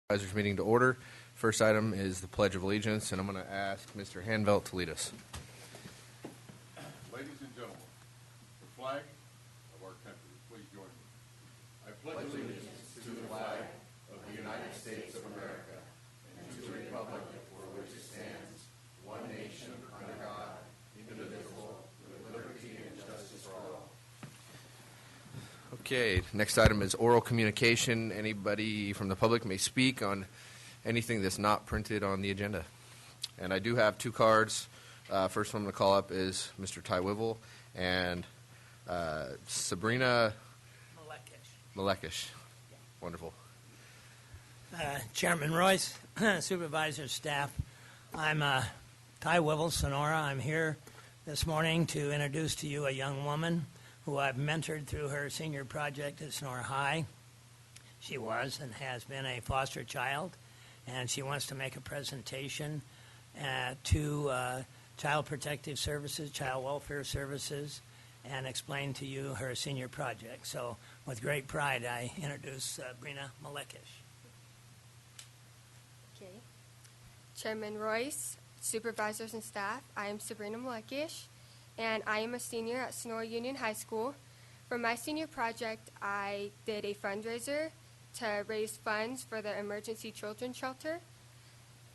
Supervisors meeting to order. First item is the Pledge of Allegiance, and I'm going to ask Mr. Hanvelt to lead us. Ladies and gentlemen, the flag of our country, please join me. I pledge allegiance to the flag of the United States of America and to the republic for which it stands, one nation under God, indivisible, with liberty and justice for all. Okay, next item is oral communication. Anybody from the public may speak on anything that's not printed on the agenda. And I do have two cards. First one I'm going to call up is Mr. Ty Wivel and Sabrina Malekish. Wonderful. Chairman Royce, supervisor staff, I'm Ty Wivel, Sonora. I'm here this morning to introduce to you a young woman who I've mentored through her senior project at Sonora High. She was and has been a foster child, and she wants to make a presentation to Child Protective Services, Child Welfare Services, and explain to you her senior project. So with great pride, I introduce Sabrina Malekish. Okay. Chairman Royce, supervisors and staff, I am Sabrina Malekish, and I am a senior at Sonora Union High School. For my senior project, I did a fundraiser to raise funds for the emergency children's shelter.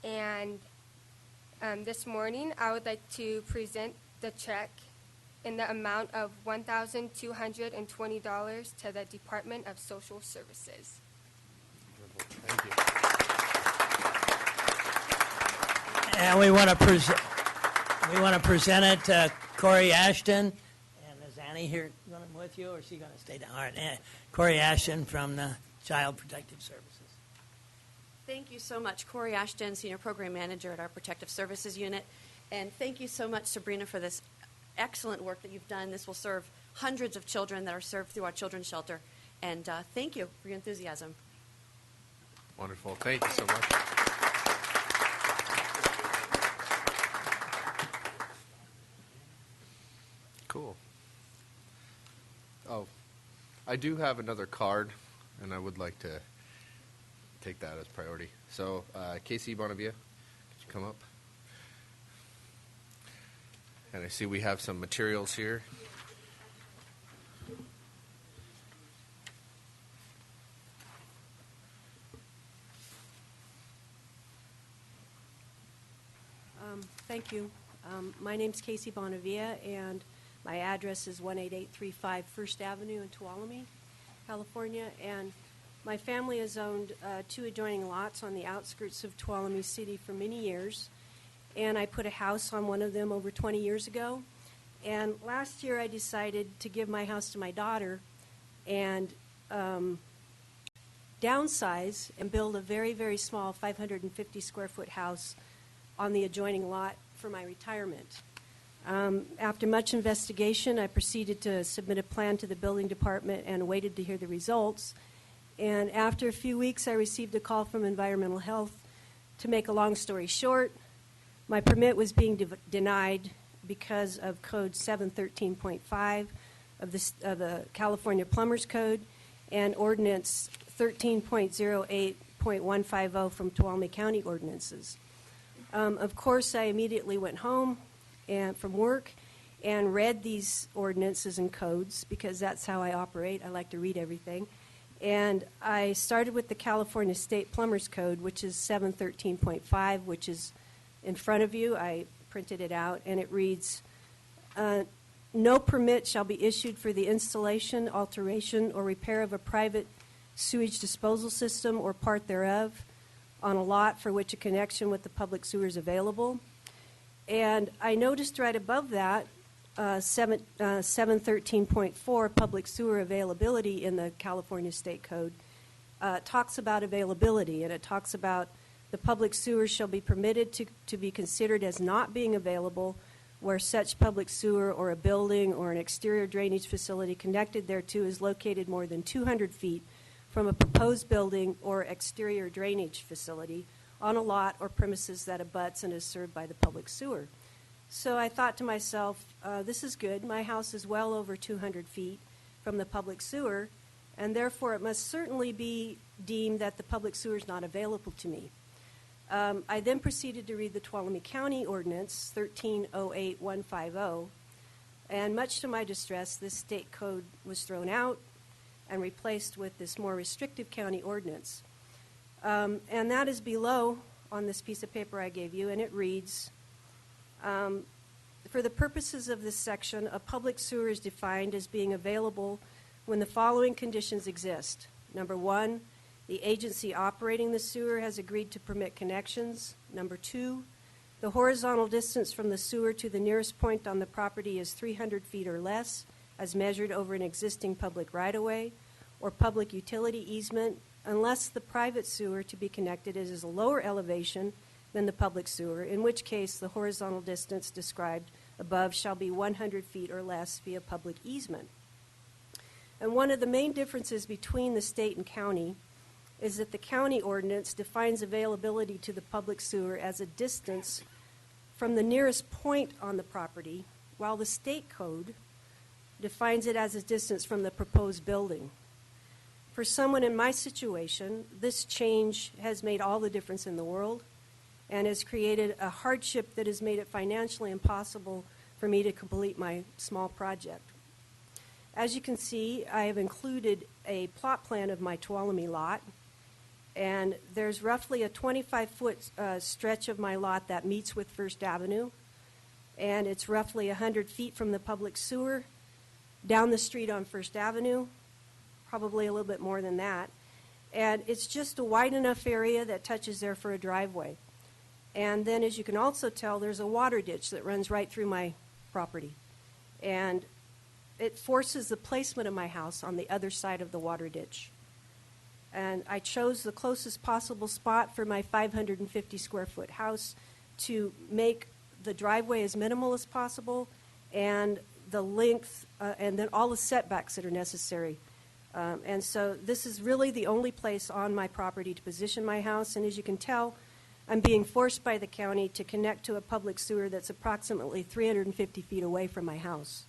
And this morning, I would like to present the check in the amount of $1,220 to the Department of Social Services. Thank you. And we want to present it to Corey Ashton. And is Annie here with you, or is she going to stay down? All right, Corey Ashton from the Child Protective Services. Thank you so much, Corey Ashton, Senior Program Manager at our Protective Services Unit. And thank you so much, Sabrina, for this excellent work that you've done. This will serve hundreds of children that are served through our children's shelter. And thank you for your enthusiasm. Wonderful. Thank you so much. Cool. Oh, I do have another card, and I would like to take that as priority. So, Casey Bonavia, could you come up? And I see we have some materials here. Thank you. My name's Casey Bonavia, and my address is 18835 First Avenue in Tuolumne, California. And my family has owned two adjoining lots on the outskirts of Tuolumne City for many years. And I put a house on one of them over 20 years ago. And last year I decided to give my house to my daughter and downsize and build a very, very small 550 square foot house on the adjoining lot for my retirement. After much investigation, I proceeded to submit a plan to the building department and waited to hear the results. And after a few weeks, I received a call from Environmental Health. To make a long story short, my permit was being denied because of Code 713.5 of the California Plumbers Code and Ordinance 13.08.150 from Tuolumne County Ordinances. Of course, I immediately went home from work and read these ordinances and codes because that's how I operate. I like to read everything. And I started with the California State Plumbers Code, which is 713.5, which is in front of you. I printed it out, and it reads, no permit shall be issued for the installation, alteration, or repair of a private sewage disposal system or part thereof on a lot for which a connection with the public sewer is available. And I noticed right above that, 713.4, public sewer availability in the California State Code, talks about availability, and it talks about the public sewer shall be permitted to be considered as not being available where such public sewer or a building or an exterior drainage facility connected thereto is located more than 200 feet from a proposed building or exterior drainage facility on a lot or premises that abuts and is served by the public sewer. So I thought to myself, this is good. My house is well over 200 feet from the public sewer, and therefore it must certainly be deemed that the public sewer is not available to me. I then proceeded to read the Tuolumne County Ordinance 1308150, and much to my distress, this state code was thrown out and replaced with this more restrictive county ordinance. And that is below on this piece of paper I gave you, and it reads, for the purposes of this section, a public sewer is defined as being available when the following conditions exist. Number one, the agency operating the sewer has agreed to permit connections. Number two, the horizontal distance from the sewer to the nearest point on the property is 300 feet or less, as measured over an existing public right-of-way or public utility easement, unless the private sewer to be connected is a lower elevation than the public sewer, in which case the horizontal distance described above shall be 100 feet or less via public easement. And one of the main differences between the state and county is that the county ordinance defines availability to the public sewer as a distance from the nearest point on the property, while the state code defines it as a distance from the proposed building. For someone in my situation, this change has made all the difference in the world and has created a hardship that has made it financially impossible for me to complete my small project. As you can see, I have included a plot plan of my Tuolumne lot, and there's roughly a 25-foot stretch of my lot that meets with First Avenue, and it's roughly 100 feet from the public sewer, down the street on First Avenue, probably a little bit more than that, and it's just a wide enough area that touches there for a driveway. And then, as you can also tell, there's a water ditch that runs right through my property, and it forces the placement of my house on the other side of the water ditch. And I chose the closest possible spot for my 550 square foot house to make the driveway as minimal as possible and the length and then all the setbacks that are necessary. And so this is really the only place on my property to position my house. And as you can tell, I'm being forced by the county to connect to a public sewer that's approximately 350 feet away from my house.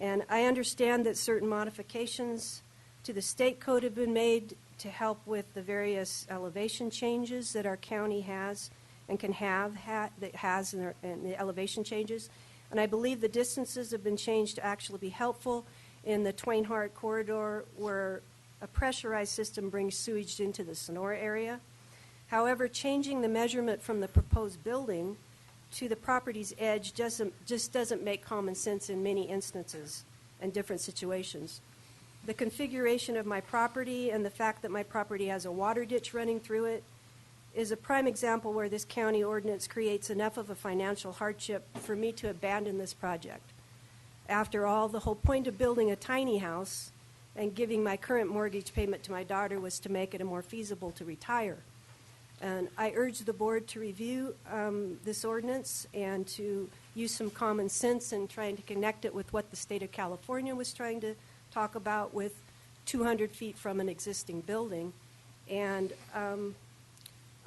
And I understand that certain modifications to the state code have been made to help with the various elevation changes that our county has and can have that has in the elevation changes. And I believe the distances have been changed to actually be helpful in the Twain-Hart corridor, where a pressurized system brings sewage into the Sonora area. However, changing the measurement from the proposed building to the property's edge just doesn't make common sense in many instances and different situations. The configuration of my property and the fact that my property has a water ditch running through it is a prime example where this county ordinance creates enough of a financial hardship for me to abandon this project. After all, the whole point of building a tiny house and giving my current mortgage payment to my daughter was to make it more feasible to retire. And I urge the board to review this ordinance and to use some common sense in trying to connect it with what the state of California was trying to talk about with 200 feet from an existing building. And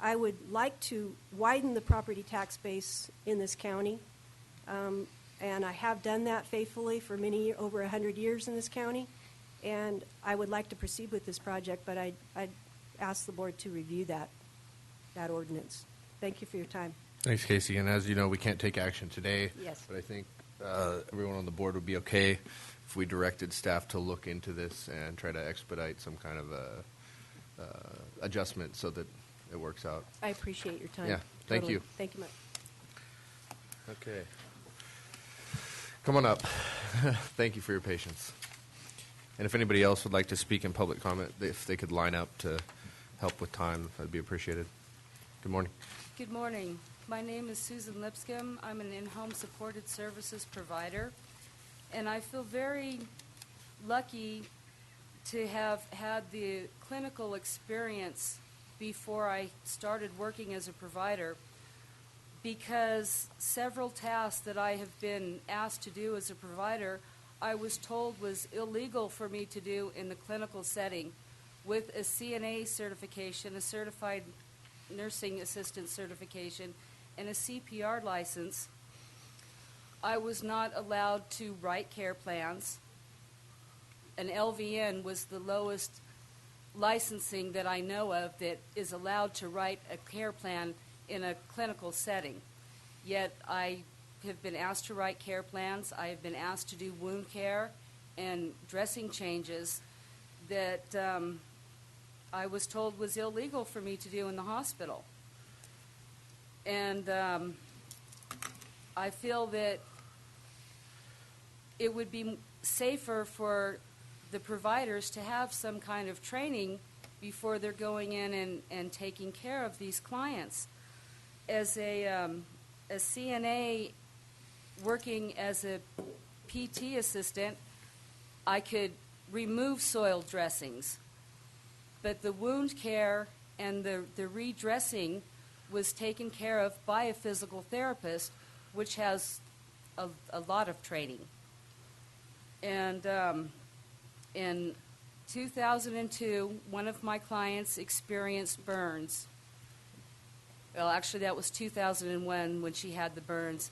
I would like to widen the property tax base in this county. And I have done that faithfully for over 100 years in this county. And I would like to proceed with this project, but I'd ask the board to review that ordinance. Thank you for your time. Thanks, Casey. And as you know, we can't take action today. Yes. But I think everyone on the board would be okay if we directed staff to look into this and try to expedite some kind of adjustment so that it works out. I appreciate your time. Yeah, thank Totally. you. Thank you much. Okay. Come on up. Thank you for your patience. And if anybody else would like to speak in public comment, if they could line up to help with time, that'd be appreciated. Good morning. Good morning. My name is Susan Lipscomb. I'm an in-home supported services provider, and I feel very lucky to have had the clinical experience before I started working as a provider, because several tasks that I have been asked to do as a provider, I was told was illegal for me to do in the clinical setting. With a CNA certification, a certified nursing assistant certification, and a CPR license, I was not allowed to write care plans. an LVN was the lowest licensing that I know of that is allowed to write a care plan in a clinical setting. Yet I have been asked to write care plans. I have been asked to do wound care and dressing changes that I was told was illegal for me to do in the hospital. And I feel that it would be safer for the providers to have some kind of training before they're going in and taking care of these clients. As a CNA working as a PT assistant, I could remove soiled dressings, but the wound care and the redressing was taken care of by a physical therapist, which has a lot of training. And in 2002, one of my clients experienced burns. Well, actually, that was 2001 when she had the burns.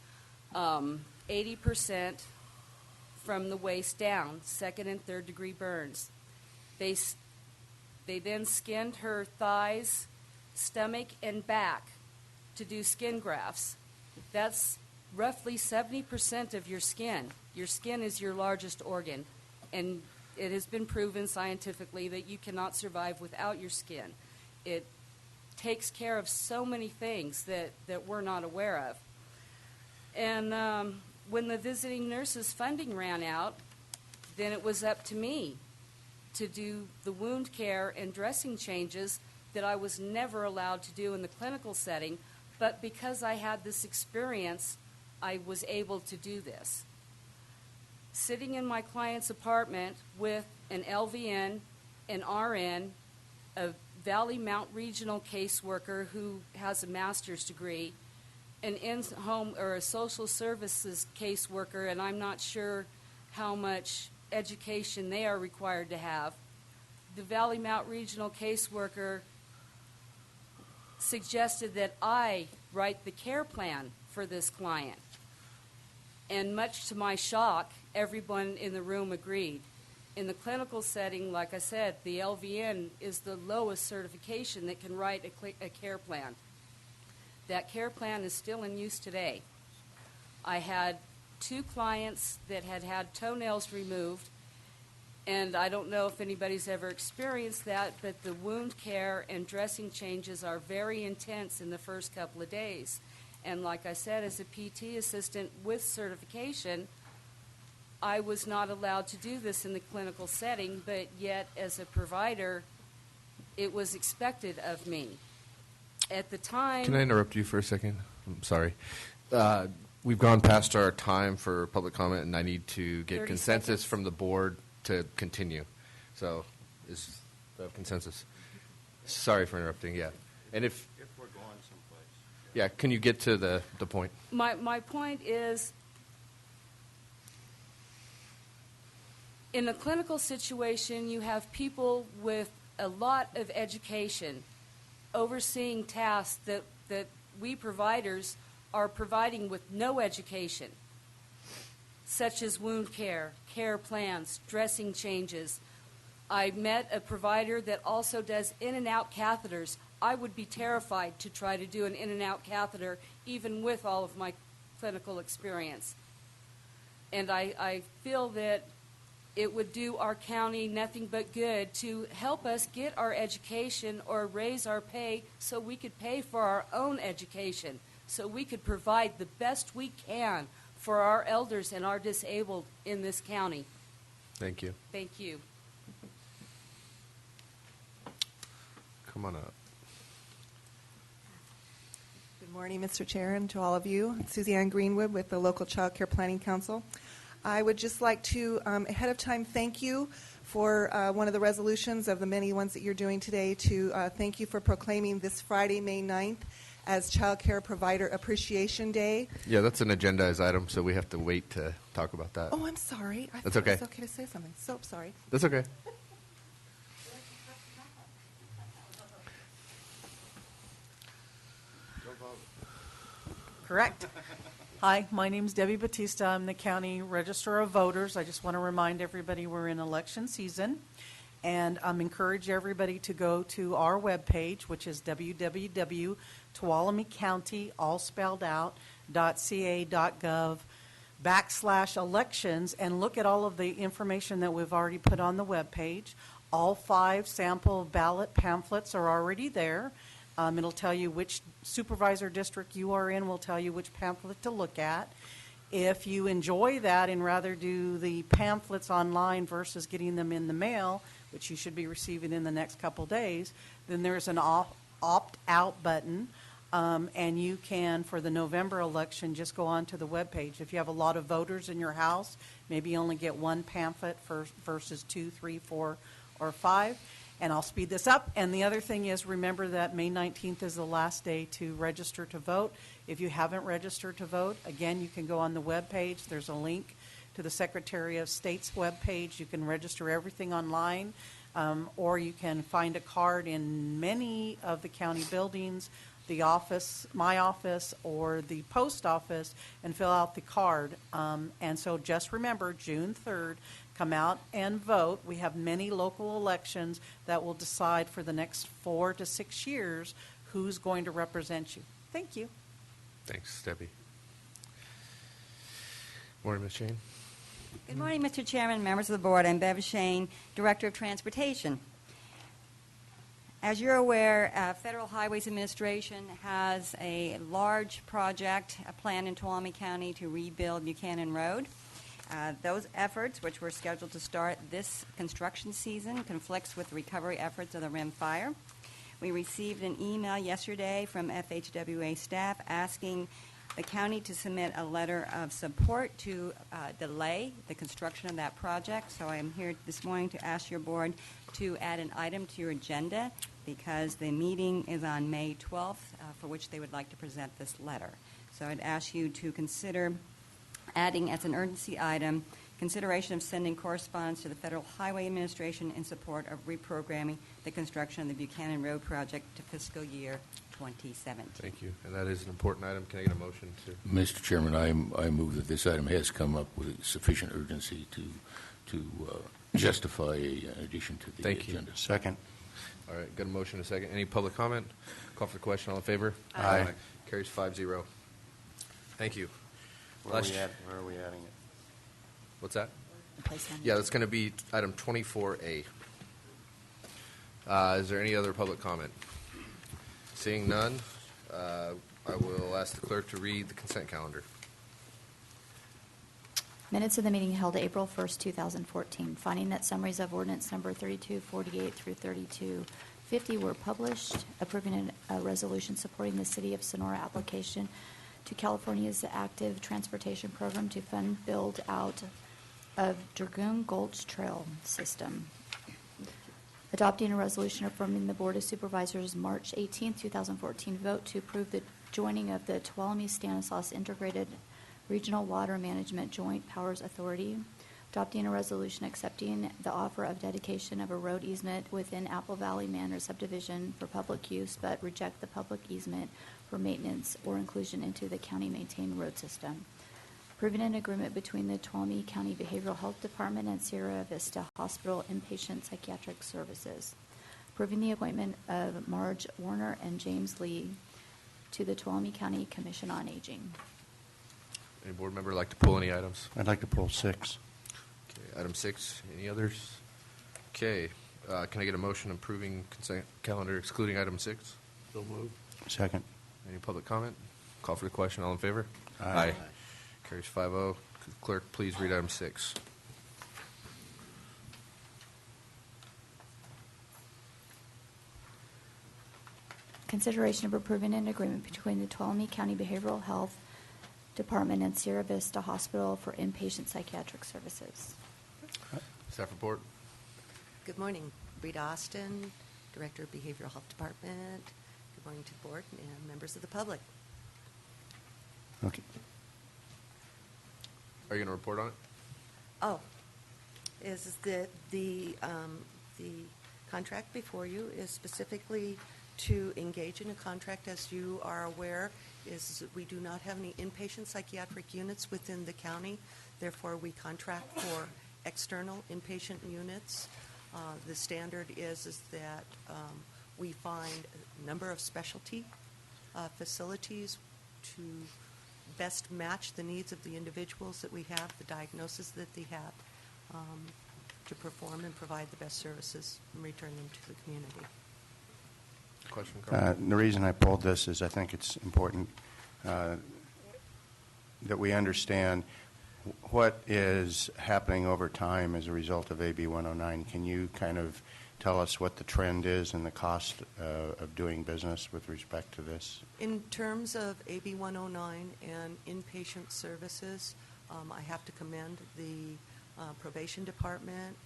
80% from the waist down, second and third degree burns. They then skinned her thighs, stomach, and back to do skin grafts. That's roughly 70% of your skin. Your skin is your largest organ, and it has been proven scientifically that you cannot survive without your skin. It takes care of so many things that we're not aware of. And when the visiting nurses funding ran out, then it was up to me to do the wound care and dressing changes that I was never allowed to do in the clinical setting, but because I had this experience, I was able to do this. Sitting in my client's apartment with an LVN, an RN, a Valley Mount Regional caseworker who has a master's degree, an in-home or a social services caseworker, and I'm not sure how much education they are required to have. The Valley Mount Regional caseworker suggested that I write the care plan for this client. And much to my shock, everyone in the room agreed. In the clinical setting, like I said, the LVN is the lowest certification that can write a care plan. That care plan is still in use today. I had 2 clients that had toenails removed, and I don't know if anybody's ever experienced that, but the wound care and dressing changes are very intense in the first couple of days. And like I said, as a PT assistant with certification, I was not allowed to do this in the clinical setting, but yet as a provider, it was expected of me. At the time... Can I interrupt you for a second? I'm sorry. We've gone past our time for public comment, and I need to get consensus seconds. from the board to continue. So, is the consensus? Sorry for interrupting, yeah. And if we're going someplace. yeah, can you get to the point? My point is, in a clinical situation, you have people with a lot of education overseeing tasks that we providers are providing with no education, such as wound care, care plans, dressing changes. I met a provider that also does in-and-out catheters. I would be terrified to try to do an in-and-out catheter, even with all of my clinical experience. And I feel that it would do our county nothing but good to help us get our education or raise our pay so we could pay for our own education, so we could provide the best we can for our elders and our disabled in this county. Thank you. Thank you. Come on up. Good morning, Mr. Chair, and to all of you. Susie Ann Greenwood with the Local Child Care Planning Council. I would just like to, ahead of time, thank you for one of the resolutions of the many ones that you're doing today to thank you for proclaiming this Friday, May 9th, as Child Care Provider Appreciation Day. Yeah, that's an agendized item, so we have to wait to talk about that. Oh, I'm sorry. I That's thought okay. it was okay to say something. So sorry. That's okay. Correct. Hi, my name's Debbie Batista. I'm the County Register of Voters. I just want to remind everybody we're in election season, and encourage everybody to go to our webpage, which is www.tuolumne all spelled out, .ca.gov/elections, and look at all of the information that we've already put on the webpage. All 5 sample ballot pamphlets are already there. It'll tell you which supervisor district you are in, will tell you which pamphlet to look at. If you enjoy that and rather do the pamphlets online versus getting them in the mail, which you should be receiving in the next couple days, then there's an opt-out button, and you can, for the November election, just go on to the webpage. If you have a lot of voters in your house, maybe you only get 1 pamphlet versus 2, 3, 4, or 5. And I'll speed this up. And the other thing is, remember that May 19th is the last day to register to vote. If you haven't registered to vote, again, you can go on the webpage. There's a link to the Secretary of State's webpage. You can register everything online, or you can find a card in many of the county buildings, the office, my office, or the post office, and fill out the card. And so just remember, June 3rd, come out and vote. We have many local elections that will decide for the next 4 to 6 years who's going to represent you. Thank you. Thanks, Debbie. Morning, Ms. Shane. Good morning, Mr. Chairman, members of the board. I'm Bev Shane, Director of Transportation. As you're aware, Federal Highways Administration has a large project, a plan in Tuolumne County to rebuild Buchanan Road. Those efforts, which were scheduled to start this construction season, conflicts with the recovery efforts of the Rim Fire. We received an email yesterday from FHWA staff asking the county to submit a letter of support to delay the construction of that project. So I am here this morning to ask your board to add an item to your agenda because the meeting is on May 12th, for which they would like to present this letter. So I'd ask you to consider adding as an urgency item consideration of sending correspondence to the Federal Highway Administration in support of reprogramming the construction of the Buchanan Road project to fiscal year 2017. Thank you. And that is an important item. Can I get a motion to? Mr. Chairman, I move that this item has come up with sufficient urgency to justify an addition to the agenda. Second. All right, got a motion and a second. Any public comment? Call for the question. All in favor? Aye. Carries 5-0. Thank you. Where are we adding it? What's that? Place on Yeah, that's going to be item 24A. Is there any other public comment? Seeing none, I will ask the clerk to read the consent calendar. Minutes of the meeting held April 1st, 2014. Finding that summaries of ordinance number 3248 through 3250 were published, approving a resolution supporting the City of Sonora application to California's active transportation program to fund build out of Dragoon Gulch Trail system. Adopting a resolution affirming the Board of Supervisors' March 18, 2014 vote to approve the joining of the Tuolumne-Stanislaus Integrated Regional Water Management Joint Powers Authority. Adopting a resolution accepting the offer of dedication of a road easement within Apple Valley Manor subdivision for public use, but reject the public easement for maintenance or inclusion into the county-maintained road system. Approving an agreement between the Tuolumne County Behavioral Health Department and Sierra Vista Hospital Inpatient Psychiatric Services. Approving the appointment of Marge Warner and James Lee to the Tuolumne County Commission on Aging. Any board member like to pull any items? I'd like to pull 6. Okay, item 6. Any others? Okay. Can I get a motion approving consent calendar excluding item 6? So moved. Second. Any public comment? Call for the question. All in favor? Aye. Carries 5-0. Clerk, please read item 6. Consideration of approving an agreement between the Tuolumne County Behavioral Health Department and Sierra Vista Hospital for inpatient psychiatric services. Staff report. Good morning. Rita Austin, Director of Behavioral Health Department. Good morning to the board and members of the public. Okay. Are you going to report on it? Oh, is the contract before you is specifically to engage in a contract. As you are aware, is we do not have any inpatient psychiatric units within the county. Therefore, we contract for external inpatient units. The standard is that we find a number of specialty facilities to best match the needs of the individuals that we have, the diagnosis that they have, to perform and provide the best services and return them to the community. Question, Carl? The reason I pulled this is I think it's important that we understand what is happening over time as a result of AB 109. Can you kind of tell us what the trend is and the cost of doing business with respect to this? In terms of AB 109 and inpatient services, I have to commend the probation department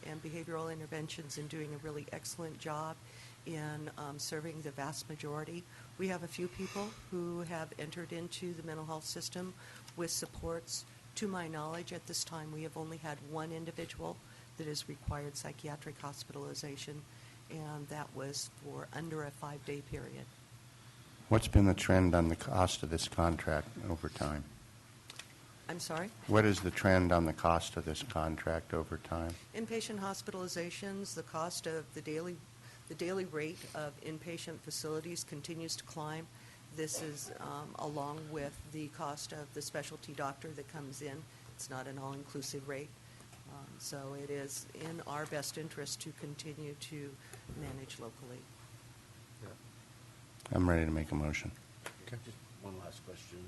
and behavioral interventions in doing a really excellent job in serving the vast majority. We have a few people who have entered into the mental health system with supports. To my knowledge, at this time, we have only had one individual that has required psychiatric hospitalization, and that was for under a 5-day period. What's been the trend on the cost of this contract over time? I'm sorry? What is the trend on the cost of this contract over time? Inpatient hospitalizations, the cost of the daily rate of inpatient facilities continues to climb. This is along with the cost of the specialty doctor that comes in. It's not an all-inclusive rate. So it is in our best interest to continue to manage locally. I'm ready to make a motion. Okay. Just one last question.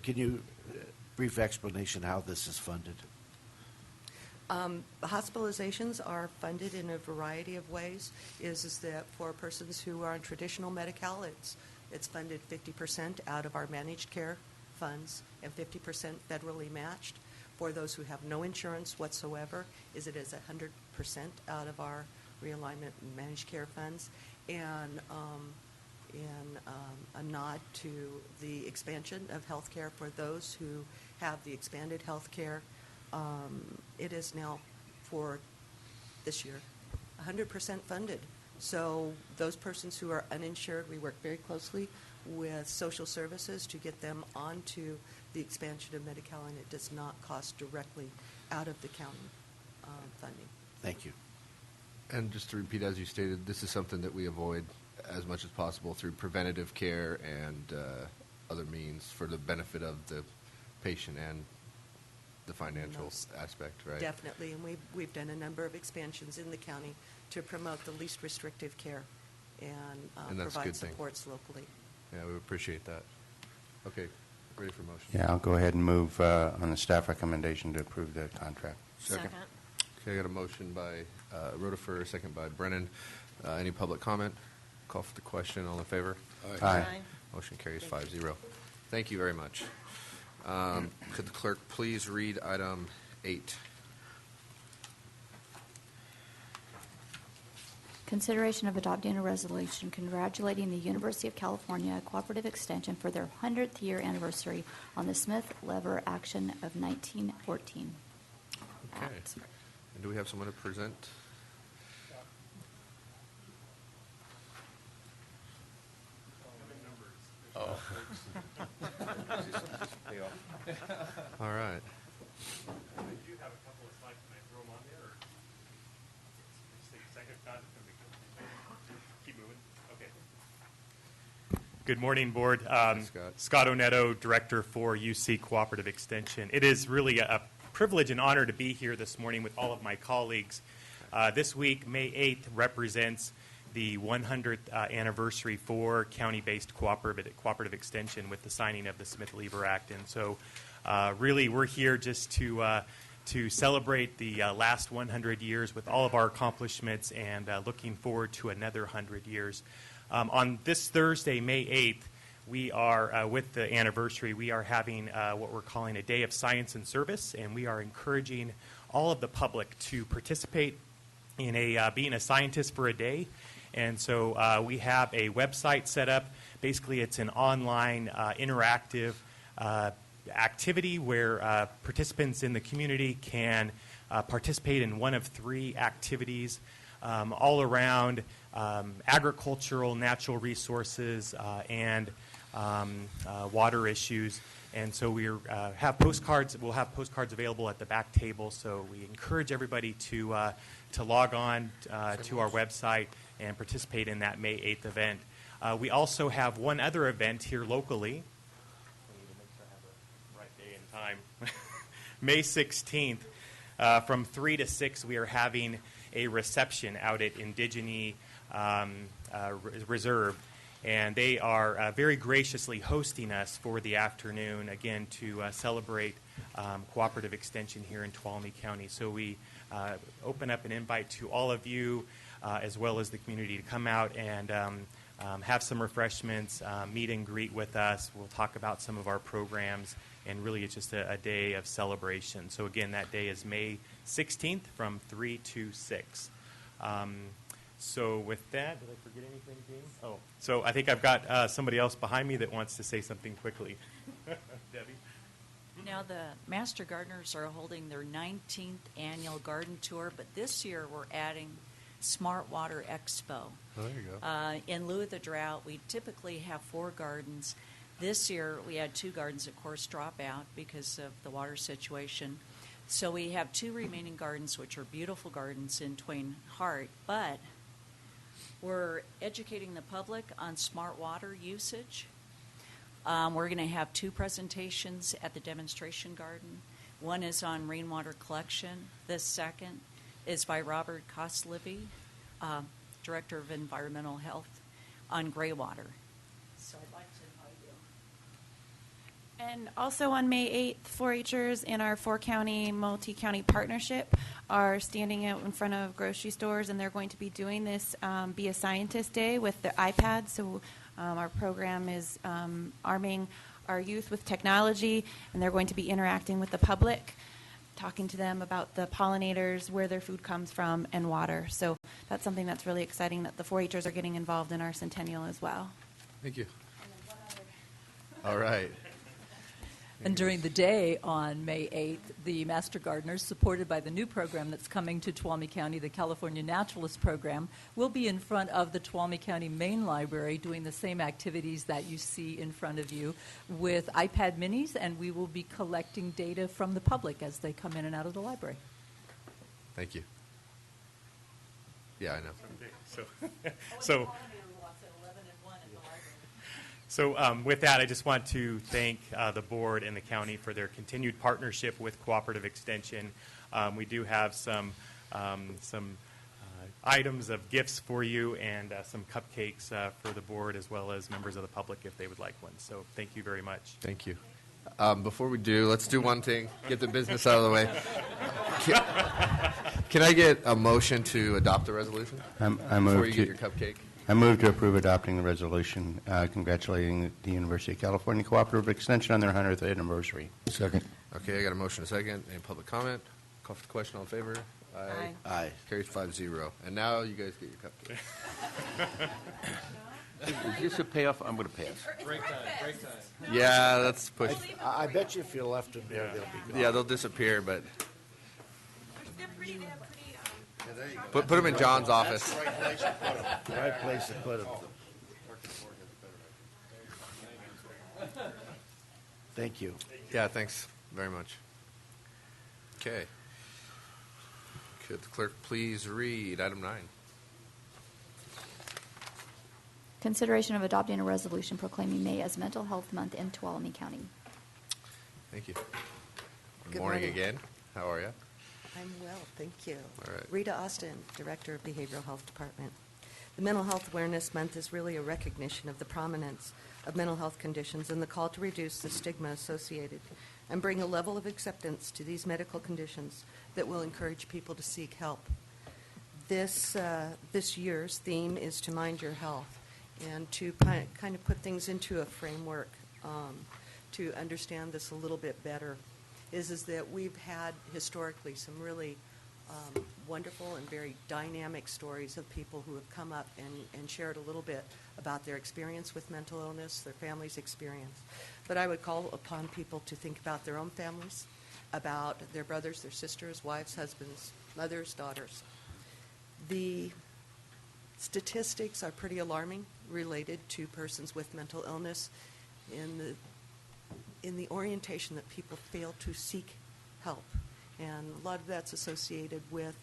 Can you, brief explanation how this is funded? Hospitalizations are funded in a variety of ways. Is that for persons who are on traditional Medi-Cal, it's funded 50% out of our managed care funds and 50% federally matched. For those who have no insurance whatsoever, it is 100% out of our realignment and managed care funds. And in a nod to the expansion of health care for those who have the expanded health care, it is now, for this year, 100% funded. So those persons who are uninsured, we work very closely with social services to get them onto the expansion of Medi-Cal, and it does not cost directly out of the county funding. Thank you. And just to repeat, as you stated, this is something that we avoid as much as possible through preventative care and other means for the benefit of the patient and the financial aspect, right? Definitely, and we've done a number of expansions in the county to promote the least restrictive care and provide supports locally. Yeah, we appreciate that. Okay, ready for motion? Yeah, I'll go ahead and move on the staff recommendation to approve the contract. Second. Okay, I got a motion by Rotifer, a second by Brennan. Any public comment? Call for the question. All in favor? Aye. Motion carries 5-0. Thank you very much. Could the clerk please read item 8? Consideration of adopting a resolution congratulating the University of California Cooperative Extension for their 100th year anniversary on the Smith-Lever Action of 1914. Okay. And do we have someone to present? Oh. All right. I do have a couple of slides. Can I throw them on there, or just take a second? Keep moving. Okay. Good morning, Board. Scott Onetto, Director for UC Cooperative Extension. It is really a privilege and honor to be here this morning with all of my colleagues. This week, May 8th, represents the 100th anniversary for county-based cooperative extension with the signing of the Smith-Lever Act. And so really we're here just to celebrate the last 100 years with all of our accomplishments and looking forward to another 100 years. On this Thursday, May 8th, we are, with the anniversary, we are having what we're calling a Day of Science and Service, and we are encouraging all of the public to participate in being a scientist for a day. And so we have a website set up. Basically, it's an online interactive activity where participants in the community can participate in one of 3 activities all around agricultural, natural resources, and water issues. And so we have postcards. We'll have postcards available at the back table. So we encourage everybody to log on to our website and participate in that May 8th event. We also have one other event here locally. I need to make sure I have the right day and time. May 16th, from 3 to 6, we are having a reception out at Indigene Reserve. And they are very graciously hosting us for the afternoon, again, to celebrate cooperative extension here in Tuolumne County. So we open up an invite to all of you, as well as the community, to come out and have some refreshments, meet and greet with us. We'll talk about some of our programs, and really it's just a day of celebration. So again, that day is May 16th from 3 to 6. So with that, did I forget anything, Dean? Oh, so I think I've got somebody else behind me that wants to say something quickly. Debbie? Now, the Master Gardeners are holding their 19th annual garden tour, but this year we're adding Smart Water Expo. Oh, there you go. In lieu of the drought, we typically have 4 gardens. This year we had 2 gardens, of course, drop out because of the water situation. So we have 2 remaining gardens, which are beautiful gardens in Twain Harte, but we're educating the public on smart water usage. We're going to have 2 presentations at the demonstration garden. One is on rainwater collection. The second is by Robert Koslivy, Director of Environmental Health, on gray water. So I'd like to invite you. And also on May 8th, 4-Hers in our 4-county, multi-county partnership are standing out in front of grocery stores, and they're going to be doing this Be a Scientist Day with the iPads. So our program is arming our youth with technology, and they're going to be interacting with the public, talking to them about the pollinators, where their food comes from, and water. So that's something that's really exciting that the 4-Hers are getting involved in our centennial as well. Thank you. All right. And during the day on May 8th, the Master Gardeners, supported by the new program that's coming to Tuolumne County, the California Naturalist Program, will be in front of the Tuolumne County Main Library doing the same activities that you see in front of you with iPad minis, and we will be collecting data from the public as they come in and out of the library. Thank you. Yeah, I know. So with that, I just want to thank the board and the county for their continued partnership with Cooperative Extension. We do have some items of gifts for you and some cupcakes for the board as well as members of the public if they would like one. So thank you very much. Thank you. Before we do, let's do one thing, get the business out of the way. Can I get a motion to adopt the resolution before you get your cupcake? I move to approve adopting the resolution congratulating the University of California Cooperative Extension on their 100th anniversary. Second. Okay, I got a motion, a second. Any public comment? Call for the question, all in favor? Aye. Aye. Carries 5-0. And now you guys get your cupcake. Is this a payoff? I'm going to pass. Break time. Yeah, that's push. I bet you if you left them there, they'll be gone. Yeah, they'll disappear, but put them in John's office. That's the right place to put them. The right place to put them. Thank you. Yeah, thanks very much. Okay. Could the clerk please read item 9? Consideration of adopting a resolution proclaiming May as Mental Health Month in Tuolumne County. Thank you. Good morning morning. again. How are you? I'm well, thank you. All right. Rita Austin, Director of Behavioral Health Department. The Mental Health Awareness Month is really a recognition of the prominence of mental health conditions and the call to reduce the stigma associated and bring a level of acceptance to these medical conditions that will encourage people to seek help. This year's theme is to mind your health and to kind of put things into a framework to understand this a little bit better. Is that we've had historically some really wonderful and very dynamic stories of people who have come up and shared a little bit about their experience with mental illness, their family's experience. But I would call upon people to think about their own families, about their brothers, their sisters, wives, husbands, mothers, daughters. The Statistics are pretty alarming related to persons with mental illness in the orientation that people fail to seek help. And a lot of that's associated with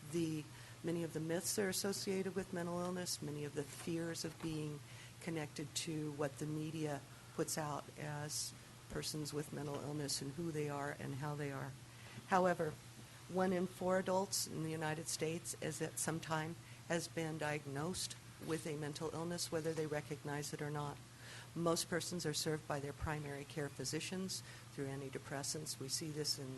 many of the myths that are associated with mental illness, many of the fears of being connected to what the media puts out as persons with mental illness and who they are and how they are. However, 1 in 4 adults in the United States is at some time has been diagnosed with a mental illness, whether they recognize it or not. Most persons are served by their primary care physicians through antidepressants. We see this in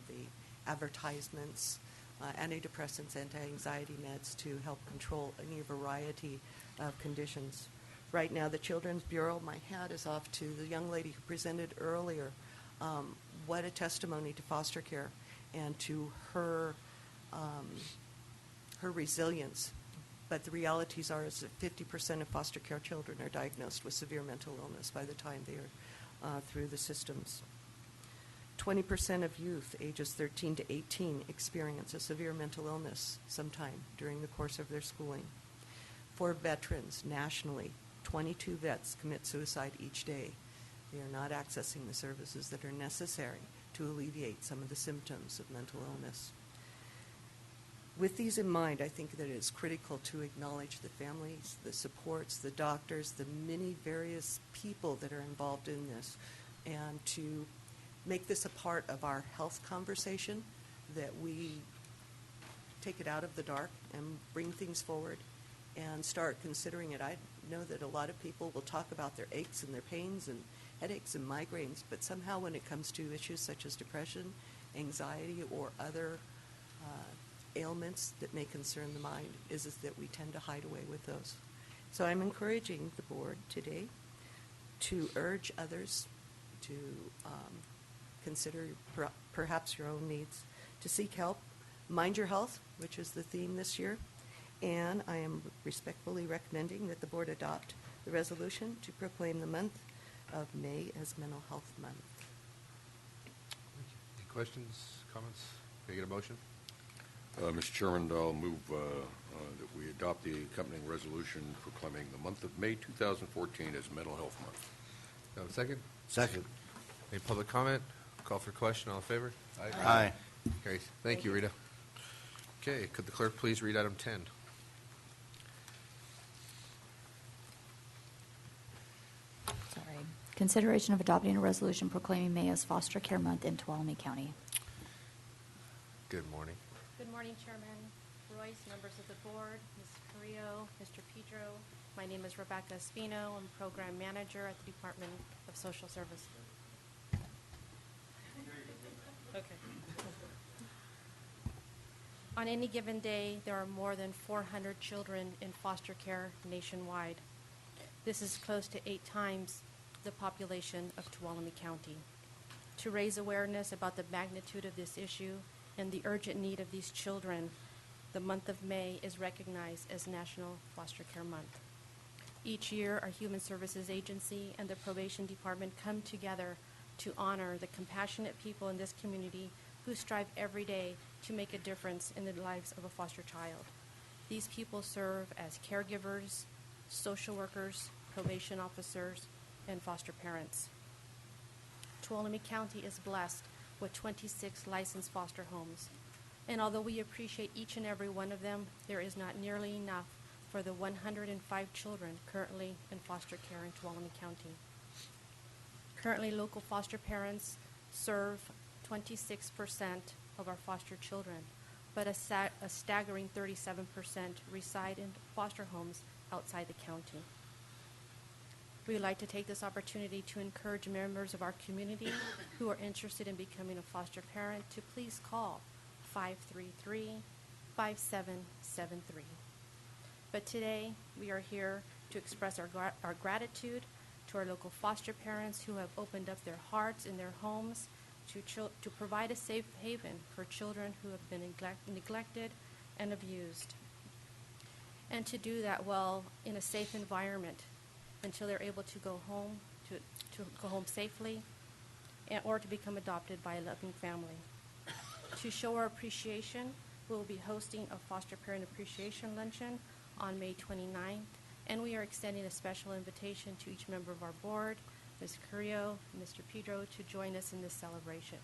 the advertisements, antidepressants, anti-anxiety meds to help control any variety of conditions. Right now, the Children's Bureau, my hat is off to the young lady who presented earlier. What a testimony to foster care and to her resilience. But the realities are is that 50% of foster care children are diagnosed with severe mental illness by the time they are through the systems. 20% of youth ages 13 to 18 experience a severe mental illness sometime during the course of their schooling. For veterans nationally, 22 vets commit suicide each day. They are not accessing the services that are necessary to alleviate some of the symptoms of mental illness. With these in mind, I think that it is critical to acknowledge the families, the supports, the doctors, the many various people that are involved in this, and to make this a part of our health conversation, that we take it out of the dark and bring things forward and start considering it. I know that a lot of people will talk about their aches and their pains and headaches and migraines, but somehow when it comes to issues such as depression, anxiety, or other ailments that may concern the mind, is that we tend to hide away with those. So I'm encouraging the board today to urge others to consider perhaps your own needs, to seek help, mind your health, which is the theme this year, and I am respectfully recommending that the board adopt the resolution to proclaim the month of May as Mental Health Month. Any questions, comments? Can I get a motion? Mr. Chairman, I'll move that we adopt the accompanying resolution proclaiming the month of May 2014 as Mental Health Month. Do I have a second? Second. Any public comment? Call for question. All in favor? Aye. Carries. Thank you, Rita. Okay, could the clerk please read item 10? Sorry. Consideration of adopting a resolution proclaiming May as Foster Care Month in Tuolumne County. Good morning. Good morning, Chairman Royce, members of the board, Ms. Carrillo, Mr. Pedro. My name is Rebecca Espino. I'm Program Manager at the Department of Social Services. Okay. On any given day, there are more than 400 children in foster care nationwide. This is close to 8 times the population of Tuolumne County. To raise awareness about the magnitude of this issue and the urgent need of these children, the month of May is recognized as National Foster Care Month. Each year, our Human Services Agency and the Probation Department come together to honor the compassionate people in this community who strive every day to make a difference in the lives of a foster child. These people serve as caregivers, social workers, probation officers, and foster parents. Tuolumne County is blessed with 26 licensed foster homes. And although we appreciate each and every one of them, there is not nearly enough for the 105 children currently in foster care in Tuolumne County. Currently, local foster parents serve 26% of our foster children, but a staggering 37% reside in foster homes outside the county. We would like to take this opportunity to encourage members of our community who are interested in becoming a foster parent to please call 533-5773. But today, we are here to express our gratitude to our local foster parents who have opened up their hearts and their homes to provide a safe haven for children who have been neglected and abused. And to do that well in a safe environment until they're able to go home, to go home safely, or to become adopted by a loving family. To show our appreciation, we'll be hosting a foster parent appreciation luncheon on May 29th, and we are extending a special invitation to each member of our board, Ms. Carrillo, Mr. Pedro, to join us in this celebration.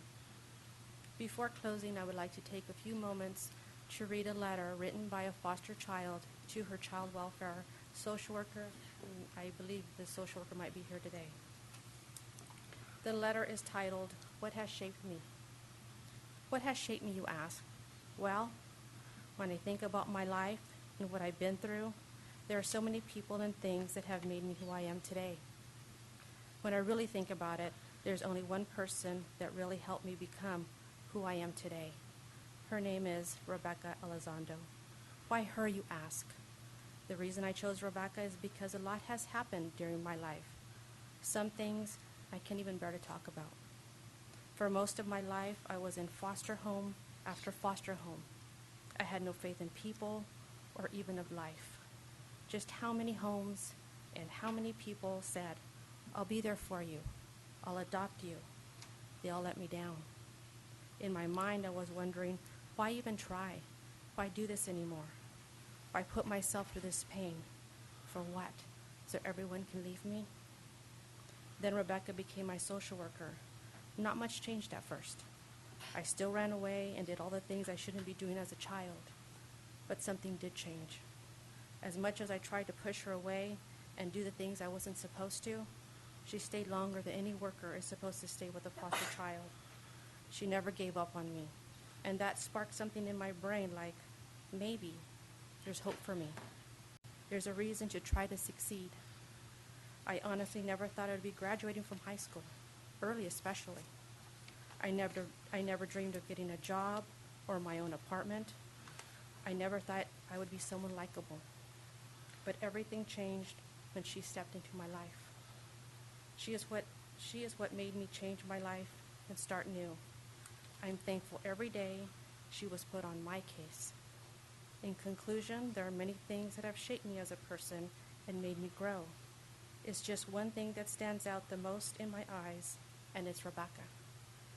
Before closing, I would like to take a few moments to read a letter written by a foster child to her child welfare social worker, and I believe the social worker might be here today. The letter is titled, "What Has Shaped Me?" What has shaped me, you ask? Well, when I think about my life and what I've been through, there are so many people and things that have made me who I am today. When I really think about it, there's only one person that really helped me become who I am today. Her name is Rebecca Elizondo. Why her, you ask? The reason I chose Rebecca is because a lot has happened during my life. Some things I can't even bear to talk about. For most of my life, I was in foster home after foster home. I had no faith in people or even of life. Just how many homes and how many people said, "I'll be there for you. I'll adopt you." They all let me down. In my mind, I was wondering, why even try? Why do this anymore? Why put myself through this pain? For what? So everyone can leave me? Then Rebecca became my social worker. Not much changed at first. I still ran away and did all the things I shouldn't be doing as a child. But something did change. As much as I tried to push her away and do the things I wasn't supposed to, she stayed longer than any worker is supposed to stay with a foster child. She never gave up on me. And that sparked something in my brain like, maybe there's hope for me. There's a reason to try to succeed. I honestly never thought I'd be graduating from high school, early especially. I never dreamed of getting a job or my own apartment. I never thought I would be someone likable. But everything changed when she stepped into my life. She is what made me change my life and start new. I'm thankful every day she was put on my case. In conclusion, there are many things that have shaped me as a person and made me grow. It's just one thing that stands out the most in my eyes, and it's Rebecca.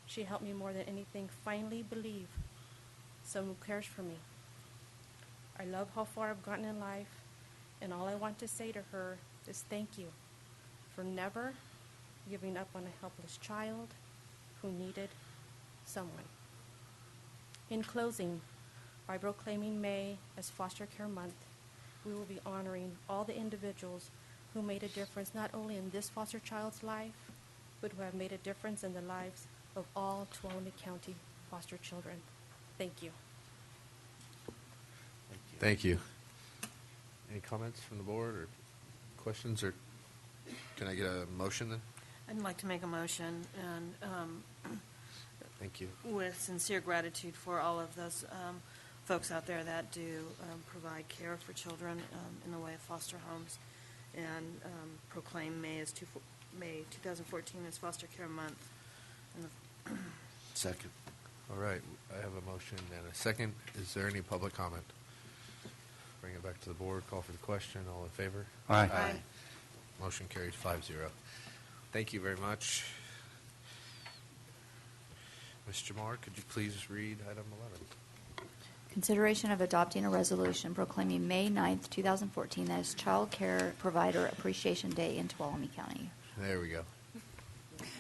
She helped me more than anything finally believe someone who cares for me. I love how far I've gotten in life, and all I want to say to her is thank you for never giving up on a helpless child who needed someone. In closing, by proclaiming May as Foster Care Month, we will be honoring all the individuals who made a difference not only in this foster child's life, but who have made a difference in the lives of all Tuolumne County foster children. Thank you. Thank you. Any comments from the board or questions, or can I get a motion then? I'd like to make a motion, and Thank you. with sincere gratitude for all of those folks out there that do provide care for children in the way of foster homes, and proclaim May 2014 as Foster Care Month. Second. All right, I have a motion and a second. Is there any public comment? Bring it back to the board, call for the question. All in favor? Aye. Aye. Motion carries 5-0. Thank you very much. Ms. Jamar, could you please read item 11? Consideration of adopting a resolution proclaiming May 9th, 2014 as Child Care Provider Appreciation Day in Tuolumne County. There we go.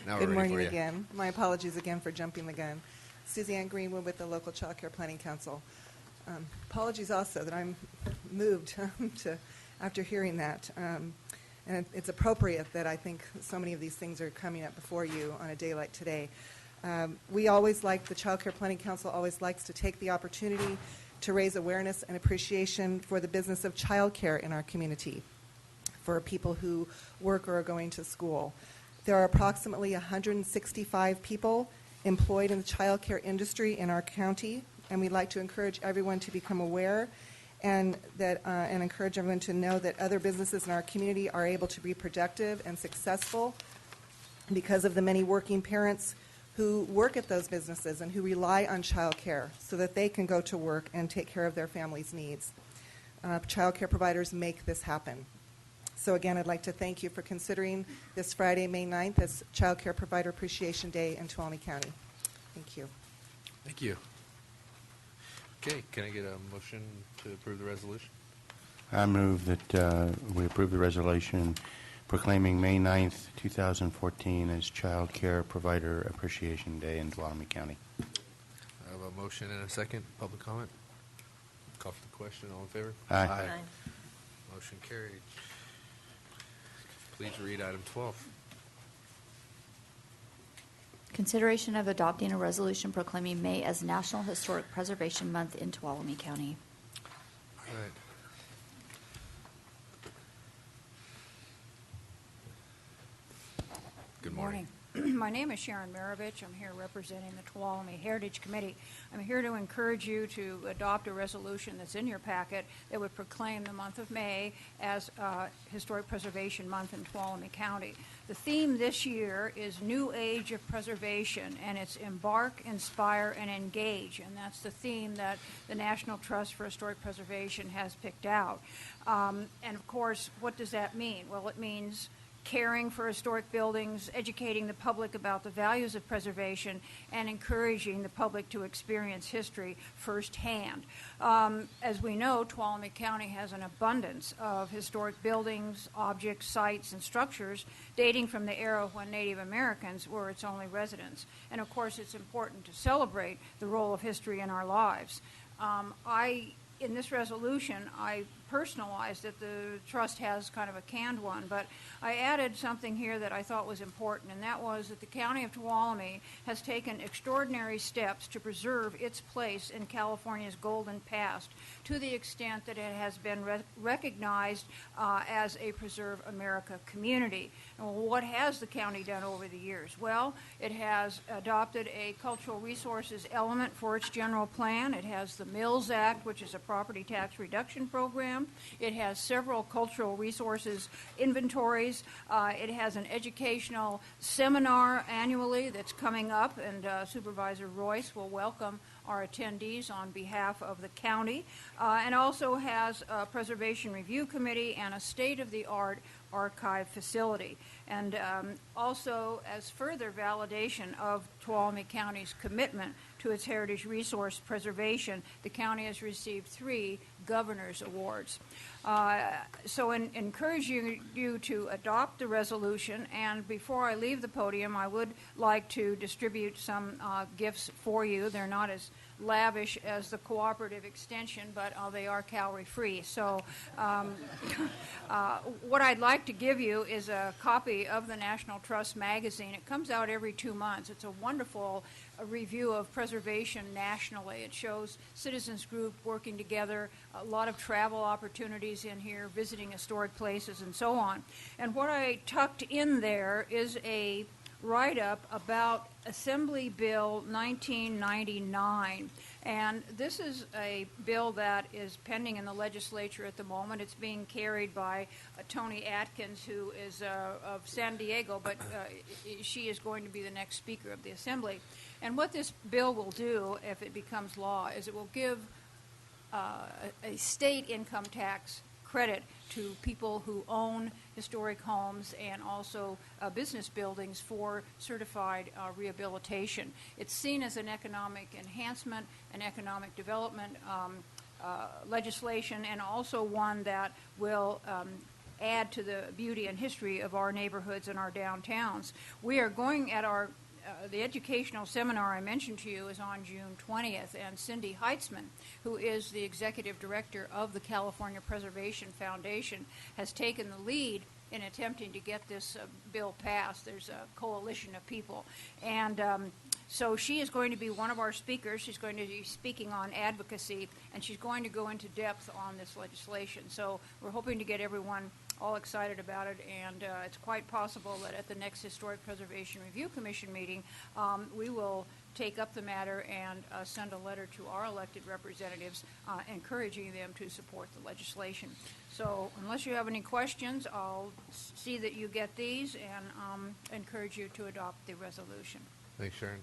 Now Good we're ready morning for you. again. My apologies again for jumping the gun. Susie Ann Greenwood with the local Child Care Planning Council. Apologies also that I'm moved after hearing that. And it's appropriate that I think so many of these things are coming up before you on a day like today. We always like, the Child Care Planning Council always likes to take the opportunity to raise awareness and appreciation for the business of child care in our community, for people who work or are going to school. There are approximately 165 people employed in the child care industry in our county, and we'd like to encourage everyone to become aware and encourage everyone to know that other businesses in our community are able to be productive and successful because of the many working parents who work at those businesses and who rely on child care so that they can go to work and take care of their family's needs. Child care providers make this happen. So again, I'd like to thank you for considering this Friday, May 9th, as Child Care Provider Appreciation Day in Tuolumne County. Thank you. Thank you. Okay, can I get a motion to approve the resolution? I move that we approve the resolution proclaiming May 9th, 2014 as Child Care Provider Appreciation Day in Tuolumne County. I have a motion and a second. Public comment? Call for the question. All in favor? Aye. Aye. Motion carried. Please read item 12. Consideration of adopting a resolution proclaiming May as National Historic Preservation Month in Tuolumne County. All right. Good morning. My name is Sharon Marovich. I'm here representing the Tuolumne Heritage Committee. I'm here to encourage you to adopt a resolution that's in your packet that would proclaim the month of May as Historic Preservation Month in Tuolumne County. The theme this year is New Age of Preservation, and it's Embark, Inspire, and Engage, and that's the theme that the National Trust for Historic Preservation has picked out. And of course, what does that mean? Well, it means caring for historic buildings, educating the public about the values of preservation, and encouraging the public to experience history firsthand. As we know, Tuolumne County has an abundance of historic buildings, objects, sites, and structures dating from the era when Native Americans were its only residents. And of course, it's important to celebrate the role of history in our lives. In this resolution, I personalized it. The trust has kind of a canned one, but I added something here that I thought was important, and that was that the County of Tuolumne has taken extraordinary steps to preserve its place in California's golden past to the extent that it has been recognized as a Preserve America community. And what has the county done over the years? Well, it has adopted a cultural resources element for its general plan. It has the Mills Act, which is a property tax reduction program. It has several cultural resources inventories. It has an educational seminar annually that's coming up, and Supervisor Royce will welcome our attendees on behalf of the county, and also has a Preservation Review Committee and a state-of-the-art archive facility. And also, as further validation of Tuolumne County's commitment to its heritage resource preservation, the county has received 3 Governor's Awards. So encouraging you to adopt the resolution, and before I leave the podium, I would like to distribute some gifts for you. They're not as lavish as the cooperative extension, but they are calorie-free. So what I'd like to give you is a copy of the National Trust magazine. It comes out every 2 months. It's a wonderful review of preservation nationally. It shows citizens group working together, a lot of travel opportunities in here, visiting historic places, and so on. And what I tucked in there is a write-up about Assembly Bill 1999. And this is a bill that is pending in the legislature at the moment. It's being carried by Tony Atkins, who is of San Diego, but she is going to be the next Speaker of the Assembly. And what this bill will do, if it becomes law, is it will give a state income tax credit to people who own historic homes and also business buildings for certified rehabilitation. It's seen as an economic enhancement, an economic development legislation, and also one that will add to the beauty and history of our neighborhoods and our downtowns. We are going at our the educational seminar I mentioned to you is on June 20th, and Cindy Heitzman, who is the executive director of the California Preservation Foundation, has taken the lead in attempting to get this bill passed. There's a coalition of people. And so she is going to be one of our speakers. She's going to be speaking on advocacy, and she's going to go into depth on this legislation. So we're hoping to get everyone all excited about it, and it's quite possible that at the next Historic Preservation Review Commission meeting, we will take up the matter and send a letter to our elected representatives encouraging them to support the legislation. So unless you have any questions, I'll see that you get these and encourage you to adopt the resolution. Thanks, Sharon.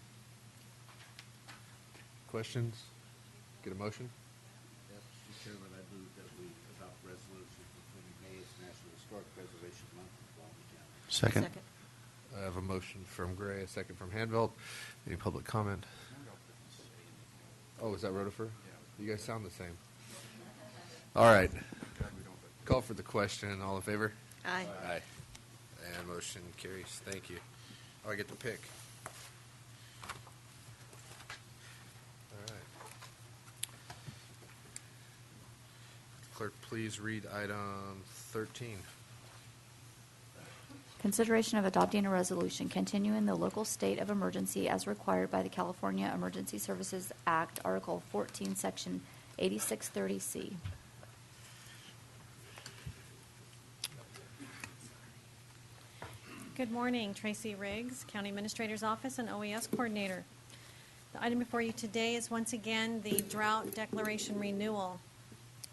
Questions? Get a motion? Yes, Mr. Chairman, I move that we adopt resolution proclaiming May as National Historic Preservation Month in Tuolumne County. Second. I have a motion from Gray, a second from Handveld. Any public comment? Oh, is that Rotifer? Yeah. You guys sound the same. All right. Call for the question. All in favor? Aye. Aye. And motion carries. Thank you. Oh, I get to pick. All right. Clerk, please read item 13. Consideration of adopting a resolution continuing the local state of emergency as required by the California Emergency Services Act, Article 14, Section 8630C. Good morning, Tracy Riggs, County Administrator's Office and OES Coordinator. The item before you today is once again the drought declaration renewal.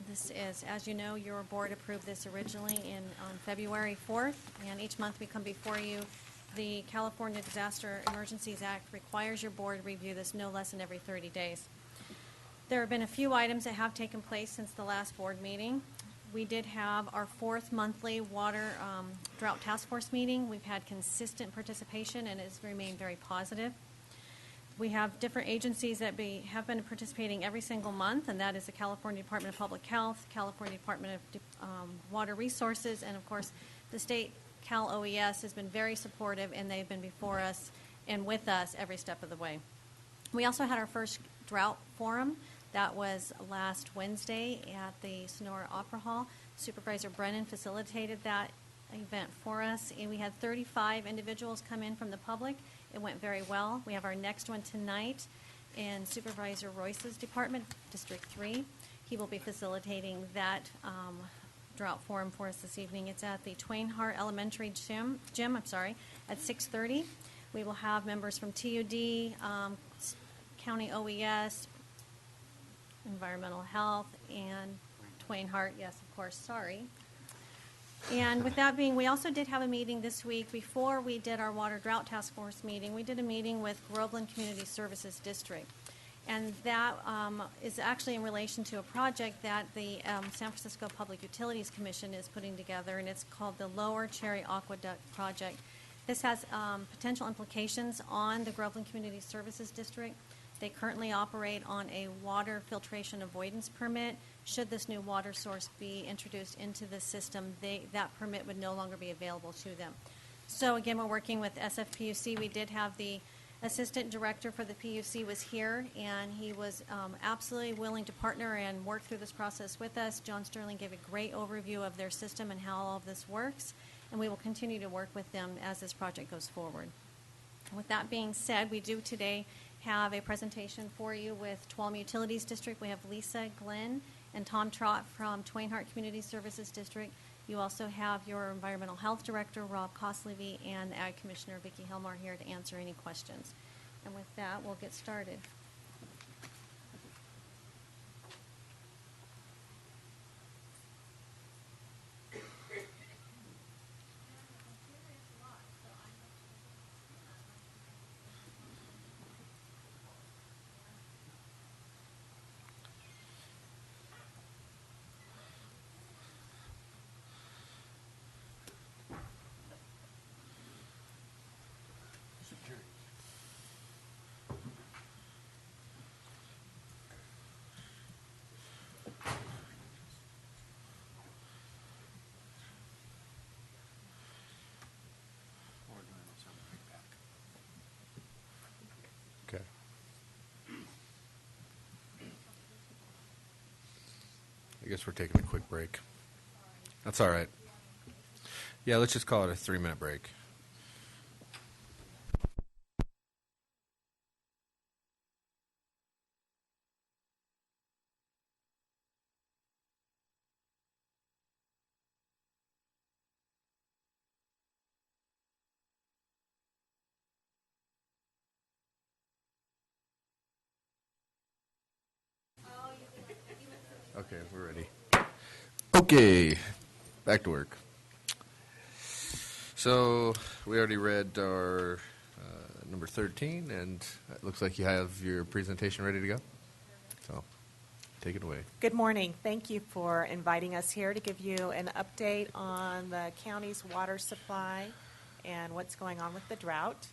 This is, as you know, your board approved this originally on February 4th, and each month we come before you. The California Disaster Emergencies Act requires your board review this no less than every 30 days. There have been a few items that have taken place since the last board meeting. We did have our 4th monthly water drought task force meeting. We've had consistent participation and it's remained very positive. We have different agencies that have been participating every single month, and that is the California Department of Public Health, California Department of Water Resources, and of course the state Cal OES has been very supportive, and they've been before us and with us every step of the way. We also had our first drought forum. That was last Wednesday at the Sonora Opera Hall. Supervisor Brennan facilitated that event for us, and we had 35 individuals come in from the public. It went very well. We have our next one tonight in Supervisor Royce's department, District 3. He will be facilitating that drought forum for us this evening. It's at the Twain Hart Elementary gym, at 6:30. We will have members from TUD, County OES, Environmental Health, and Twain Hart, yes, of course, sorry. And with that being, we also did have a meeting this week. Before we did our Water Drought Task Force meeting, we did a meeting with Groveland Community Services District. And that is actually in relation to a project that the San Francisco Public Utilities Commission is putting together, and it's called the Lower Cherry Aqueduct Project. This has potential implications on the Groveland Community Services District. They currently operate on a water filtration avoidance permit. Should this new water source be introduced into the system, that permit would no longer be available to them. So again, we're working with SFPUC. We did have the assistant director for the PUC was here, and he was absolutely willing to partner and work through this process with us. John Sterling gave a great overview of their system and how all of this works, and we will continue to work with them as this project goes forward. With that being said, we do today have a presentation for you with Tuolumne Utilities District. We have Lisa Glenn and Tom Trott from Twain Hart Community Services District. You also have your Environmental Health Director, Rob Koslevy, and Ag Commissioner Vicki Helmar here to answer any questions. And with that, we'll get started. Okay. I guess we're taking a quick break. That's all right. Yeah, let's just call it a 3-minute break. Okay, we're ready. Okay, back to work. So we already read our number 13, and it looks like you have your presentation ready to go. So take it away. Good morning. Thank you for inviting us here to give you an update on the county's water supply and what's going on with the drought.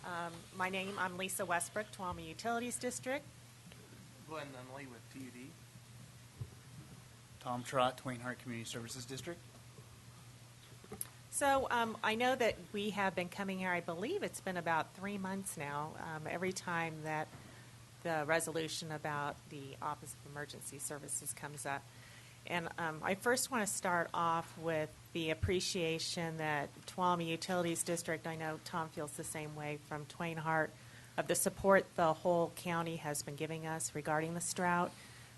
I'm Lisa Westbrook, Tuolumne Utilities District. Glenn Nunley with TUD. Tom Trott, Twain Harte Community Services District. So I know that we have been coming here, I believe it's been about 3 months now, every time that the resolution about the Office of Emergency Services comes up. And I first want to start off with the appreciation that Tuolumne Utilities District, I know Tom feels the same way, from Twain Harte, of the support the whole county has been giving us regarding this drought.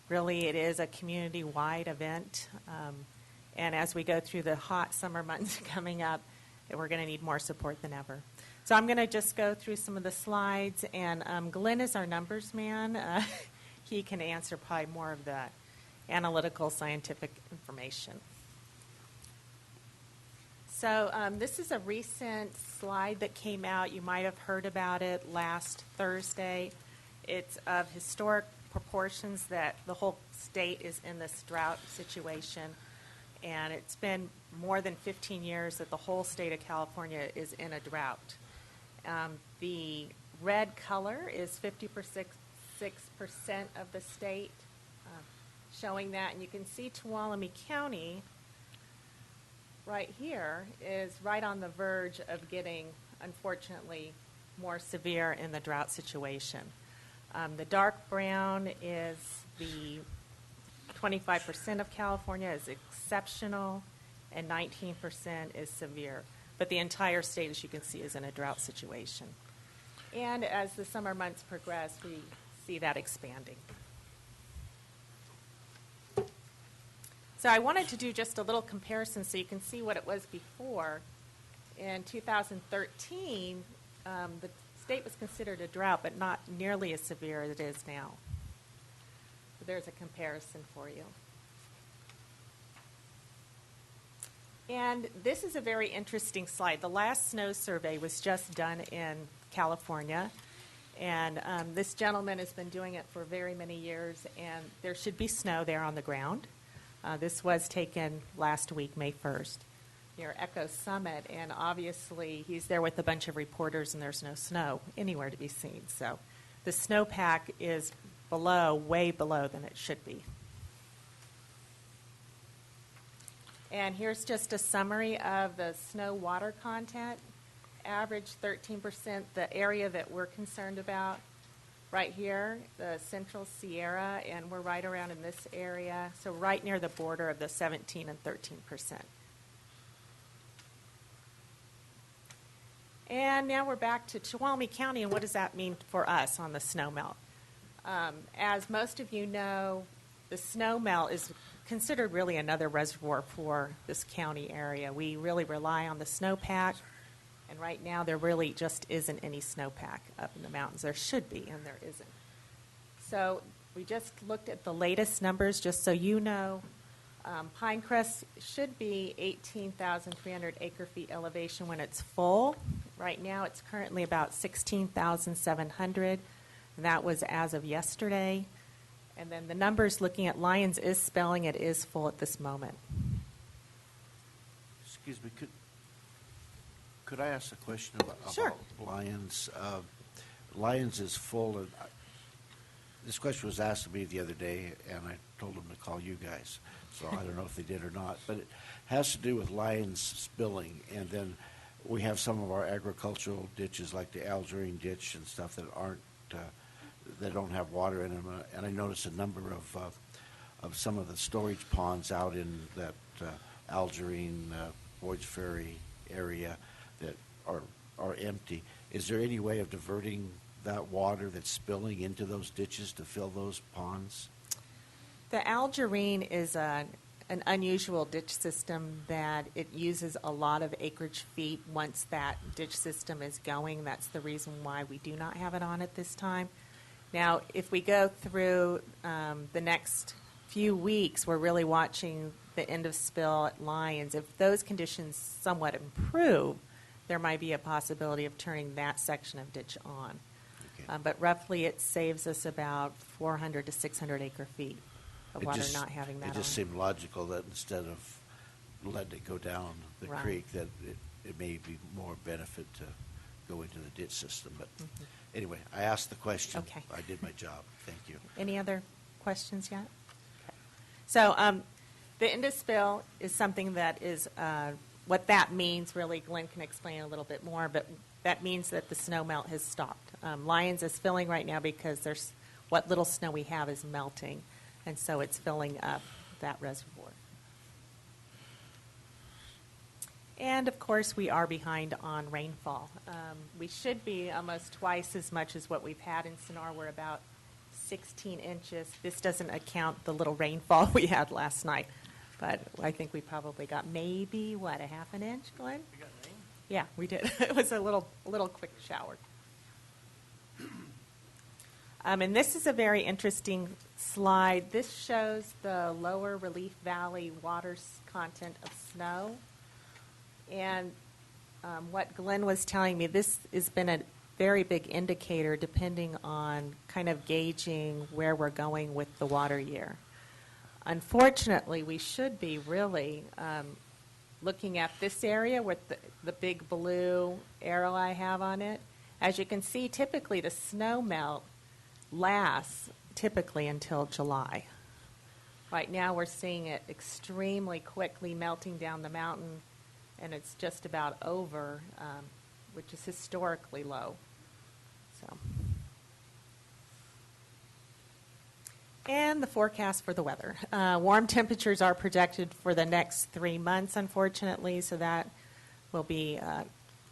Really, it is a community-wide event. And as we go through the hot summer months coming up, we're going to need more support than ever. So I'm going to just go through some of the slides. And Glenn is our numbers man. He can answer probably more of the analytical scientific information. So this is a recent slide that came out. You might have heard about it last Thursday. It's of historic proportions that the whole state is in this drought situation. And it's been more than 15 years that the whole state of California is in a drought. The red color is 56% of the state, showing that. And you can see Tuolumne County right here is right on the verge of getting, unfortunately, more severe in the drought situation. The dark brown is the 25% of California is exceptional, and 19% is severe. But the entire state, as you can see, is in a drought situation. And as the summer months progress, we see that expanding. So I wanted to do just a little comparison so you can see what it was before. In 2013, the state was considered a drought, but not nearly as severe as it is now. So there's a comparison for you. And this is a very interesting slide. The last snow survey was just done in California. And this gentleman has been doing it for very many years, and there should be snow there on the ground. This was taken last week, May 1st, near Echo Summit, and obviously he's there with a bunch of reporters, and there's no snow anywhere to be seen. So the snowpack is below, way below than it should be. And here's just a summary of the snow water content. Average 13%, the area that we're concerned about. Right here, the Central Sierra, and we're right around in this area, so right near the border of the 17 and 13%. And now we're back to Tuolumne County, and what does that mean for us on the snowmelt? As most of you know, the snowmelt is considered really another reservoir for this county area. We really rely on the snowpack. And right now, there really just isn't any snowpack up in the mountains. There should be, and there isn't. So we just looked at the latest numbers, just so you know. Pinecrest should be 18,300 acre-feet elevation when it's full. Right now, it's currently about 16,700, and that was as of yesterday. And then the numbers looking at Lyons is spelling it is full at this moment. Excuse me, could I ask a question about Sure. Lyons? Lyons is full, and this question was asked of me the other day, and I told them to call you guys. So I don't know if they did or not, but it has to do with Lyons spilling, and then we have some of our agricultural ditches, like the Algerine ditch and stuff, that aren't that don't have water in them. And I noticed a number of some of the storage ponds out in that Algerine, Boyd's Ferry area that are empty. Is there any way of diverting that water that's spilling into those ditches to fill those ponds? The Algerine is an unusual ditch system that it uses a lot of acreage feet once that ditch system is going. That's the reason why we do not have it on at this time. Now, if we go through the next few weeks, we're really watching the end of spill at Lyons. If those conditions somewhat improve, there might be a possibility of turning that section of ditch on. Okay. But roughly it saves us about 400 to 600 acre feet of water not having that on. It just seemed logical that instead of letting it go down the creek, that it may be more benefit to go into the ditch system. But anyway, I asked the question. Okay. I did my job. Thank you. Any other questions yet? Okay. So The Indus spill is something that is, what that means, really, Glenn can explain a little bit more, but that means that the snow melt has stopped. Lyons is filling right now because there's what little snow we have is melting, and so it's filling up that reservoir. And, of course, we are behind on rainfall. We should be almost twice as much as what we've had in Sonora. We're about 16 inches. This doesn't account the little rainfall we had last night. But I think we probably got maybe, what, a half an inch, Glenn? We got rain? Yeah, we did. It was a little quick shower. And this is a very interesting slide. This shows the lower Relief Valley water content of snow. And what Glenn was telling me, this has been a very big indicator depending on kind of gauging where we're going with the water year. Unfortunately, we should be really looking at this area with the big blue arrow I have on it. As you can see, typically the snow melt lasts typically until July. Right now we're seeing it extremely quickly melting down the mountain, and it's just about over, which is historically low. So. And the forecast for the weather. Warm temperatures are projected for the next 3 months, unfortunately, so that will be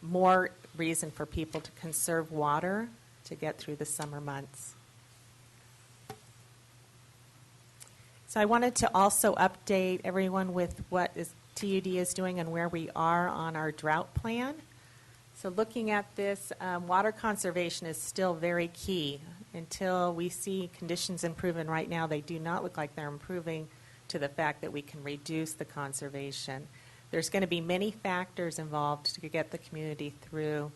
more reason for people to conserve water to get through the summer months. So I wanted to also update everyone with what TUD is doing and where we are on our drought plan. So looking at this, water conservation is still very key. Until we see conditions improve, and right now they do not look like they're improving to the fact that we can reduce the conservation. There's going to be many factors involved to get the community through,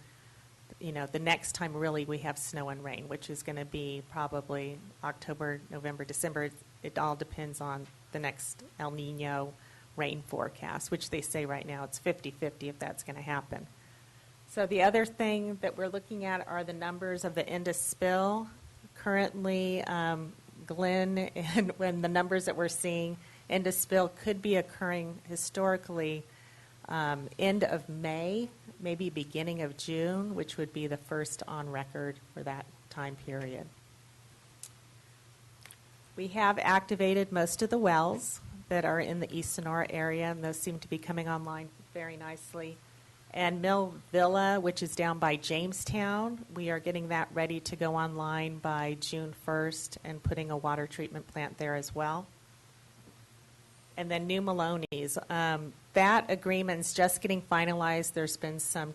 the next time really we have snow and rain, which is going to be probably October, November, December. It all depends on the next El Nino rain forecast, which they say right now it's 50-50 if that's going to happen. So the other thing that we're looking at are the numbers of the Indus spill. Currently, Glenn, and when the numbers that we're seeing, Indus spill could be occurring historically end of May, maybe beginning of June, which would be the first on record for that time period. We have activated most of the wells that are in the East Sonora area, and those seem to be coming online very nicely. And Mill Villa, which is down by Jamestown, we are getting that ready to go online by June 1st and putting a water treatment plant there as well. And then New Maloney's. That agreement's just getting finalized. There's been some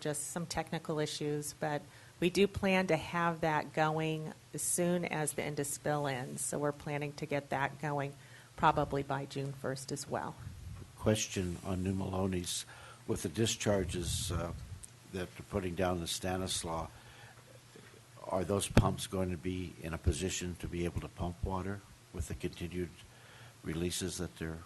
technical issues, but we do plan to have that going as soon as the Indus spill ends. So we're planning to get that going probably by June 1st as well. Question on New Maloney's. With the discharges that they're putting down the Stanislaus, are those pumps going to be in a position to be able to pump water with the continued releases that they're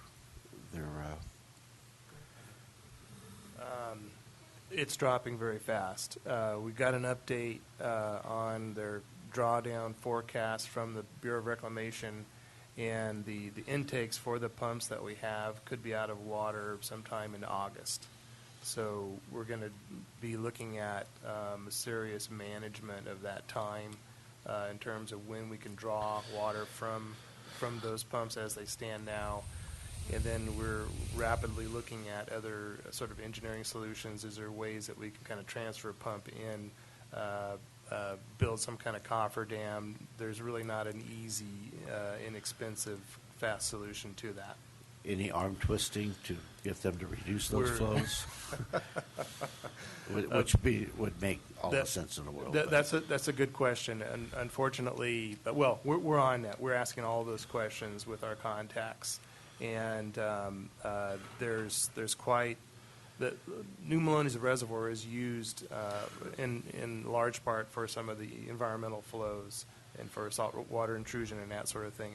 It's dropping very fast. We got an update on their drawdown forecast from the Bureau of Reclamation, and the intakes for the pumps that we have could be out of water sometime in August. So we're going to be looking at a serious management of that time in terms of when we can draw water from those pumps as they stand now. And then we're rapidly looking at other sort of engineering solutions. Is there ways that we can kind of transfer a pump in, build some kind of coffer dam? There's really not an easy, inexpensive, fast solution to that. Any arm twisting to get them to reduce those flows? Which would make all the sense in the world. That's a good question. And unfortunately, we're on that. We're asking all those questions with our contacts. And there's quite the New Maloney's reservoir is used in large part for some of the environmental flows and for saltwater intrusion and that sort of thing.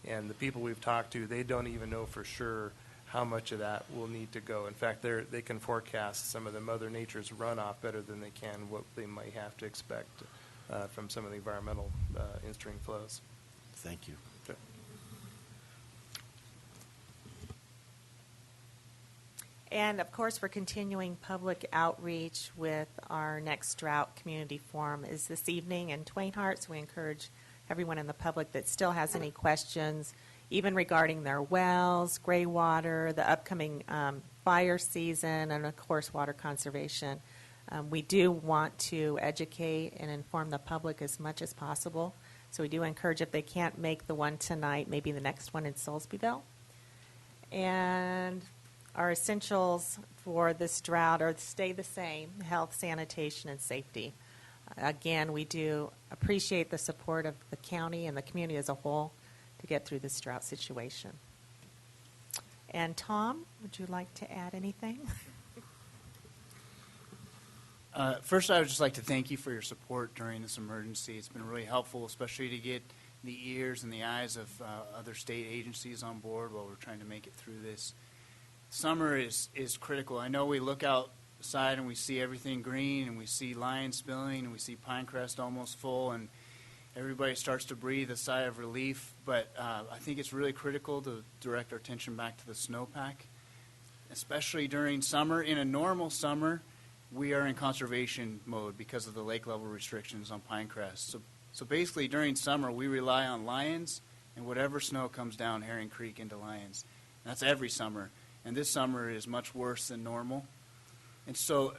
And the people we've talked to, they don't even know for sure how much of that will need to go. In fact, they can forecast some of the Mother Nature's runoff better than they can what they might have to expect from some of the environmental in-stream flows. Thank you. Okay. And of course, we're continuing public outreach with our next drought community forum is this evening in Twain Harte. So we encourage everyone in the public that still has any questions, even regarding their wells, gray water, the upcoming fire season, and of course, water conservation. We do want to educate and inform the public as much as possible. So we do encourage, if they can't make the one tonight, maybe the next one in Salisburyville. And our essentials for this drought are stay the same: health, sanitation, and safety. Again, we do appreciate the support of the county and the community as a whole to get through this drought situation. And Tom, would you like to add anything? First, I would just like to thank you for your support during this emergency. It's been really helpful, especially to get the ears and the eyes of other state agencies on board while we're trying to make it through this. Summer is critical. I know we look outside and we see everything green, and we see Lion spilling, and we see Pinecrest almost full, and everybody starts to breathe a sigh of relief. But I think it's really critical to direct our attention back to the snowpack, especially during summer. In a normal summer, we are in conservation mode because of the lake level restrictions on Pinecrest. So basically, during summer, we rely on Lions and whatever snow comes down Herring Creek into Lions. That's every summer. And this summer is much worse than normal. And so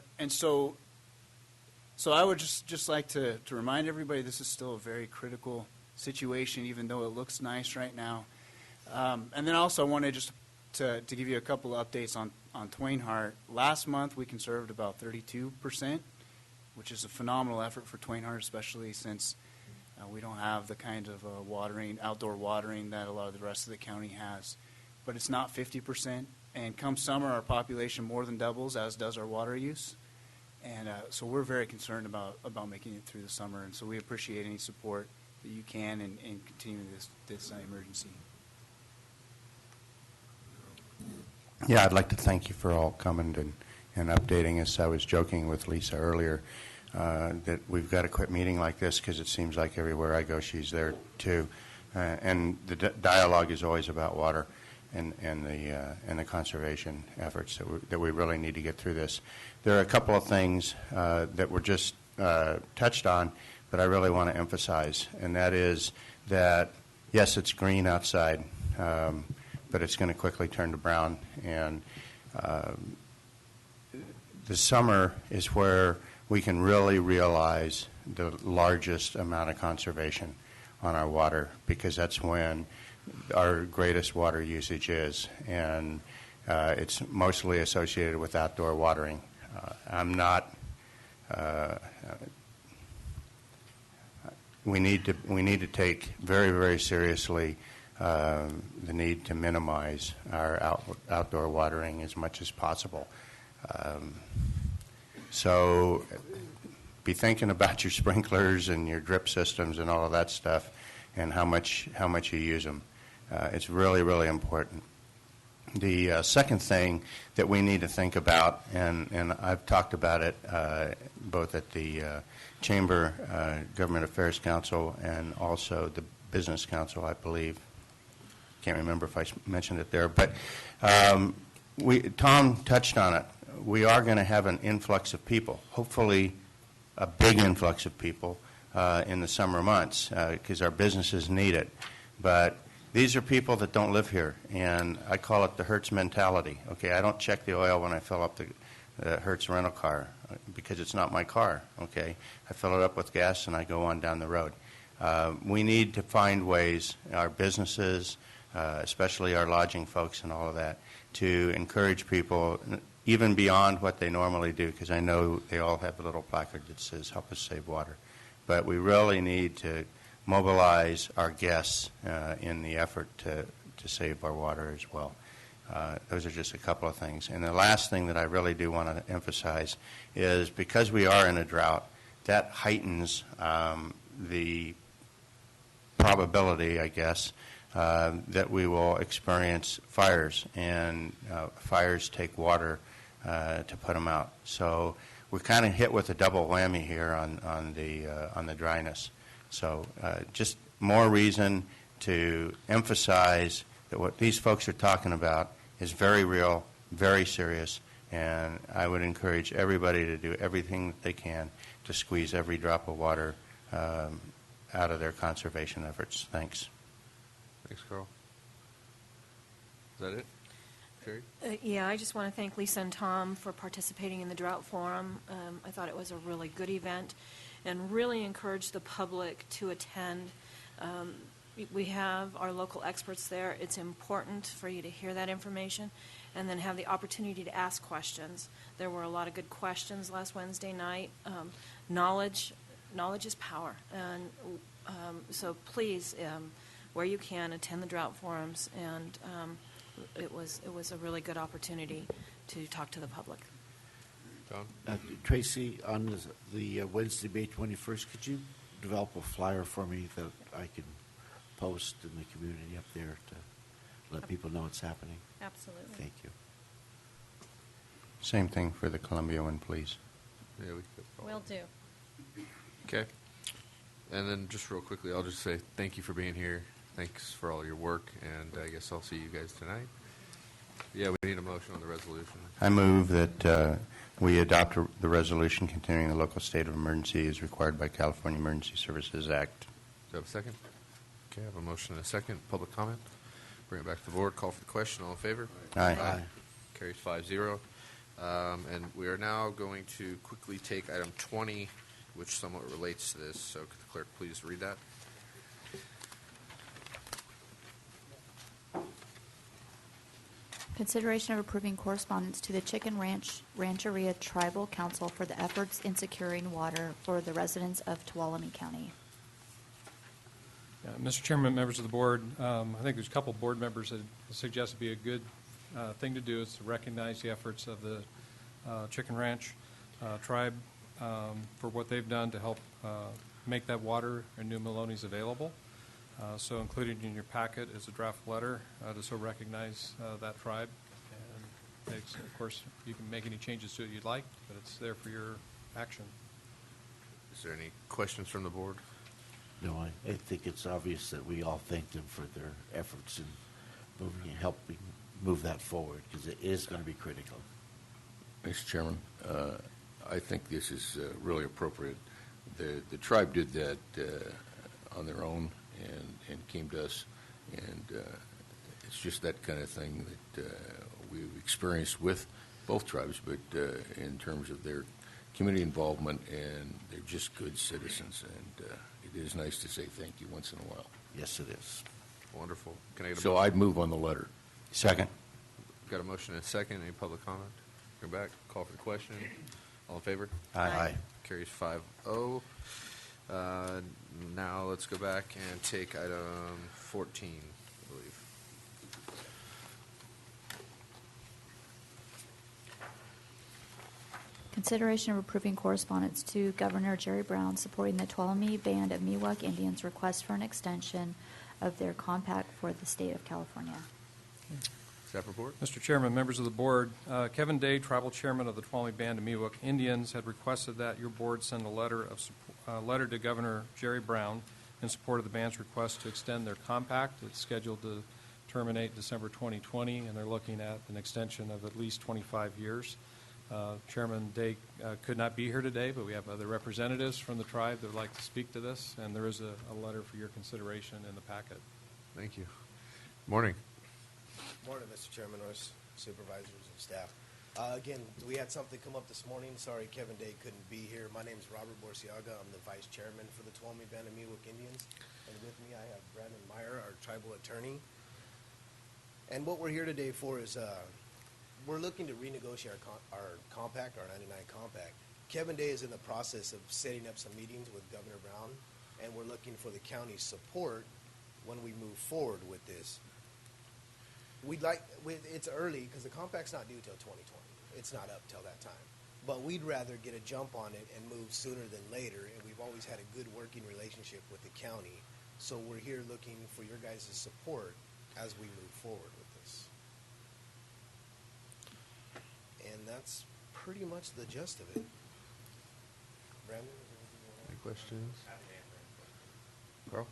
I would just like to remind everybody this is still a very critical situation, even though it looks nice right now. And then also I wanted just to give you a couple of updates on Twain Harte. Last month we conserved about 32%, which is a phenomenal effort for Twain Harte, especially since we don't have the kind of outdoor watering that a lot of the rest of the county has. But it's not 50%. And come summer, our population more than doubles, as does our water use. And so we're very concerned about making it through the summer. And so we appreciate any support that you can in continuing this emergency. Yeah, I'd like to thank you for all coming and updating us. I was joking with Lisa earlier that we've got to quit meeting like this because it seems like everywhere I go, she's there too. And the dialogue is always about water and the conservation efforts that we really need to get through this. There are a couple of things that were just touched on, but I really want to emphasize, and that is that, yes, it's green outside, but it's going to quickly turn to brown. And the summer is where we can really realize the largest amount of conservation on our water, because that's when our greatest water usage is. And it's mostly associated with outdoor watering. We need to take very, very seriously the need to minimize our outdoor watering as much as possible. So be thinking about your sprinklers and your drip systems and all of that stuff, and how much you use them. It's really, really important. The second thing that we need to think about, and I've talked about it both at the Chamber Government Affairs Council and also the Business Council, I believe. Can't remember if I mentioned it there, but Tom touched on it. We are going to have an influx of people, hopefully a big influx of people in the summer months because our businesses need it. But these are people that don't live here, and I call it the Hertz mentality. Okay, I don't check the oil when I fill up the Hertz rental car because it's not my car. Okay, I fill it up with gas and I go on down the road. We need to find ways, our businesses, especially our lodging folks and all of that, to encourage people even beyond what they normally do, because I know they all have a little placard that says help us save water. But we really need to mobilize our guests in the effort to save our water as well. Those are just a couple of things. And the last thing that I really do want to emphasize is, because we are in a drought, that heightens the probability, I guess, that we will experience fires, and fires take water to put them out. So we're kind of hit with a double whammy here on the dryness. So just more reason to emphasize that what these folks are talking about is very real, very serious, and I would encourage everybody to do everything that they can to squeeze every drop of water out of their conservation efforts. Thanks. Thanks, Carl. Is that it? Sherry? Yeah, I just want to thank Lisa and Tom for participating in the Drought Forum. I thought it was a really good event and really encourage the public to attend. We have our local experts there. It's important for you to hear that information and then have the opportunity to ask questions. There were a lot of good questions last Wednesday night. Knowledge is power. And so please, where you can, attend the Drought Forums. And it was a really good opportunity to talk to the public. John? Tracy, on the Wednesday, May 21st, could you develop a flyer for me that I can post in the community up there to let people know it's happening? Absolutely. Thank you. Same thing for the Columbia one, please. Yeah, Will do. Okay. And then just real quickly, I'll just say thank you for being here. Thanks for all your work, and I guess I'll see you guys tonight. Yeah, we need a motion on the resolution. I move that we adopt the resolution continuing the local state of emergency as required by California Emergency Services Act. Do you have a second? Okay, I have a motion and a second. Public comment? Bring it back to the board. Call for the question. All in favor? Aye. Aye. Carries 5-0. And we are now going to quickly take item 20, which somewhat relates to this. So could the clerk please read that? Consideration of approving correspondence to the Chicken Rancheria Tribal Council for the efforts in securing water for the residents of Tuolumne County. Mr. Chairman, members of the board, I think there's a couple board members that suggest it'd be a good thing to do is to recognize the efforts of the Chicken Ranch tribe for what they've done to help make that water in New Melones available. So included in your packet is a draft letter to so recognize that tribe. And of course, you can make any changes to it you'd like, but it's there for your action. Is there any questions from the board? No, I think it's obvious that we all thank them for their efforts in helping move that forward, because it is going to be critical. Mr. Chairman, I think this is really appropriate. The tribe did that on their own and came to us, and it's just that kind of thing that we've experienced with both tribes, but in terms of their community involvement, and they're just good citizens, and it is nice to say thank you once in a while. Yes, it is. Wonderful. Can I get a So motion? I'd move on the letter. Second. Got a motion and a second. Any public comment? Go back. Call for the question. All in favor? Aye. Carries 5-0. Now let's go back and take item 14, I believe. Consideration of approving correspondence to Governor Jerry Brown supporting the Tuolumne Band of Miwok Indians' request for an extension of their compact for the state of California. Staff report. Mr. Chairman, members of the board, Kevin Day, tribal chairman of the Tuolumne Band of Miwok Indians, had requested that your board send a letter to Governor Jerry Brown in support of the band's request to extend their compact. It's scheduled to terminate December 2020, and they're looking at an extension of at least 25 years. Chairman Day could not be here today, but we have other representatives from the tribe that would like to speak to this, and there is a letter for your consideration in the packet. Thank you. Morning. Morning, Mr. Chairman, supervisors, and staff. Again, we had something come up this morning. Sorry, Kevin Day couldn't be here. My name is Robert Borsiaga. I'm the vice chairman for the Tuolumne Band of Miwok Indians. And with me, I have Brandon Meyer, our tribal attorney. And what we're here today for is we're looking to renegotiate our compact, our 99 compact. Kevin Day is in the process of setting up some meetings with Governor Brown, and we're looking for the county's support when we move forward with this. It's early because the compact's not due till 2020. It's not up till that time. But we'd rather get a jump on it and move sooner than later, and we've always had a good working relationship with the county. So we're here looking for your guys' support as we move forward with this. And that's pretty much the gist of it. Brandon? Any questions? Carl?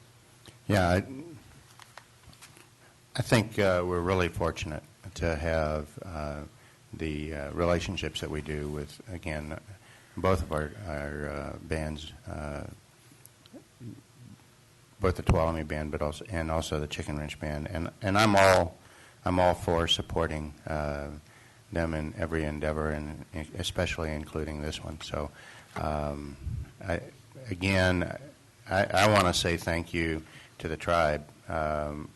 Yeah, I think we're really fortunate to have the relationships that we do with, again, both of our bands, both the Tuolumne Band, but also the Chicken Ranch Band, and I'm all for supporting them in every endeavor, and especially including this one. So, I want to say thank you to the tribe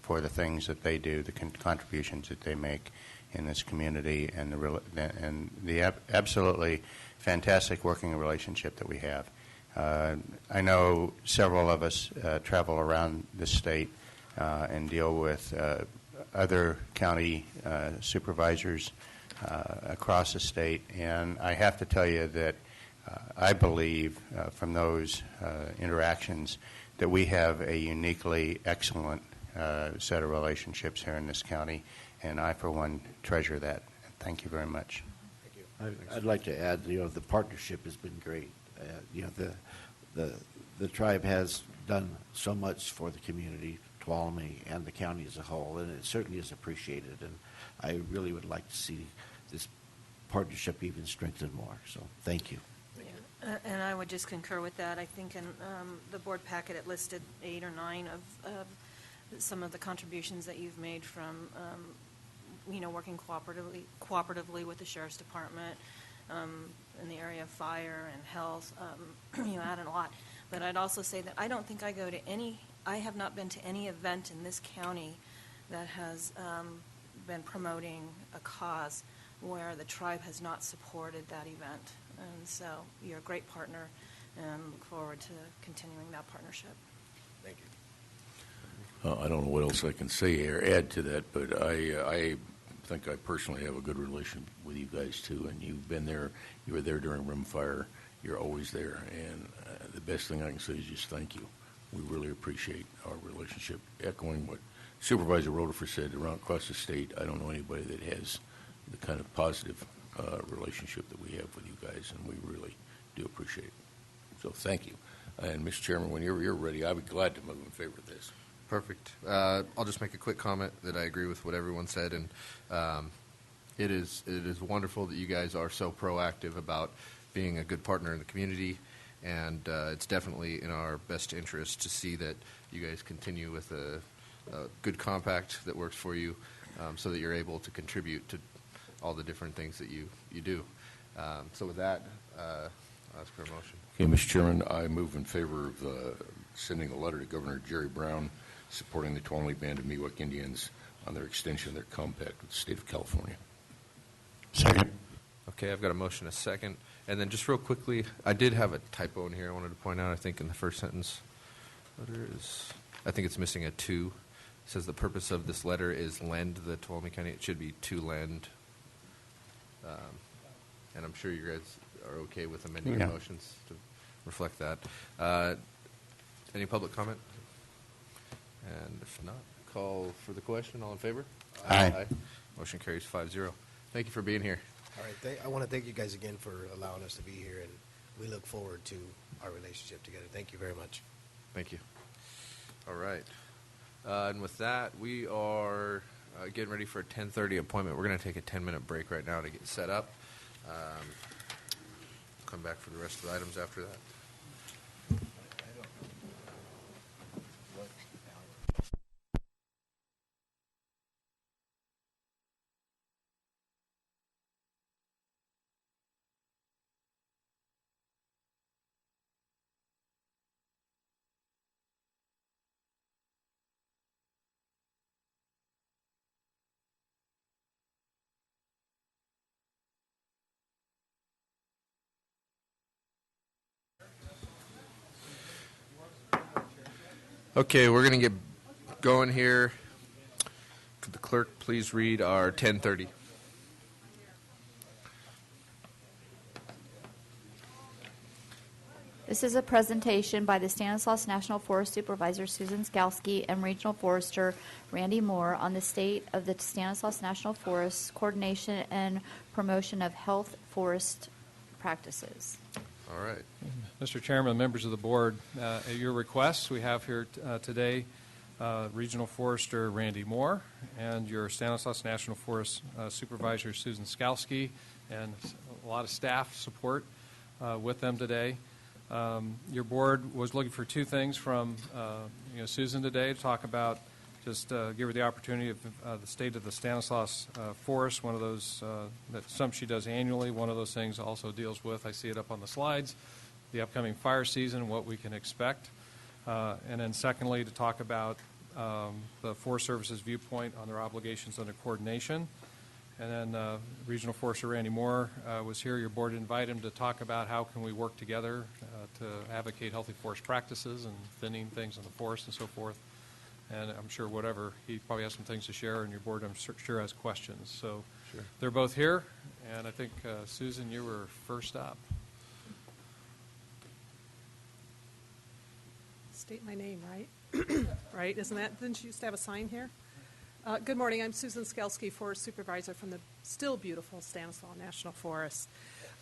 for the things that they do, the contributions that they make in this community, and the absolutely fantastic working relationship that we have. I know several of us travel around the state and deal with other county supervisors across the state, and I have to tell you that I believe from those interactions that we have a uniquely excellent set of relationships here in this county, and I, for one, treasure that. Thank you very much. Thank you. I'd like to add, the partnership has been great. The tribe has done so much for the community, Tuolumne, and the county as a whole, and it certainly is appreciated. And I really would like to see this partnership even strengthened more. So, thank you. And I would just concur with that. I think in the board packet it listed 8 or 9 of some of the contributions that you've made from, working cooperatively with the Sheriff's Department in the area of fire and health. You added a lot. But I'd also say that I don't think I have not been to any event in this county that has been promoting a cause where the tribe has not supported that event. And so you're a great partner, and look forward to continuing that partnership. Thank you. I don't know what else I can say or add to that, but I think I personally have a good relation with you guys, too, and you've been there. You were there during Rimfire. You're always there, and the best thing I can say is just thank you. We really appreciate our relationship. Echoing what Supervisor Rodefer said, around across the state, I don't know anybody that has the kind of positive relationship that we have with you guys, and we really do appreciate it. So thank you. And, Mr. Chairman, when you're ready, I'd be glad to move in favor of this. Perfect. I'll just make a quick comment that I agree with what everyone said, and it is wonderful that you guys are so proactive about being a good partner in the community, and it's definitely in our best interest to see that you guys continue with a good compact that works for you, so that you're able to contribute to all the different things that you do. So with that, I'll ask for a motion. Okay, Mr. Chairman, I move in favor of sending a letter to Governor Jerry Brown supporting the Tuolumne Band of Miwok Indians on their extension of their compact with the state of California. Second. Okay, I've got a motion, a second. And then just real quickly, I did have a typo in here I wanted to point out. I think in the first sentence, I think it's missing a 2. It says the purpose of this letter is lend the Tuolumne County. It should be to lend. And I'm sure you guys are okay with amending your motions to reflect that. Any public comment? And if not, call for the question. All in favor? Aye. Motion carries 5-0. Thank you for being here. All right. I want to thank you guys again for allowing us to be here, and we look forward to our relationship together. Thank you very much. Thank you. All right. And with that, we are getting ready for a 10:30 appointment. We're going to take a 10-minute break right now to get set up. Come back for the rest of the items after that. Okay, we're going to get going here. Could the clerk please read our 10:30? This is a presentation by the Stanislaus National Forest Supervisor Susan Skalski and Regional Forester Randy Moore on the state of the Stanislaus National Forest coordination and promotion of health forest practices. All right. Mr. Chairman, members of the board, at your request, we have here today Regional Forester Randy Moore, and your Stanislaus National Forest Supervisor Susan Skalski, and a lot of staff support with them today. Your board was looking for two things from Susan today to talk about. Just give her the opportunity of the state of the Stanislaus Forest, one of those that some she does annually. One of those things also deals with, I see it up on the slides, the upcoming fire season, what we can expect. And then secondly, to talk about the Forest Service's viewpoint on their obligations under coordination. And then Regional Forester Randy Moore was here. Your board invited him to talk about how can we work together to advocate healthy forest practices and thinning things in the forest and so forth. And I'm sure he probably has some things to share, and your board, I'm sure, has questions. So sure. They're both here, and I think, Susan, you were first up. State my name, right? Right, isn't that, didn't you used to have a sign here? Good morning, I'm Susan Skalski, Forest Supervisor from the still beautiful Stanislaus National Forest.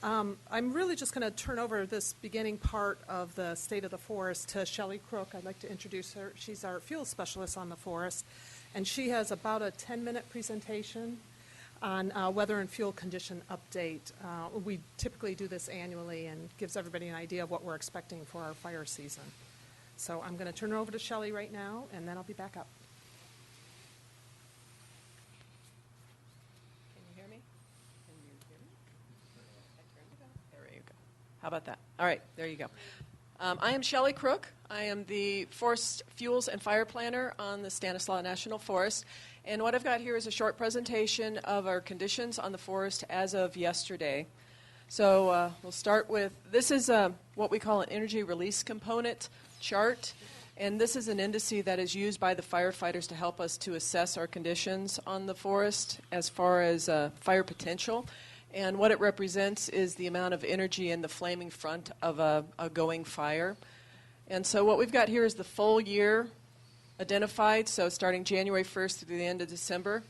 I'm really just going to turn over this beginning part of the state of the forest to Shelley Crook. I'd like to introduce her. She's our fuel specialist on the forest, and she has about a 10-minute presentation on weather and fuel condition update. We typically do this annually and gives everybody an idea of what we're expecting for our fire season. So I'm going to turn it over to Shelley right now, and then I'll be back up. How about that? All right, there you go. I am Shelley Crook. I am the Forest Fuels and Fire Planner on the Stanislaus National Forest. And what I've got here is a short presentation of our conditions on the forest as of yesterday. So we'll start with, this is what we call an energy release component chart. And this is an indice that is used by the firefighters to help us to assess our conditions on the forest as far as fire potential. And what it represents is the amount of energy in the flaming front of a going fire. And so what we've got here is the full year identified, so starting January 1st through the end of December.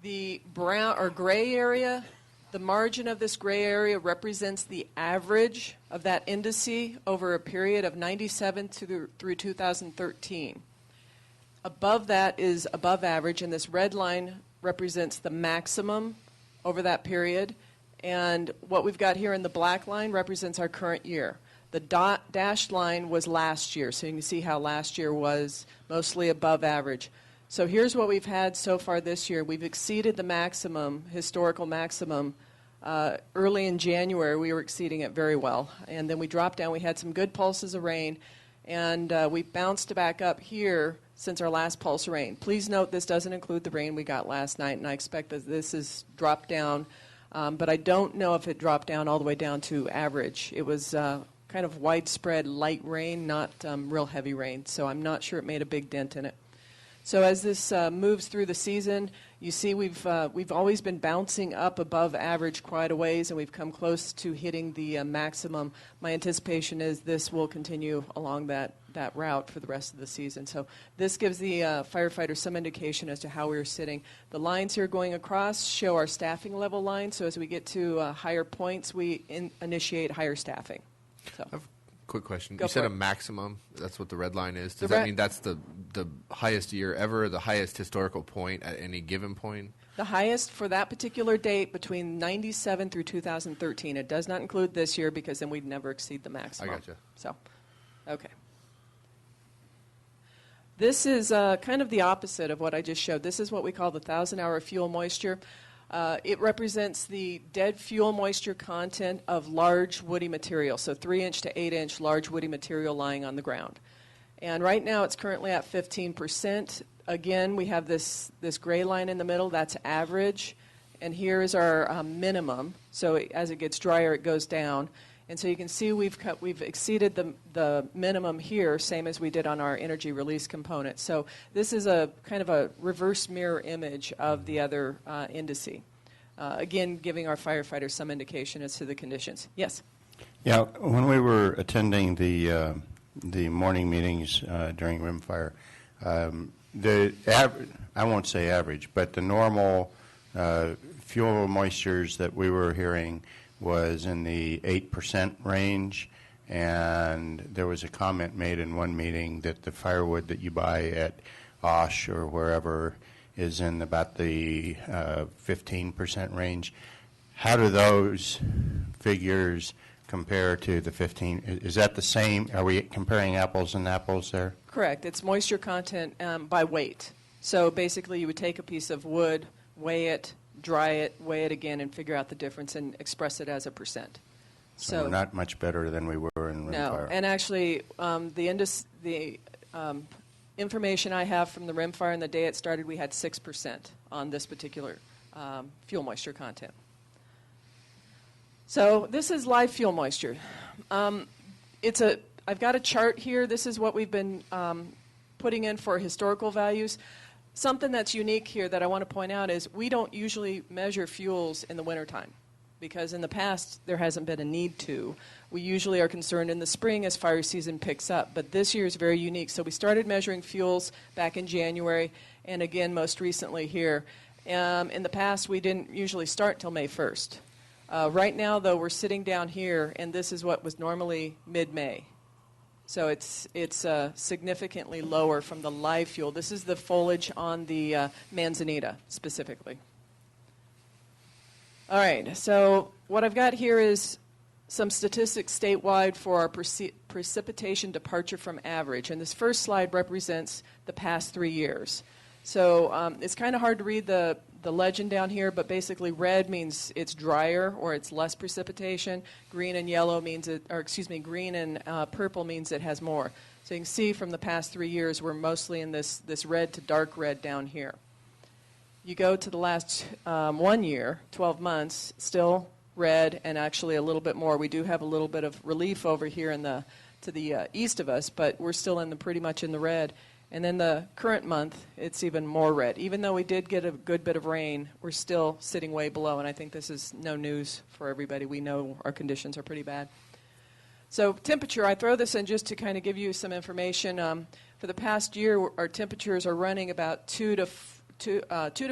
The brown or gray area, the margin of this gray area represents the average of that indice over a period of 97 through 2013. Above that is above average, and this red line represents the maximum over that period. And what we've got here in the black line represents our current year. The dashed line was last year, so you can see how last year was mostly above average. So here's what we've had so far this year. We've exceeded the maximum, historical maximum. Early in January, we were exceeding it very well. And then we dropped down. We had some good pulses of rain, and we bounced back up here since our last pulse of rain. Please note this doesn't include the rain we got last night, and I expect that this has dropped down. But I don't know if it dropped down all the way down to average. It was kind of widespread light rain, not real heavy rain, so I'm not sure it made a big dent in it. So as this moves through the season, you see we've always been bouncing up above average quite a ways, and we've come close to hitting the maximum. My anticipation is this will continue along that route for the rest of the season. So this gives the firefighters some indication as to how we're sitting. The lines here going across show our staffing level lines, so as we get to higher points, we initiate higher staffing. So. I have a quick question. Go you said for a it. maximum. That's what the red line is. Does that mean that's the highest year ever, the highest historical point at any given point? The highest for that particular date between 97 through 2013. It does not include this year because then we'd never exceed the maximum. I gotcha. So, okay. This is kind of the opposite of what I just showed. This is what we call the 1,000-hour fuel moisture. It represents the dead fuel moisture content of large woody material, so 3-inch to 8-inch large woody material lying on the ground. And right now it's currently at 15%. Again, we have this gray line in the middle. That's average. And here is our minimum. So as it gets drier, it goes down. And so you can see we've exceeded the minimum here, same as we did on our energy release component. So this is a kind of a reverse mirror image of the other indice. Again, giving our firefighters some indication as to the conditions. Yes? Yeah, when we were attending the morning meetings during rimfire, I won't say average, but the normal fuel moistures that we were hearing was in the 8% range, and there was a comment made in one meeting that the firewood that you buy at Osh or wherever is in about the 15% range. How do those figures compare to the 15? Is that the same? Are we comparing apples and apples there? Correct. It's moisture content by weight. So basically you would take a piece of wood, weigh it, dry it, weigh it again, and figure out the difference and express it as a percent. So we're not much better than we were in rimfire. No, and actually the information I have from the rimfire and the day it started, we had 6% on this particular fuel moisture content. So this is live fuel moisture. I've got a chart here. This is what we've been putting in for historical values. Something that's unique here that I want to point out is we don't usually measure fuels in the wintertime because in the past there hasn't been a need to. We usually are concerned in the spring as fire season picks up, but this year is very unique. So we started measuring fuels back in January and again most recently here. In the past we didn't usually start till May 1st. Right now though we're sitting down here and this is what was normally mid-May. So it's significantly lower from the live fuel. This is the foliage on the manzanita specifically. All right, so what I've got here is some statistics statewide for our precipitation departure from average. And this first slide represents the past 3 years. So it's kind of hard to read the legend down here, but basically red means it's drier or it's less precipitation. Green and yellow means green and purple means it has more. So you can see from the past 3 years, we're mostly in this red to dark red down here. You go to the last 1 year, 12 months, still red and actually a little bit more. We do have a little bit of relief over here to the east of us, but we're still pretty much in the red. And then the current month, it's even more red. Even though we did get a good bit of rain, we're still sitting way below, and I think this is no news for everybody. We know our conditions are pretty bad. So temperature, I throw this in just to kind of give you some information. For the past year, our temperatures are running about 2 to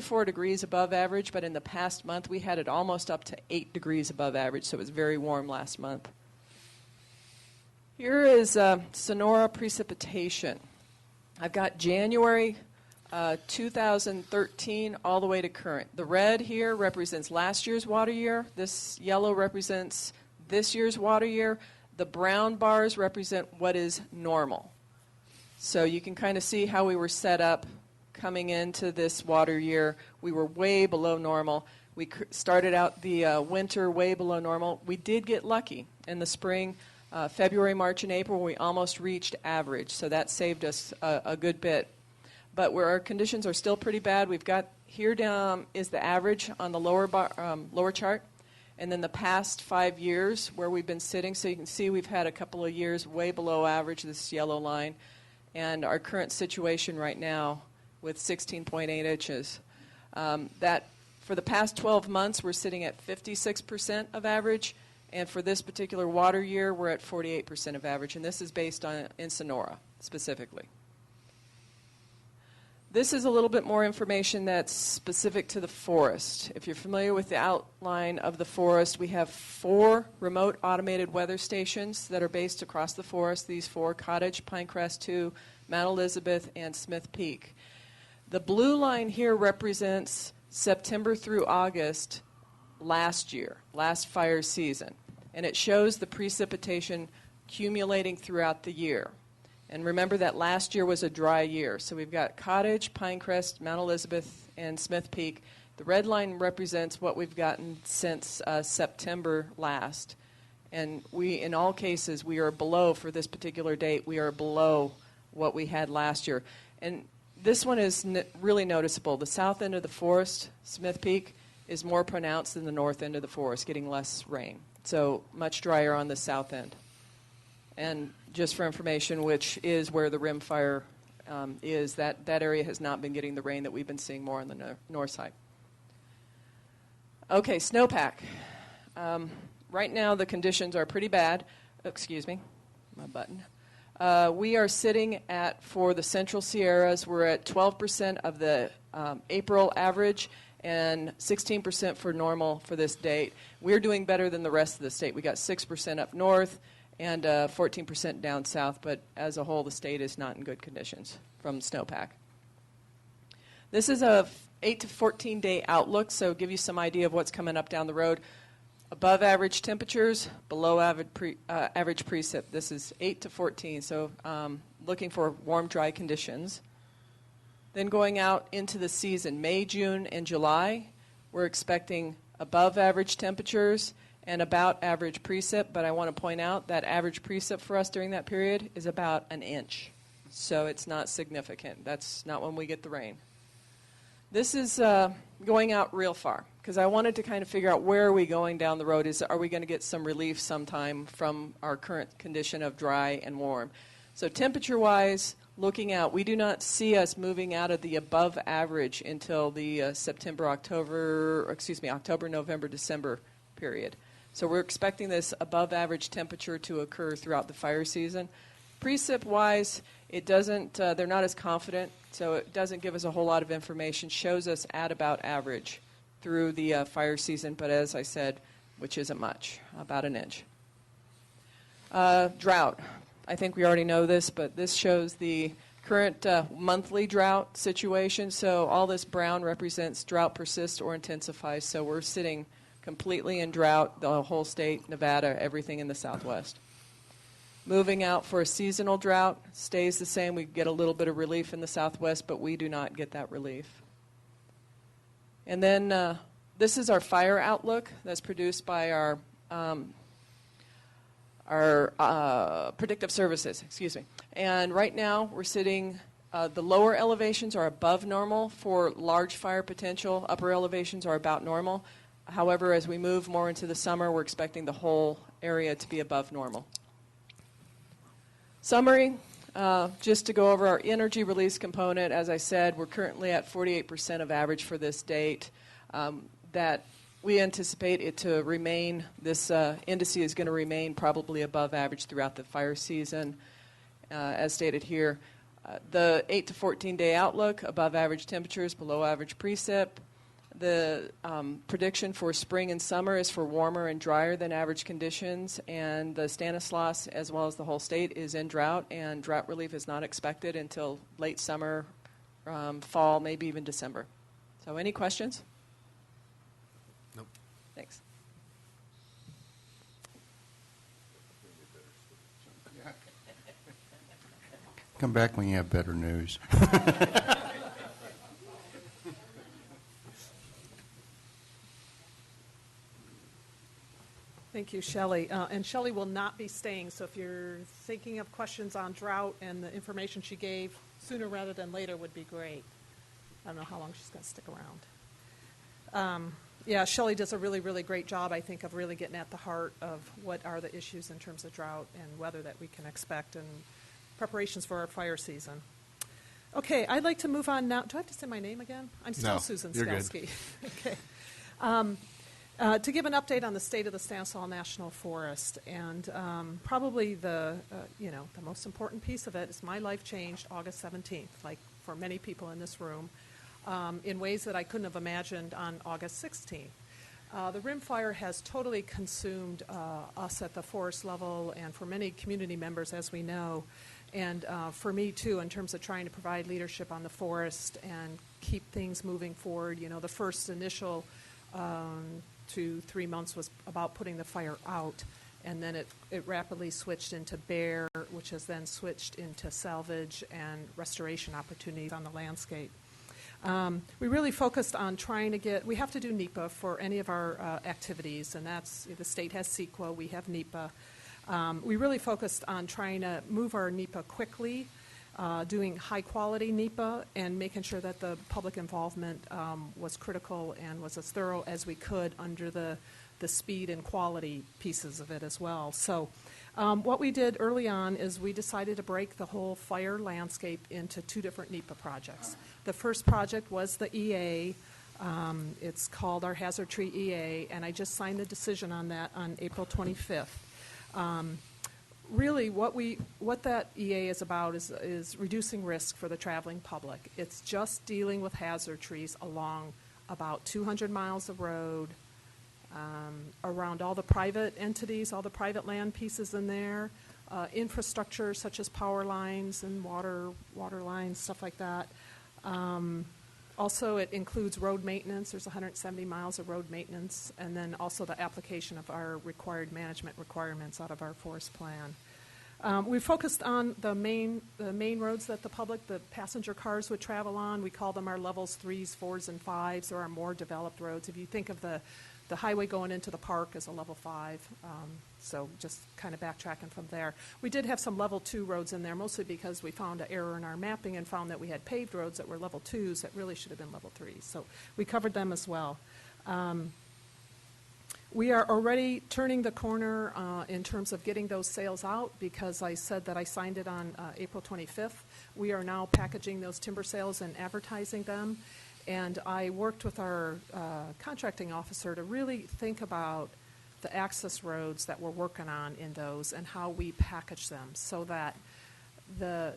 4 degrees above average, but in the past month, we had it almost up to 8 degrees above average, so it was very warm last month. Here is Sonora precipitation. I've got January 2013 all the way to current. The red here represents last year's water year. This yellow represents this year's water year. The brown bars represent what is normal. So you can kind of see how we were set up coming into this water year. We were way below normal. We started out the winter way below normal. We did get lucky in the spring. February, March, and April, we almost reached average, so that saved us a good bit. But where our conditions are still pretty bad, we've got here down is the average on the lower chart, and then the past 5 years where we've been sitting. So you can see we've had a couple of years way below average, this yellow line, and our current situation right now with 16.8 inches. That for the past 12 months, we're sitting at 56% of average. And for this particular water year, we're at 48% of average, and this is based on in Sonora specifically. This is a little bit more information that's specific to the forest. If you're familiar with the outline of the forest, we have 4 remote automated weather stations that are based across the forest. These 4, Cottage, Pinecrest 2, Mount Elizabeth, and Smith Peak. The blue line here represents September through August last year, last fire season, and it shows the precipitation accumulating throughout the year. And remember that last year was a dry year, so we've got Cottage, Pinecrest, Mount Elizabeth, and Smith Peak. The red line represents what we've gotten since September last, and in all cases, we are below, for this particular date, we are below what we had last year. And this one is really noticeable. The south end of the forest, Smith Peak, is more pronounced than the north end of the forest, getting less rain. So much drier on the south end. And just for information, which is where the rim fire is, that area has not been getting the rain that we've been seeing more on the north side. Okay, snowpack. Right now the conditions are pretty bad. Excuse me, my button. We are sitting at, for the Central Sierras, we're at 12% of the April average, and 16% for normal for this date. We're doing better than the rest of the state. We got 6% up north and 14% down south, but as a whole, the state is not in good conditions from snowpack. This is a 8 to 14 day outlook, so give you some idea of what's coming up down the road. Above average temperatures, below average precip. This is 8 to 14, so looking for warm, dry conditions. Then going out into the season, May, June, and July, we're expecting above average temperatures and about average precip, but I want to point out that average precip for us during that period is about an inch. So it's not significant. That's not when we get the rain. This is going out real far, because I wanted to kind of figure out where are we going down the road. Are we going to get some relief sometime from our current condition of dry and warm? So temperature-wise, looking out, we do not see us moving out of the above average until the October, November, December period. So we're expecting this above average temperature to occur throughout the fire season. Precip-wise, it doesn't, they're not as confident, so it doesn't give us a whole lot of information, shows us at about average through the fire season, but as I said, which isn't much, about an inch. Drought. I think we already know this, but this shows the current monthly drought situation. So all this brown represents drought persists or intensifies. So we're sitting completely in drought, the whole state, Nevada, everything in the southwest. Moving out for a seasonal drought stays the same. We get a little bit of relief in the southwest, but we do not get that relief. And then this is our fire outlook that's produced by our predictive services, And right now we're sitting, the lower elevations are above normal for large fire potential. Upper elevations are about normal. However, as we move more into the summer, we're expecting the whole area to be above normal. Summary, just to go over our energy release component, as I said, we're currently at 48% of average for this date. That we anticipate it to remain, this indice is going to remain probably above average throughout the fire season, as stated here. The 8 to 14 day outlook, above average temperatures, below average precip. The prediction for spring and summer is for warmer and drier than average conditions, and the Stanislaus, as well as the whole state, is in drought, and drought relief is not expected until late summer, fall, maybe even December. So any questions? Nope. Thanks. Come back when you have better news. Thank you, Shelley. And Shelley will not be staying, so if you're thinking of questions on drought and the information she gave, sooner rather than later would be great. I don't know how long she's going to stick around. Yeah, Shelley does a really, really great job, I think, of really getting at the heart of what are the issues in terms of drought and weather that we can expect and preparations for our fire season. Okay, I'd like to move on now. Do I have to say my name again? I'm still No, Susan you're good. Skelsky. Okay. To give an update on the state of the Stanislaus National Forest, and probably the most important piece of it is my life changed August 17th, like for many people in this room, in ways that I couldn't have imagined on August 16th. The rim fire has totally consumed us at the forest level and for many community members, as we know, and for me too, in terms of trying to provide leadership on the forest and keep things moving forward. You know, the first initial 2 3 months was about putting the fire out, and then it rapidly switched into bear, which has then switched into salvage and restoration opportunities on the landscape. We really focused on trying to we have to do NEPA for any of our activities, and that's, the state has CEQA, we have NEPA. We really focused on trying to move our NEPA quickly, doing high-quality NEPA, and making sure that the public involvement was critical and was as thorough as we could under the speed and quality pieces of it as well. So what we did early on is we decided to break the whole fire landscape into 2 different NEPA projects. The first project was the EA. It's called our Hazard Tree EA, and I just signed the decision on that on April 25th. Really, what that EA is about is reducing risk for the traveling public. It's just dealing with hazard trees along about 200 miles of road, around all the private entities, all the private land pieces in there, infrastructure such as power lines and water lines, stuff like that. Also, it includes road maintenance. There's 170 miles of road maintenance, and then also the application of our required management requirements out of our forest plan. We focused on the main roads that the public, the passenger cars would travel on. We call them our levels 3s, 4s, and 5s, or our more developed roads. If you think of the highway going into the park as a level 5, so just kind of backtracking from there. We did have some level 2 roads in there, mostly because we found an error in our mapping and found that we had paved roads that were level 2s that really should have been level 3s. So we covered them as well. We are already turning the corner in terms of getting those sales out, because I said that I signed it on April 25th. We are now packaging those timber sales and advertising them. And I worked with our contracting officer to really think about the access roads that we're working on in those and how we package them, so that the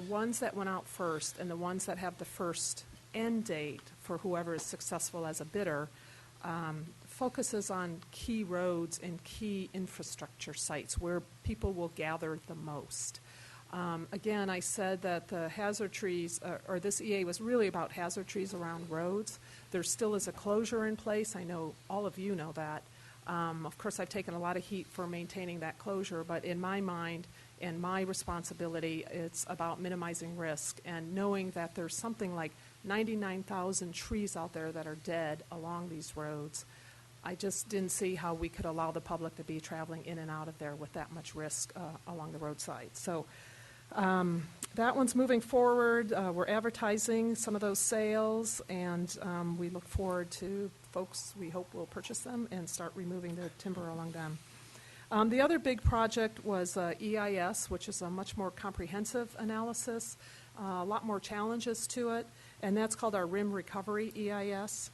ones that went out first and the ones that have the first end date for whoever is successful as a bidder focuses on key roads and key infrastructure sites where people will gather the most. Again, I said that the hazard trees, or this EA was really about hazard trees around roads. There still is a closure in place. I know all of you know that. Of course, I've taken a lot of heat for maintaining that closure, but in my mind and my responsibility, it's about minimizing risk and knowing that there's something like 99,000 trees out there that are dead along these roads. I just didn't see how we could allow the public to be traveling in and out of there with that much risk along the roadside. So that one's moving forward. We're advertising some of those sales, and we look forward to folks we hope will purchase them and start removing the timber along them. The other big project was EIS, which is a much more comprehensive analysis, a lot more challenges to it, and that's called our RIM Recovery EIS.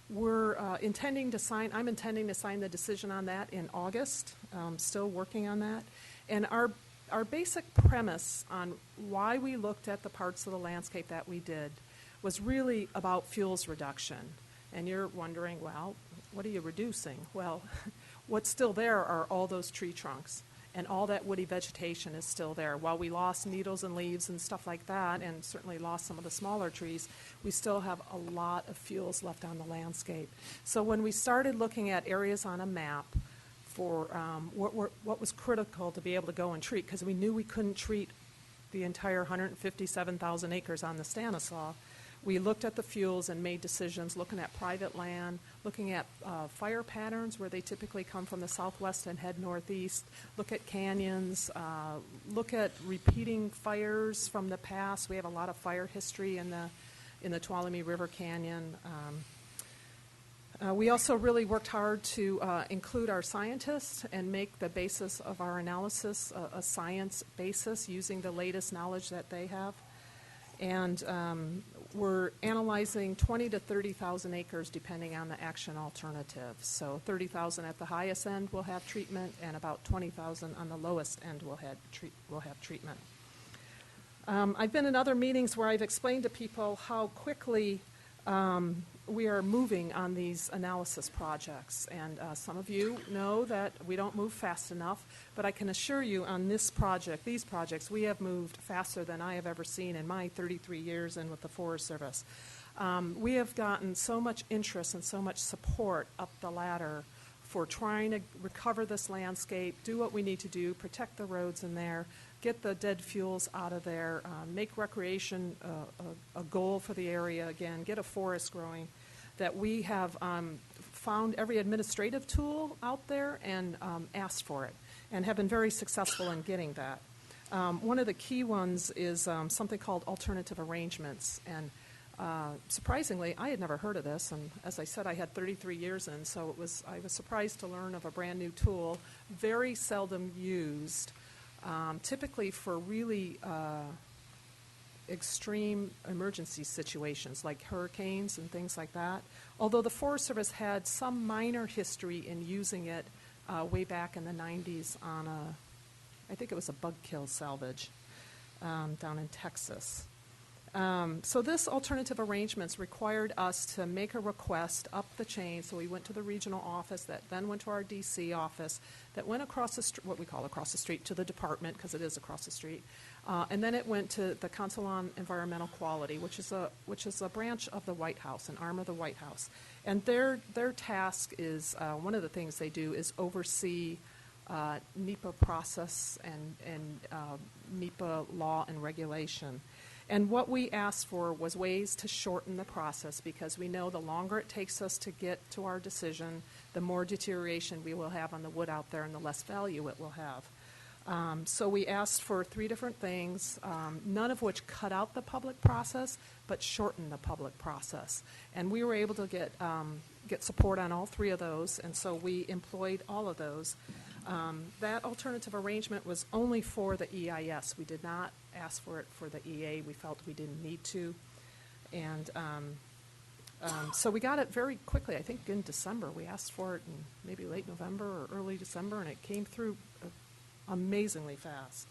We're intending to sign, I'm intending to sign the decision on that in August, still working on that. And our basic premise on why we looked at the parts of the landscape that we did was really about fuels reduction. And you're wondering, well, what are you reducing? Well, what's still there are all those tree trunks, and all that woody vegetation is still there. While we lost needles and leaves and stuff like that, and certainly lost some of the smaller trees, we still have a lot of fuels left on the landscape. So when we started looking at areas on a map for what was critical to be able to go and treat, because we knew we couldn't treat the entire 157,000 acres on the Stanislaus, we looked at the fuels and made decisions looking at private land, looking at fire patterns where they typically come from the southwest and head northeast, look at canyons, look at repeating fires from the past. We have a lot of fire history in the Tuolumne River Canyon. We also really worked hard to include our scientists and make the basis of our analysis a science basis using the latest knowledge that they have. And we're analyzing 20 to 30,000 acres depending on the action alternative. So 30,000 at the highest end will have treatment, and about 20,000 on the lowest end will have treatment. I've been in other meetings where I've explained to people how quickly we are moving on these analysis projects. And some of you know that we don't move fast enough, but I can assure you on this project, these projects, we have moved faster than I have ever seen in my 33 years in with the Forest Service. We have gotten so much interest and so much support up the ladder for trying to recover this landscape, do what we need to do, protect the roads in there, get the dead fuels out of there, make recreation a goal for the area again, get a forest growing, that we have found every administrative tool out there and asked for it, and have been very successful in getting that. One of the key ones is something called alternative arrangements, and surprisingly, I had never heard of this, and as I said, I had 33 years in, so I was surprised to learn of a brand new tool, very seldom used, typically for really extreme emergency situations like hurricanes and things like that. Although the Forest Service had some minor history in using it way back in the 90s on I think it was a bug kill salvage down in Texas. So this alternative arrangements required us to make a request up the chain. So we went to the regional office, that then went to our DC office, that went across the what we call across the street, to the department, because it is across the street, and then it went to the Council on Environmental Quality, which is a branch of the White House, an arm of the White House, and their task is one of the things they do is oversee NEPA process and NEPA law and regulation. And what we asked for was ways to shorten the process, because we know the longer it takes us to get to our decision, the more deterioration we will have on the wood out there and the less value it will have. So we asked for 3 different things, none of which cut out the public process, but shortened the public process. And we were able to get support on all 3 of those, and so we employed all of those. That alternative arrangement was only for the EIS. We did not ask for it for the EA. We felt we didn't need to. And so we got it very quickly. I think in December. We asked for it in maybe late November or early December, and it came through amazingly fast.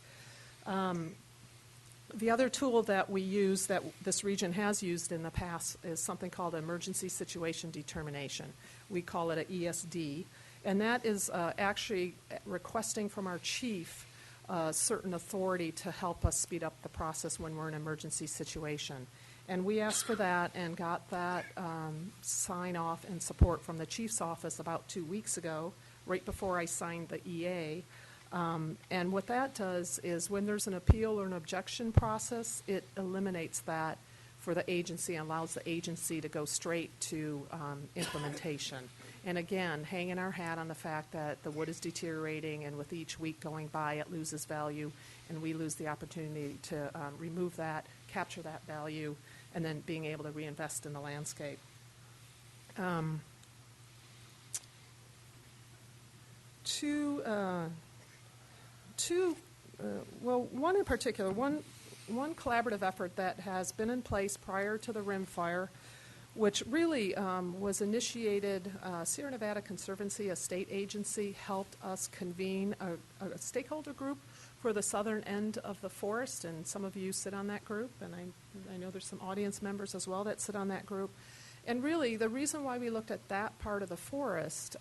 The other tool that we use, that this region has used in the past, is something called Emergency Situation Determination. We call it an ESD. And that is actually requesting from our chief certain authority to help us speed up the process when we're in an emergency situation. And we asked for that and got that sign off and support from the chief's office about 2 weeks ago, right before I signed the EA. And what that does is when there's an appeal or an objection process, it eliminates that for the agency and allows the agency to go straight to implementation. And again, hanging our hat on the fact that the wood is deteriorating, and with each week going by, it loses value, and we lose the opportunity to remove that, capture that value, and then being able to reinvest in the landscape. One in particular, one collaborative effort that has been in place prior to the Rim Fire, which really was initiated, Sierra Nevada Conservancy, a state agency, helped us convene a stakeholder group for the southern end of the forest, and some of you sit on that group, and I know there's some audience members as well that sit on that group. And really, the reason why we looked at that part of the forest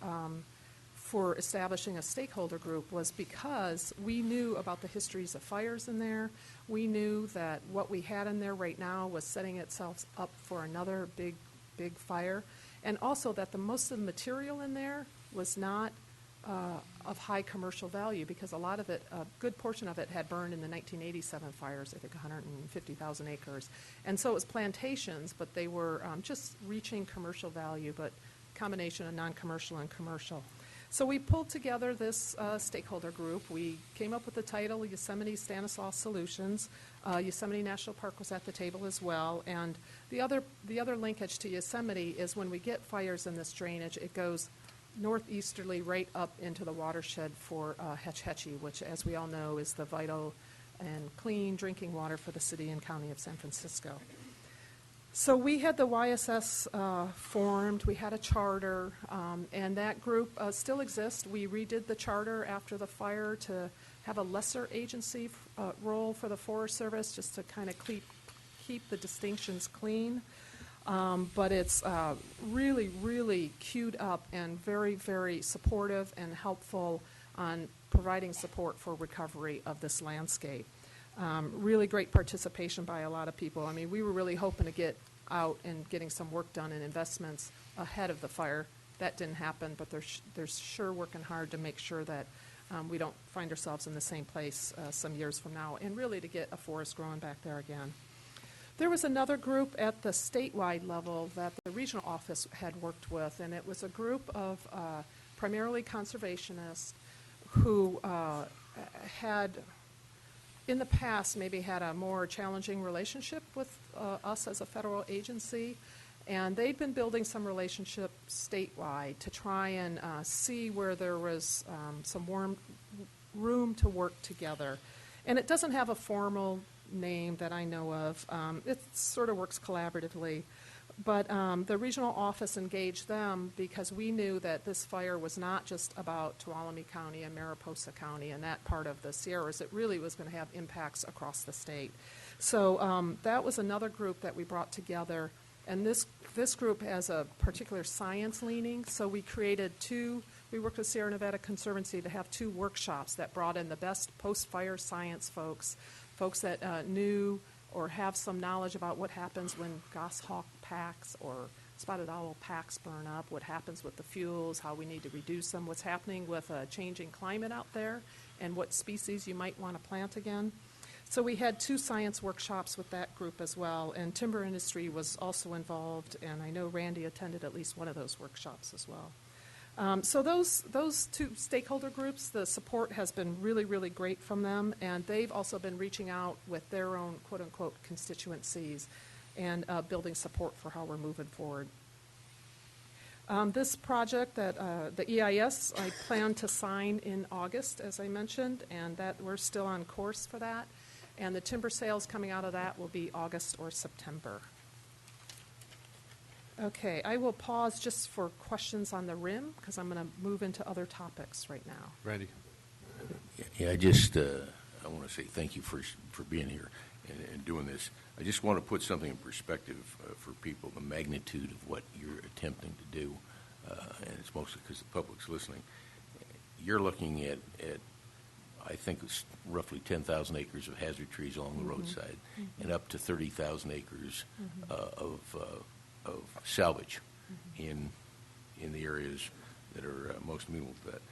for establishing a stakeholder group was because we knew about the histories of fires in there. We knew that what we had in there right now was setting itself up for another big fire, and also that most of the material in there was not of high commercial value, because a lot of it, a good portion of it, had burned in the 1987 fires, I think 150,000 acres. And so it was plantations, but they were just reaching commercial value, but combination of non-commercial and commercial. So we pulled together this stakeholder group. We came up with the title Yosemite Stanislaus Solutions. Yosemite National Park was at the table as well. And the other linkage to Yosemite is when we get fires in this drainage, it goes northeasterly right up into the watershed for Hetch Hetchy, which, as we all know, is the vital and clean drinking water for the city and county of San Francisco. So we had the YSS formed, we had a charter, and that group still exists. We redid the charter after the fire to have a lesser agency role for the Forest Service, just to kind of keep the distinctions clean. But it's really, really queued up and very, very supportive and helpful on providing support for recovery of this landscape. Really great participation by a lot of people. I mean, we were really hoping to get out and getting some work done and investments ahead of the fire. That didn't happen, but they're sure working hard to make sure that we don't find ourselves in the same place some years from now, and really to get a forest growing back there again. There was another group at the statewide level that the regional office had worked with, and it was a group of primarily conservationists who had in the past maybe had a more challenging relationship with us as a federal agency, and they'd been building some relationship statewide to try and see where there was some room to work together. And it doesn't have a formal name that I know of. It sort of works collaboratively. But the regional office engaged them because we knew that this fire was not just about Tuolumne County and Mariposa County and that part of the Sierras. It really was going to have impacts across the state. So that was another group that we brought together. And this group has a particular science leaning, so we created we worked with Sierra Nevada Conservancy to have 2 workshops that brought in the best post-fire science folks that knew or have some knowledge about what happens when goshawk packs or spotted owl packs burn up, what happens with the fuels, how we need to reduce them, what's happening with a changing climate out there, and what species you might want to plant again. So we had 2 science workshops with that group as well, and timber industry was also involved, and I know Randy attended at least one of those workshops as well. So those 2 stakeholder groups, the support has been really, really great from them, and they've also been reaching out with their own quote-unquote constituencies and building support for how we're moving forward. This project, that the EIS, I plan to sign in August, as I mentioned, and that we're still on course for that. And the timber sales coming out of that will be August or September. Okay, I will pause just for questions on the RIM because I'm going to move into other topics right now. Randy. Yeah, I want to say thank you for being here and doing this. I just want to put something in perspective for people, the magnitude of what you're attempting to do, and it's mostly because the public's listening. You're looking at I think it's roughly 10,000 acres of hazard trees along the roadside, and up to 30,000 acres of salvage in the areas that are most amenable to that.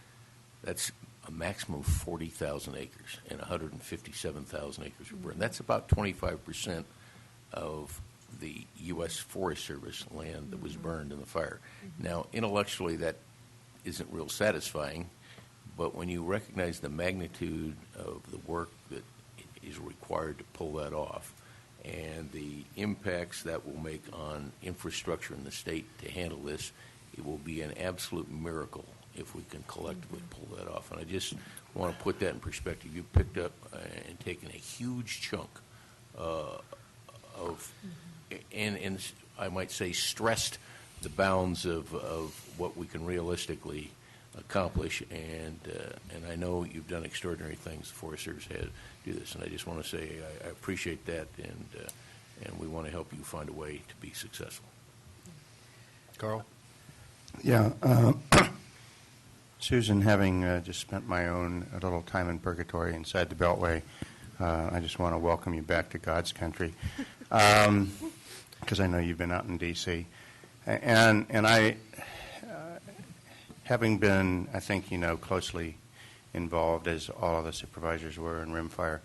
That's a maximum of 40,000 acres, and 157,000 acres were burned. That's about 25% of the U.S. Forest Service land that was burned in the fire. Now, intellectually, that isn't real satisfying. But when you recognize the magnitude of the work that is required to pull that off and the impacts that will make on infrastructure in the state to handle this, it will be an absolute miracle if we can collectively pull that off. And I just want to put that in perspective. You picked up and taken a huge chunk and I might say stressed the bounds of what we can realistically accomplish, and I know you've done extraordinary things. The Forest Service had to do this, and I just want to say I appreciate that, and we want to help you find a way to be successful. Carl? Yeah. Susan, having just spent my own a little time in purgatory inside the Beltway, I just want to welcome you back to God's country, because I know you've been out in D.C. And I, having been, I think, closely involved, as all of the supervisors were in Rimfire,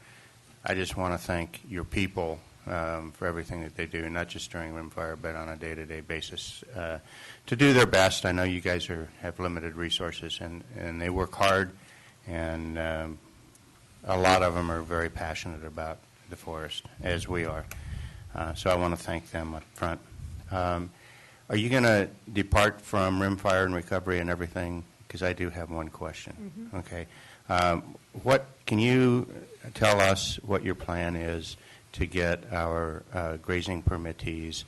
I just want to thank your people for everything that they do, not just during Rimfire, but on a day-to-day basis, to do their best. I know you guys have limited resources, and they work hard, and a lot of them are very passionate about the forest, as we are. So I want to thank them up front. Are you going to depart from Rimfire and recovery and everything? Because I do have one question. Okay. What can you tell us what your plan is to get our grazing permittees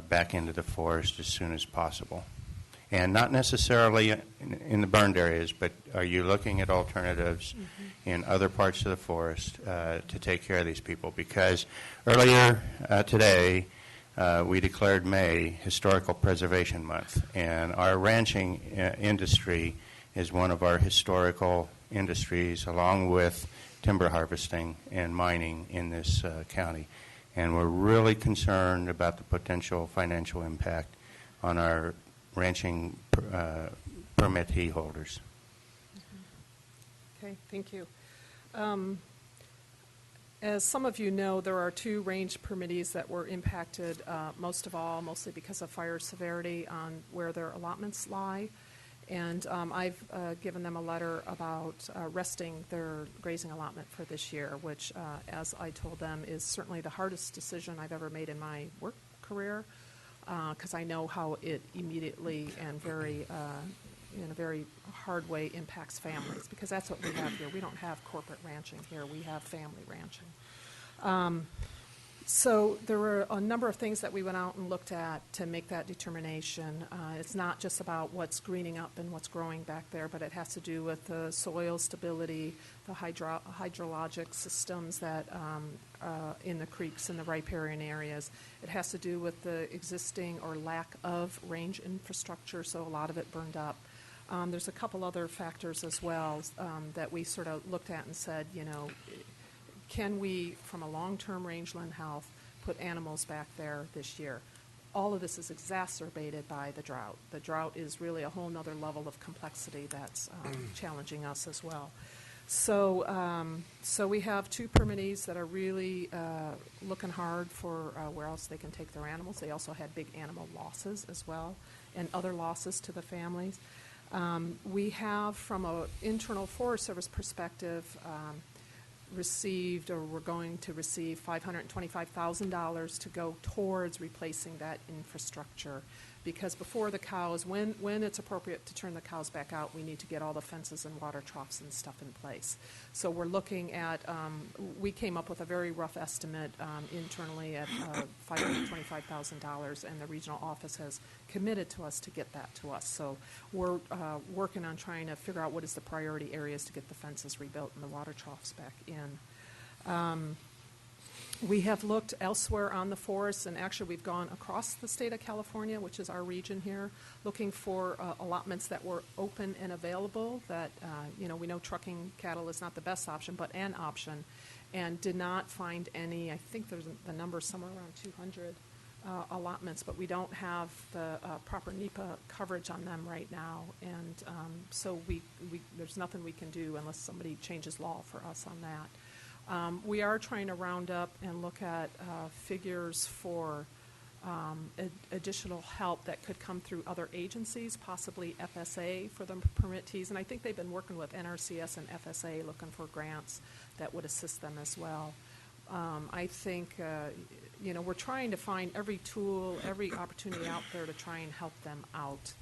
back into the forest as soon as possible? And not necessarily in the burned areas, but are you looking at alternatives in other parts of the forest to take care of these people? Because earlier today, we declared May Historical Preservation Month, and our ranching industry is one of our historical industries, along with timber harvesting and mining in this county. And we're really concerned about the potential financial impact on our ranching permittee holders. Okay, thank you. As some of you know, there are 2 range permittees that were impacted mostly because of fire severity on where their allotments lie. And I've given them a letter about resting their grazing allotment for this year, which, as I told them, is certainly the hardest decision I've ever made in my work career, because I know how it immediately and in a very hard way impacts families, because that's what we have here. We don't have corporate ranching here. We have family ranching. So there were a number of things that we went out and looked at to make that determination. It's not just about what's greening up and what's growing back there, but it has to do with the soil stability, the hydrologic systems that in the creeks and the riparian areas. It has to do with the existing or lack of range infrastructure, so a lot of it burned up. There's a couple other factors as well that we sort of looked at and said, you know, can we, from a long-term rangeland health, put animals back there this year? All of this is exacerbated by the drought. The drought is really a whole other level of complexity that's challenging us as well. So, so we have two permittees that are really looking hard for where else they can take their animals. They also had big animal losses as well, and other losses to the families. We have, from an internal Forest Service perspective, received, or we're going to receive, $525,000 to go towards replacing that infrastructure. Because before the cows, when it's appropriate to turn the cows back out, we need to get all the fences and water troughs and stuff in place. So we're looking at, we came up with a very rough estimate internally at $525,000, and the regional office has committed to us to get that to us. So we're working on trying to figure out what is the priority areas to get the fences rebuilt and the water troughs back in. We have looked elsewhere on the forests, and actually we've gone across the state of California, which is our region here, looking for allotments that were open and available, that, you know, we know trucking cattle is not the best option, but an option, and did not find any. I think there's the number somewhere around 200 allotments, but we don't have the proper NEPA coverage on them right now, and so there's nothing we can do unless somebody changes law for us on that. We are trying to round up and look at figures for additional help that could come through other agencies, possibly FSA for the permittees. And I think they've been working with NRCS and FSA looking for grants that would assist them as well. I think, you know, we're trying to find every tool, every opportunity out there to try and help them out.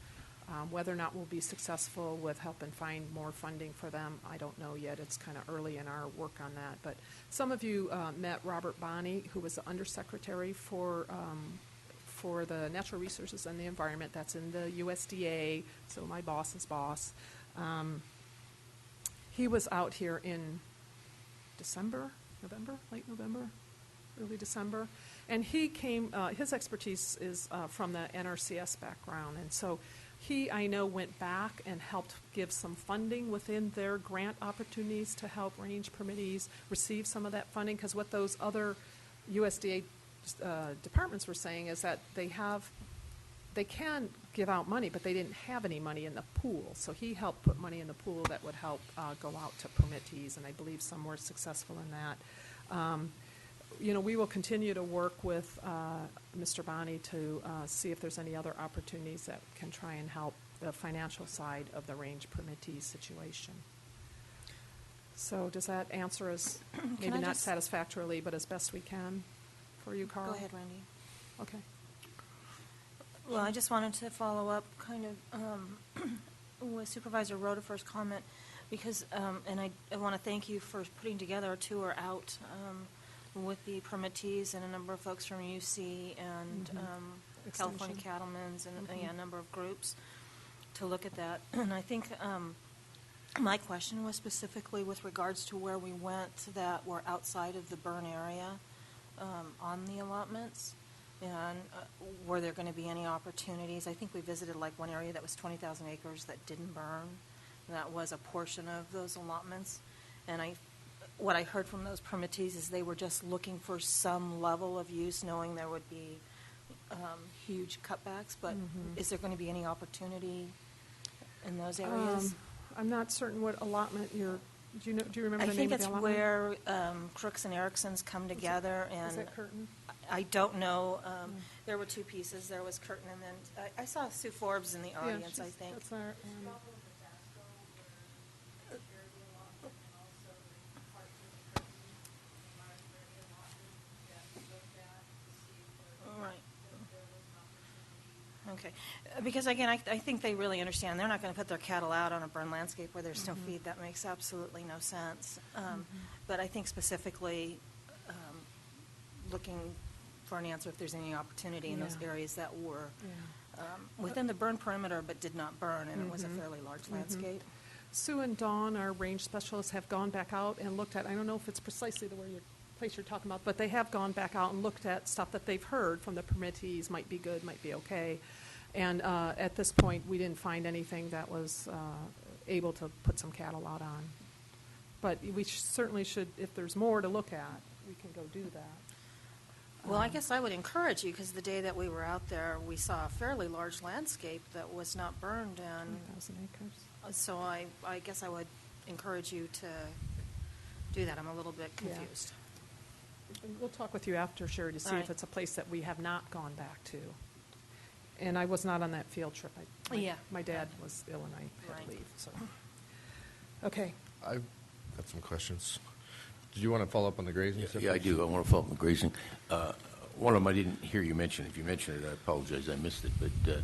Whether or not we'll be successful with helping find more funding for them, I don't know yet. It's kind of early in our work on that. But some of you met Robert Bonney, who was the Undersecretary for the Natural Resources and the Environment. That's in the USDA, so my boss's boss. He was out here in late November, early December. And he came, his expertise is from the NRCS background. And so he, I know, went back and helped give some funding within their grant opportunities to help range permittees receive some of that funding, because what those other USDA departments were saying is that they can give out money, but they didn't have any money in the pool. So he helped put money in the pool that would help go out to permittees, and I believe some were successful in that. You know, we will continue to work with Mr. Bonney to see if there's any other opportunities that can try and help the financial side of the range permittee situation. So does that answer us, maybe not satisfactorily, but as best we can for you, Carl? Go ahead, Randy. Okay. Well, I just wanted to follow up kind of with Supervisor Rodefer's comment, because, and I want to thank you for putting together a tour out with the permittees and a number of folks from UC and California Cattlemen's and a number of groups to look at that. And I think my question was specifically with regards to where we went that were outside of the burn area on the allotments, and were there going to be any opportunities? I think we visited like one area that was 20,000 acres that didn't burn. That was a portion of those allotments. And what I heard from those permittees is they were just looking for some level of use, knowing there would be huge cutbacks. But is there going to be any opportunity in those areas? I'm not certain what allotment you're. Do you remember the name of the allotment? I think it's where Crooks and Erickson's come together. Is it Curtin? I don't know. There were two pieces. There was Curtin, and then I saw Sue Forbes in the audience, I think. That's our, Okay. Because, again, I think they really understand. They're not going to put their cattle out on a burn landscape where there's no feed. That makes absolutely no sense. But I think specifically looking for an answer if there's any opportunity in those Yeah. areas that were Yeah. within the burn perimeter but did not burn, and it was a Mhm. fairly large Mhm. landscape. Sue and Dawn, our range specialists, have gone back out and looked at, I don't know if it's precisely the place you're talking about, but they have gone back out and looked at stuff that they've heard from the permittees, might be good, might be okay. And at this point, we didn't find anything that was able to put some cattle out on. But we certainly should, if there's more to look at, we can go do that. Well, I guess I would encourage you, because the day that we were out there, we saw a fairly large landscape that was not burned, and 1,000 acres. so I guess I would encourage you to do that. I'm a little bit Yeah. confused. And we'll talk with you after, Sherry, to see All if right. it's a place that we have not gone back to. And I was not on that field trip. Yeah. My dad was ill and I had Right. to leave, so. Okay. I've got some questions. Did you want to follow up on the grazing stuff? Yeah, I do. I want to follow up on grazing. One of them I didn't hear you mention. If you mentioned it, I apologize. I missed it. But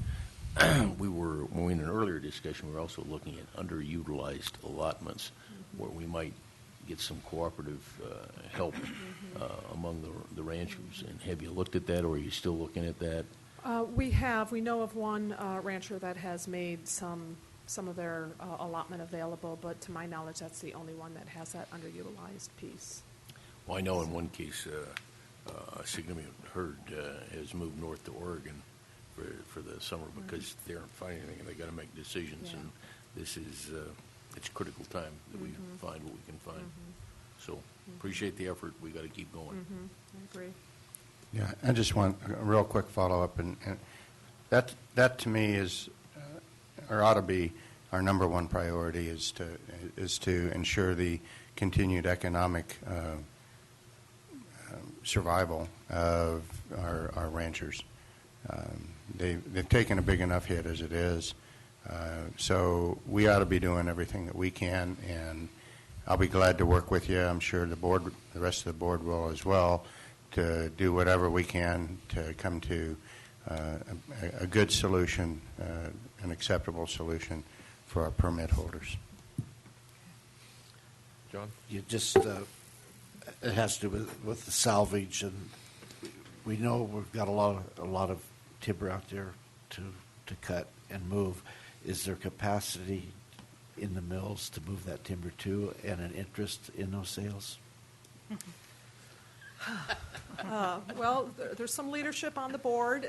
when we were in an earlier discussion, we were also looking at underutilized allotments where we might get some cooperative help among the ranchers. And have you looked at that, or are you still looking at that? We know of one rancher that has made some of their allotment available, but to my knowledge, that's the only one that has that underutilized piece. Well, I know in one case a significant herd has moved north to Oregon for the summer because they aren't finding anything, and they got to make decisions. Yeah. And this is it's critical time that we find what we can find. So appreciate the effort. We got to keep going. I agree. Yeah, I just want a real quick follow-up, and that to me is, or ought to be, our number one priority is to ensure the continued economic survival of our ranchers. They've taken a big enough hit as it is, so we ought to be doing everything that we can, and I'll be glad to work with you. I'm sure the rest of the board will as well, to do whatever we can to come to a good solution, an acceptable solution for our permit holders. John? You just, it has to do with the salvage, and we know we've got a lot of timber out there to cut and move. Is there capacity in the mills to move that timber to, and an interest in those sales? Well, there's some leadership on the board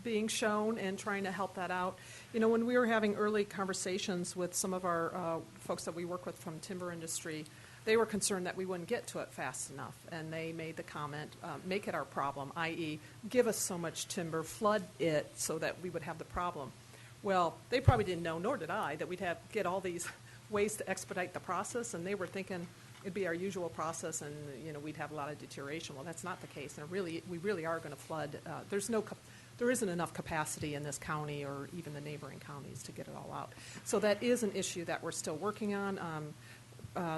being shown and trying to help that out. You know, when we were having early conversations with some of our folks that we work with from timber industry, they were concerned that we wouldn't get to it fast enough, and they made the comment, make it our problem, i.e. give us so much timber, flood it so that we would have the problem. Well, they probably didn't know, nor did I, that we'd get all these ways to expedite the process, and they were thinking it'd be our usual process, and we'd have a lot of deterioration. Well, that's not the case, and we really are going to flood. There isn't enough capacity in this county or even the neighboring counties to get it all out. So that is an issue that we're still working on.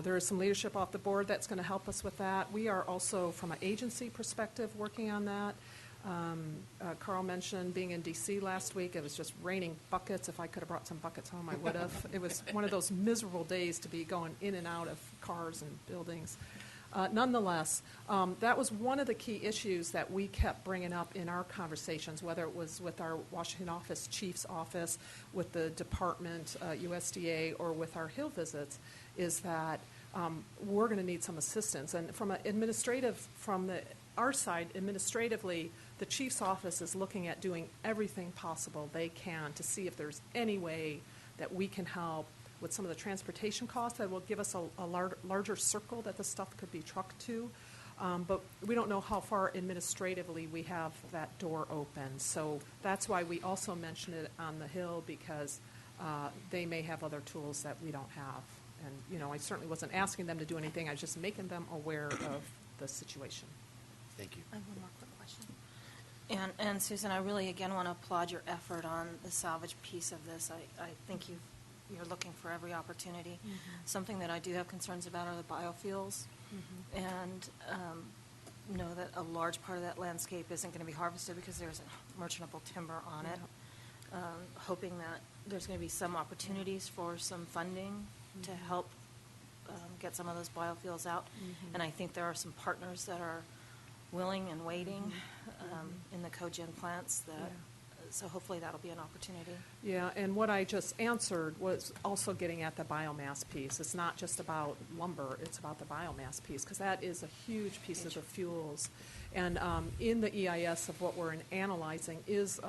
There is some leadership off the board that's going to help us with that. We are also, from an agency perspective, working on that. Carl mentioned being in D.C. last week. It was just raining buckets. If I could have brought some buckets home, I would have. It was one of those miserable days to be going in and out of cars and buildings. Nonetheless, that was one of the key issues that we kept bringing up in our conversations, whether it was with our Washington office, chief's office, with the department, USDA, or with our Hill visits, is that we're going to need some assistance. And from our side, administratively, the chief's office is looking at doing everything possible they can to see if there's any way that we can help with some of the transportation costs that will give us a larger circle that the stuff could be trucked to. But we don't know how far administratively we have that door open. So that's why we also mentioned it on the Hill, because they may have other tools that we don't have. And, I certainly wasn't asking them to do anything. I was just making them aware of the situation. Thank you. I have one more quick question. And Susan, I really, again, want to applaud your effort on the salvage piece of this. I think you're looking for every opportunity. Something that I do have concerns about are the biofuels, and know that a large part of that landscape isn't going to be harvested because there's merchantable timber on it. Hoping that there's going to be some opportunities for some funding to help get some of those biofuels out. And I think there are some partners that are willing and waiting in the cogen plants. So hopefully that'll be an opportunity. Yeah, and what I just answered was also getting at the biomass piece. It's not just about lumber, it's about the biomass piece, because that is a huge piece of the fuels. And in the EIS of what we're analyzing is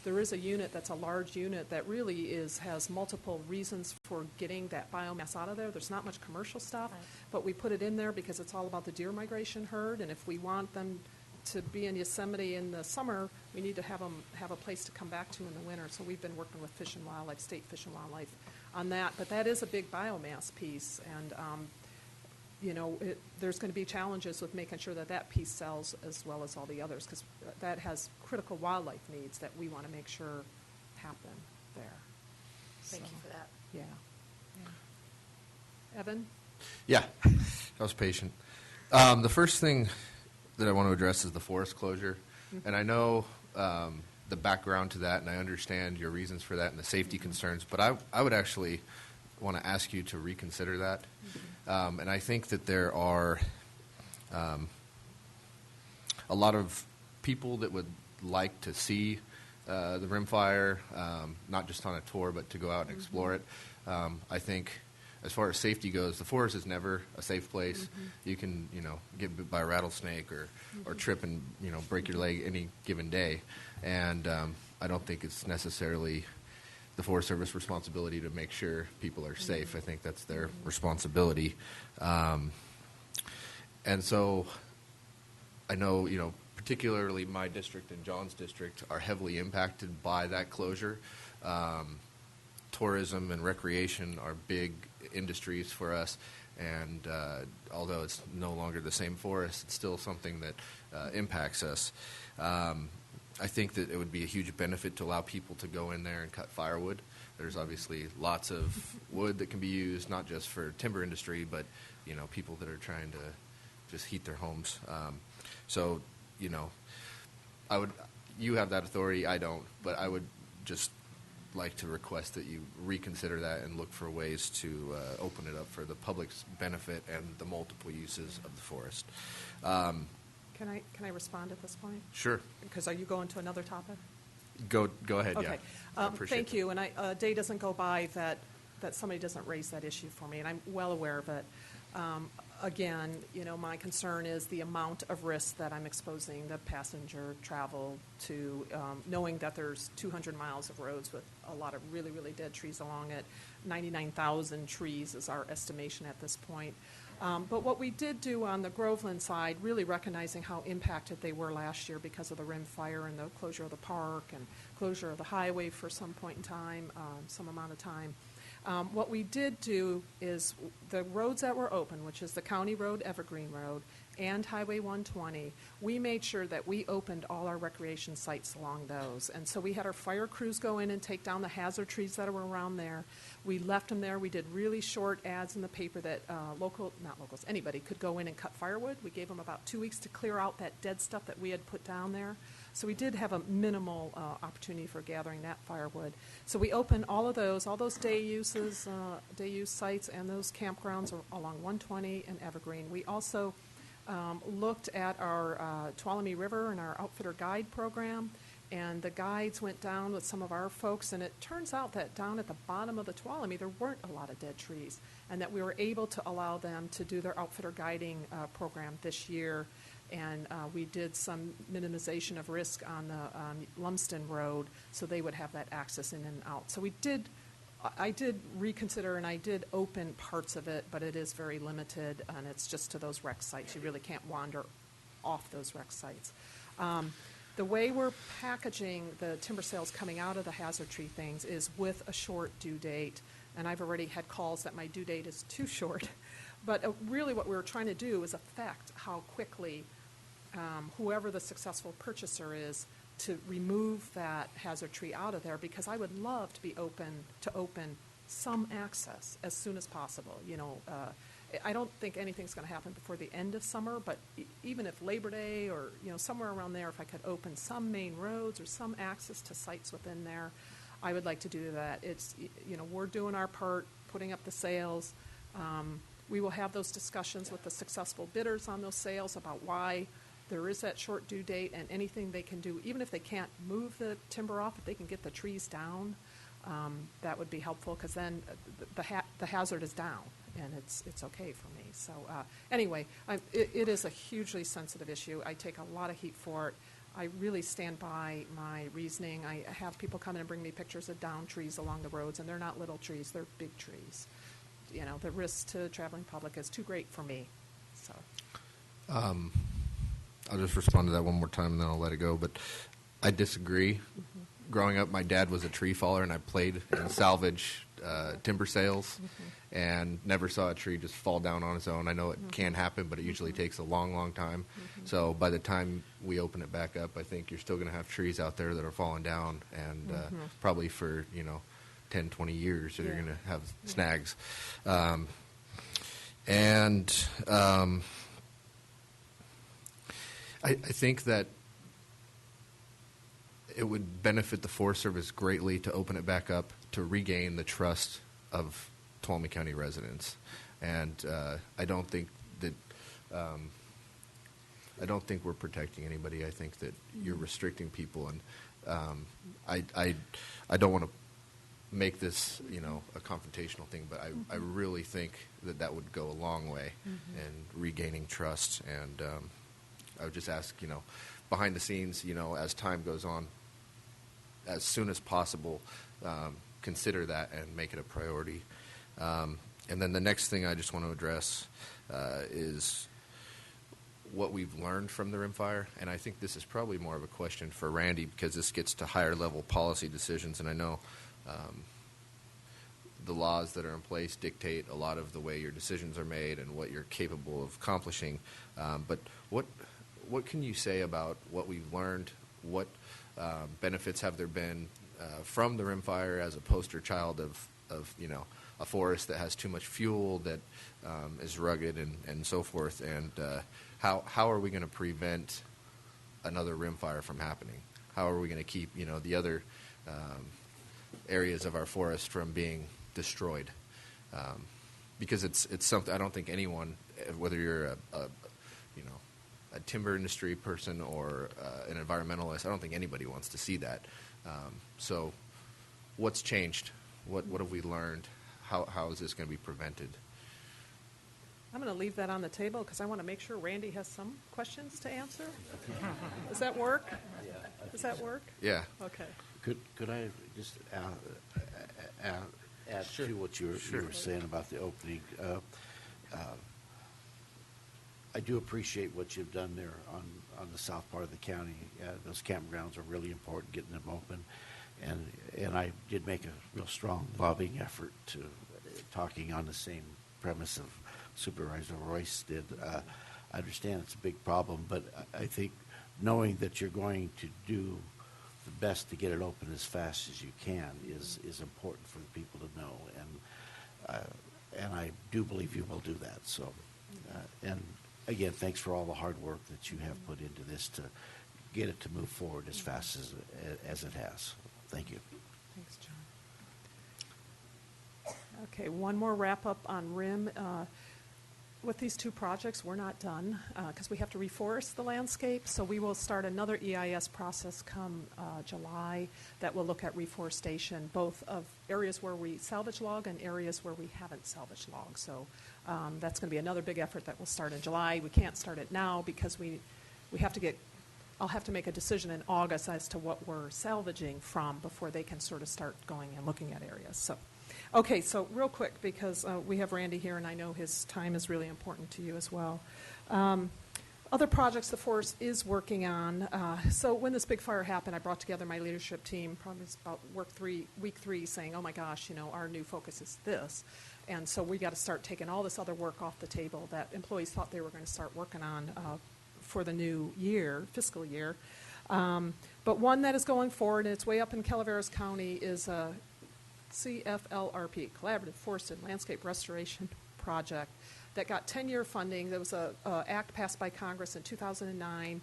there is a unit that's a large unit that really has multiple reasons for getting that biomass out of there. There's not much commercial stuff, but we put it in there because it's all about the deer migration herd, and if we want them to be in Yosemite in the summer, we need to have them have a place to come back to in the winter. So we've been working with Fish and Wildlife, State Fish and Wildlife on that. But that is a big biomass piece, and there's going to be challenges with making sure that that piece sells as well as all the others, because that has critical wildlife needs that we want to make sure happen there. Thank you for that. Yeah. Evan? Yeah, I was patient. The first thing that I want to address is the forest closure. Mm-hmm. And I know the background to that, and I understand your reasons for that and the safety concerns, but I would actually want to ask you to reconsider that. Mm-hmm. And I think that there are a lot of people that would like to see the rimfire, not just on a tour, but to go out and explore it. I think as far as safety goes, the forest is never a safe place. Mm-hmm. You can, get bit by a rattlesnake or trip and, break your leg any given day. And I don't think it's necessarily the Forest Service responsibility to make sure people are safe. I think that's their responsibility. And so I know, particularly my district and John's district are heavily impacted by that closure. Tourism and recreation are big industries for us, and although it's no longer the same forest, it's still something that impacts us. I think that it would be a huge benefit to allow people to go in there and cut firewood. There's obviously lots of wood that can be used, not just for timber industry, but people that are trying to just heat their homes. So, you have that authority, I don't, but I would just like to request that you reconsider that and look for ways to open it up for the public's benefit and the multiple uses of the forest. Can I respond at this point? Sure. Because are you going to another topic? Go ahead. Okay. Yeah. Thank you. And a day doesn't go by that somebody doesn't raise that issue for me, and I'm well aware of it. Again, my concern is the amount of risk that I'm exposing the passenger travel to, knowing that there's 200 miles of roads with a lot of really, really dead trees along it. 99,000 trees is our estimation at this point. But what we did do on the Groveland side, really recognizing how impacted they were last year because of the rim fire and the closure of the park and closure of the highway for some point in time, some amount of time. What we did do is the roads that were open, which is the County Road, Evergreen Road, and Highway 120, we made sure that we opened all our recreation sites along those. And so we had our fire crews go in and take down the hazard trees that were around there. We left them there. We did really short ads in the paper that anybody could go in and cut firewood. We gave them about 2 weeks to clear out that dead stuff that we had put down there. So we did have a minimal opportunity for gathering that firewood. So we opened all those day use sites and those campgrounds along 120 and Evergreen. We also looked at our Tuolumne River and our Outfitter Guide program, and the guides went down with some of our folks, and it turns out that down at the bottom of the Tuolumne there weren't a lot of dead trees, and that we were able to allow them to do their outfitter guiding program this year. And we did some minimization of risk on the Lumsden Road, so they would have that access in and out. So I did reconsider, and I did open parts of it, but it is very limited, and it's just to those rec sites. You really can't wander off those rec sites. The way we're packaging the timber sales coming out of the hazard tree things is with a short due date, and I've already had calls that my due date is too short. But really what we're trying to do is affect how quickly whoever the successful purchaser is to remove that hazard tree out of there, because I would love to be open some access as soon as possible. I don't think anything's going to happen before the end of summer, but even if Labor Day or somewhere around there, if I could open some main roads or some access to sites within there, I would like to do that. It's we're doing our part, putting up the sales. We will have those discussions with the successful bidders on those sales about why there is that short due date, and anything they can do, even if they can't move the timber off, if they can get the trees down, that would be helpful, because then the hazard is down, and it's okay for me. So anyway, it is a hugely sensitive issue. I take a lot of heat for it. I really stand by my reasoning. I have people come in and bring me pictures of downed trees along the roads, and they're not little trees, they're big trees. You know, the risk to traveling public is too great for me. So I'll just respond to that one more time, and then I'll let it go. But I disagree. Mm-hmm. Growing up, my dad was a tree faller, and I played in salvage timber sales, and never saw a tree just fall down on its own. I know it can happen, but it usually takes a long, long time. So by the time we open it back up, I think you're still going to have trees out there that are falling down, and probably for 10, 20 years, you're going to have snags. I think that it would benefit the Forest Service greatly to open it back up to regain the trust of Tuolumne County residents. And I don't think that we're protecting anybody. I think that you're restricting people, and I don't want to make this a confrontational thing, but I really think that would go a long way in regaining trust. And I would just ask, behind the scenes, as time goes on, as soon as possible, consider that and make it a priority. And then the next thing I just want to address is what we've learned from the rimfire. And I think this is probably more of a question for Randy, because this gets to higher level policy decisions. And I know the laws that are in place dictate a lot of the way your decisions are made and what you're capable of accomplishing. But what can you say about what we've learned? What benefits have there been from the rimfire as a poster child of a forest that has too much fuel, that is rugged and so forth? And how are we going to prevent another rimfire from happening? How are we going to keep the other areas of our forest from being destroyed? Because it's something I don't think anyone, whether you're a timber industry person or an environmentalist, I don't think anybody wants to see that. So what's changed? What have we learned? How is this going to be prevented? I'm going to leave that on the table because I want to make sure Randy has some questions to answer. Does that work? Does that work? Yeah. Okay. Could I just add to what you were saying about the opening? I do appreciate what you've done there on the south part of the county. Those campgrounds are really important, getting them open. And I did make a real strong lobbying effort to talking on the same premise of Supervisor Royce did. I understand it's a big problem, but I think knowing that you're going to do the best to get it open as fast as you can is important for the people to know. And I do believe you will do that. So, and again, thanks for all the hard work that you have put into this to get it to move forward as fast as it has. Thank you. Thanks, John. Okay, one more wrap-up on RIM. With these two projects, we're not done because we have to reforest the landscape. So we will start another EIS process come July that will look at reforestation, both of areas where we salvage log and areas where we haven't salvaged log. So that's going to be another big effort that will start in July. We can't start it now because we have to get. I'll have to make a decision in August as to what we're salvaging from before they can sort of start going and looking at areas. So. Okay, so real quick, because we have Randy here, and I know his time is really important to you as well. Other projects the forest is working on. So when this big fire happened, I brought together my leadership team, probably about week three, saying, oh my gosh, our new focus is this. And so we got to start taking all this other work off the table that employees thought they were going to start working on for the new fiscal year. But one that is going forward, and it's way up in Calaveras County, is CFLRP, Collaborative Forest and Landscape Restoration Project, that got 10-year funding. There was an act passed by Congress in 2009.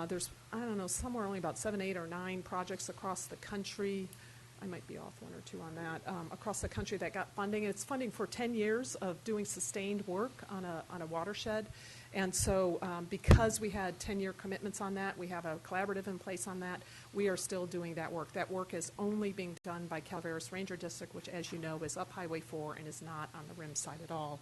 There's, somewhere only about 7, 8, or 9 projects across the country. I might be off 1 or 2 on that, across the country that got funding. And it's funding for 10 years of doing sustained work on a watershed. And so because we had 10-year commitments on that, we have a collaborative in place on that, we are still doing that work. That work is only being done by Calaveras Ranger District, which, as you know, is up Highway 4 and is not on the rim side at all.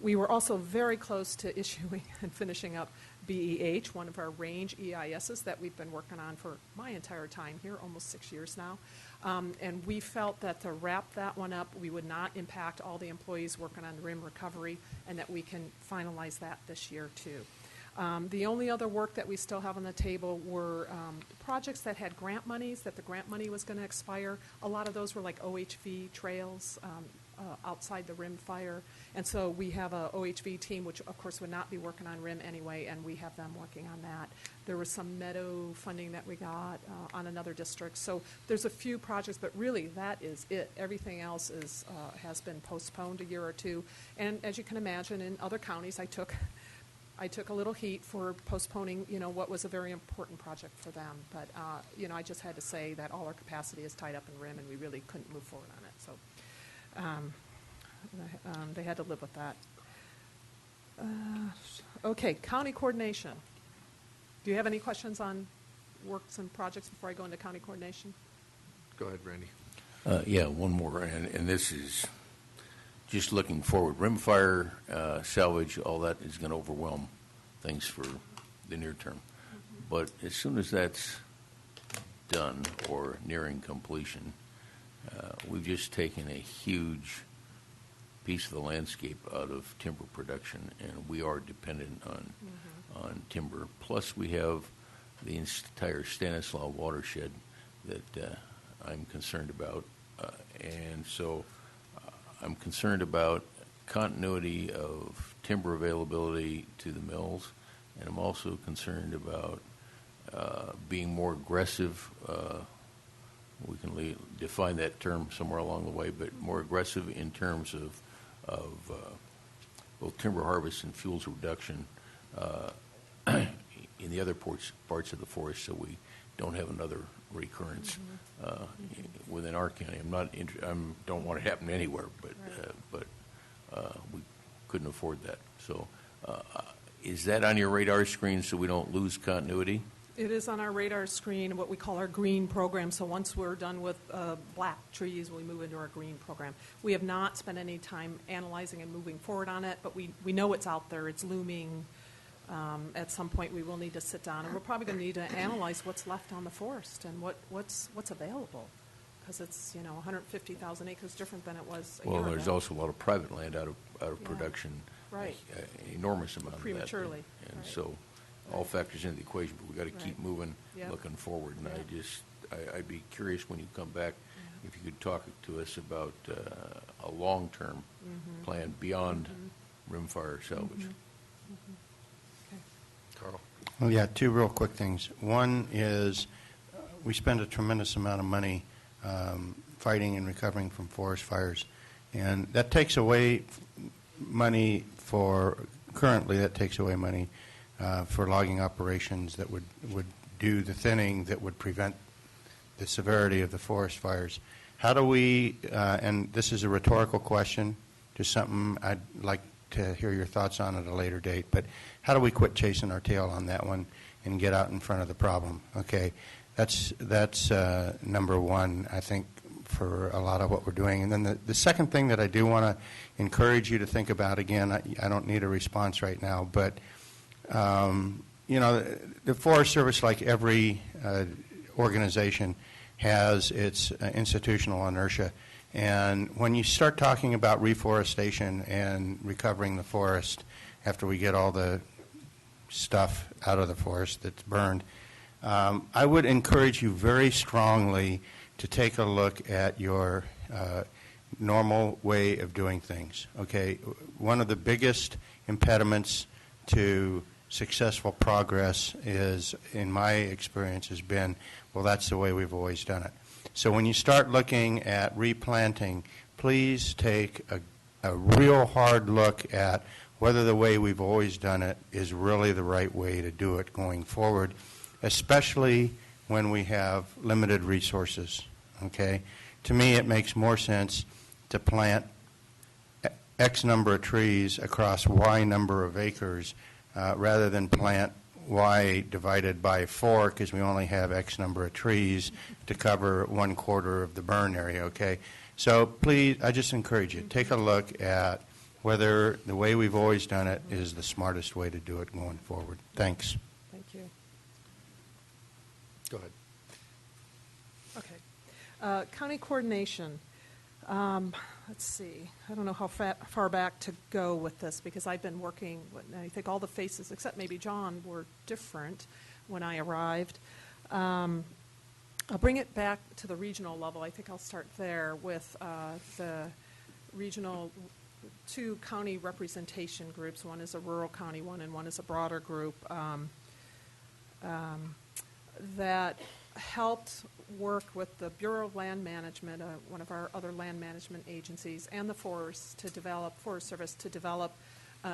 We were also very close to issuing and finishing up BEH, one of our range EISs that we've been working on for my entire time here, almost 6 years now. And we felt that to wrap that one up, we would not impact all the employees working on the rim recovery, and that we can finalize that this year too. The only other work that we still have on the table were projects that had grant monies, that the grant money was going to expire. A lot of those were like OHV trails outside the rim fire. And so we have a OHV team, which of course would not be working on rim anyway, and we have them working on that. There was some meadow funding that we got on another district. So there's a few projects, but really that is it. Everything else is has been postponed a year or two. And as you can imagine, in other counties, I took a little heat for postponing, what was a very important project for them. But, I just had to say that all our capacity is tied up in rim, and we really couldn't move forward on it. So they had to live with that. Okay, county coordination. Do you have any questions on works and projects before I go into county coordination? Go ahead, Randy. Yeah, one more, and this is just looking forward. Rimfire, salvage, all that is going to overwhelm things for the near term. But as soon as that's done or nearing completion, we've just taken a huge piece of the landscape out of timber production, and we are dependent on timber. Plus, we have the entire Stanislaus watershed that I'm concerned about, and so I'm concerned about continuity of timber availability to the mills, and I'm also concerned about being more aggressive. We can define that term somewhere along the way, but more aggressive in terms of both timber harvest and fuels reduction in the other parts of the forest, so we don't have another recurrence within our county. I don't want it to happen anywhere, but we couldn't afford that. So, is that on your radar screen so we don't lose continuity? It is on our radar screen, what we call our green program. So once we're done with black trees, we move into our green program. We have not spent any time analyzing and moving forward on it, but we know it's out there. It's looming. At some point, we will need to sit down, and we're probably going to need to analyze what's left on the forest and what's available, because it's 150,000 acres different than it was a year ago. Well, there's also a lot of private land out of production, right? An enormous amount prematurely, of that, and right. so all factors into the equation. But we got to keep moving, looking forward. And I'd be curious when you come back if you could talk to us about a long-term plan beyond rimfire salvage. Carl. Well, yeah, two real quick things. One is we spend a tremendous amount of money fighting and recovering from forest fires, and that takes away money for logging operations that would do the thinning that would prevent the severity of the forest fires. How do we, and this is a rhetorical question, just something I'd like to hear your thoughts on at a later date, but how do we quit chasing our tail on that one and get out in front of the problem? Okay, that's number one, I think, for a lot of what we're doing. And then the second thing that I do want to encourage you to think about, again, I don't need a response right now, but the Forest Service, like every organization, has its institutional inertia. And when you start talking about reforestation and recovering the forest after we get all the stuff out of the forest that's burned, I would encourage you very strongly to take a look at your normal way of doing things. Okay, one of the biggest impediments to successful progress is, in my experience, has been, well, that's the way we've always done it. So when you start looking at replanting, please take a real hard look at whether the way we've always done it is really the right way to do it going forward, especially when we have limited resources. Okay? To me, it makes more sense to plant X number of trees across Y number of acres rather than plant Y divided by 4 because we only have X number of trees to cover 1/4 of the burn area, okay? So please, I just encourage you, take a look at whether the way we've always done it is the smartest way to do it going forward. Thanks. Thank you. Go ahead. Okay. County coordination. Let's see. I don't know how far back to go with this because I've been working, I think all the faces, except maybe John, were different when I arrived. I'll bring it back to the regional level. I think I'll start there with the regional 2 county representation groups. One is a rural county one and one is a broader group that helped work with the Bureau of Land Management, one of our other land management agencies, and the Forest Service to develop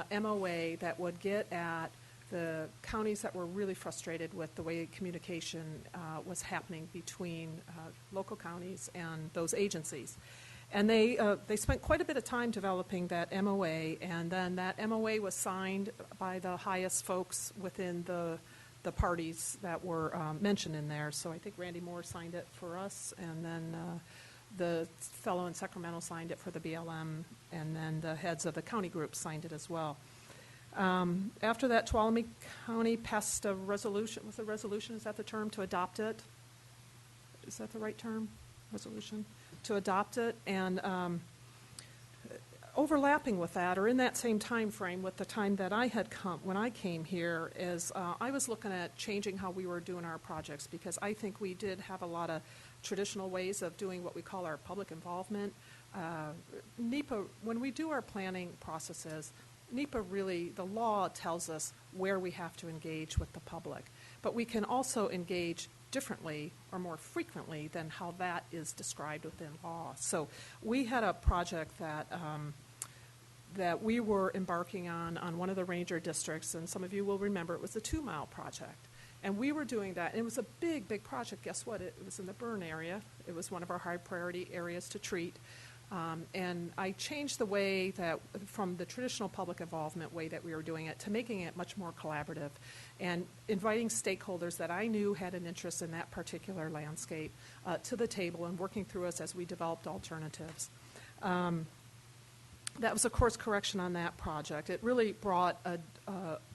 MOA that would get at the counties that were really frustrated with the way communication was happening between local counties and those agencies. And they spent quite a bit of time developing that MOA, and then that MOA was signed by the highest folks within the parties that were mentioned in there. So I think Randy Moore signed it for us, and then the fellow in Sacramento signed it for the BLM, and then the heads of the county groups signed it as well. After that, Tuolumne County passed a resolution. Was the resolution, is that the term, to adopt it? Is that the right term, resolution? To adopt it, and overlapping with that, or in that same time frame with the time that I had come, when I came here, is I was looking at changing how we were doing our projects, because I think we did have a lot of traditional ways of doing what we call our public involvement. NEPA, when we do our planning processes, NEPA really, the law tells us where we have to engage with the public, but we can also engage differently or more frequently than how that is described within law. So we had a project that that we were embarking on one of the ranger districts, and some of you will remember it was the 2-mile project. And we were doing that, and it was a big, big project. Guess what? It was in the burn area. It was one of our high priority areas to treat. And I changed the way that, from the traditional public involvement way that we were doing it, to making it much more collaborative and inviting stakeholders that I knew had an interest in that particular landscape to the table and working through us as we developed alternatives. That was a course correction on that project. It really brought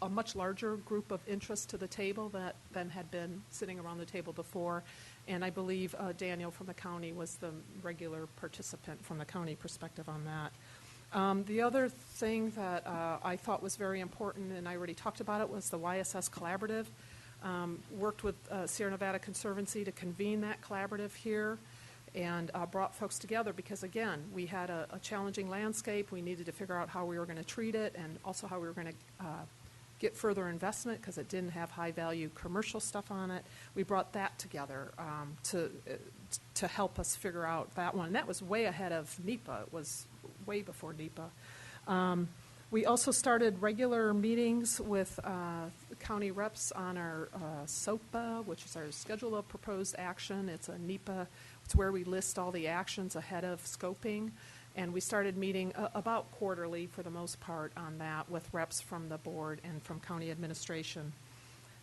a much larger group of interest to the table than had been sitting around the table before. And I believe Daniel from the county was the regular participant from the county perspective on that. The other thing that I thought was very important, and I already talked about it, was the YSS Collaborative. Worked with Sierra Nevada Conservancy to convene that collaborative here, and brought folks together because, again, we had a challenging landscape. We needed to figure out how we were going to treat it and also how we were going to get further investment because it didn't have high-value commercial stuff on it. We brought that together to help us figure out that one. And that was way ahead of NEPA. It was way before NEPA. We also started regular meetings with county reps on our SOPA, which is our Schedule of Proposed Action. It's a NEPA. It's where we list all the actions ahead of scoping. And we started meeting about quarterly, for the most part, on that with reps from the board and from county administration.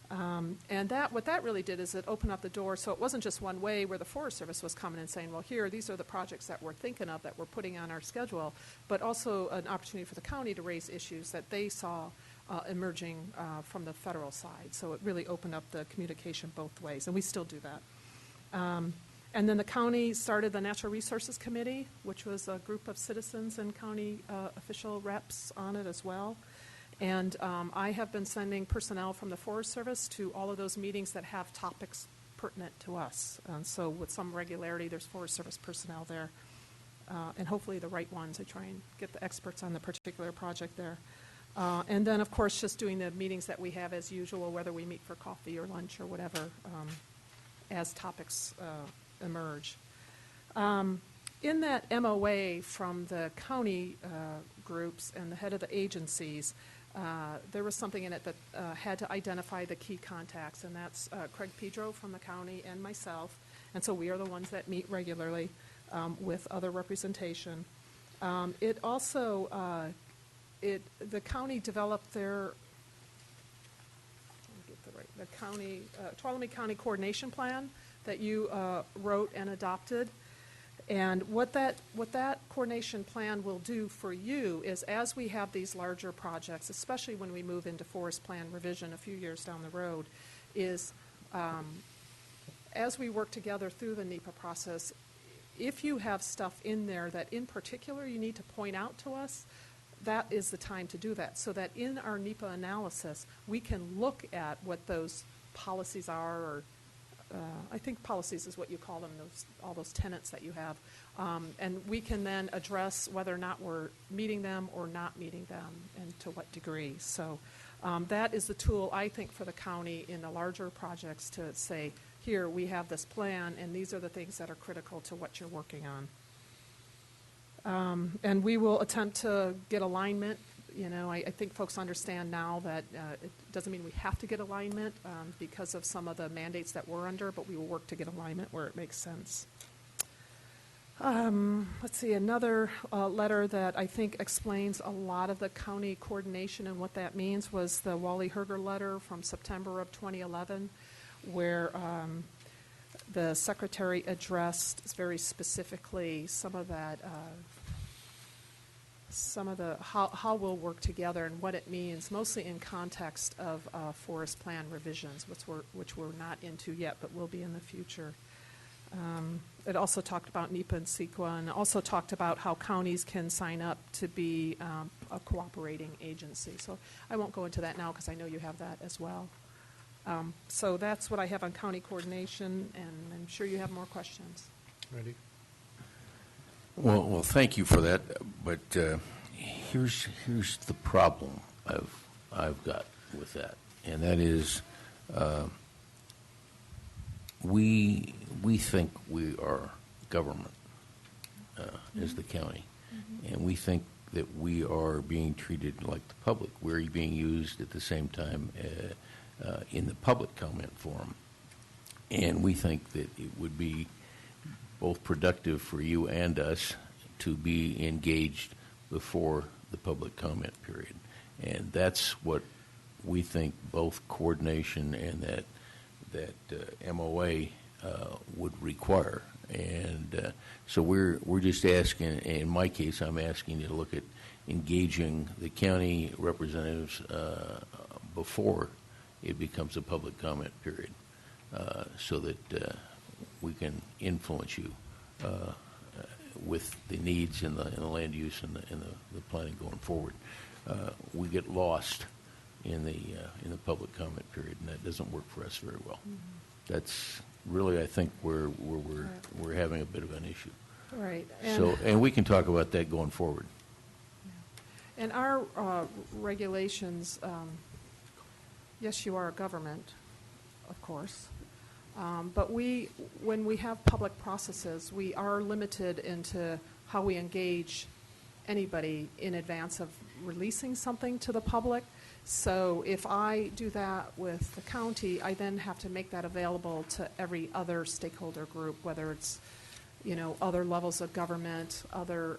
And what that really did is it opened up the door, so it wasn't just one way where the Forest Service was coming and saying, well, here, these are the projects that we're thinking of that we're putting on our schedule, but also an opportunity for the county to raise issues that they saw emerging from the federal side. So it really opened up the communication both ways, and we still do that. And then the county started the Natural Resources Committee, which was a group of citizens and county official reps on it as well. And I have been sending personnel from the Forest Service to all of those meetings that have topics pertinent to us. And so with some regularity, there's Forest Service personnel there, and hopefully the right ones. I try and get the experts on the particular project there. And then, of course, just doing the meetings that we have as usual, whether we meet for coffee or lunch or whatever, as topics emerge. In that MOA from the county groups and the head of the agencies, there was something in it that had to identify the key contacts, and that's Craig Pedro from the county and myself. And so we are the ones that meet regularly with other representation. It also, the county developed their, let me get the right, the county, Tuolumne County Coordination Plan that you wrote and adopted. And what that coordination plan will do for you is, as we have these larger projects, especially when we move into forest plan revision a few years down the road, is as we work together through the NEPA process, if you have stuff in there that in particular you need to point out to us, that is the time to do that, so that in our NEPA analysis we can look at what those policies are, or I think policies is what you call them, all those tenets that you have, and we can then address whether or not we're meeting them or not meeting them, and to what degree. So that is the tool, I think, for the county in the larger projects to say, here, we have this plan, and these are the things that are critical to what you're working on. And we will attempt to get alignment. You know, I think folks understand now that it doesn't mean we have to get alignment because of some of the mandates that we're under, but we will work to get alignment where it makes sense. Let's see, another letter that I think explains a lot of the county coordination and what that means was the Wally Herger letter from September of 2011, where the secretary addressed very specifically some of that, how we'll work together and what it means, mostly in context of forest plan revisions, which we're not into yet, but will be in the future. It also talked about NEPA and CEQA, and also talked about how counties can sign up to be a cooperating agency. So I won't go into that now because I know you have that as well. So that's what I have on county coordination, and I'm sure you have more questions. Ready? Well, thank you for that. But here's the problem I've got with that, and that is we think we are government as the county, and we think that we are being treated like the public. We're being used at the same time in the public comment forum, and we think that it would be both productive for you and us to be engaged before the public comment period. And that's what we think both coordination and that MOA would require. And so we're just asking, in my case, I'm asking you to look at engaging the county representatives before it becomes a public comment period, so that we can influence you with the needs and the land use and the planning going forward. We get lost in the public comment period, and that doesn't work for us very well. That's really, I think, where we're having a bit of an issue. Right. And we can talk about that going forward. And our regulations, yes, you are a government, of course. But when we have public processes, we are limited into how we engage anybody in advance of releasing something to the public. So if I do that with the county, I then have to make that available to every other stakeholder group, whether it's, other levels of government, other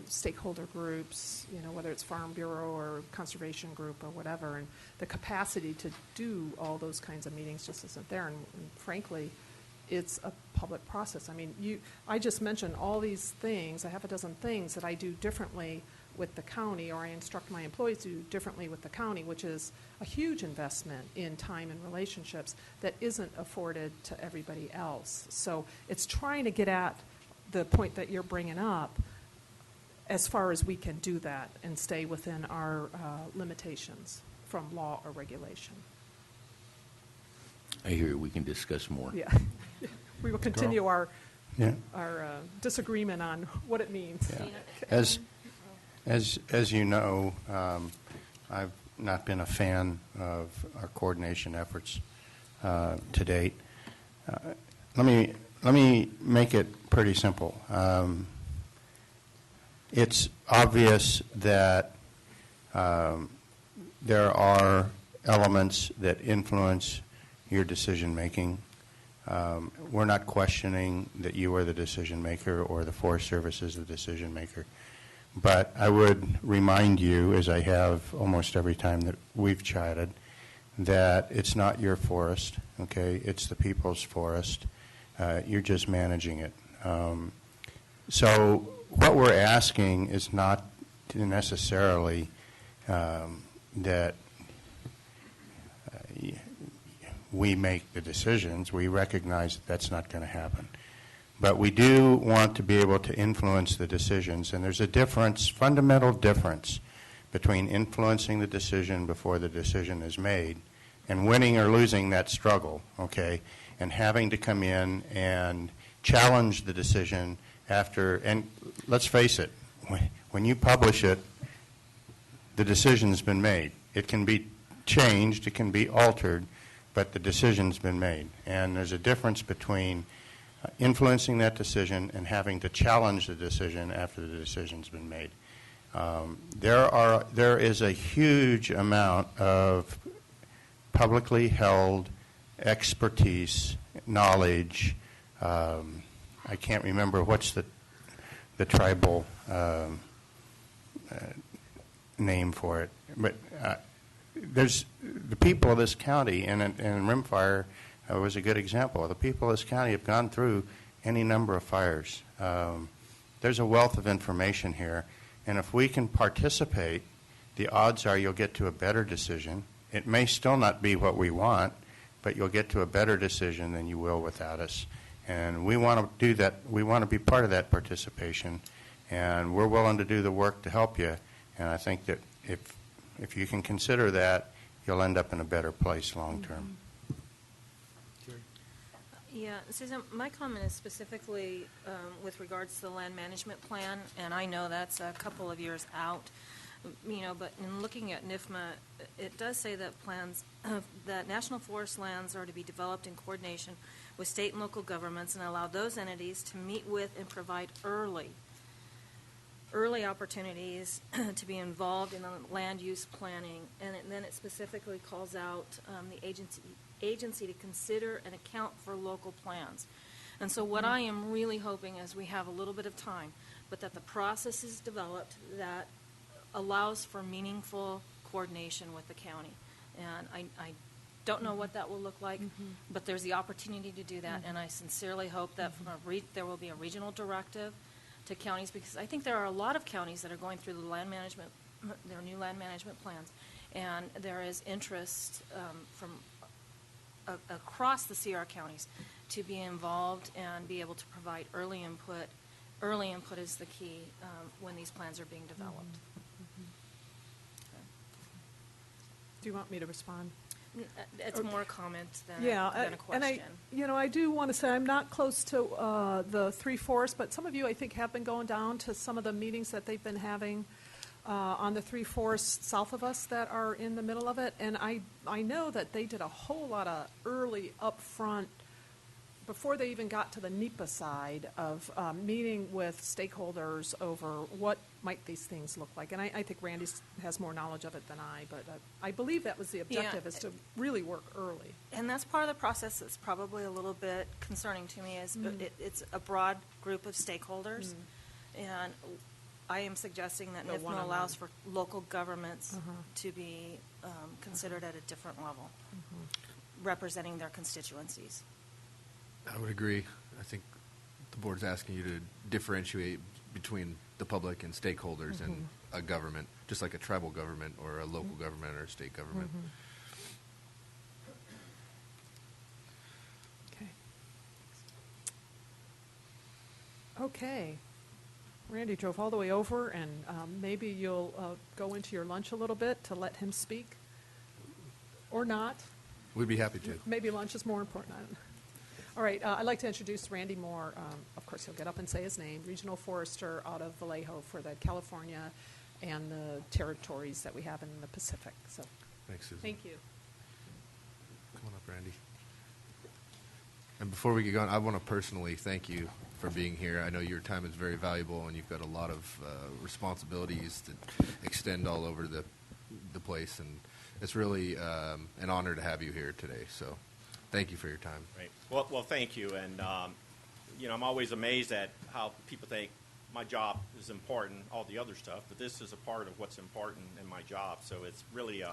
stakeholder groups, whether it's Farm Bureau or Conservation Group or whatever. And the capacity to do all those kinds of meetings just isn't there. And frankly, it's a public process. I mean, I just mentioned all these things, a half a dozen things that I do differently with the county, or I instruct my employees to do differently with the county, which is a huge investment in time and relationships that isn't afforded to everybody else. So it's trying to get at the point that you're bringing up as far as we can do that and stay within our limitations from law or regulation. I hear we can discuss more. Yeah. We will continue our disagreement on what it means. Yeah. As you know, I've not been a fan of our coordination efforts to date. Let me make it pretty simple. It's obvious that there are elements that influence your decision making. We're not questioning that you are the decision maker or the Forest Service is the decision maker. But I would remind you, as I have almost every time that we've chatted, that it's not your forest, okay? It's the people's forest. You're just managing it. So what we're asking is not to necessarily that we make the decisions. We recognize that that's not going to happen. But we do want to be able to influence the decisions, and there's a difference, fundamental difference, between influencing the decision before the decision is made and winning or losing that struggle, okay, and having to come in and challenge the decision after, and let's face it, when you publish it, the decision's been made. It can be changed, it can be altered, but the decision's been made. And there's a difference between influencing that decision and having to challenge the decision after the decision's been made. There is a huge amount of publicly held expertise, knowledge. I can't remember what's the tribal name for it, but there's the people of this county, and Rimfire was a good example. The people of this county have gone through any number of fires. There's a wealth of information here, and if we can participate, the odds are you'll get to a better decision. It may still not be what we want, but you'll get to a better decision than you will without us. And we want to do that. We want to be part of that participation, and we're willing to do the work to help you. And I think that if you can consider that, you'll end up in a better place long term. Yeah, Susan, my comment is specifically with regards to the land management plan, and I know that's a couple of years out, but in looking at NIFMA, it does say that plans, that national forest lands are to be developed in coordination with state and local governments and allow those entities to meet with and provide early opportunities to be involved in the land use planning, and then it specifically calls out the agency to consider and account for local plans. And so what I am really hoping is we have a little bit of time, but that the process is developed that allows for meaningful coordination with the county. And I don't know what that will look like, but there's the opportunity to do that, and I sincerely hope that there will be a regional directive to counties, because I think there are a lot of counties that are going through the land management, their new land management plans, and there is interest from across the CR counties to be involved and be able to provide early input. Early input is the key when these plans are being developed. Do you want me to respond? It's more a comment than a question. And I do want to say I'm not close to the Three Forests, but some of you, I think, have been going down to some of the meetings that they've been having on the Three Forests south of us that are in the middle of it. And I know that they did a whole lot of early upfront, before they even got to the NEPA side, of meeting with stakeholders over what might these things look like. And I think Randy has more knowledge of it than I, but I believe that was the objective, is to really work early. And that's part of the process that's probably a little bit concerning to me, is it's a broad group of stakeholders, and I am suggesting that NIFMA allows for local governments to be considered at a different level, representing their constituencies. I would agree. I think the board's asking you to differentiate between the public and stakeholders and a government, just like a tribal government or a local government or a state government. Okay. Randy drove all the way over, and maybe you'll go into your lunch a little bit to let him speak, or not. We'd be happy to. Maybe lunch is more important. All right, I'd like to introduce Randy Moore. Of course, he'll get up and say his name, Regional Forester out of Vallejo for the California and the territories that we have in the Pacific. So, thanks, Susan. Thank you. Come on up, Randy. And before we get going, I want to personally thank you for being here. I know your time is very valuable, and you've got a lot of responsibilities that extend all over the place, and it's really an honor to have you here today. So, thank you for your time. Right. Well, thank you. And, I'm always amazed at how people think my job is important, all the other stuff, but this is a part of what's important in my job. So it's really,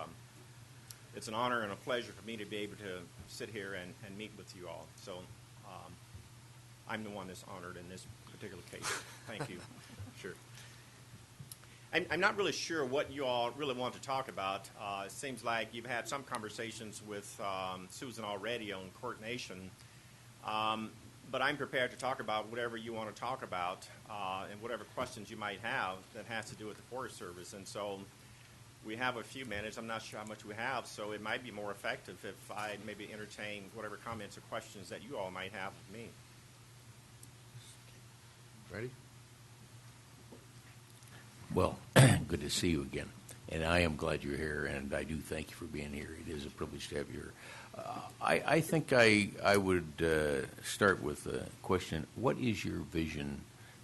it's an honor and a pleasure for me to be able to sit here and meet with you all. So I'm the one that's honored in this particular case. Thank you. Sure. I'm not really sure what you all really want to talk about. It seems like you've had some conversations with Susan already on coordination. But I'm prepared to talk about whatever you want to talk about and whatever questions you might have that has to do with the Forest Service. And so we have a few minutes. I'm not sure how much we have, so it might be more effective if I maybe entertain whatever comments or questions that you all might have with me. Ready? Well, good to see you again. And I am glad you're here, and I do thank you for being here. It is a privilege to have you here. I think I would start with a question. What is your vision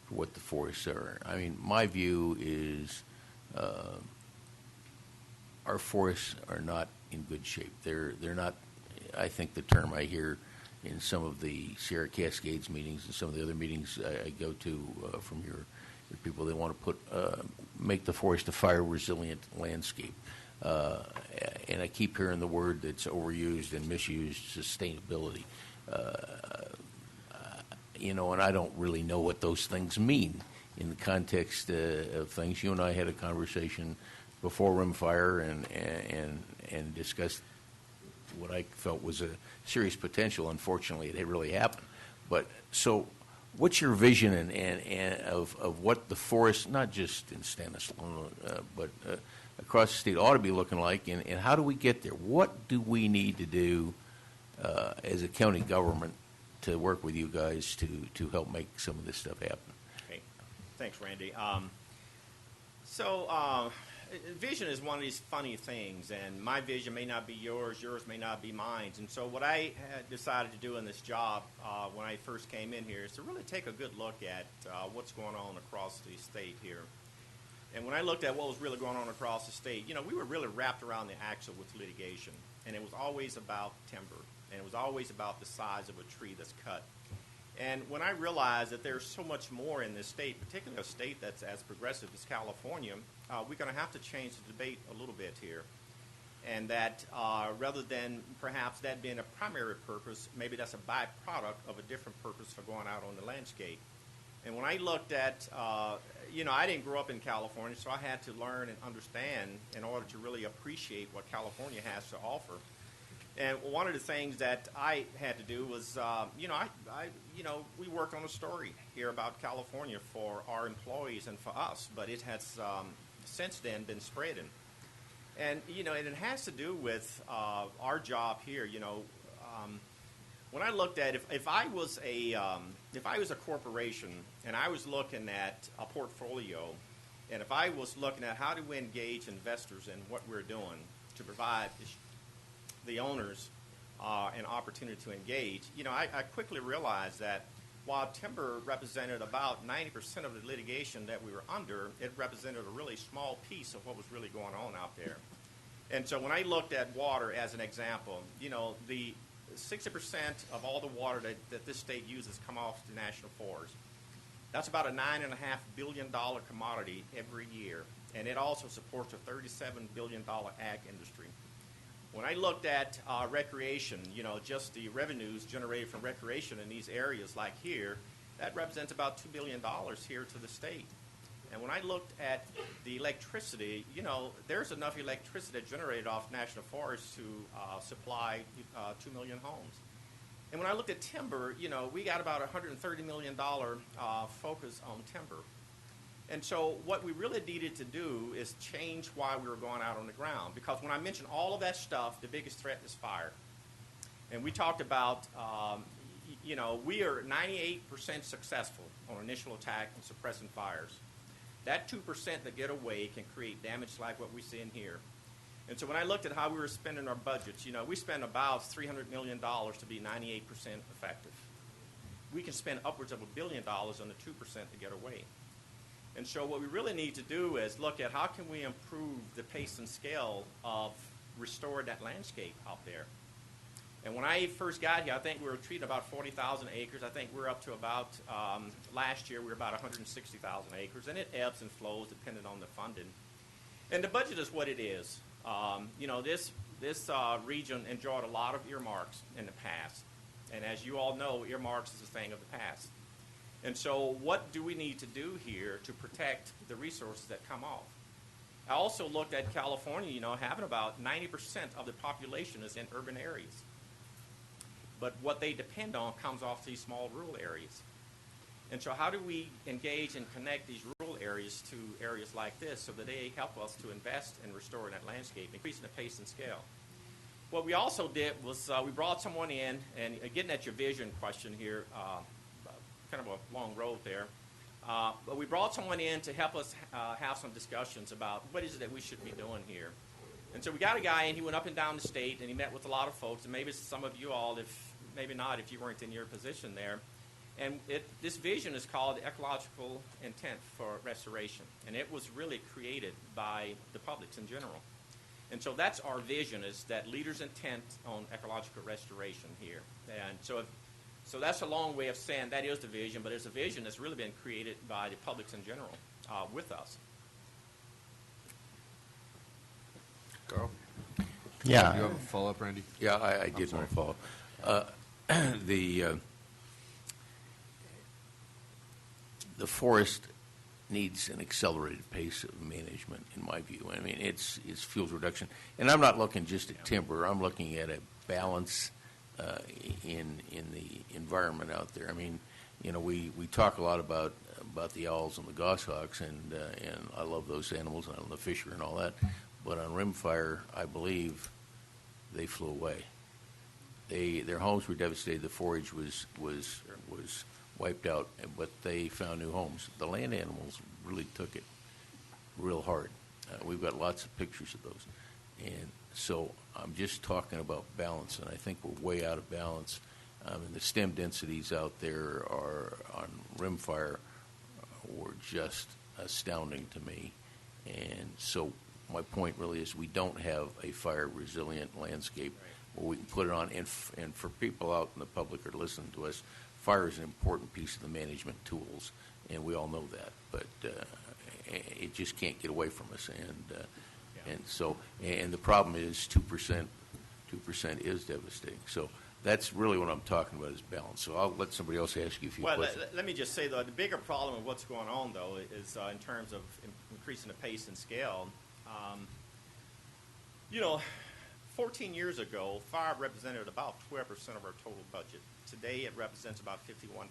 for what the forests are? I mean, my view is our forests are not in good shape. They're not, I think the term I hear in some of the Sierra Cascades meetings and some of the other meetings I go to from your people, they want to make the forest a fire-resilient landscape. And I keep hearing the word that's overused and misused, sustainability. And I don't really know what those things mean in the context of things. You and I had a conversation before Rimfire and discussed what I felt was a serious potential. Unfortunately, it really happened. But so what's your vision and of what the forest, not just in Stanislaus, but across the state ought to be looking like, and how do we get there? What do we need to do as a county government to work with you guys to help make some of this stuff happen? Okay. Thanks, Randy. Vision is one of these funny things, and my vision may not be yours, yours may not be mine. And so what I had decided to do in this job when I first came in here is to really take a good look at what's going on across the state here. And when I looked at what was really going on across the state, we were really wrapped around the axle with litigation. And it was always about timber. And it was always about the size of a tree that's cut. And when I realized that there's so much more in this state, particularly a state that's as progressive as California, we're going to have to change the debate a little bit here. And that rather than perhaps that being a primary purpose, maybe that's a byproduct of a different purpose for going out on the landscape. And when I looked at, I didn't grow up in California, so I had to learn and understand in order to really appreciate what California has to offer. And one of the things that I had to do was, we worked on a story here about California for our employees and for us, but it has since then been spreading. And, and it has to do with our job here. When I looked at if I was a corporation and I was looking at a portfolio, and if I was looking at how do we engage investors in what we're doing to provide the owners an opportunity to engage, I quickly realized that while timber represented about 90% of the litigation that we were under, it represented a really small piece of what was really going on out there. And so when I looked at water as an example, the 60% of all the water that this state uses come off the national forest. That's about a $9.5 billion commodity every year, and it also supports a $37 billion ag industry. When I looked at recreation, just the revenues generated from recreation in these areas like here, that represents about $2 billion here to the state. And when I looked at the electricity, there's enough electricity generated off national forests to supply 2 million homes. And when I looked at timber, we got about $130 million focus on timber. And so what we really needed to do is change why we were going out on the ground. Because when I mentioned all of that stuff, the biggest threat is fire. And we talked about, we are 98% successful on initial attack and suppressing fires. That 2% that get away can create damage like what we see in here. And so when I looked at how we were spending our budgets, we spend about $300 million to be 98% effective. We can spend upwards of $1 billion on the 2% to get away. And so what we really need to do is look at how can we improve the pace and scale of restoring that landscape out there. And when I first got here, I think we were treating about 40,000 acres. I think we're up to about, last year, we were about 160,000 acres. And it ebbs and flows depending on the funding. And the budget is what it is. This region enjoyed a lot of earmarks in the past. And as you all know, earmarks is a thing of the past. And so what do we need to do here to protect the resources that come off? I also looked at California, having about 90% of the population is in urban areas. But what they depend on comes off these small rural areas. And so how do we engage and connect these rural areas to areas like this so that they help us to invest and restore that landscape, increasing the pace and scale? What we also did was we brought someone in, and getting at your vision question here, kind of a long road there, but we brought someone in to help us have some discussions about what is it that we should be doing here. And so we got a guy in, he went up and down the state, and he met with a lot of folks, and maybe some of you all, maybe not if you weren't in your position there. And this vision is called Ecological Intent for Restoration, and it was really created by the publics in general. And so that's our vision, is that leaders' intent on ecological restoration here. And so that's a long way of saying that is the vision, but it's a vision that's really been created by the publics in general with us. Carl? Yeah. Do you have a follow-up, Randy? Yeah, I did want to follow up. The forest needs an accelerated pace of management, in my view. I mean, it's fuels reduction. And I'm not looking just at timber. I'm looking at a balance in the environment out there. I mean, we talk a lot about the owls and the goshawks, and I love those animals, and I love the fisher and all that. But on rimfire, I believe they flew away. Their homes were devastated. The forage was wiped out, but they found new homes. The land animals really took it real hard. We've got lots of pictures of those. And so I'm just talking about balance, and I think we're way out of balance. And the stem densities out there are on rimfire were just astounding to me. And so my point really is we don't have a fire-resilient landscape where we can put it on. And for people out in the public who are listening to us, fire is an important piece of the management tools, and we all know that. But it just can't get away from us. And the problem is 2% is devastating. So that's really what I'm talking about is balance. So I'll let somebody else ask you a few questions. Well, let me just say, though, the bigger problem of what's going on, though, is in terms of increasing the pace and scale. 14 years ago, fire represented about 12% of our total budget. Today, it represents about 51%.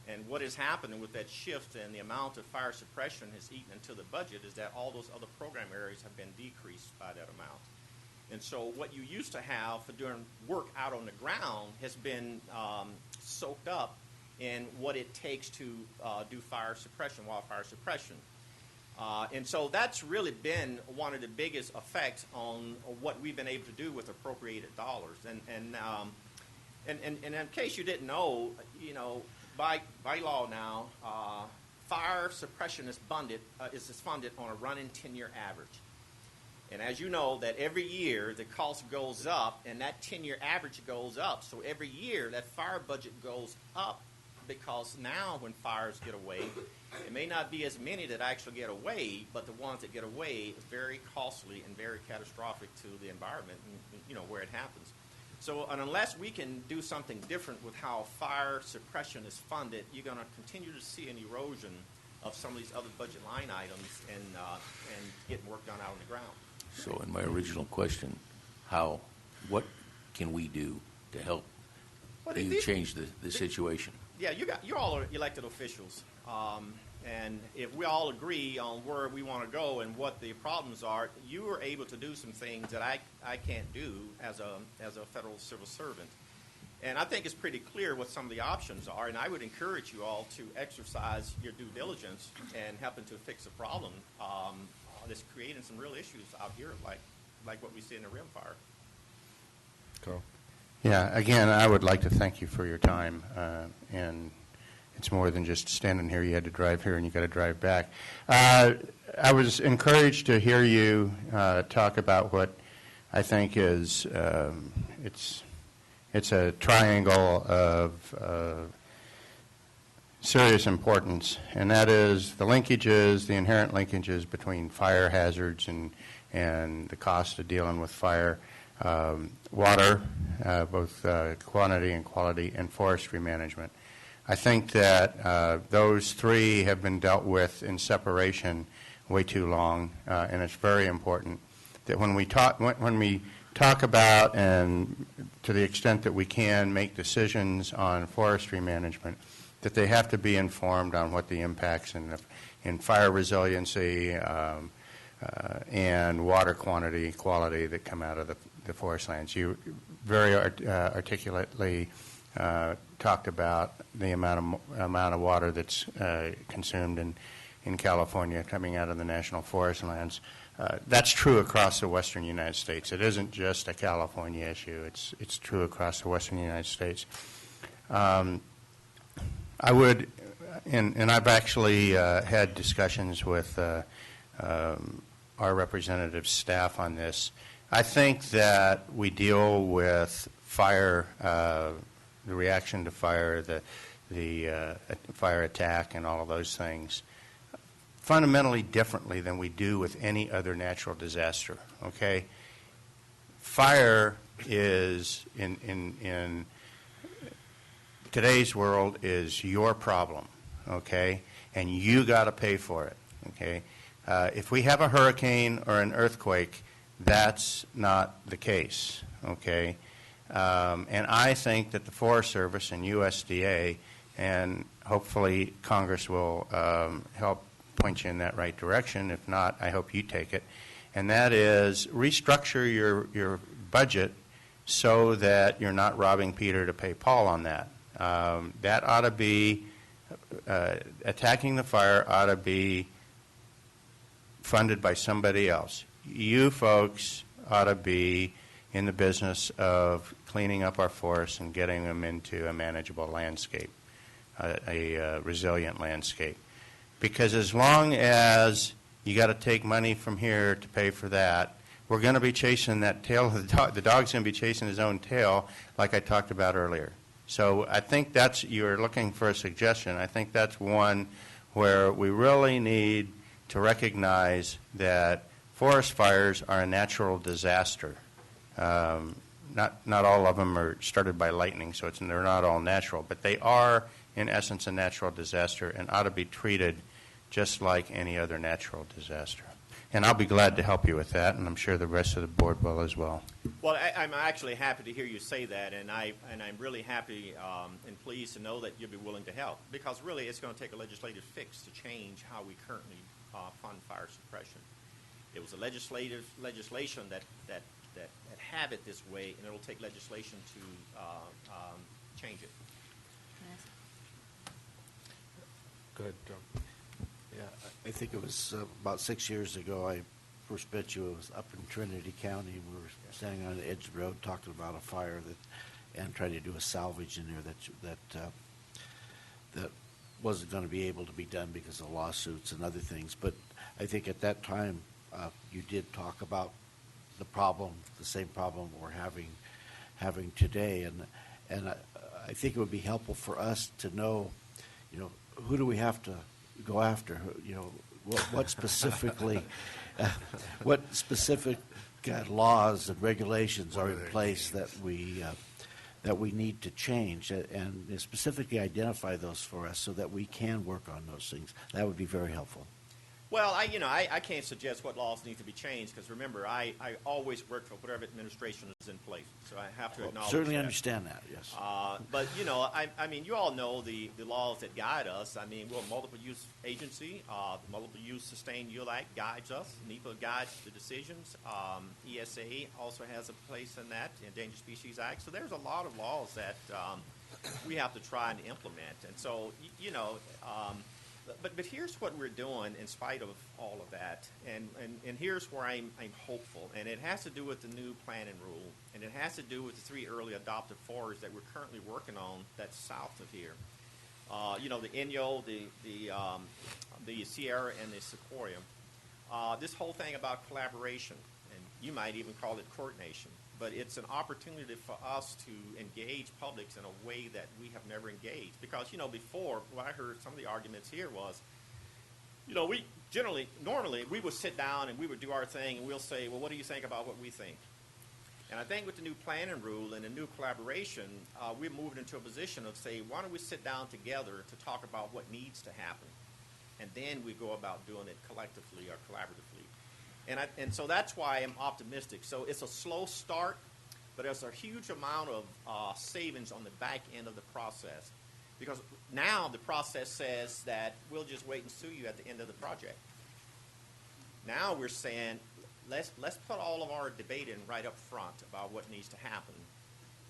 And what is happening with that shift and the amount of fire suppression has eaten into the budget is that all those other program areas have been decreased by that amount. And so what you used to have for doing work out on the ground has been soaked up in what it takes to do fire suppression, wildfire suppression. And so that's really been one of the biggest effects on what we've been able to do with appropriated dollars. And in case you didn't know, by law now, fire suppression is funded on a running 10-year average. And as you know, that every year the cost goes up, and that 10-year average goes up. So every year that fire budget goes up, because now when fires get away, it may not be as many that actually get away, but the ones that get away is very costly and very catastrophic to the environment and, where it happens. So unless we can do something different with how fire suppression is funded, you're going to continue to see an erosion of some of these other budget line items and getting work done out on the ground. So in my original question, what can we do to help you change the situation? Yeah, you all are elected officials, and if we all agree on where we want to go and what the problems are, you are able to do some things that I can't do as a federal civil servant. And I think it's pretty clear what some of the options are, and I would encourage you all to exercise your due diligence and helping to fix a problem that's creating some real issues out here, like what we see in the rimfire. Carl? Yeah, again, I would like to thank you for your time, and it's more than just standing here. You had to drive here and you got to drive back. I was encouraged to hear you talk about what I think is it's a triangle of serious importance, and that is the linkages, the inherent linkages between fire hazards and the cost of dealing with fire, water, both quantity and quality, and forestry management. I think that those three have been dealt with in separation way too long, and it's very important that when we talk about, and to the extent that we can, make decisions on forestry management, that they have to be informed on what the impacts in fire resiliency and water quality that come out of the forest lands. You very articulately talked about the amount of water that's consumed in California coming out of the national forest lands. That's true across the western United States. It isn't just a California issue. It's true across the western United States. I would, and I've actually had discussions with our representative staff on this. I think that we deal with fire, the reaction to fire, the fire attack, and all of those things fundamentally differently than we do with any other natural disaster. Okay, fire is in today's world is your problem. Okay, and you got to pay for it. Okay, if we have a hurricane or an earthquake, that's not the case. Okay, and I think that the Forest Service and USDA, and hopefully Congress will help point you in that right direction. If not, I hope you take it. And that is restructure your budget so that you're not robbing Peter to pay Paul on that. That ought to be, attacking the fire ought to be funded by somebody else. You folks ought to be in the business of cleaning up our forests and getting them into a manageable landscape, a resilient landscape. Because as long as you got to take money from here to pay for that, we're going to be chasing that tail. The dog's going to be chasing his own tail, like I talked about earlier. So I think that's, you're looking for a suggestion. I think that's one where we really need to recognize that forest fires are a natural disaster. Not all of them are started by lightning, so they're not all natural, but they are, in essence, a natural disaster and ought to be treated just like any other natural disaster. And I'll be glad to help you with that, and I'm sure the rest of the board will as well. Well, I'm actually happy to hear you say that, and I'm really happy and pleased to know that you'll be willing to help, because really it's going to take a legislative fix to change how we currently fund fire suppression. It was a legislation that have it this way, and it'll take legislation to change it. Go ahead, Tom. Yeah, I think it was about 6 years ago I first met you. It was up in Trinity County. We were standing on the edge of the road talking about a fire and trying to do a salvage in there that wasn't going to be able to be done because of lawsuits and other things. But I think at that time you did talk about the problem, the same problem we're having today, and I think it would be helpful for us to know, who do we have to go after? What specifically, what specific laws and regulations are in place that we need to change, and specifically identify those for us so that we can work on those things. That would be very helpful. Well, I can't suggest what laws need to be changed, because remember, I always work for whatever administration is in place, so I have to acknowledge certainly that. Understand that, yes. But I mean, you all know the laws that guide us. I mean, we're a multiple use agency. The Multiple Use Sustained Yield Act guides us. NEPA guides the decisions. ESA also has a place in that, Endangered Species Act. So there's a lot of laws that we have to try and implement, and so But here's what we're doing in spite of all of that, and here's where I'm hopeful, and it has to do with the new planning rule, and it has to do with the 3 early adopted forests that we're currently working on that's south of here. The Inyo, the Sierra, and the Sequoia. This whole thing about collaboration, and you might even call it coordination. but it's an opportunity for us to engage publics in a way that we have never engaged. Because, before, what I heard some of the arguments here was, we normally, we would sit down and we would do our thing, and we'll say, well, what do you think about what we think? And I think with the new planning rule and the new collaboration, we're moving into a position of say, why don't we sit down together to talk about what needs to happen? And then we go about doing it collectively or collaboratively. And so that's why I'm optimistic. So it's a slow start, but there's a huge amount of savings on the back end of the process. Because now the process says that we'll just wait and sue you at the end of the project. Now we're saying, let's put all of our debate in right up front about what needs to happen.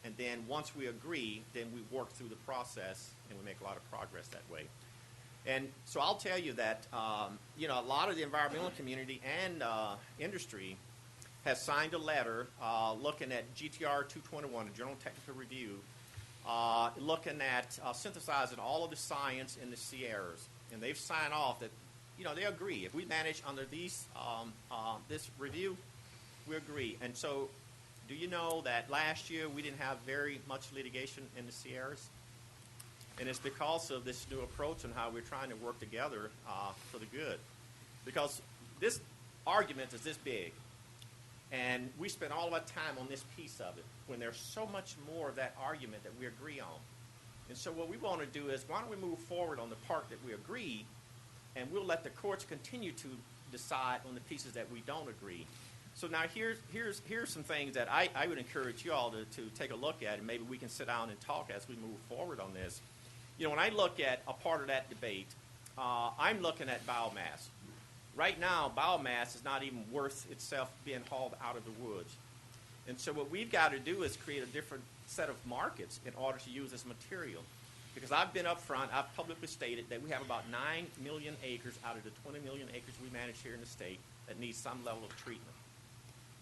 And then once we agree, then we work through the process and we make a lot of progress that way. And so I'll tell you that, a lot of the environmental community and industry has signed a letter looking at GTR 221, a General Technical Review, looking at synthesizing all of the science in the Sierras. And they've signed off that, they agree. If we manage under these this review, we agree. And so do you know that last year we didn't have very much litigation in the Sierras? And it's because of this new approach and how we're trying to work together for the good. Because this argument is this big, and we spend all of our time on this piece of it when there's so much more of that argument that we agree on. And so what we want to do is, why don't we move forward on the part that we agree, and we'll let the courts continue to decide on the pieces that we don't agree. So now here's some things that I would encourage you all to take a look at, and maybe we can sit down and talk as we move forward on this. When I look at a part of that debate, I'm looking at biomass. Right now, biomass is not even worth itself being hauled out of the woods. And so what we've got to do is create a different set of markets in order to use this material. Because I've been up front, I've publicly stated that we have about 9 million acres out of the 20 million acres we manage here in the state that need some level of treatment.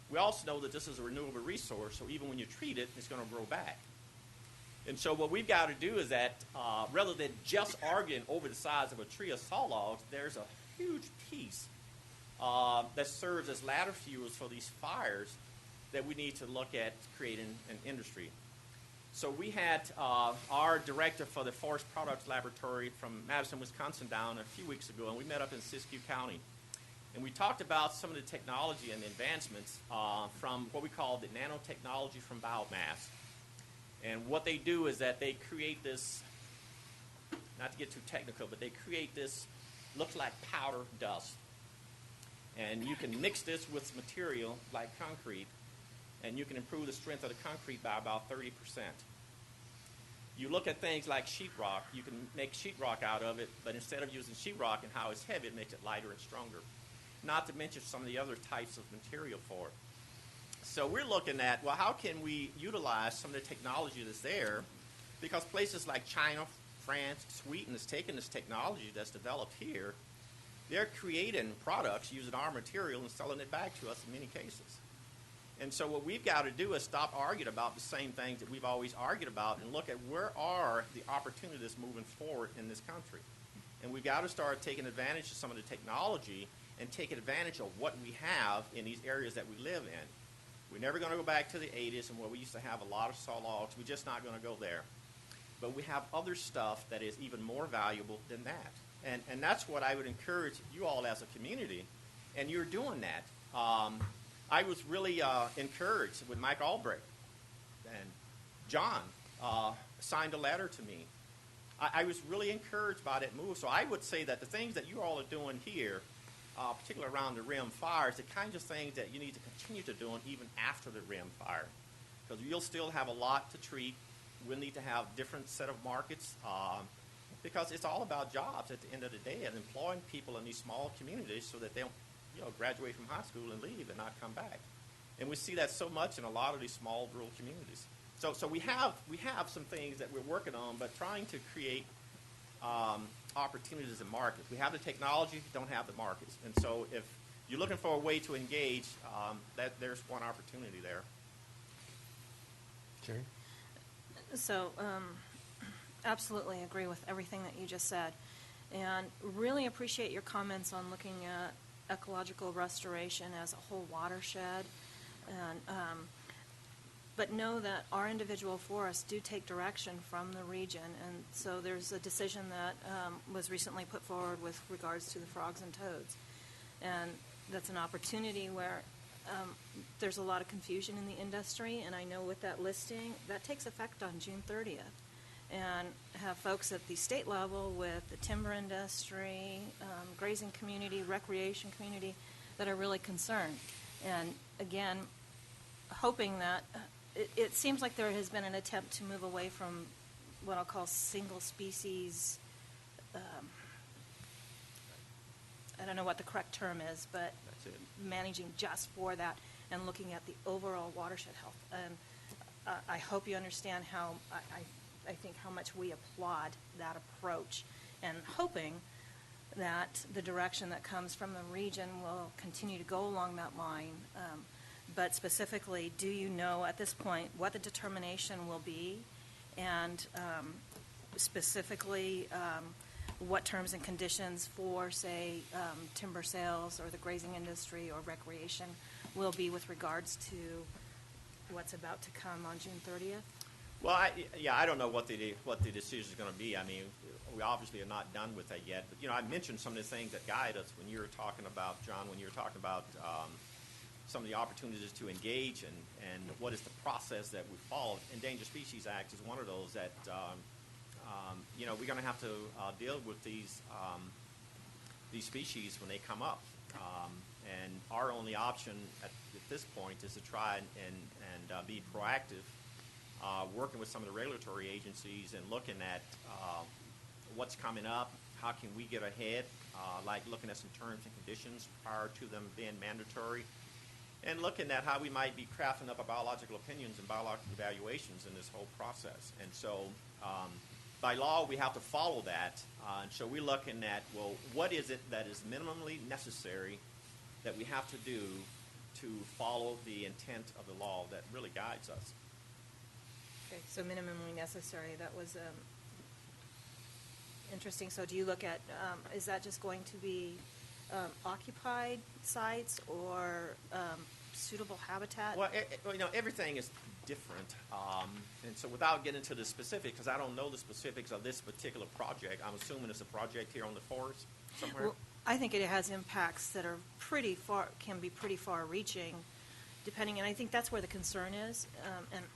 We also know that this is a renewable resource, so even when you treat it, it's going to grow back. And so what we've got to do is that rather than just arguing over the size of a tree of saw logs, there's a huge piece that serves as ladder fuels for these fires that we need to look at creating an industry. So we had our director for the Forest Products Laboratory from Madison, Wisconsin down a few weeks ago, and we met up in Siskiyou County. And we talked about some of the technology and the advancements from what we call the nanotechnology from biomass. And what they do is that they create this, not to get too technical, but they create this, looks like powder dust. And you can mix this with material like concrete, and you can improve the strength of the concrete by about 30%. You look at things like sheetrock, you can make sheetrock out of it, but instead of using sheetrock and how it's heavy, it makes it lighter and stronger. Not to mention some of the other types of material for it. So we're looking at, well, how can we utilize some of the technology that's there? Because places like China, France, Sweden has taken this technology that's developed here. They're creating products using our material and selling it back to us in many cases. And so what we've got to do is stop arguing about the same things that we've always argued about and look at where are the opportunities moving forward in this country. And we've got to start taking advantage of some of the technology and taking advantage of what we have in these areas that we live in. We're never going to go back to the 80s and where we used to have a lot of saw logs. We're just not going to go there. But we have other stuff that is even more valuable than that. And that's what I would encourage you all as a community, and you're doing that. I was really encouraged when Mike Albrecht and John signed a letter to me. I was really encouraged by that move. So I would say that the things that you all are doing here, particularly around the rim fires, the kinds of things that you need to continue to do even after the rim fire. Because you'll still have a lot to treat. We'll need to have different set of markets because it's all about jobs at the end of the day and employing people in these small communities so that they'll graduate from high school and leave and not come back. And we see that so much in a lot of these small rural communities. So we have some things that we're working on, but trying to create opportunities in markets. We have the technology, don't have the markets. And so if you're looking for a way to engage, there's one opportunity there. Jerry? So, absolutely agree with everything that you just said. And really appreciate your comments on looking at ecological restoration as a whole watershed. And but know that our individual forests do take direction from the region, and so there's a decision that was recently put forward with regards to the frogs and toads, and that's an opportunity where there's a lot of confusion in the industry, and I know with that listing, that takes effect on June 30th, and have folks at the state level with the timber industry, grazing community, recreation community that are really concerned. And again, hoping that it seems like there has been an attempt to move away from what I'll call single species. I don't know what the correct term is, but managing just for that and looking at the overall watershed health. And I hope you understand how I think how much we applaud that approach, and hoping that the direction that comes from the region will continue to go along that line. But specifically, do you know at this point what the determination will be, and specifically what terms and conditions for, say, timber sales or the grazing industry or recreation will be with regards to what's about to come on June 30th? Well, I don't know what the decision is going to be. I mean, we obviously are not done with that yet. But, I mentioned some of the things that guide us when you were talking about, John, when you were talking about some of the opportunities to engage and what is the process that we follow. Endangered Species Act is one of those that, we're going to have to deal with these species when they come up. And our only option at this point is to try and be proactive, working with some of the regulatory agencies and looking at what's coming up, how can we get ahead, like looking at some terms and conditions prior to them being mandatory, and looking at how we might be crafting up our biological opinions and biological evaluations in this whole process. And so by law, we have to follow that. And so we're looking at, well, what is it that is minimally necessary that we have to do to follow the intent of the law that really guides us. Okay, so minimally necessary, that was interesting. So do you look at, is that just going to be occupied sites or suitable habitat? Well, everything is different. And so without getting into the specifics, because I don't know the specifics of this particular project, I'm assuming it's a project here on the forest somewhere? Well, I think it has impacts that are pretty far, can be pretty far-reaching, depending, and I think that's where the concern is.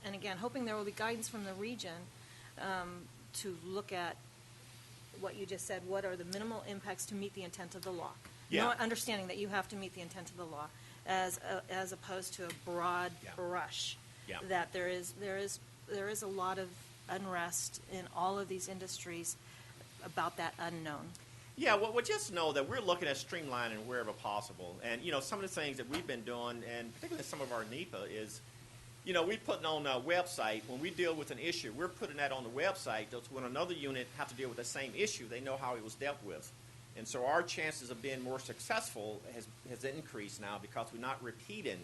And again, hoping there will be guidance from the region to look at what you just said, what are the minimal impacts to meet the intent of the law. Yeah. No, understanding that you have to meet the intent of the law, as opposed to a broad brush. Yeah. That there is a lot of unrest in all of these industries about that unknown. Yeah, well, just know that we're looking at streamlining wherever possible. And, some of the things that we've been doing, and particularly some of our NEPA, is, we're putting on a website, when we deal with an issue, we're putting that on the website, so when another unit have to deal with the same issue, they know how it was dealt with. And so our chances of being more successful has increased now because we're not repeating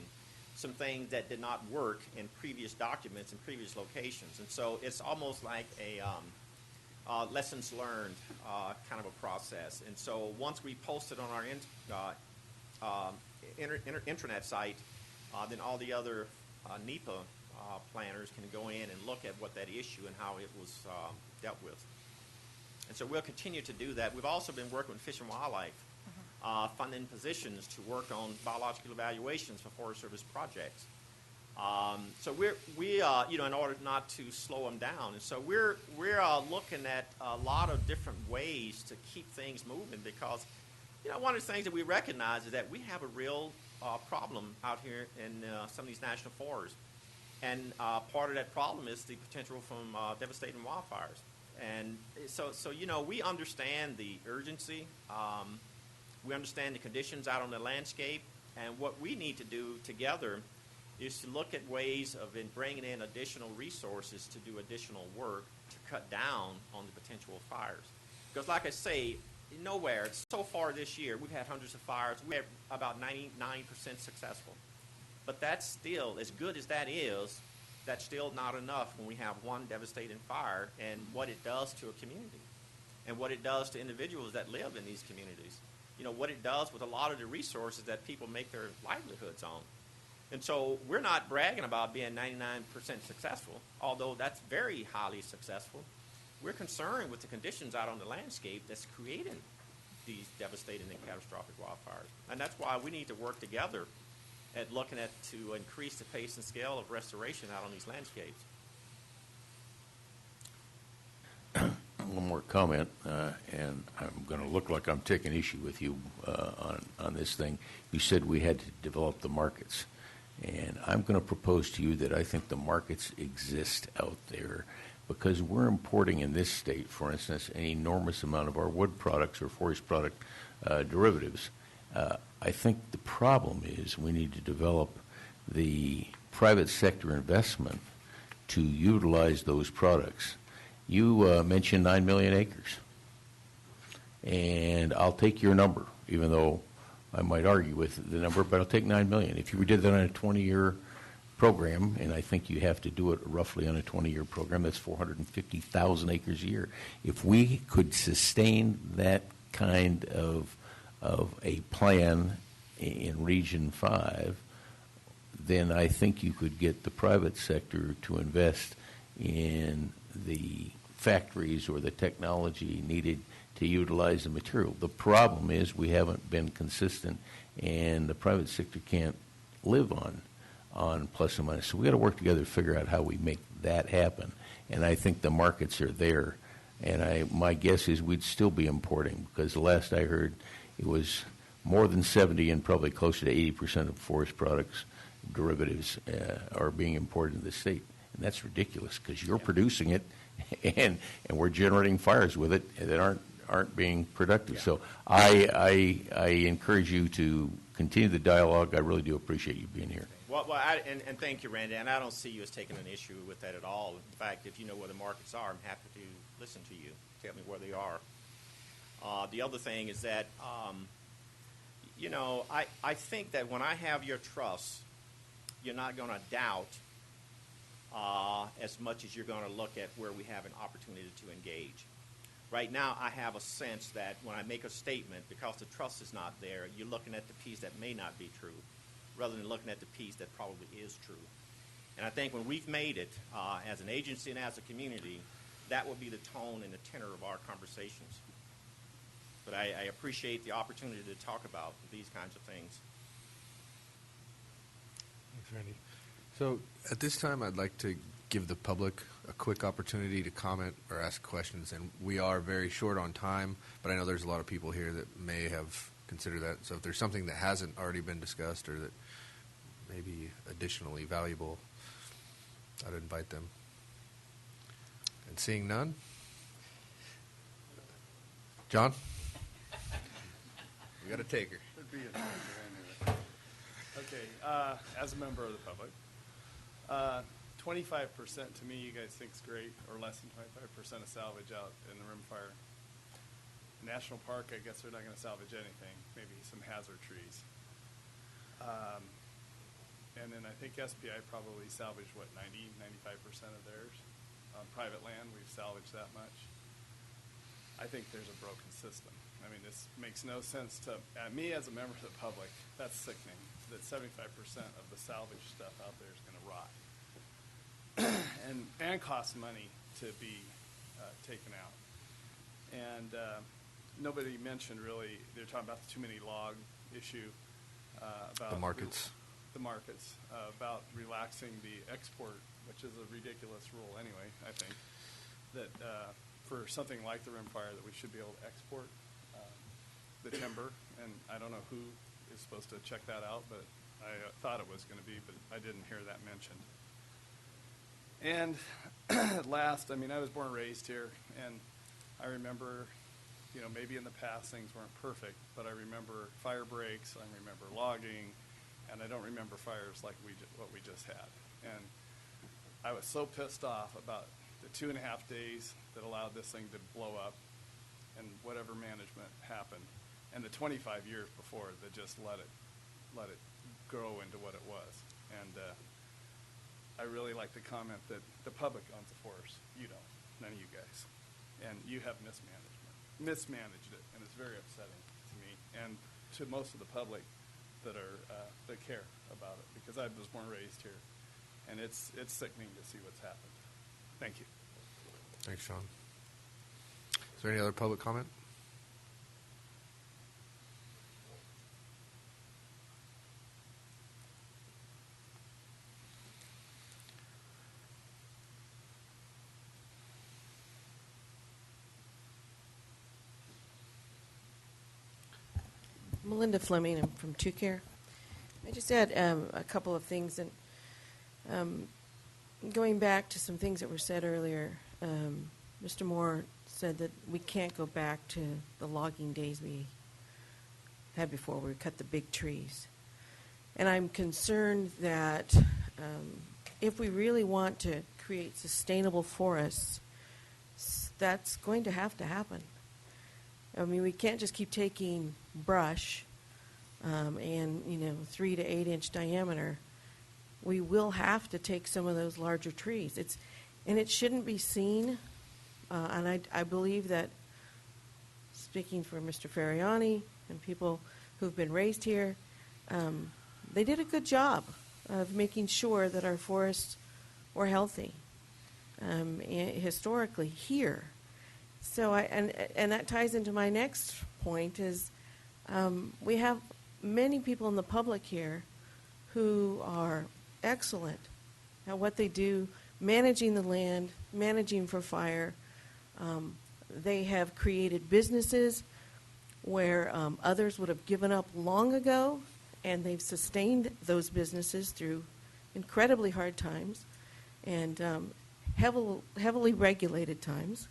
some things that did not work in previous documents and previous locations. And so it's almost like a lessons learned kind of a process. And so once we post it on our intranet site, then all the other NEPA planners can go in and look at what that issue and how it was dealt with. And so we'll continue to do that. We've also been working with Fish and Wildlife, funding positions to work on biological evaluations for Forest Service projects. So we in order not to slow them down, and so we're looking at a lot of different ways to keep things moving because, one of the things that we recognize is that we have a real problem out here in some of these national forests, and part of that problem is the potential from devastating wildfires. And so we understand the urgency. We understand the conditions out on the landscape, and what we need to do together is to look at ways of bringing in additional resources to do additional work to cut down on the potential fires. Because like I say, nowhere, so far this year, we've had hundreds of fires. We're about 99% successful. But that's still, as good as that is, that's still not enough when we have one devastating fire and what it does to a community and what it does to individuals that live in these communities. What it does with a lot of the resources that people make their livelihoods on. And so we're not bragging about being 99% successful, although that's very highly successful. We're concerned with the conditions out on the landscape that's creating these devastating and catastrophic wildfires. And that's why we need to work together at looking at to increase the pace and scale of restoration out on these landscapes. One more comment, and I'm going to look like I'm taking issue with you on this thing. You said we had to develop the markets, and I'm going to propose to you that I think the markets exist out there because we're importing in this state, for instance, an enormous amount of our wood products or forest product derivatives. I think the problem is we need to develop the private sector investment to utilize those products. You mentioned 9 million acres, and I'll take your number, even though I might argue with the number, but I'll take 9 million. If you did that on a 20-year program, and I think you have to do it roughly on a 20-year program, that's 450,000 acres a year. If we could sustain that kind of a plan in Region 5, then I think you could get the private sector to invest in the factories or the technology needed to utilize the material. The problem is we haven't been consistent, and the private sector can't live on plus and minus. So we've got to work together to figure out how we make that happen. And I think the markets are there. And my guess is we'd still be importing because the last I heard it was more than 70 and probably closer to 80% of forest products derivatives are being imported in the state. And that's ridiculous because you're producing it and we're generating fires with it that aren't being productive. Yeah. So I encourage you to continue the dialogue. I really do appreciate you being here. Well, and thank you, Randy. And I don't see you as taking an issue with that at all. In fact, if you know where the markets are, I'm happy to listen to you. Tell me where they are. The other thing is that, I think that when I have your trust, you're not going to doubt as much as you're going to look at where we have an opportunity to engage. Right now, I have a sense that when I make a statement, because the trust is not there, you're looking at the piece that may not be true, rather than looking at the piece that probably is true. And I think when we've made it as an agency and as a community, that will be the tone and the tenor of our conversations. But I appreciate the opportunity to talk about these kinds of things. Thanks, Randy. So at this time, I'd like to give the public a quick opportunity to comment or ask questions. And we are very short on time, but I know there's a lot of people here that may have considered that. So if there's something that hasn't already been discussed or that may be additionally valuable, I'd invite them. And seeing none, John? We got a taker. Okay, as a member of the public, 25% to me you guys think is great, or less than 25% of salvage out in the rimfire. National Park, I guess they're not going to salvage anything, maybe some hazard trees. And then I think SPI probably salvaged, 95% of theirs. On private land, we've salvaged that much. I think there's a broken system. I mean, this makes no sense to me as a member of the public. That's sickening, that 75% of the salvage stuff out there is going to rot. and cost money to be taken out. And nobody mentioned really, they're talking about the too many log issue. About the markets. About relaxing the export, which is a ridiculous rule anyway, I think, that for something like the rimfire that we should be able to export the timber. And I don't know who is supposed to check that out, but I thought it was going to be, but I didn't hear that mentioned. And last, I mean, I was born and raised here, and I remember, maybe in the past things weren't perfect, but I remember fire breaks, I remember logging, and I don't remember fires like what we just had. And I was so pissed off about the 2.5 days that allowed this thing to blow up and whatever management happened, and the 25 years before that just let it grow into what it was. And I really like the comment that the public owns the forest. You don't, none of you guys. And you have mismanaged it, and it's very upsetting to me and to most of the public that are that care about it, because I was born and raised here, and it's sickening to see what's happened. Thank you. Thanks, Sean. Is there any other public comment? Melinda Fleming, I'm from Two Care. I just had a couple of things, and going back to some things that were said earlier, Mr. Moore said that we can't go back to the logging days we had before, where we cut the big trees. And I'm concerned that if we really want to create sustainable forests, that's going to have to happen. I mean, we can't just keep taking brush and 3 to 8 inch diameter. We will have to take some of those larger trees. And it shouldn't be seen. And I believe that, speaking for Mr. Ferriani and people who've been raised here, they did a good job of making sure that our forests were healthy historically here. So and that ties into my next point is we have many people in the public here who are excellent at what they do, managing the land, managing for fire. They have created businesses where others would have given up long ago, and they've sustained those businesses through incredibly hard times and heavily regulated times.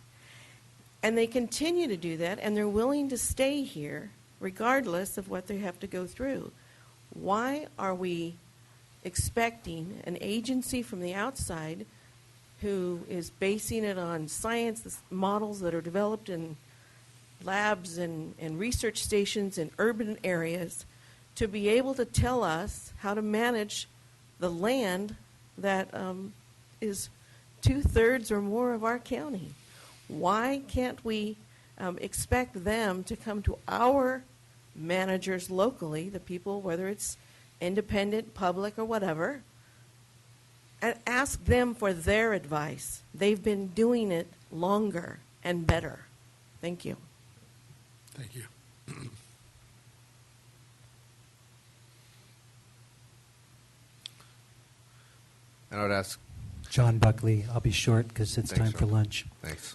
And they continue to do that, and they're willing to stay here regardless of what they have to go through. Why are we expecting an agency from the outside who is basing it on science models that are developed in labs and research stations in urban areas to be able to tell us how to manage the land that is 2/3 or more of our county? Why can't we expect them to come to our managers locally, the people, whether it's independent, public, or whatever, and ask them for their advice? They've been doing it longer and better. Thank you. Thank you. And I would ask John Buckley. I'll be short because it's Thanks, time for John. lunch. Thanks.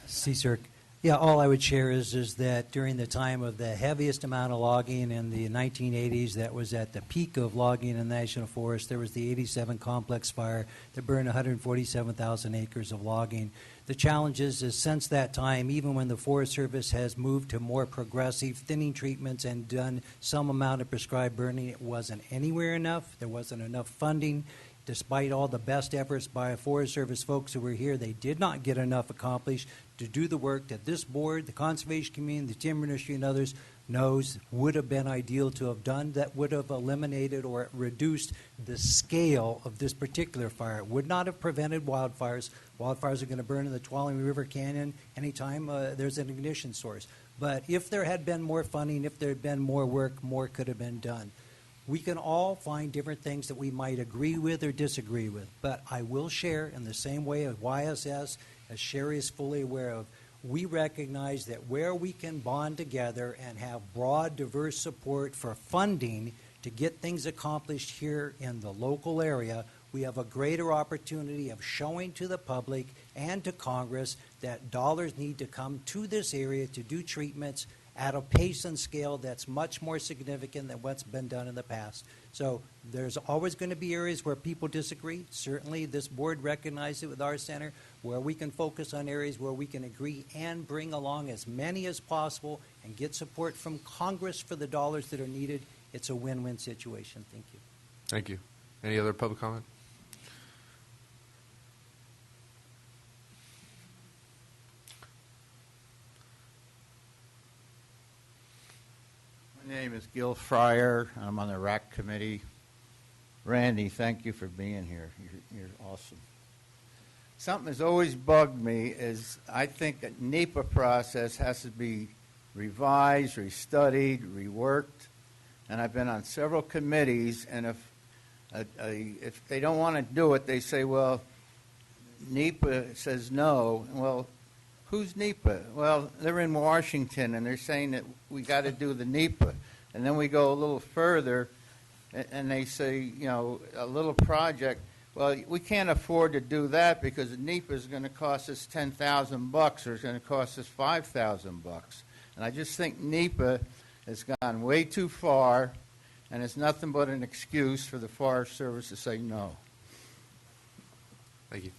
CSERC. Yeah, all I would share is that during the time of the heaviest amount of logging in the 1980s, that was at the peak of logging in the National Forest, there was the 87 complex fire that burned 147,000 acres of logging. The challenge is since that time, even when the Forest Service has moved to more progressive thinning treatments and done some amount of prescribed burning, it wasn't anywhere enough. There wasn't enough funding. Despite all the best efforts by Forest Service folks who were here, they did not get enough accomplished to do the work that this board, the conservation community, the timber industry, and others knows would have been ideal to have done, that would have eliminated or reduced the scale of this particular fire. It would not have prevented wildfires. Wildfires are going to burn in the Tuolumne River Canyon anytime there's an ignition source. But if there had been more funding, if there had been more work, more could have been done. We can all find different things that we might agree with or disagree with, but I will share in the same way of YSS, as Sherry is fully aware of, we recognize that where we can bond together and have broad, diverse support for funding to get things accomplished here in the local area, we have a greater opportunity of showing to the public and to Congress that dollars need to come to this area to do treatments at a pace and scale that's much more significant than what's been done in the past. So there's always going to be areas where people disagree. Certainly this board recognizes it with our center, where we can focus on areas where we can agree and bring along as many as possible and get support from Congress for the dollars that are needed. It's a win-win situation. Thank you. Thank you. Any other public comment? My name is Gil Fryer. I'm on the RAC committee. Randy, thank you for being here. You're awesome. Something that's always bugged me is I think that NEPA process has to be revised, restudied, reworked and I've been on several committees, and if they don't want to do it, they say, well, NEPA says no. Well, who's NEPA? Well, they're in Washington, and they're saying that we got to do the NEPA. And then we go a little further, and they say, you know, a little project. Well, we can't afford to do that because NEPA is going to cost us $10,000 or it's going to cost us $5,000. And I just think NEPA has gone way too far, and it's nothing but an excuse for the Forest Service to say no. Thank you.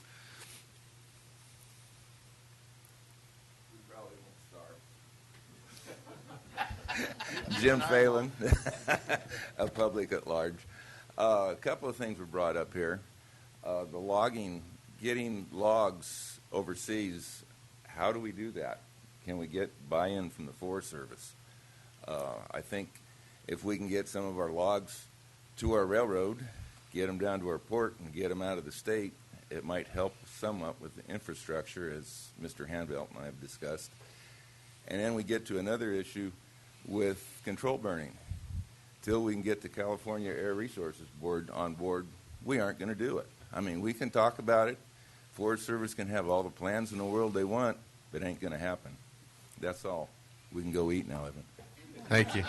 Jim Phelan, a public at large. A couple of things were brought up here. The logging, getting logs overseas, how do we do that? Can we get buy-in from the Forest Service? I think if we can get some of our logs to our railroad, get them down to our port, and get them out of the state, it might help somewhat with the infrastructure, as Mr. Hanvelt and I have discussed. And then we get to another issue with control burning. Till we can get the California Air Resources Board on board, we aren't going to do it. I mean, we can talk about it. Forest Service can have all the plans in the world they want, but it ain't going to happen. That's all. We can go eat now, Evan. Thank you.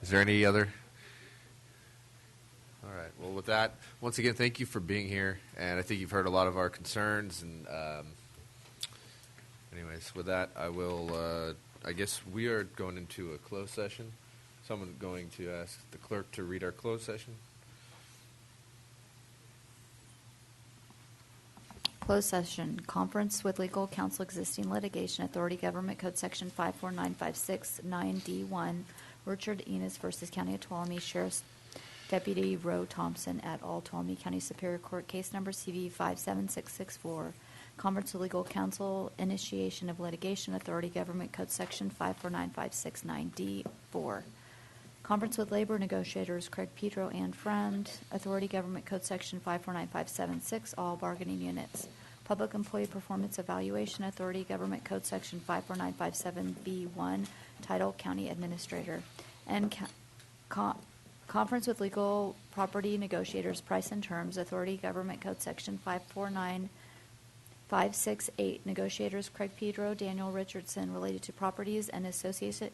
Is there any other? All right. Well, with that, once again, thank you for being here. And I think you've heard a lot of our concerns. And anyways, with that, I will, I guess we are going into a closed session. Someone going to ask the clerk to read our closed session. Closed session, conference with legal counsel, existing litigation, Authority Government Code Section 54956-9D1, Richard Enos versus County of Tuolumne, Sheriff's Deputy Roe Thompson et al., Tuolumne County Superior Court, case number CV 57664. Conference with legal counsel, initiation of litigation, Authority Government Code Section 54956-9D4. Conference with labor negotiators, Craig Pedro and Friend, Authority Government Code Section 549576, all bargaining units. Public Employee Performance Evaluation, Authority Government Code Section 54957B1, Title County Administrator. And conference with legal property negotiators, price and terms, Authority Government Code Section 549568, negotiators Craig Pedro, Daniel Richardson, related to properties and associated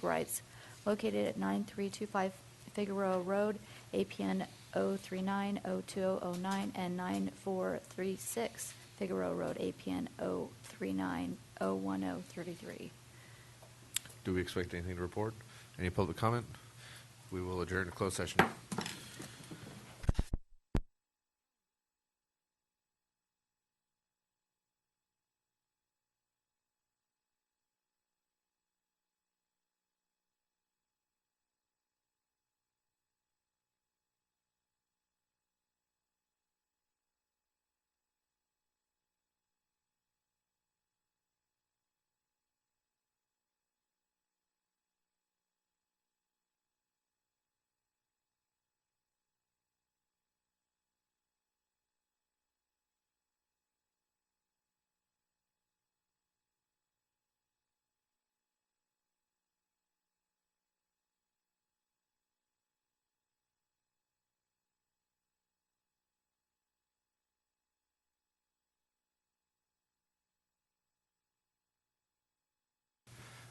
rights located at 9325 Figueroa Road, APN 039-02009 and 9436 Figueroa Road, APN 039-01033. Do we expect anything to report? Any public comment? We will adjourn to closed session.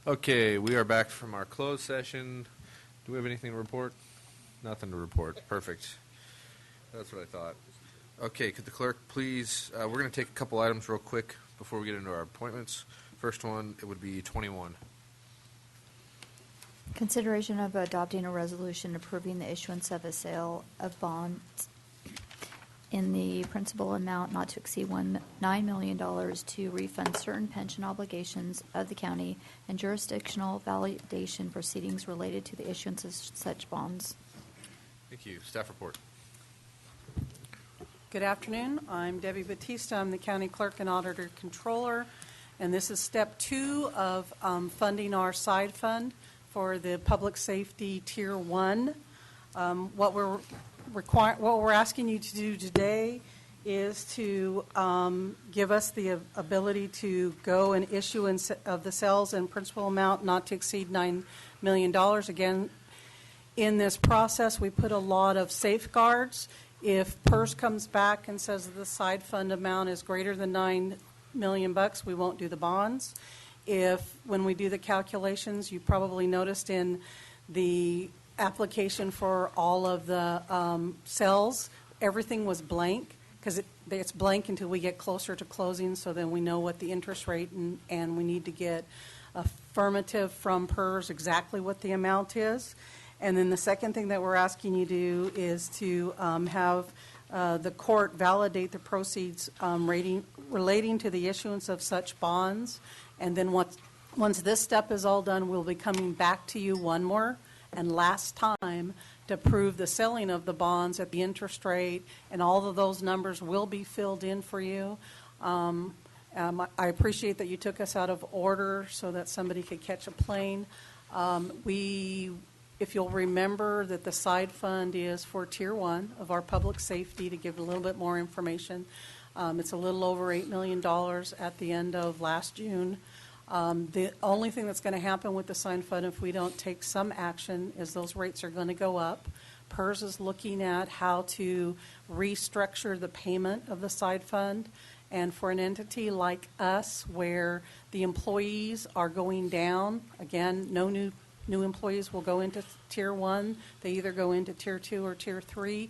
Okay, we are back from our closed session. Do we have anything to report? Nothing to report. Perfect. That's what I thought. Okay, could the clerk please, we're going to take a couple items real quick before we get into our appointments. First one, it would be 21. Consideration of adopting a resolution approving the issuance of a sale of bonds in the principal amount not to exceed $9 million to refund certain pension obligations of the county and jurisdictional validation proceedings related to the issuance of such bonds. Thank you. Staff report. Good afternoon. I'm Debbie Batista. I'm the County Clerk and Auditor Controller, and this is step 2 of funding our side fund for the Public Safety Tier 1. What we're asking you to do today is to give us the ability to go and issue of the sales and principal amount not to exceed $9 million. Again, in this process, we put a lot of safeguards. If PERS comes back and says the side fund amount is greater than $9 million, we won't do the bonds. If, when we do the calculations, you probably noticed in the application for all of the cells, everything was blank, because it's blank until we get closer to closing, so then we know what the interest rate, and we need to get affirmative from PERS exactly what the amount is. And then the second thing that we're asking you to do is to have the court validate the proceeds relating to the issuance of such bonds. And then once this step is all done, we'll be coming back to you one more and last time to prove the selling of the bonds at the interest rate, and all of those numbers will be filled in for you. I appreciate that you took us out of order so that somebody could catch a plane. If you'll remember that the side fund is for Tier 1 of our public safety, to give a little bit more information. It's a little over $8 million at the end of last June. The only thing that's going to happen with the side fund if we don't take some action is those rates are going to go up. PERS is looking at how to restructure the payment of the side fund. And for an entity like us where the employees are going down, again, no new employees will go into Tier 1. They either go into Tier 2 or Tier 3.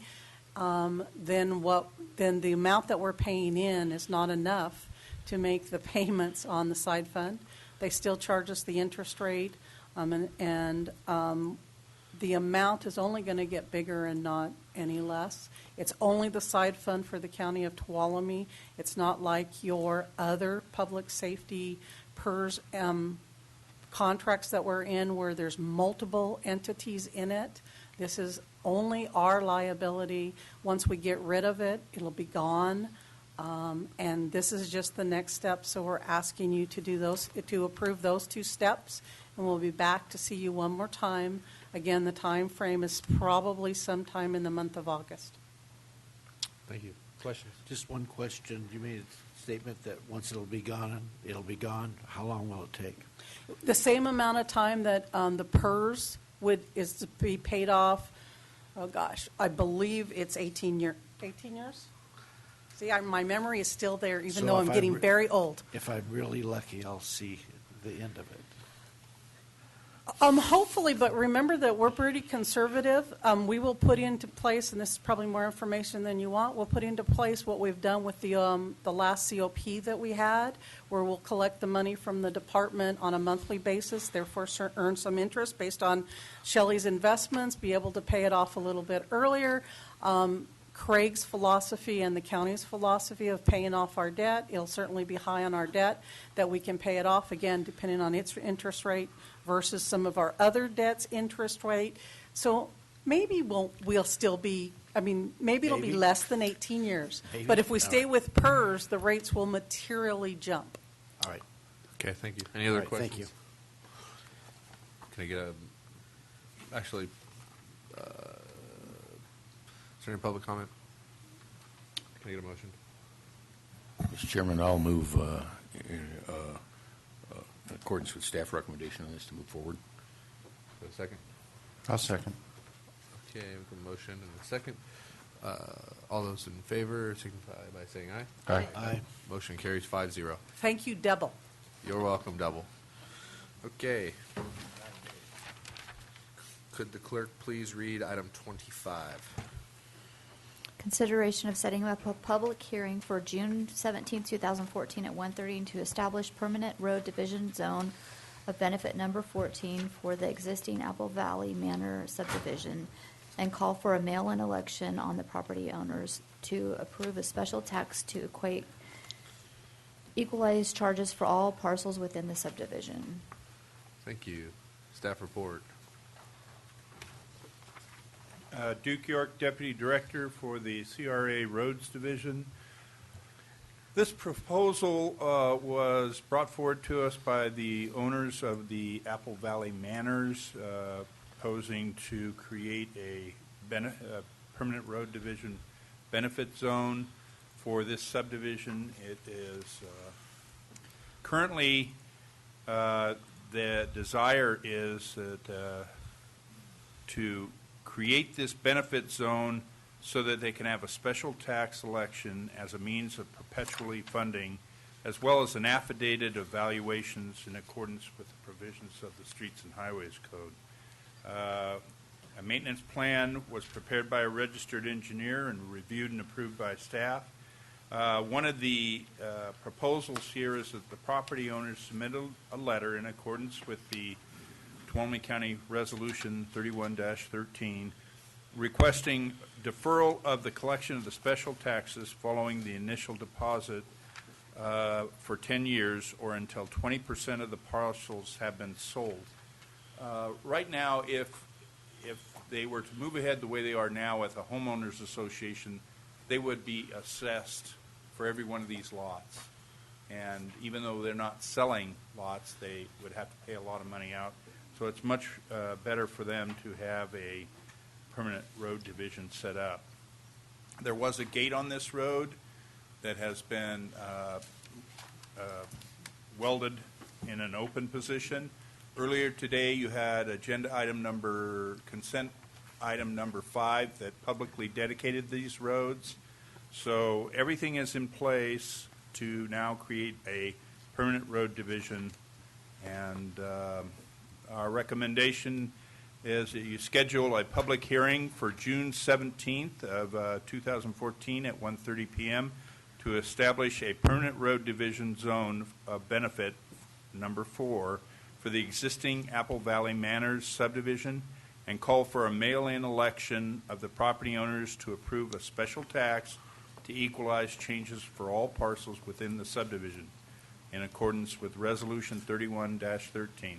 Then the amount that we're paying in is not enough to make the payments on the side fund. They still charge us the interest rate, and the amount is only going to get bigger and not any less. It's only the side fund for the county of Tuolumne. It's not like your other public safety PERS contracts that we're in where there's multiple entities in it. This is only our liability. Once we get rid of it, it'll be gone. And this is just the next step. So we're asking you to approve those two steps, and we'll be back to see you one more time. Again, the time frame is probably sometime in the month of August. Thank you. Questions? Just one question. You made a statement that once it'll be gone. How long will it take? The same amount of time that the PERS is to be paid off. Oh gosh, I believe it's 18 years. 18 years? See, my memory is still there, even though I'm getting very old. If I'm really lucky, I'll see the end of it. Hopefully, but remember that we're pretty conservative. We will put into place, and this is probably more information than you want, we'll put into place what we've done with the last COP that we had, where we'll collect the money from the department on a monthly basis, therefore earn some interest based on Shelley's investments, be able to pay it off a little bit earlier. Craig's philosophy and the county's philosophy of paying off our debt, it'll certainly be high on our debt, that we can pay it off, again, depending on its interest rate versus some of our other debts' interest rate. So maybe we'll still be, maybe it'll be less than 18 years. Maybe. But if we stay with PERS, the rates will materially jump. All right. Okay, thank you. Any other All right, questions? thank you. Can I get is there any public comment? Can I get a motion? Mr. Chairman, I'll move in accordance with staff recommendation on this to move forward. For a second? I'll second. Okay, we have a motion and a second. All those in favor signify by saying aye. Aye. Aye. Motion carries 5-0. Thank you, Double. You're welcome, Double. Okay. Could the clerk please read item 25? Consideration of setting up a public hearing for June 17, 2014 at 1:30 to establish permanent road division zone of benefit number 14 for the existing Apple Valley Manor subdivision and call for a mail-in election on the property owners to approve a special tax to equate equalized charges for all parcels within the subdivision. Thank you. Staff report. Duke York, Deputy Director for the CRA Roads Division. This proposal was brought forward to us by the owners of the Apple Valley Manors, proposing to create a permanent road division benefit zone for this subdivision. It is currently the desire is that to create this benefit zone so that they can have a special tax election as a means of perpetually funding, as well as an affidavit of valuations in accordance with the provisions of the Streets and Highways Code. A maintenance plan was prepared by a registered engineer and reviewed and approved by staff. One of the proposals here is that the property owners submitted a letter in accordance with the Tuolumne County Resolution 31-13 requesting deferral of the collection of the special taxes following the initial deposit for 10 years or until 20% of the parcels have been sold. Right now, if they were to move ahead the way they are now with a homeowners association, they would be assessed for every one of these lots. And even though they're not selling lots, they would have to pay a lot of money out. So it's much better for them to have a permanent road division set up. There was a gate on this road that has been welded in an open position. Earlier today, you had consent item number 5 that publicly dedicated these roads. So everything is in place to now create a permanent road division, and our recommendation is that you schedule a public hearing for June 17th of 2014 at 1:30 p.m. to establish a permanent road division zone of benefit number 4 for the existing Apple Valley Manors subdivision, and call for a mail-in election of the property owners to approve a special tax to equalize changes for all parcels within the subdivision in accordance with Resolution 31-13.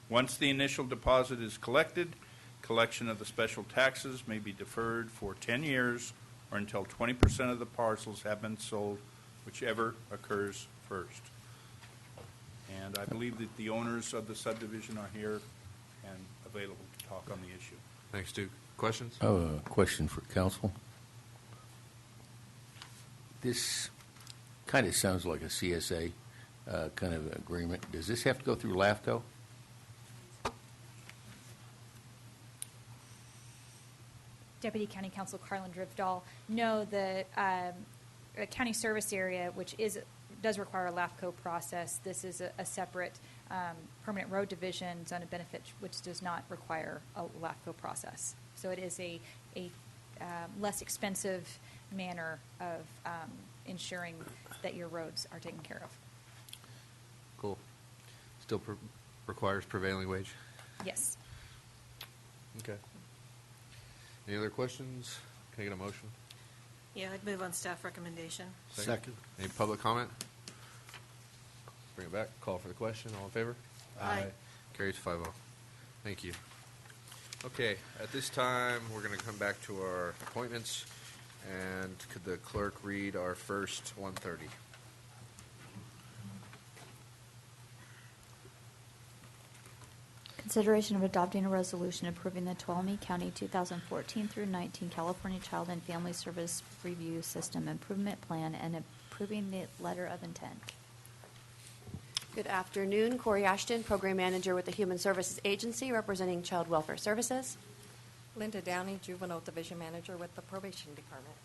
Once the initial deposit is collected, collection of the special taxes may be deferred for 10 years or until 20% of the parcels have been sold, whichever occurs first. And I believe that the owners of the subdivision are here and available to talk on the issue. Thanks, Duke. Questions? I have a question for council. This kind of sounds like a CSA kind of agreement. Does this have to go through LAFCO? Deputy County Counsel Carlin Driftall. No, the county service area, which does require a LAFCO process. This is a separate permanent road division zone of benefit, which does not require a LAFCO process. So it is a less expensive manner of ensuring that your roads are taken care of. Cool. Still requires prevailing wage? Yes. Okay. Any other questions? Can I get a motion? Yeah, I'd move on staff recommendation. Second. Any public comment? Bring it back. Call for the question. All in favor? Aye. Carries 5-0. Thank you. Okay, at this time, we're going to come back to our appointments. And could the clerk read our first 130? Consideration of adopting a resolution approving the Tuolumne County 2014 through 19 California Child and Family Service Review System Improvement Plan and approving the letter of intent. Good afternoon. Corey Ashton, Program Manager with the Human Services Agency, representing Child Welfare Services. Linda Downey, Juvenile Division Manager with the Probation Department.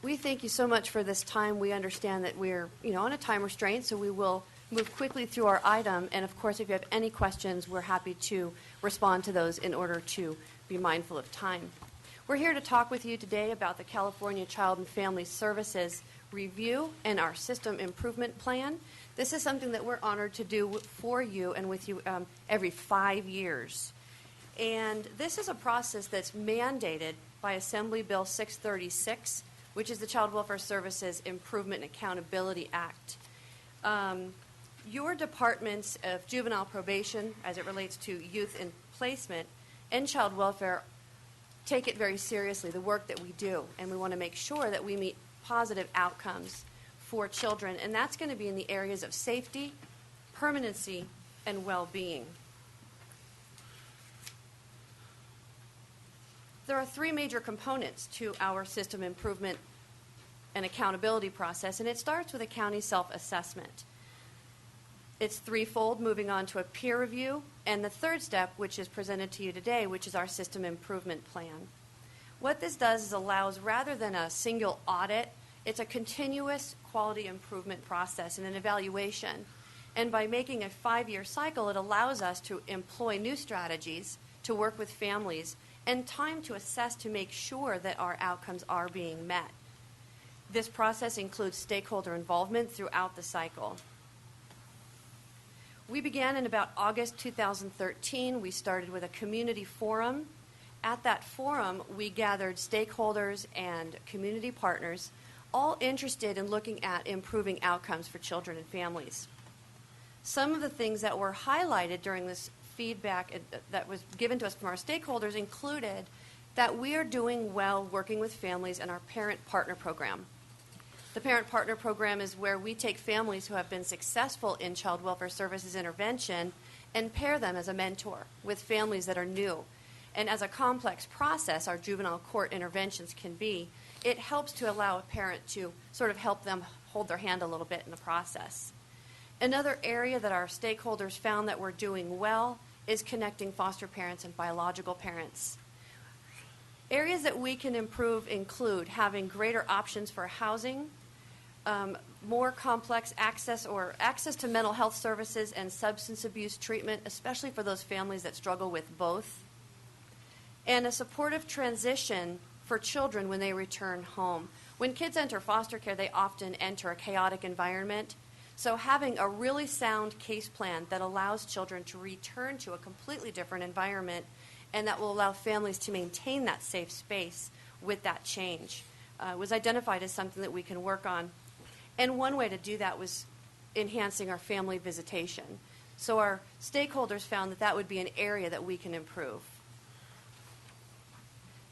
We thank you so much for this time. We understand that we're, on a time restraint, so we will move quickly through our item. And of course, if you have any questions, we're happy to respond to those in order to be mindful of time. We're here to talk with you today about the California Child and Family Services Review and our System Improvement Plan. This is something that we're honored to do for you and with you every 5 years. And this is a process that's mandated by Assembly Bill 636, which is the Child Welfare Services Improvement and Accountability Act. Your departments of juvenile probation, as it relates to youth in placement, and child welfare take it very seriously, the work that we do, and we want to make sure that we meet positive outcomes for children, and that's going to be in the areas of safety, permanency, and well-being. There are 3 major components to our system improvement an accountability process, and it starts with a county self-assessment. It's threefold, moving on to a peer review, and the third step, which is presented to you today, which is our system improvement plan. What this does is allows, rather than a single audit, it's a continuous quality improvement process and an evaluation. And by making a 5-year cycle, it allows us to employ new strategies to work with families and time to assess to make sure that our outcomes are being met. This process includes stakeholder involvement throughout the cycle. We began in about August 2013. We started with a community forum. At that forum, we gathered stakeholders and community partners, all interested in looking at improving outcomes for children and families. Some of the things that were highlighted during this feedback that was given to us from our stakeholders included that we are doing well working with families in our Parent Partner Program. The Parent Partner Program is where we take families who have been successful in child welfare services intervention and pair them as a mentor with families that are new. And as a complex process, our juvenile court interventions can be, it helps to allow a parent to sort of help them hold their hand a little bit in the process. Another area that our stakeholders found that we're doing well is connecting foster parents and biological parents. Areas that we can improve include having greater options for housing, more complex access to mental health services and substance abuse treatment, especially for those families that struggle with both, and a supportive transition for children when they return home. When kids enter foster care, they often enter a chaotic environment. So having a really sound case plan that allows children to return to a completely different environment and that will allow families to maintain that safe space with that change was identified as something that we can work on. And one way to do that was enhancing our family visitation. So our stakeholders found that that would be an area that we can improve.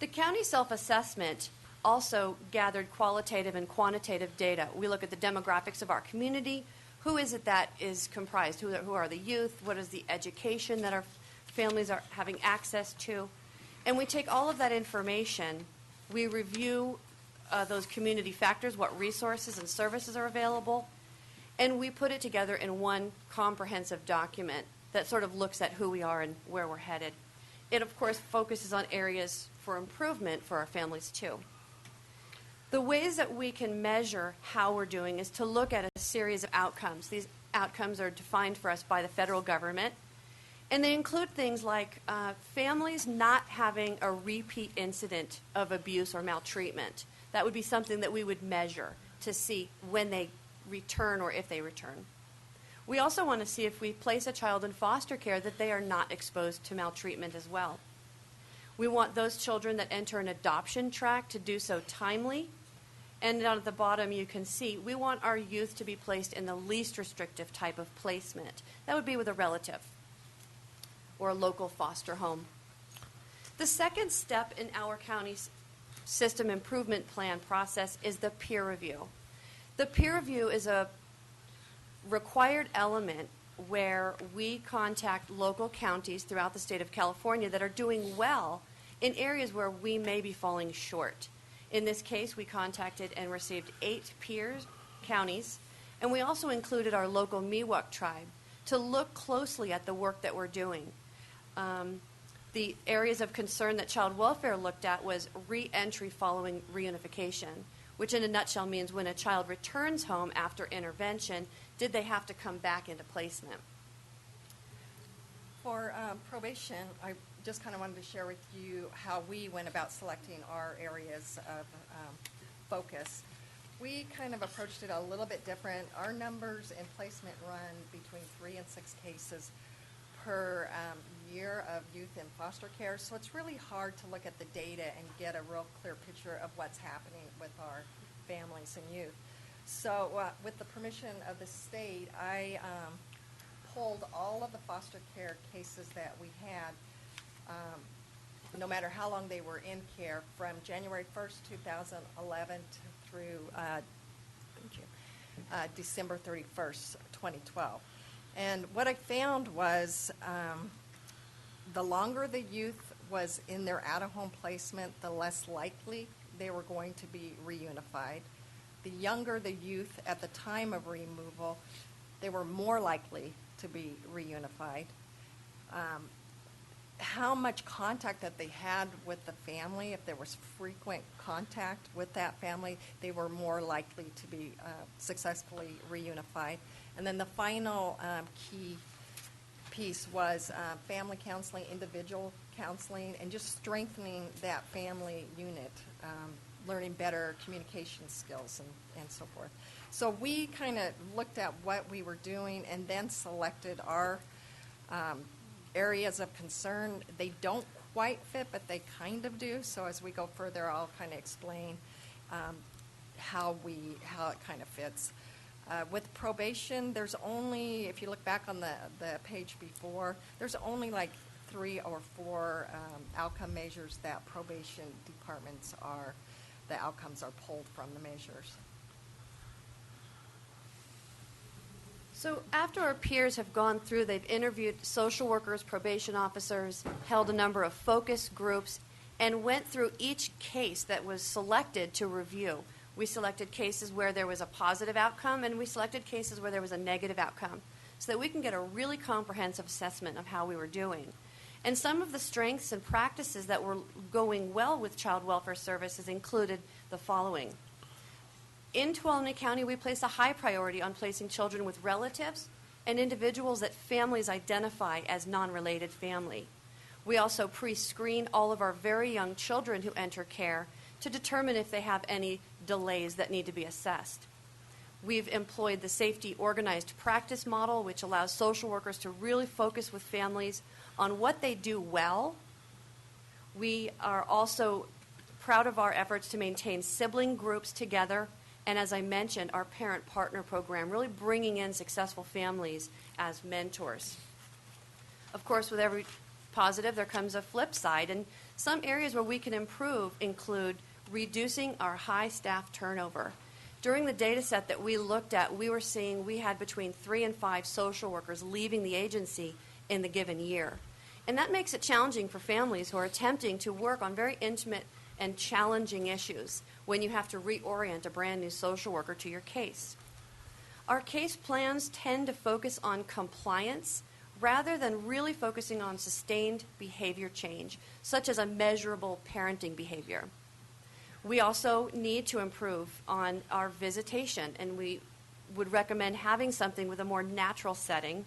The county self-assessment also gathered qualitative and quantitative data. We look at the demographics of our community. Who is it that is comprised? Who are the youth? What is the education that our families are having access to? And we take all of that information. We review those community factors, what resources and services are available, and we put it together in one comprehensive document that sort of looks at who we are and where we're headed. It, of course, focuses on areas for improvement for our families, too. The ways that we can measure how we're doing is to look at a series of outcomes. These outcomes are defined for us by the federal government, and they include things like families not having a repeat incident of abuse or maltreatment. That would be something that we would measure to see when they return or if they return. We also want to see if we place a child in foster care that they are not exposed to maltreatment as well. We want those children that enter an adoption track to do so timely. And down at the bottom you can see we want our youth to be placed in the least restrictive type of placement. That would be with a relative or a local foster home. The second step in our county's system improvement plan process is the peer review. The peer review is a required element where we contact local counties throughout the state of California that are doing well in areas where we may be falling short. In this case, we contacted and received 8 peer counties, and we also included our local Miwok tribe to look closely at the work that we're doing. The areas of concern that child welfare looked at was re-entry following reunification, which in a nutshell means when a child returns home after intervention, did they have to come back into placement? For probation, I just kind of wanted to share with you how we went about selecting our areas of focus. We kind of approached it a little bit different. Our numbers in placement run between 3 and 6 cases per year of youth in foster care, so it's really hard to look at the data and get a real clear picture of what's happening with our families and youth. So with the permission of the state, I pulled all of the foster care cases that we had, no matter how long they were in care, from January 1st, 2011 through December 31st, 2012. And what I found was the longer the youth was in their out-of-home placement, the less likely they were going to be reunified. the younger the youth at the time of removal, they were more likely to be reunified. How much contact that they had with the family, if there was frequent contact with that family, they were more likely to be successfully reunified. And then the final key piece was family counseling, individual counseling, and just strengthening that family unit, learning better communication skills and so forth. So we kind of looked at what we were doing and then selected our areas of concern. They don't quite fit, but they kind of do. So as we go further, I'll kind of explain how it kind of fits. With probation, there's only, if you look back on the page before, there's only like 3 or 4 outcome measures that probation departments the outcomes are pulled from the measures. So after our peers have gone through, they've interviewed social workers, probation officers, held a number of focus groups, and went through each case that was selected to review. We selected cases where there was a positive outcome, and we selected cases where there was a negative outcome, so that we can get a really comprehensive assessment of how we were doing. And some of the strengths and practices that were going well with child welfare services included the following. In Tuolumne County, we place a high priority on placing children with relatives and individuals that families identify as non-related family. We also pre-screen all of our very young children who enter care to determine if they have any delays that need to be assessed. We've employed the safety organized practice model, which allows social workers to really focus with families on what they do well. We are also proud of our efforts to maintain sibling groups together, and as I mentioned, our parent partner program, really bringing in successful families as mentors. Of course, with every positive, there comes a flip side, and some areas where we can improve include reducing our high staff turnover. During the data set that we looked at, we were seeing we had between 3 and 5 social workers leaving the agency in the given year. And that makes it challenging for families who are attempting to work on very intimate and challenging issues when you have to reorient a brand new social worker to your case. Our case plans tend to focus on compliance rather than really focusing on sustained behavior change, such as a measurable parenting behavior. We also need to improve on our visitation, and we would recommend having something with a more natural setting.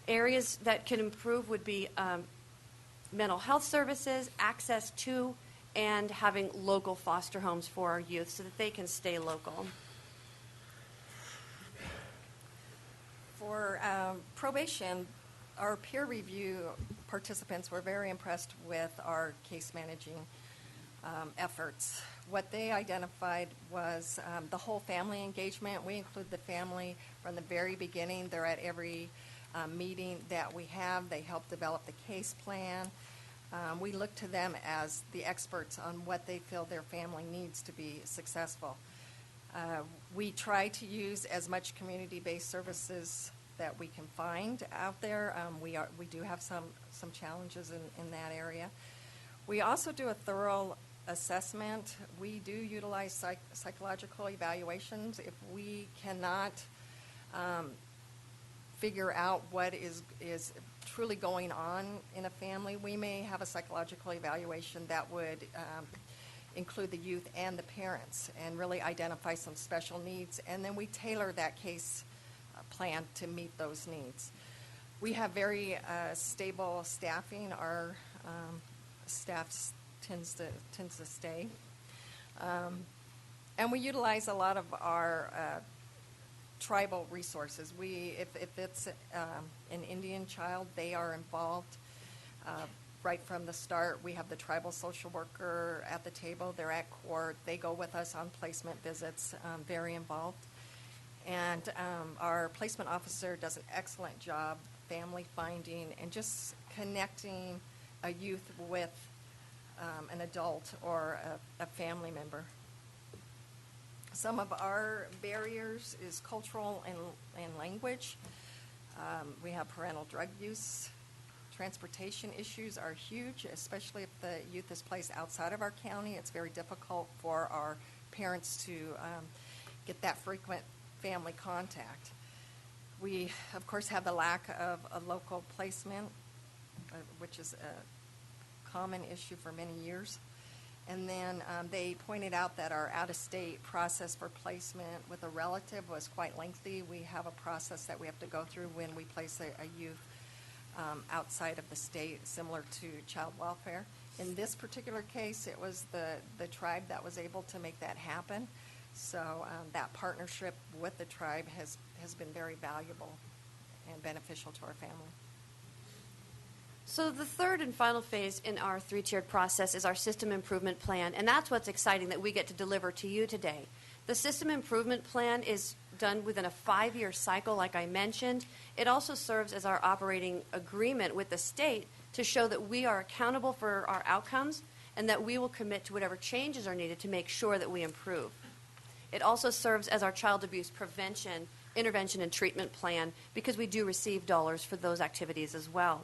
Areas that can improve would be mental health services, access to, and having local foster homes for our youth so that they can stay local. For probation, our peer review participants were very impressed with our case managing efforts. What they identified was the whole family engagement. We include the family from the very beginning. They're at every meeting that we have. They help develop the case plan. We look to them as the experts on what they feel their family needs to be successful. We try to use as much community-based services that we can find out there. We do have some challenges in that area. We also do a thorough assessment. We do utilize psychological evaluations. If we cannot figure out what is truly going on in a family, we may have a psychological evaluation that would include the youth and the parents and really identify some special needs, and then we tailor that case plan to meet those needs. We have very stable staffing. Our staff tends to stay. And we utilize a lot of our tribal resources. If it's an Indian child, they are involved right from the start. We have the tribal social worker at the table. They're at court. They go with us on placement visits, very involved. And our placement officer does an excellent job family finding and just connecting a youth with an adult or a family member. Some of our barriers is cultural and language. We have parental drug use. Transportation issues are huge, especially if the youth is placed outside of our county. It's very difficult for our parents to get that frequent family contact. We, of course, have the lack of a local placement, which is a common issue for many years. And then they pointed out that our out-of-state process for placement with a relative was quite lengthy. We have a process that we have to go through when we place a youth outside of the state, similar to child welfare. In this particular case, it was the tribe that was able to make that happen. So that partnership with the tribe has been very valuable and beneficial to our family. So the third and final phase in our three-tiered process is our system improvement plan, and that's what's exciting that we get to deliver to you today. The system improvement plan is done within a 5-year cycle, like I mentioned. It also serves as our operating agreement with the state to show that we are accountable for our outcomes and that we will commit to whatever changes are needed to make sure that we improve. It also serves as our child abuse prevention, intervention, and treatment plan because we do receive dollars for those activities as well.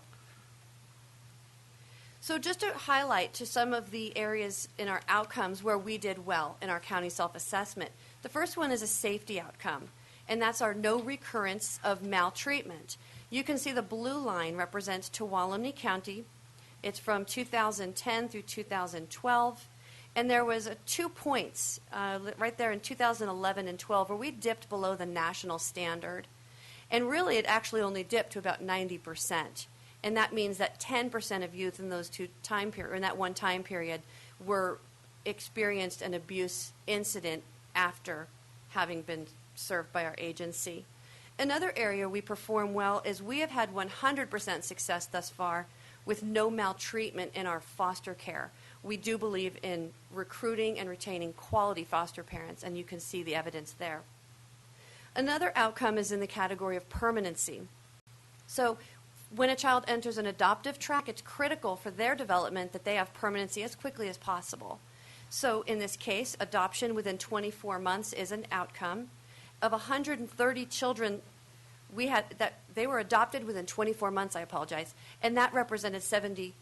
So just to highlight to some of the areas in our outcomes where we did well in our county self-assessment. The first one is a safety outcome, and that's our no recurrence of maltreatment. You can see the blue line represents Tuolumne County. It's from 2010 through 2012. And there was 2 points right there in 2011 and 12 where we dipped below the national standard. And really it actually only dipped to about 90%. And that means that 10% of youth in those in that one time period were experienced an abuse incident after having been served by our agency. Another area we perform well is we have had 100% success thus far with no maltreatment in our foster care. We do believe in recruiting and retaining quality foster parents, and you can see the evidence there. Another outcome is in the category of permanency. So when a child enters an adoptive track, it's critical for their development that they have permanency as quickly as possible. So in this case, adoption within 24 months is an outcome. Of 130 children they were adopted within 24 months, and that represented 73%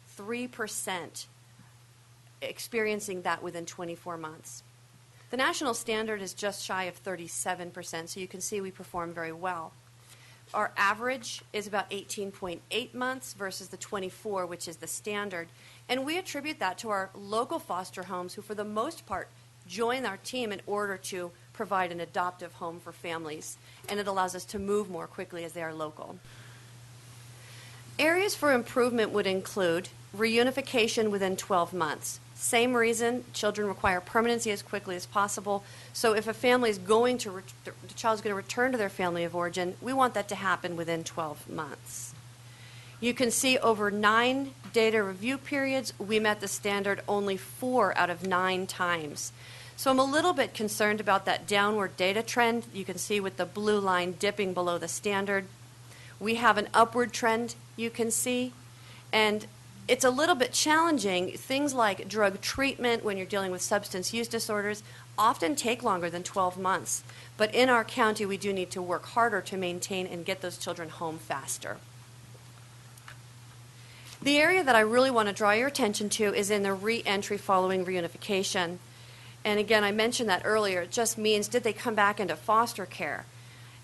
experiencing that within 24 months. The national standard is just shy of 37%, so you can see we perform very well. Our average is about 18.8 months versus the 24, which is the standard. And we attribute that to our local foster homes who, for the most part, join our team in order to provide an adoptive home for families. And it allows us to move more quickly as they are local. Areas for improvement would include reunification within 12 months. Same reason, children require permanency as quickly as possible. So if a family is going to, the child is going to return to their family of origin, we want that to happen within 12 months. You can see over 9 data review periods, we met the standard only 4 out of 9 times. So I'm a little bit concerned about that downward data trend. You can see with the blue line dipping below the standard. We have an upward trend, you can see, and it's a little bit challenging. Things like drug treatment when you're dealing with substance use disorders often take longer than 12 months. But in our county, we do need to work harder to maintain and get those children home faster. The area that I really want to draw your attention to is in the re-entry following reunification. And again, I mentioned that earlier. It just means, did they come back into foster care?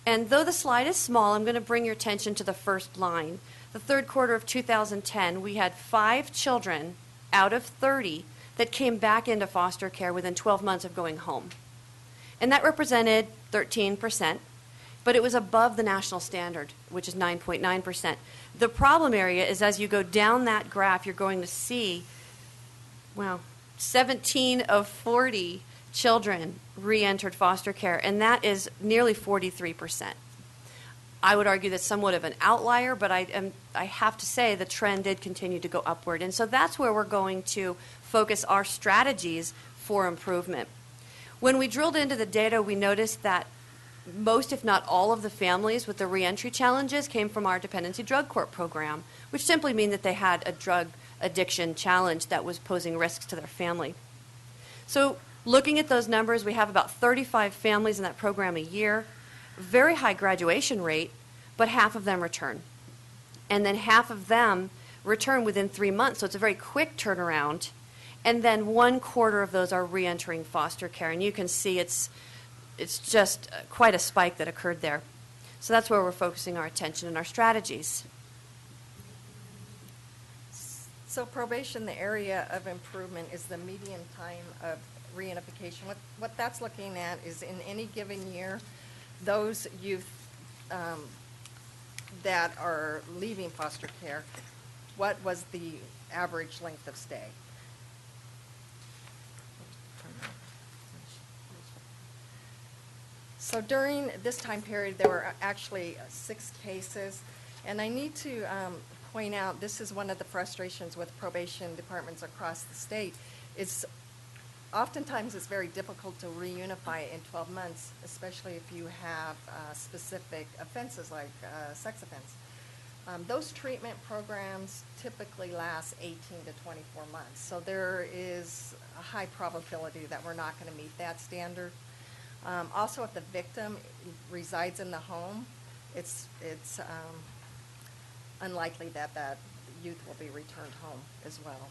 And though the slide is small, I'm going to bring your attention to the first line. The third quarter of 2010, we had 5 children out of 30 that came back into foster care within 12 months of going home. And that represented 13%, but it was above the national standard, which is 9.9%. The problem area is as you go down that graph, you're going to see, 17 of 40 children re-entered foster care, and that is nearly 43%. I would argue that's somewhat of an outlier, but I have to say the trend did continue to go upward. And so that's where we're going to focus our strategies for improvement. When we drilled into the data, we noticed that most, if not all, of the families with the reentry challenges came from our dependency drug court program, which simply means that they had a drug addiction challenge that was posing risks to their family. So looking at those numbers, we have about 35 families in that program a year. Very high graduation rate, but half of them return. And then half of them return within 3 months, so it's a very quick turnaround. And then 1/4 of those are reentering foster care. And you can see it's just quite a spike that occurred there. So that's where we're focusing our attention and our strategies. So probation, the area of improvement is the median time of reunification. What that's looking at is in any given year, those youth that are leaving foster care, what was the average length of stay? So during this time period, there were actually 6 cases, and I need to point out, this is one of the frustrations with probation departments across the state. Oftentimes it's very difficult to reunify in 12 months, especially if you have specific offenses like sex offense. Those treatment programs typically last 18 to 24 months, so there is a high probability that we're not going to meet that standard. Also, if the victim resides in the home, it's unlikely that that youth will be returned home as well.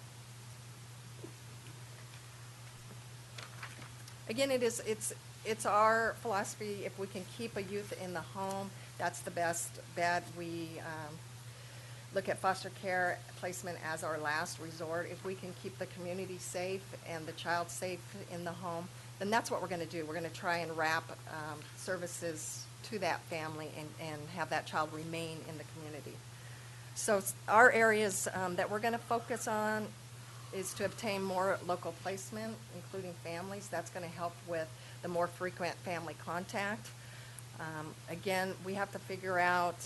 Again, it's our philosophy, if we can keep a youth in the home, that's the best bet. We look at foster care placement as our last resort. If we can keep the community safe and the child safe in the home, then that's what we're going to do. We're going to try and wrap services to that family and have that child remain in the community. So our areas that we're going to focus on is to obtain more local placement, including families. That's going to help with the more frequent family contact. Again, we have to figure out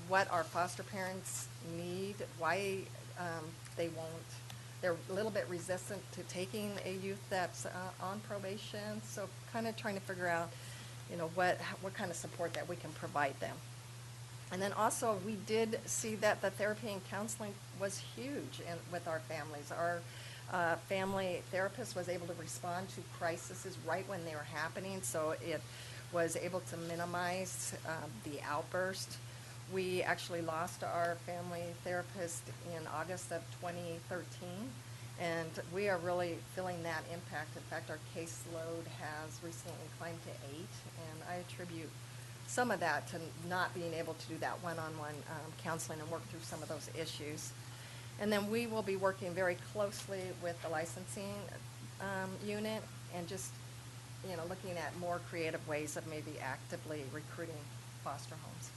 what our foster parents need, why they're a little bit resistant to taking a youth that's on probation. So kind of trying to figure out, what kind of support that we can provide them. And then also, we did see that the therapy and counseling was huge with our families. Our family therapist was able to respond to crises right when they were happening, so it was able to minimize the outburst. We actually lost our family therapist in August of 2013, and we are really feeling that impact. In fact, our caseload has recently climbed to 8, and I attribute some of that to not being able to do that one-on-one counseling and work through some of those issues. And then we will be working very closely with the licensing unit and just, looking at more creative ways of maybe actively recruiting foster homes.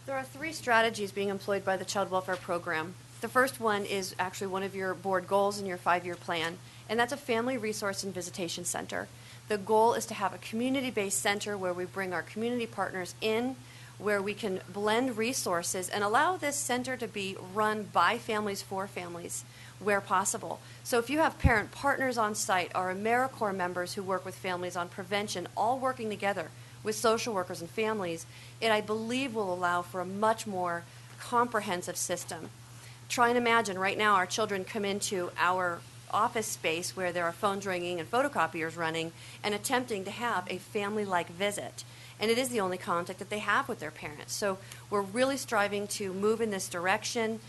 There are 3 strategies being employed by the Child Welfare Program. The first one is actually one of your board goals in your 5-year plan, and that's a family resource and visitation center. The goal is to have a community-based center where we bring our community partners in, where we can blend resources and allow this center to be run by families for families where possible. So if you have parent partners on site or AmeriCorps members who work with families on prevention, all working together with social workers and families, it, I believe, will allow for a much more comprehensive system. Try and imagine right now our children come into our office space where there are phones ringing and photocopiers running and attempting to have a family-like visit. And it is the only contact that they have with their parents. So we're really striving to move in this direction,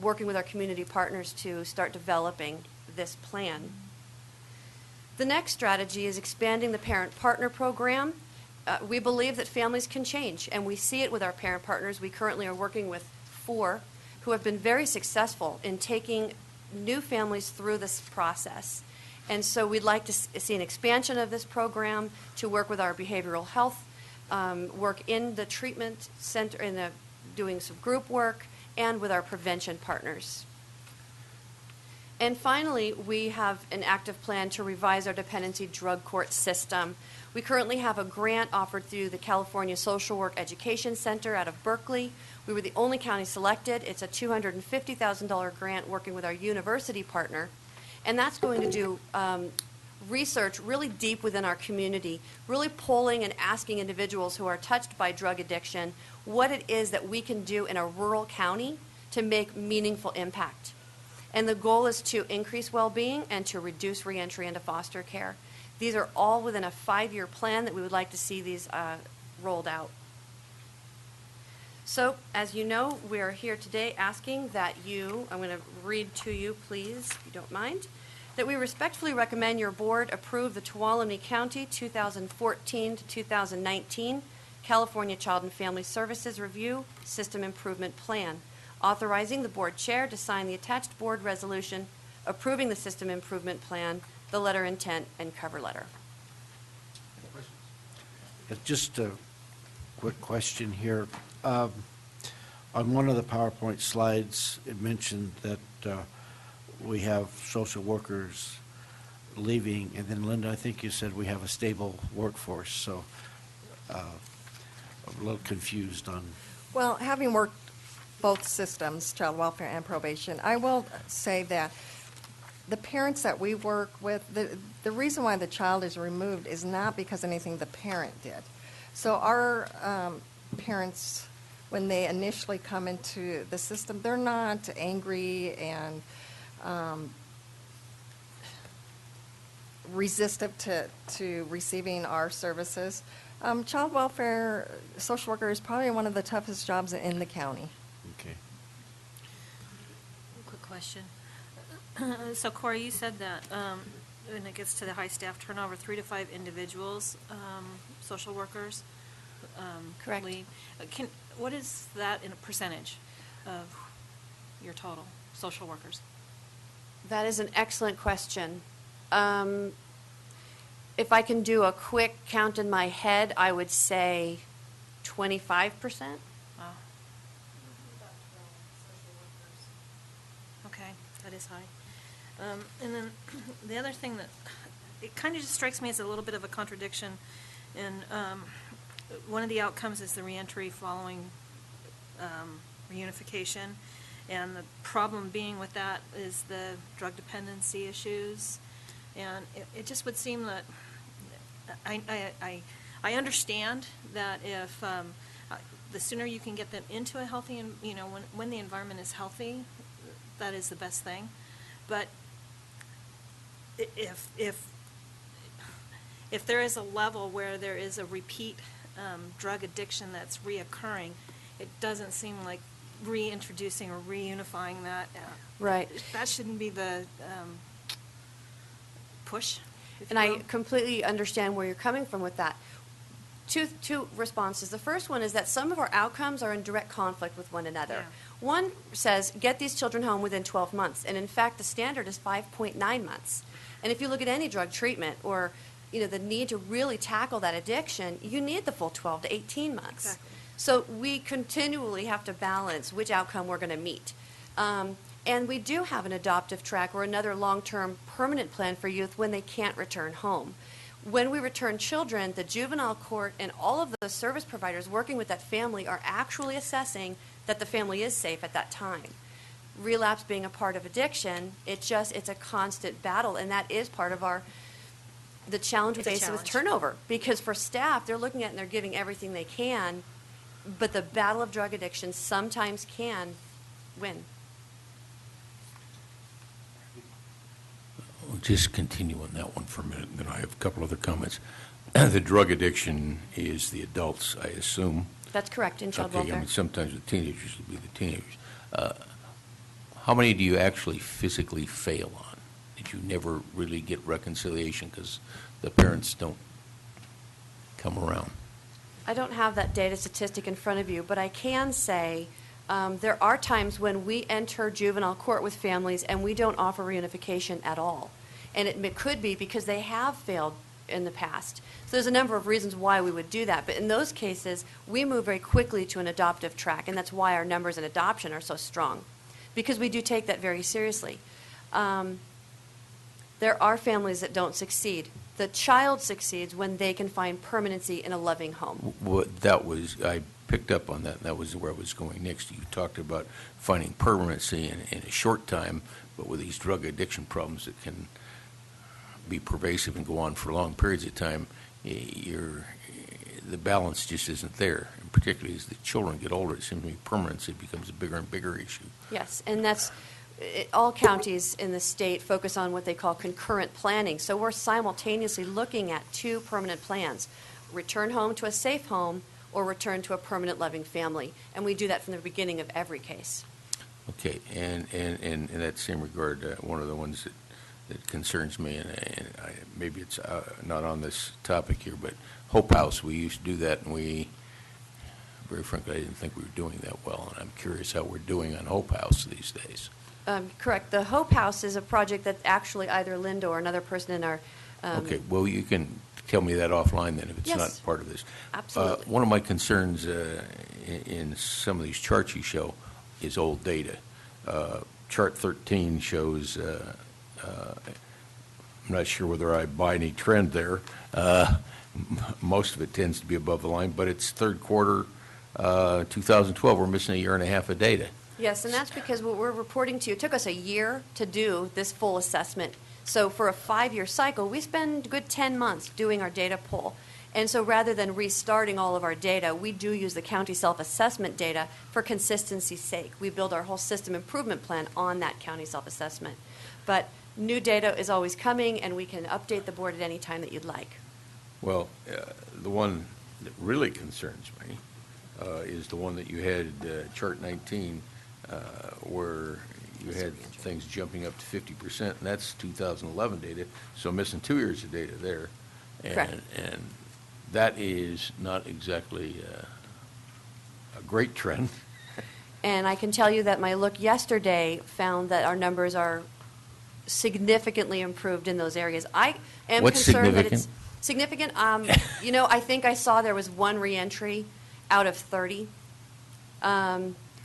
working with our community partners to start developing this plan. The next strategy is expanding the parent partner program. We believe that families can change, and we see it with our parent partners. We currently are working with 4 who have been very successful in taking new families through this process. And so we'd like to see an expansion of this program to work with our behavioral health, work in the treatment center, doing some group work, and with our prevention partners. And finally, we have an active plan to revise our dependency drug court system. We currently have a grant offered through the California Social Work Education Center out of Berkeley. We were the only county selected. It's a $250,000 grant working with our university partner. And that's going to do research really deep within our community, really polling and asking individuals who are touched by drug addiction what it is that we can do in a rural county to make meaningful impact. And the goal is to increase well-being and to reduce reentry into foster care. These are all within a 5-year plan that we would like to see these rolled out. So, as you know, we are here today asking that I'm going to read to you, please, if you don't mind, that we respectfully recommend your board approve the Tuolumne County 2014 to 2019 California Child and Family Services Review System Improvement Plan, authorizing the board chair to sign the attached board resolution approving the system improvement plan, the letter intent, and cover letter. Just a quick question here. On one of the PowerPoint slides, it mentioned that we have social workers leaving, and then Linda, I think you said we have a stable workforce, so I'm a little confused on. Well, having worked both systems, child welfare and probation, I will say that the parents that we work with, the reason why the child is removed is not because of anything the parent did. So our parents, when they initially come into the system, they're not angry and resistant to receiving our services. Child welfare social worker is probably one of the toughest jobs in the county. Okay. Quick question. So Corey, you said that when it gets to the high staff turnover, 3 to 5 individuals, social workers, Correct. leave. What is that in a percentage of your total social workers? That is an excellent question. If I can do a quick count in my head, I would say 25%. Wow. Okay, that is high. And then the other thing that it kind of just strikes me as a little bit of a contradiction. And one of the outcomes is the reentry following reunification. And the problem being with that is the drug dependency issues. And it just would seem that I understand that if the sooner you can get them into a healthy, when the environment is healthy, that is the best thing. But if there is a level where there is a repeat drug addiction that's reoccurring, it doesn't seem like reintroducing or reunifying that. Right. That shouldn't be the push. And I completely understand where you're coming from with that. Two responses. The first one is that some of our outcomes are in direct conflict with one another. Yeah. One says, get these children home within 12 months. And in fact, the standard is 5.9 months. And if you look at any drug treatment or the need to really tackle that addiction, you need the full 12 to 18 months. Exactly. So we continually have to balance which outcome we're going to meet. And we do have an adoptive track or another long-term permanent plan for youth when they can't return home. When we return children, the juvenile court and all of the service providers working with that family are actually assessing that the family is safe at that time. Relapse being a part of addiction, it's a constant battle, and that is part of the challenge we face with turnover. Because for staff, they're looking at it and they're giving everything they can, but the battle of drug addiction sometimes can win. We'll just continue on that one for a minute, and then I have a couple other comments. The drug addiction is the adults, I assume. That's correct, in child Okay, welfare. I mean, sometimes the teenagers will be the teenagers. How many do you actually physically fail on? Did you never really get reconciliation because the parents don't come around? I don't have that data statistic in front of you, but I can say there are times when we enter juvenile court with families and we don't offer reunification at all. And it could be because they have failed in the past. So there's a number of reasons why we would do that. But in those cases, we move very quickly to an adoptive track, and that's why our numbers in adoption are so strong, because we do take that very seriously. There are families that don't succeed. The child succeeds when they can find permanency in a loving home. I picked up on that, and that was where I was going next. You talked about finding permanency in a short time, but with these drug addiction problems that can be pervasive and go on for long periods of time, the balance just isn't there. And particularly as the children get older, it seems to me permanency becomes a bigger and bigger issue. Yes, and all counties in the state focus on what they call concurrent planning. So we're simultaneously looking at 2 permanent plans: return home to a safe home or returned to a permanent loving family. And we do that from the beginning of every case. Okay, and in that same regard, one of the ones that concerns me, and maybe it's not on this topic here, but Hope House, we used to do that, and very frankly, I didn't think we were doing that well, and I'm curious how we're doing on Hope House these days. Correct. The Hope House is a project that actually either Linda or another person in our Okay, well, you can tell me that offline then if it's Yes. not part of this. Absolutely. One of my concerns in some of these charts you show is old data. Chart 13 shows, I'm not sure whether I buy any trend there. Most of it tends to be above the line, but it's third quarter 2012. We're missing a year and a half of data. Yes, and that's because what we're reporting to you, it took us a year to do this full assessment. So for a 5-year cycle, we spend a good 10 months doing our data pull. And so rather than restarting all of our data, we do use the county self-assessment data for consistency's sake. We build our whole system improvement plan on that county self-assessment. But new data is always coming, and we can update the board at any time that you'd like. Well, the one that really concerns me is the one that you had, chart 19, where you had things jumping up to 50%, and that's 2011 data, so missing 2 years of data there. Correct. And that is not exactly a great trend. And I can tell you that my look yesterday found that our numbers are significantly improved in those areas. I am What's concerned that it's significant. You know, I think I saw there was one reentry out of 30.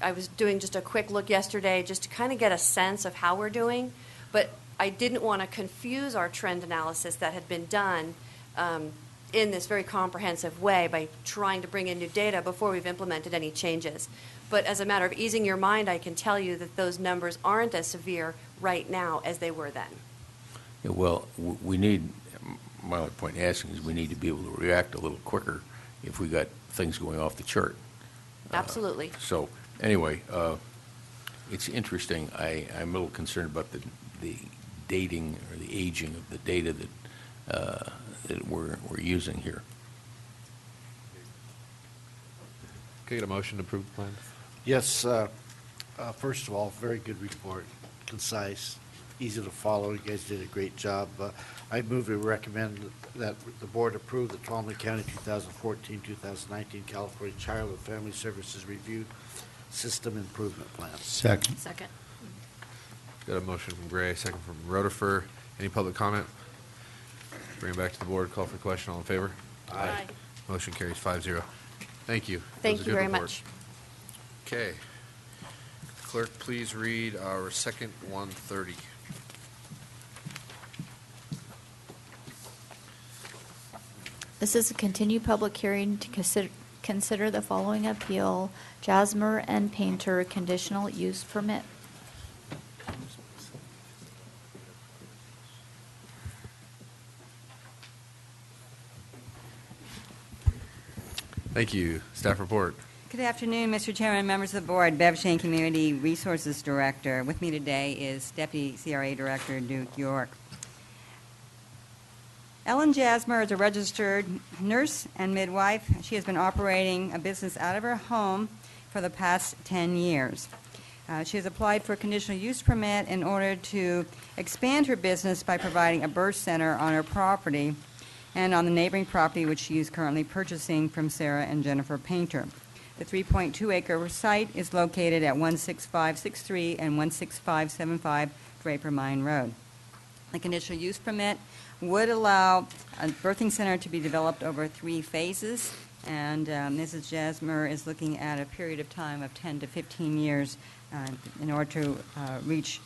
I was doing just a quick look yesterday just to kind of get a sense of how we're doing, but I didn't want to confuse our trend analysis that had been done in this very comprehensive way by trying to bring in new data before we've implemented any changes. But as a matter of easing your mind, I can tell you that those numbers aren't as severe right now as they were then. Yeah, well, we need, my only point in asking is we need to be able to react a little quicker if we got things going off the chart. Absolutely. So anyway, it's interesting. I'm a little concerned about the dating or the aging of the data that we're using here. Can I get a motion to approve the plan? Yes, first of all, very good report, concise, easy to follow. You guys did a great job. I move to recommend that the board approve the Tuolumne County 2014-2019 California Child and Family Services Review System Improvement Plan. Second. Second. Got a motion from Gray, second from Rotifer. Any public comment? Bring it back to the board. Call for question. All in favor? Aye. Motion carries 5-0. Thank you. Thank That was a you good very report. much. Okay. Clerk, please read our second 130. This is a continued public hearing to consider the following appeal, Jasmer and Painter conditional use permit. Thank you. Staff report. Good afternoon, Mr. Chairman, members of the board. Bev Shane, Community Resources Director. With me today is Deputy CRA Director Duke York. Ellen Jasmer is a registered nurse and midwife. She has been operating a business out of her home for the past 10 years. She has applied for a conditional use permit in order to expand her business by providing a birth center on her property and on the neighboring property which she is currently purchasing from Sarah and Jennifer Painter. The 3.2-acre site is located at 16563 and 16575 Draper Mine Road. The conditional use permit would allow a birthing center to be developed over 3 phases, and Mrs. Jasmer is looking at a period of time of 10 to 15 years in order to reach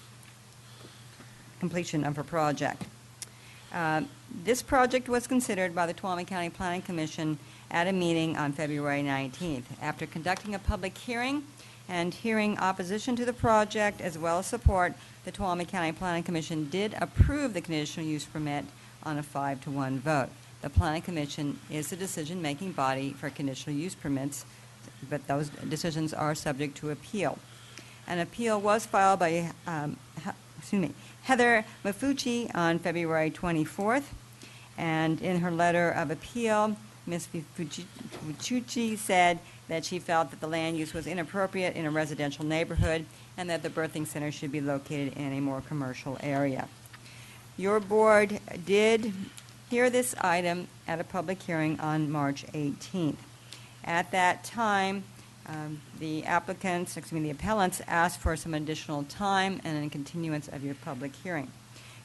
completion of her project. This project was considered by the Tuolumne County Planning Commission at a meeting on February 19th. After conducting a public hearing and hearing opposition to the project as well as support, the Tuolumne County Planning Commission did approve the conditional use permit on a 5-to-1 vote. The Planning Commission is the decision-making body for conditional use permits, but those decisions are subject to appeal. An appeal was filed by Heather Mafucci on February 24th, and in her letter of appeal, Ms. Fucci said that she felt that the land use was inappropriate in a residential neighborhood and that the birthing center should be located in a more commercial area. Your board did hear this item at a public hearing on March 18th. At that time, the appellants asked for some additional time and a continuance of your public hearing.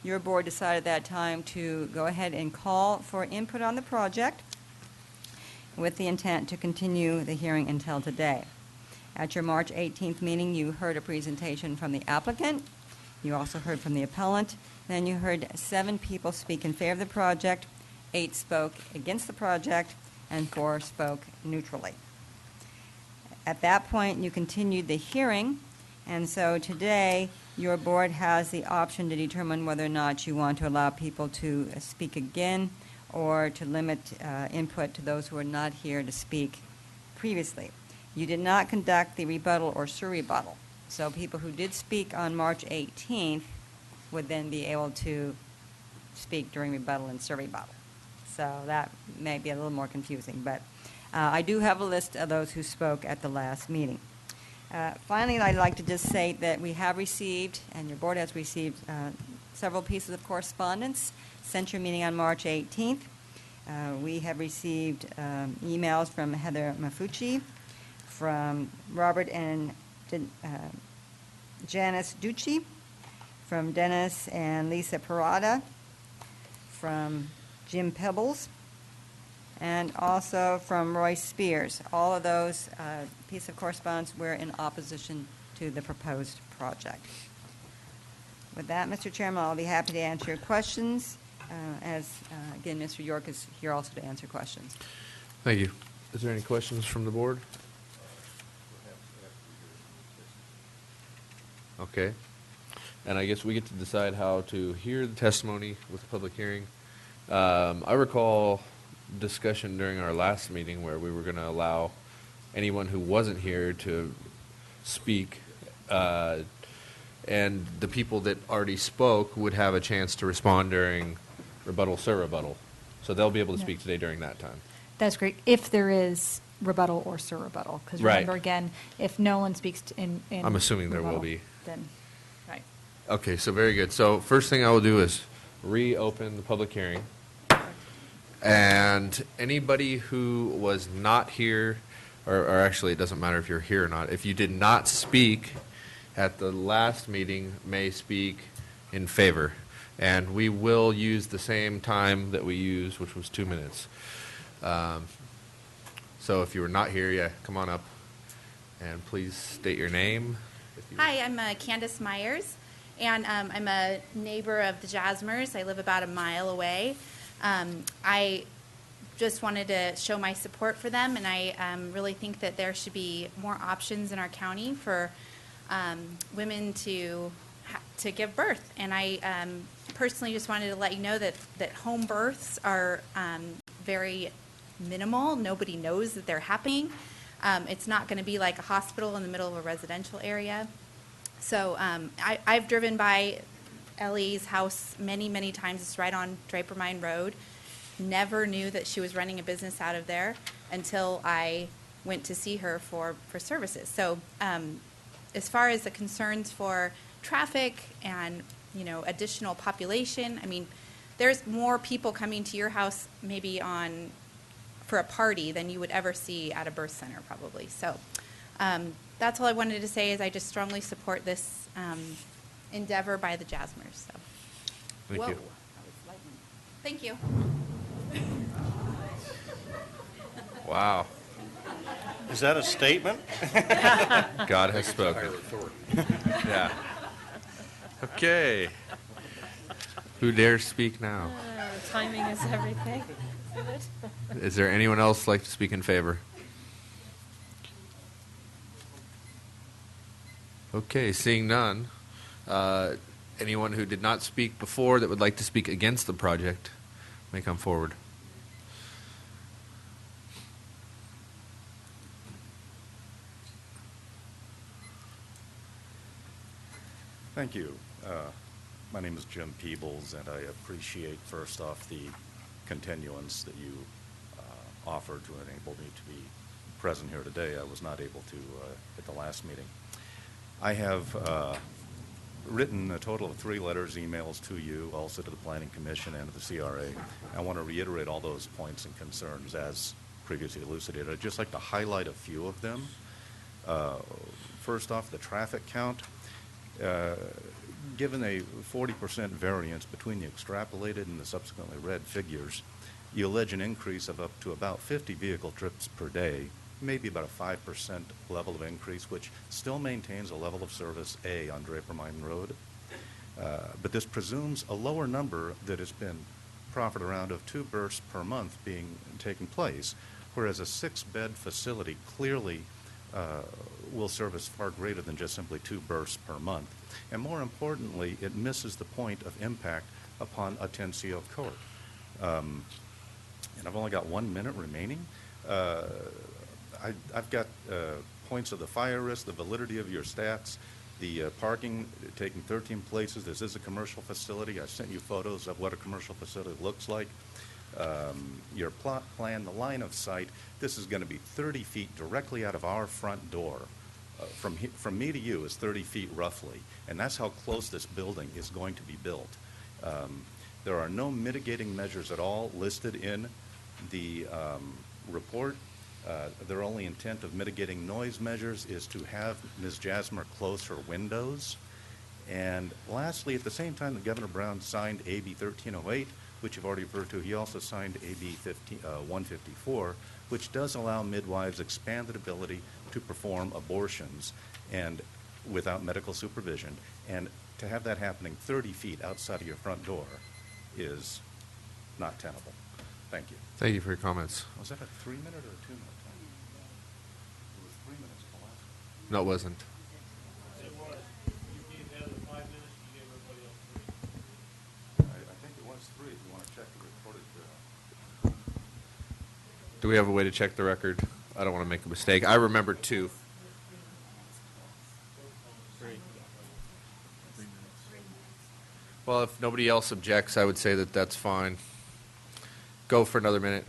Your board decided at that time to go ahead and call for input on the project with the intent to continue the hearing until today. At your March 18th meeting, you heard a presentation from the applicant. You also heard from the appellant. Then you heard 7 people speak in favor of the project, 8 spoke against the project, and 4 spoke neutrally. At that point, you continued the hearing, and so today, your board has the option to determine whether or not you want to allow people to speak again or to limit input to those who are not here to speak previously. You did not conduct the rebuttal or surrebuttal, so people who did speak on March 18th would then be able to speak during rebuttal and surrebuttal. So that may be a little more confusing, but I do have a list of those who spoke at the last meeting. Finally, I'd like to just say that we have received, and your board has received, several pieces of correspondence since your meeting on March 18th. We have received emails from Heather Mafucci, from Robert and Janice Ducci, from Dennis and Lisa Parada, from Jim Pebbles, and also from Roy Spears. All of those pieces of correspondence were in opposition to the proposed project. With that, Mr. Chairman, I'll be happy to answer your questions, again, Mr. York is here also to answer questions. Thank you. Is there any questions from the board? Okay. And I guess we get to decide how to hear the testimony with the public hearing. I recall discussion during our last meeting where we were going to allow anyone who wasn't here to speak, and the people that already spoke would have a chance to respond during rebuttal, surrebuttal. So they'll be able to speak today during that time. That's great, if there is rebuttal or surrebuttal. Because remember, Right. again, if no one speaks in I'm assuming there will rebuttal, be. Then, right. Okay, so very good. So first thing I will do is reopen the public hearing. And anybody who was not here, or actually it doesn't matter if you're here or not, if you did not speak at the last meeting may speak in favor. And we will use the same time that we used, which was 2 minutes. So if you were not here, yeah, come on up. And please state your name. Hi, I'm Candace Myers, and I'm a neighbor of the Jasmers. I live about a mile away. I just wanted to show my support for them, and I really think that there should be more options in our county for women to give birth. And I personally just wanted to let you know that home births are very minimal. Nobody knows that they're happening. It's not going to be like a hospital in the middle of a residential area. So I've driven by Ellie's house many, many times. It's right on Draper Mine Road. Never knew that she was running a business out of there until I went to see her for services. So as far as the concerns for traffic and, additional population, I mean, there's more people coming to your house maybe for a party than you would ever see at a birth center probably. So that's all I wanted to say is I just strongly support this endeavor by the Jasmers. So. Thank Whoa. you. Thank you. Wow. Is that a statement? God has spoken. Yeah. Okay. Who dares speak now? Timing is everything. Is there anyone else like to speak in favor? Okay, seeing none. Anyone who did not speak before that would like to speak against the project may come forward. Thank you. My name is Jim Peebles, and I appreciate, first off, the continuance that you offered to enable me to be present here today. I was not able to at the last meeting. I have written a total of 3 letters, emails to you, also to the Planning Commission and to the CRA. I want to reiterate all those points and concerns as previously elucidated. I'd just like to highlight a few of them. First off, the traffic count. Given a 40% variance between the extrapolated and the subsequently read figures, you allege an increase of up to about 50 vehicle trips per day, maybe about a 5% level of increase, which still maintains a level of service A on Draper Mine Road. But this presumes a lower number that has been proffered around of 2 bursts per month taking place, whereas a 6-bed facility clearly will service far greater than just simply 2 bursts per month. And more importantly, it misses the point of impact upon Atencio Court. And I've only got 1 minute remaining. I've got points of the fire risk, the validity of your stats, the parking taking 13 places. This is a commercial facility. I sent you photos of what a commercial facility looks like. Your plot plan, the line of sight, this is going to be 30 feet directly out of our front door. From me to you is 30 feet roughly, and that's how close this building is going to be built. There are no mitigating measures at all listed in the report. Their only intent of mitigating noise measures is to have Ms. Jasmer close her windows. And lastly, at the same time that Governor Brown signed AB 1308, which you've already referred to, he also signed AB 154, which does allow midwives expanded ability to perform abortions and without medical supervision. And to have that happening 30 feet outside of your front door is not tenable. Thank you. Thank you for your comments. Was that a 3-minute or a 2-minute time? It was 3 minutes the last one. No, it wasn't. It was. You gave Heather 5 minutes, you gave everybody else 3. I think it was 3 if you want to check the recorded. Do we have a way to check the record? I don't want to make a mistake. I remember 2. 3. Well, if nobody else objects, I would say that that's fine. Go for another minute.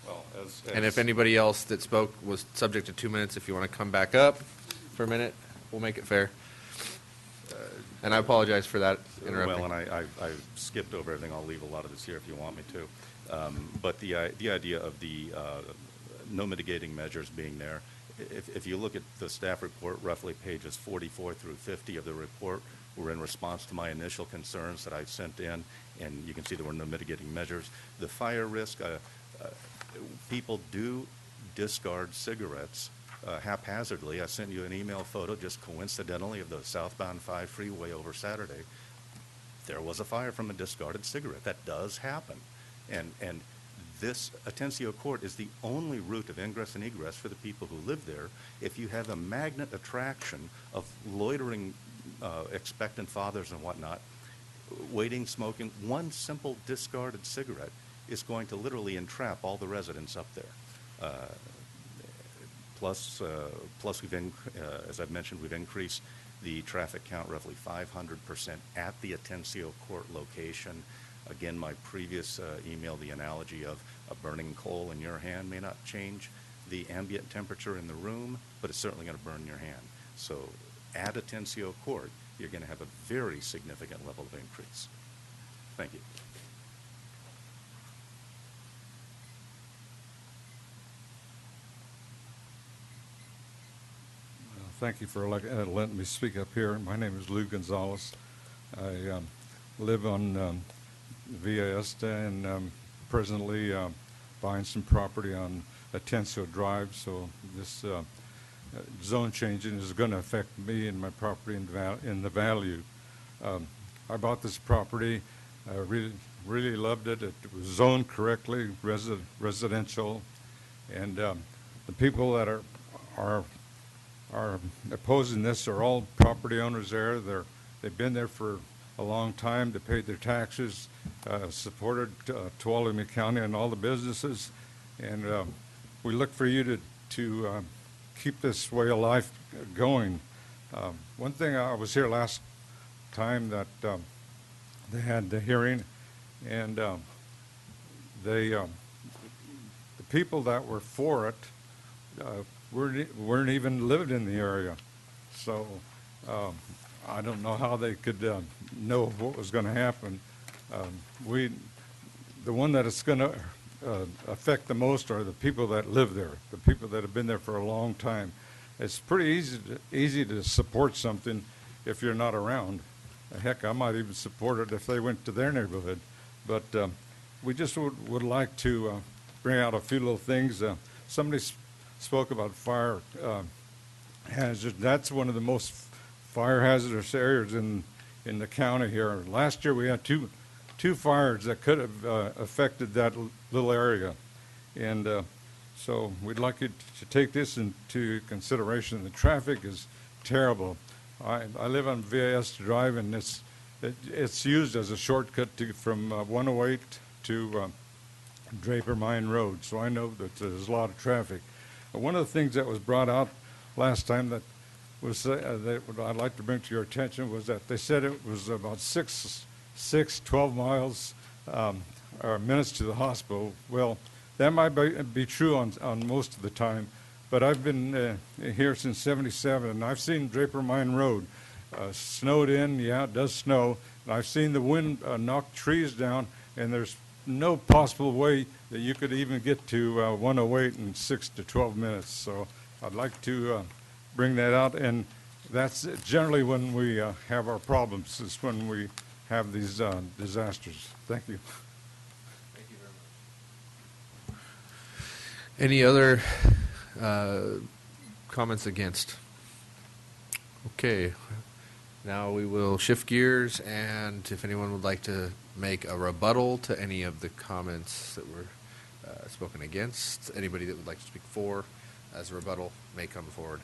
Well, and if anybody else that spoke was subject to 2 minutes, if you want to come back up for a minute, we'll make it fair. And I apologize for that interrupting. Well, and I skipped over everything. I'll leave a lot of this here if you want me to. But the idea of the no mitigating measures being there, if you look at the staff report, roughly pages 44 through 50 of the report were in response to my initial concerns that I sent in, and you can see there were no mitigating measures. The fire risk, people do discard cigarettes haphazardly. I sent you an email photo just coincidentally of the southbound 5 freeway over Saturday. There was a fire from a discarded cigarette. That does happen. And this Atencio Court is the only route of ingress and egress for the people who live there. If you have a magnet attraction of loitering expectant fathers and whatnot, waiting, smoking, one simple discarded cigarette is going to literally entrap all the residents up there. Plus as I've mentioned, we've increased the traffic count roughly 500% at the Atencio Court location. Again, my previous email, the analogy of a burning coal in your hand may not change the ambient temperature in the room, but it's certainly going to burn your hand. So at Atencio Court, you're going to have a very significant level of increase. Thank you. Thank you for letting me speak up here. My name is Lou Gonzalez. I live on Villa Esta and presently buying some property on Atencio Drive. So this zone changing is going to affect me and my property in the value. I bought this property. I really loved it. It was zoned correctly, residential, and the people that are opposing this are all property owners there. They've been there for a long time. They paid their taxes, supported Tuolumne County and all the businesses, and we look for you to keep this way of life going. One thing, I was here last time that they had the hearing, and the people that were for it weren't even living in the area. So I don't know how they could know what was going to happen. The one that it's going to affect the most are the people that live there, the people that have been there for a long time. It's pretty easy to support something if you're not around. Heck, I might even support it if they went to their neighborhood. But we just would like to bring out a few little things. Somebody spoke about fire hazard. That's one of the most fire hazardous areas in the county here. Last year we had two fires that could have affected that little area. And so we'd like you to take this into consideration. The traffic is terrible. I live on VAS Drive, and it's used as a shortcut from 108 to Draper Mine Road, so I know that there's a lot of traffic. One of the things that was brought out last time that I'd like to bring to your attention was that they said it was about 12 miles or minutes to the hospital. Well, that might be true on most of the time, but I've been here since '77, and I've seen Draper Mine Road snowed in. Yeah, it does snow. And I've seen the wind knock trees down, and there's no possible way that you could even get to 108 in 6 to 12 minutes. So I'd like to bring that out, and that's generally when we have our problems, is when we have these disasters. Thank you. Thank you very much. Any other comments against? Okay. Now we will shift gears, and if anyone would like to make a rebuttal to any of the comments that were spoken against, anybody that would like to speak for as a rebuttal may come forward.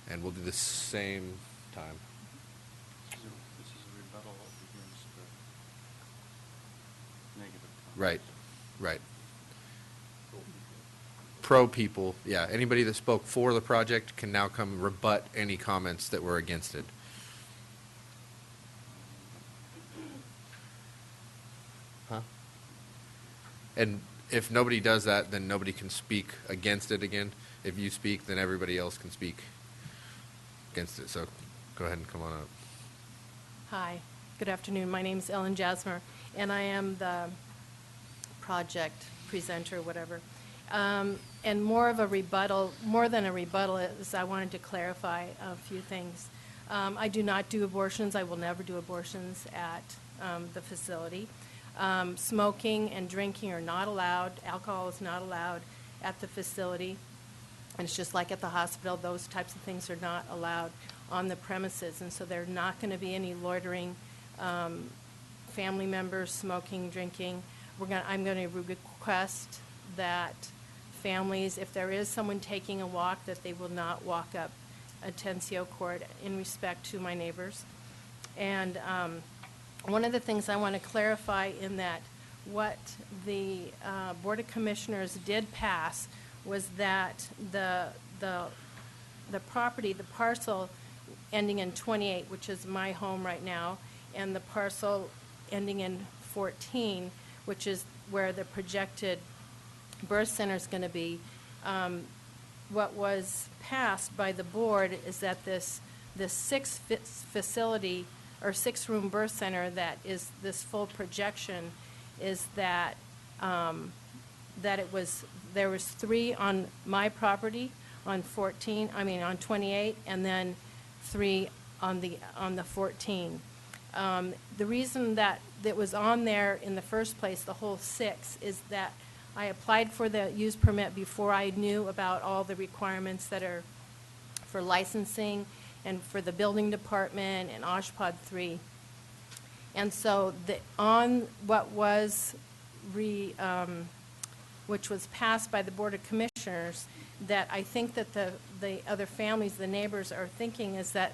And we'll do the same time. This is a rebuttal against the negative comments. Right, right. Pro people, yeah. Anybody that spoke for the project can now come rebut any comments that were against it. Huh? And if nobody does that, then nobody can speak against it again. If you speak, then everybody else can speak against it. So go ahead and come on up. Hi, good afternoon. My name is Ellen Jasmer, and I am the project presenter, whatever. And more than a rebuttal, is I wanted to clarify a few things. I do not do abortions. I will never do abortions at the facility. Smoking and drinking are not allowed. Alcohol is not allowed at the facility. And it's just like at the hospital, those types of things are not allowed on the premises. And so there's not going to be any loitering, family members smoking, drinking. I'm going to request that families, if there is someone taking a walk, that they will not walk up Atencio Court in respect to my neighbors. And one of the things I want to clarify in that what the Board of Commissioners did pass was that the property, the parcel ending in 28, which is my home right now, and the parcel ending in 14, which is where the projected birth center is going to be. What was passed by the board is that this facility or 6-room birth center that is this full projection is that there was 3 on my property on 28, and then 3 on the 14. The reason that it was on there in the first place, the whole 6, is that I applied for the use permit before I knew about all the requirements that are for licensing and for the building department and OSHPD 3. And so on what was which was passed by the Board of Commissioners, that I think that the other families, the neighbors are thinking is that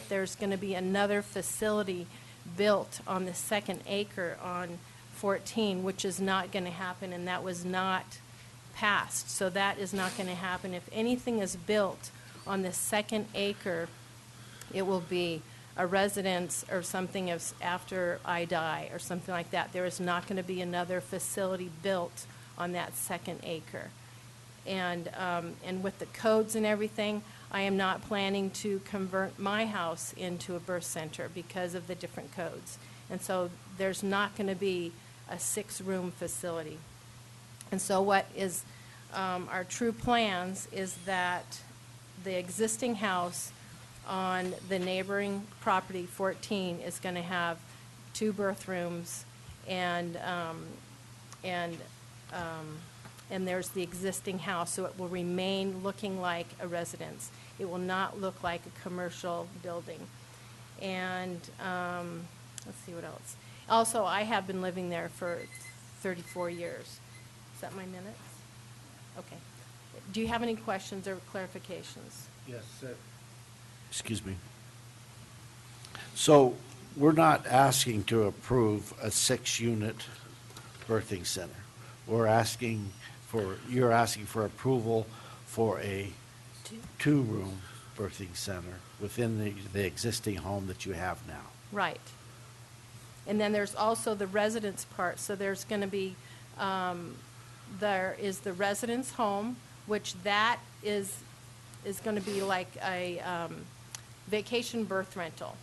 there's going to be another facility built on the 2nd acre on 14, which is not going to happen, and that was not passed. So that is not going to happen. If anything is built on the 2nd acre, it will be a residence or something after I die or something like that. There is not going to be another facility built on that second acre. And with the codes and everything, I am not planning to convert my house into a birth center because of the different codes. And so there's not going to be a 6-room facility. And so what is our true plans is that the existing house on the neighboring property, 14, is going to have 2 birth rooms, and there's the existing house, so it will remain looking like a residence. It will not look like a commercial building. And let's see what else. Also, I have been living there for 34 years. Is that my minutes? Okay. Do you have any questions or clarifications? Yes, sir. Excuse me. So we're not asking to approve a 6-unit birthing center. You're asking for approval for a 2-room birthing center within the existing home that you have now. Right. And then there's also the residence part. So there's going to be, there is the residence home, which that is going to be like a vacation birth rental.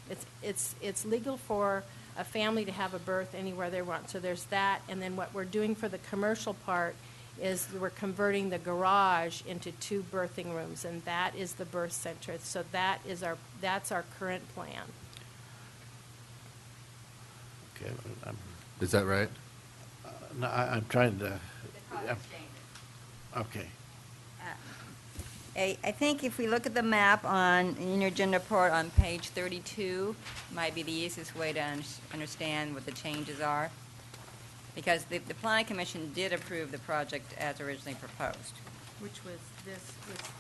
It's legal for a family to have a birth anywhere they want. So there's that. And then what we're doing for the commercial part is we're converting the garage into 2 birthing rooms, and that is the birth center. So that's our current plan. Okay. Is that right? No, I'm trying to. Okay. I think if we look at the map in your agenda report on page 32, might be the easiest way to understand what the changes are. Because the Planning Commission did approve the project as originally proposed. Which was this,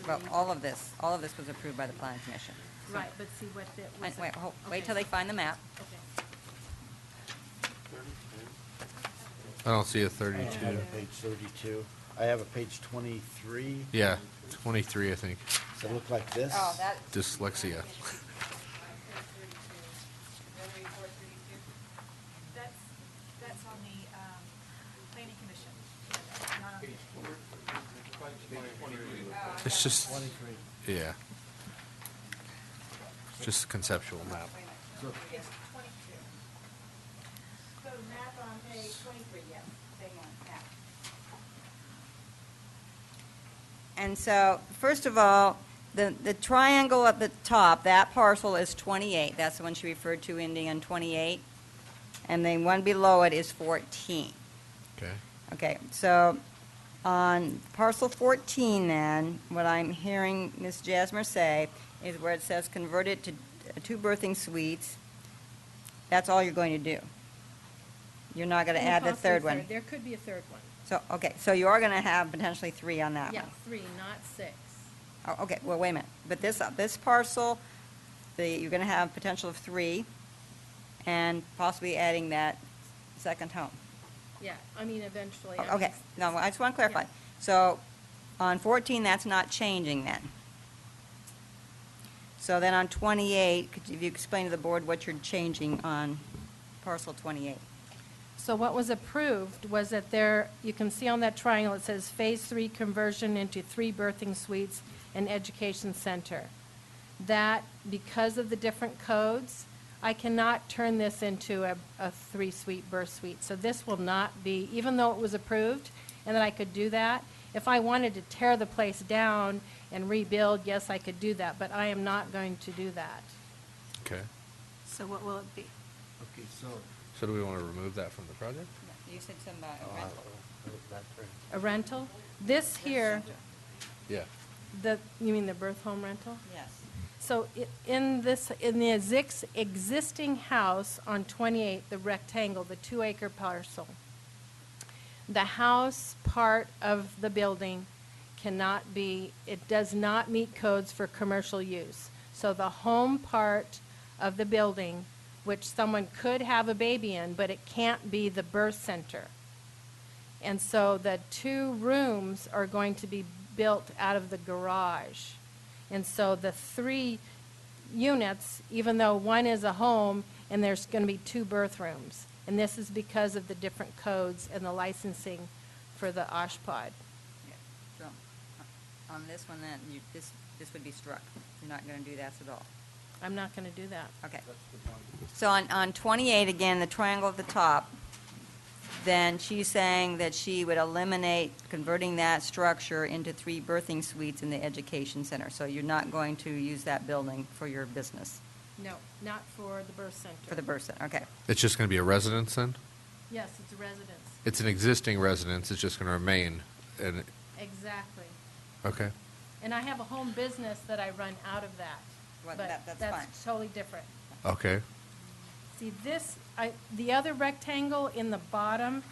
Well, all of this was approved by the Planning Commission. Right, but see what that was. Wait till they find the map. Okay. I don't see a 32. I have a page 32. I have a page 23. Yeah, 23, I think. Does it look like this? Oh, that. Dyslexia. That's on the Planning Commission, not on the. It's just, 23. yeah. It's just a conceptual map. It's 22. So map on page 23, yes, same one, map. And so, first of all, the triangle at the top, that parcel is 28. That's the one she referred to ending on 28. And the one below it is 14. Okay. Okay, so on parcel 14 then, what I'm hearing Ms. Jasmer say is where it says convert it to 2 birthing suites, that's all you're going to do. You're not going to add the Possibly third one. There could be a third one. So, okay, so you are going to have potentially 3 on that Yeah, one. 3, not 6. Oh, okay, well, wait a minute. But this parcel, you're going to have potential of 3 and possibly adding that second home. Yeah, I mean, eventually. Okay, no, I just want to clarify. Yeah. So on 14, that's not changing then. So then on 28, if you explain to the board what you're changing on parcel 28? So what was approved was that there, you can see on that triangle, it says Phase 3 conversion into 3 birthing suites and education center. That, because of the different codes, I cannot turn this into a 3-suite birth suite. So this will not be, even though it was approved and that I could do that, if I wanted to tear the place down and rebuild, yes, I could do that, but I am not going to do that. Okay. So what will it be? Okay, so. So do we want to remove that from the project? You said some rental. A rental? This here, Yeah. you mean the birth home rental? Yes. So in the existing house on 28, the rectangle, the 2-acre parcel, the house part of the building cannot be, it does not meet codes for commercial use. So the home part of the building, which someone could have a baby in, but it can't be the birth center. And so the 2 rooms are going to be built out of the garage. And so the 3 units, even though one is a home, and there's going to be 2 birth rooms. And this is because of the different codes and the licensing for the Oshpod. So, on this one, then, this would be struck. You're not going to do that at all. I'm not going to do that. Okay. So on 28, again, the triangle at the top, then she's saying that she would eliminate converting that structure into 3 birthing suites in the education center. So you're not going to use that building for your business, No, not for the birth center. for the birth center, okay. It's just going to be a residence then? Yes, it's a residence. It's an existing residence, it's just going to remain, and, Exactly. okay. And I have a home business that I run out of that. Well, but that's fine. totally different. Okay. See, the other rectangle in the bottom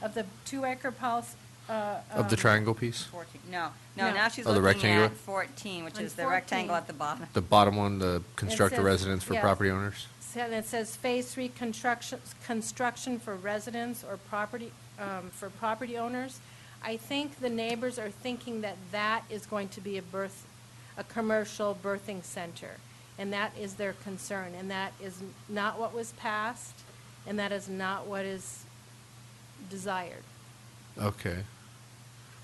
of the 2-acre pulse. Of the triangle piece? 14, no, No. now she's Oh, the looking rectangular? at 14, which On is the 14. rectangle at the bottom. The bottom one, the construct a says- residence for yes. property owners? And it says Phase 3 construction for residents or property, for property owners. I think the neighbors are thinking that that is going to be a commercial birthing center. And that is their concern. And that is not what was passed, and that is not what is desired. Okay.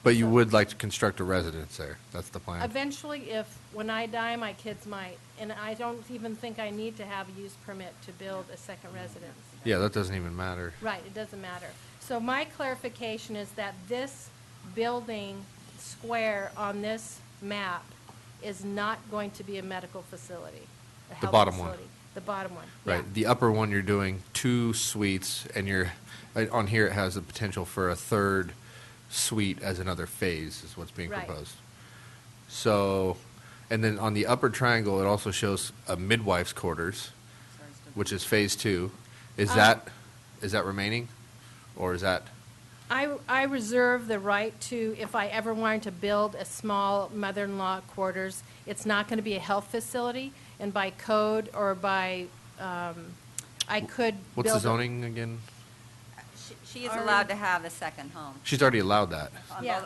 But you would like to construct a residence there? That's the plan? Eventually, when I die, my kids might. And I don't even think I need to have a use permit to build a second residence. Yeah, that doesn't even matter. Right, it doesn't matter. So my clarification is that this building square on this map is not going to be a medical facility, a health bottom one. facility. The bottom one, Right. yeah. The upper one, you're doing 2 suites, and on here, it has the potential for a 3rd suite as another phase, is what's being Right. proposed. So, and then on the upper triangle, it also shows a midwife's quarters, which is phase 2. Is that remaining, or is that? I reserve the right to, if I ever wanted to build a small mother-in-law quarters, it's not going to be a health facility, and by code or by, I could build. What's the zoning again? She is allowed to have a second home. She's already allowed that.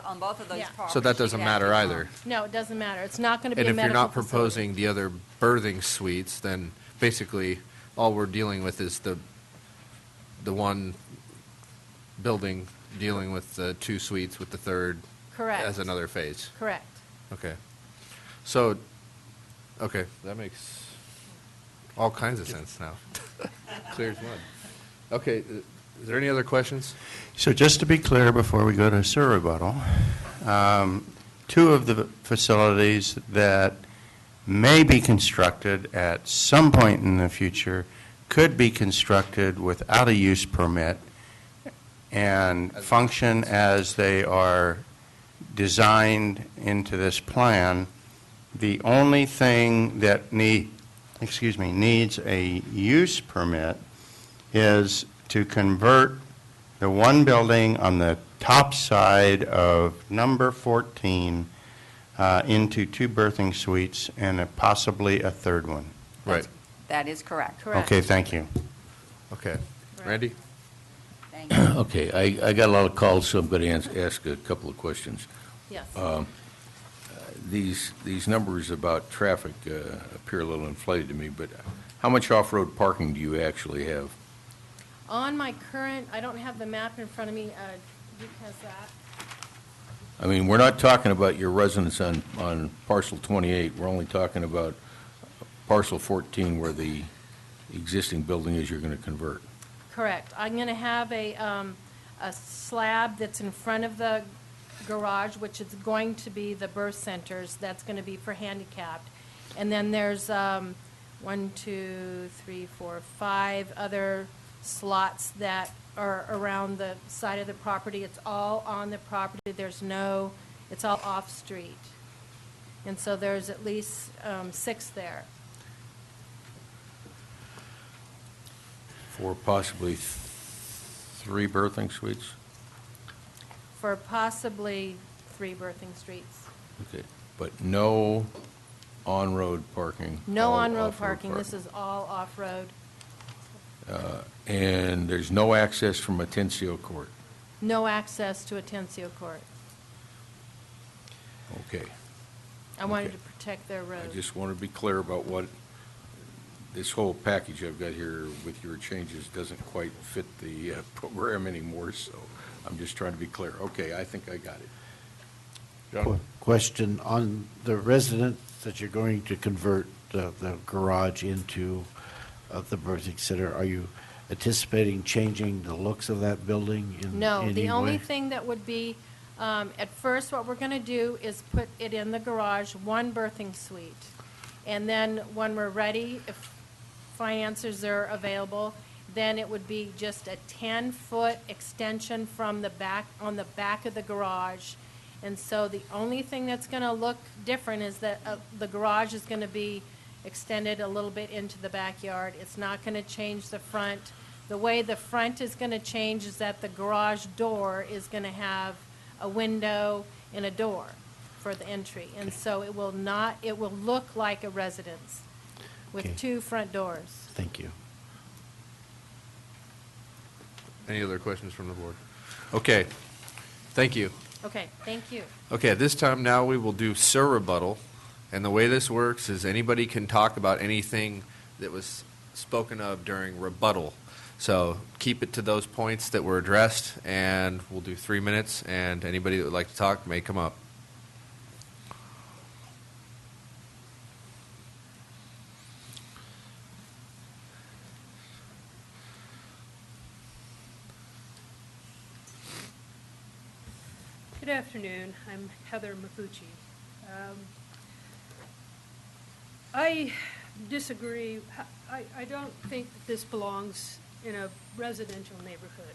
On both of those Yeah. parts. So that doesn't matter either. No, it doesn't matter. It's not going to be And a if you're medical not facility. proposing the other birthing suites, then basically all we're dealing with is the one building dealing with the 2 suites with the 3rd Correct. as another phase. Correct. Okay. So, okay, that makes all kinds of sense now. Clear as mud. Okay, is there any other questions? So just to be clear before we go to Sir rebuttal, 2 of the facilities that may be constructed at some point in the future could be constructed without a use permit and function as they are designed into this plan. The only thing that needs a use permit is to convert the one building on the top side of number 14 into 2 birthing suites and possibly a 3rd one. Right. That is correct. Okay, thank you. Okay. Randy? Thank you. Okay, I got a lot of calls, so I'm going to ask a couple of questions. Yes. These numbers about traffic appear a little inflated to me, but how much off-road parking do you actually have? On my current, I don't have the map in front of me, because that, I mean, we're not talking about your residence on parcel 28. We're only talking about parcel 14 where the existing building is you're going to convert. correct. I'm going to have a slab that's in front of the garage, which is going to be the birth centers. That's going to be for handicapped. And then there's 1, 2, 3, 4, 5 other slots that are around the side of the property. It's all on the property. It's all off-street. And so there's at least 6 there. For possibly 3 birthing suites? For possibly 3 birthing streets. Okay, but no on-road parking? No all on-road off-road parking. This is all off-road. And there's no access from Atencio Court? No access to Atencio Court. Okay. I wanted to protect their road. I just want to be clear about what, this whole package I've got here with your changes doesn't quite fit the program anymore, so I'm just trying to be clear. Okay, I think I got it. Question on the residence that you're going to convert the garage into the birthing center. Are you anticipating changing the looks of that building in No, any the only way? thing that would be, at first, what we're going to do is put it in the garage, one birthing suite. And then when we're ready, if financiers are available, then it would be just a 10-foot extension from the back, on the back of the garage. And so the only thing that's going to look different is that the garage is going to be extended a little bit into the backyard. It's not going to change the front. The way the front is going to change is that the garage door is going to have a window and a door for the entry. And so it will not, it will look like a residence with Okay. 2 front doors. Thank you. Any other questions from the board? Okay, thank you. Okay, thank you. Okay, at this time now we will do rebuttal. And the way this works is anybody can talk about anything that was spoken of during rebuttal. So keep it to those points that were addressed, and we'll do 3 minutes, and anybody that would like to talk may come up. Good afternoon. I'm Heather Mafucci. I disagree. I don't think that this belongs in a residential neighborhood.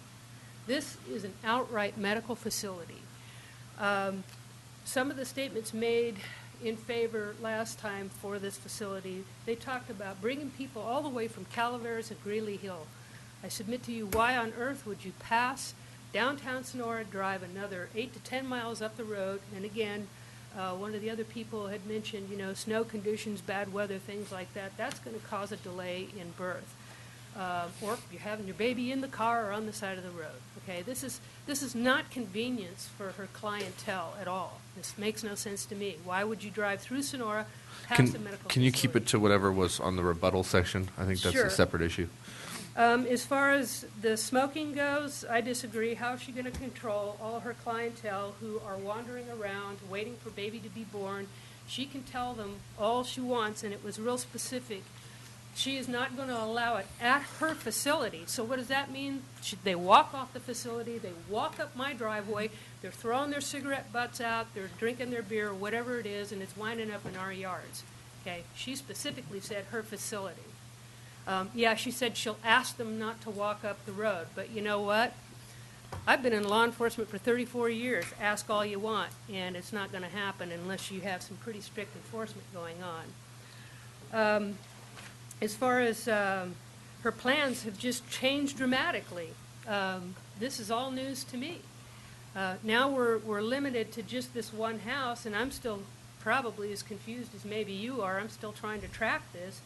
This is an outright medical facility. Some of the statements made in favor last time for this facility, they talked about bringing people all the way from Calaveras and Greeley Hill. I submit to you, why on earth would you pass downtown Sonora, drive another 8 to 10 miles up the road, and again, one of the other people had mentioned, you know, snow conditions, bad weather, things like that. That's going to cause a delay in birth. Or you're having your baby in the car or on the side of the road. Okay, this is not convenience for her clientele at all. This makes no sense to me. Why would you drive through Sonora past a medical Can you facility? keep it to whatever was on the rebuttal section? I think that's Sure. a separate issue. As far as the smoking goes, I disagree. How is she going to control all her clientele who are wandering around waiting for baby to be born? She can tell them all she wants, and it was real specific. She is not going to allow it at her facility. So what does that mean? They walk off the facility, they walk up my driveway, they're throwing their cigarette butts out, they're drinking their beer, whatever it is, and it's winding up in our yards. Okay? She specifically said her facility. Yeah, she said she'll ask them not to walk up the road. But you know what? I've been in law enforcement for 34 years. Ask all you want, and it's not going to happen unless you have some pretty strict enforcement going on. As far as her plans have just changed dramatically. This is all news to me. Now we're limited to just this one house, and I'm still probably as confused as maybe you are. I'm still trying to track this.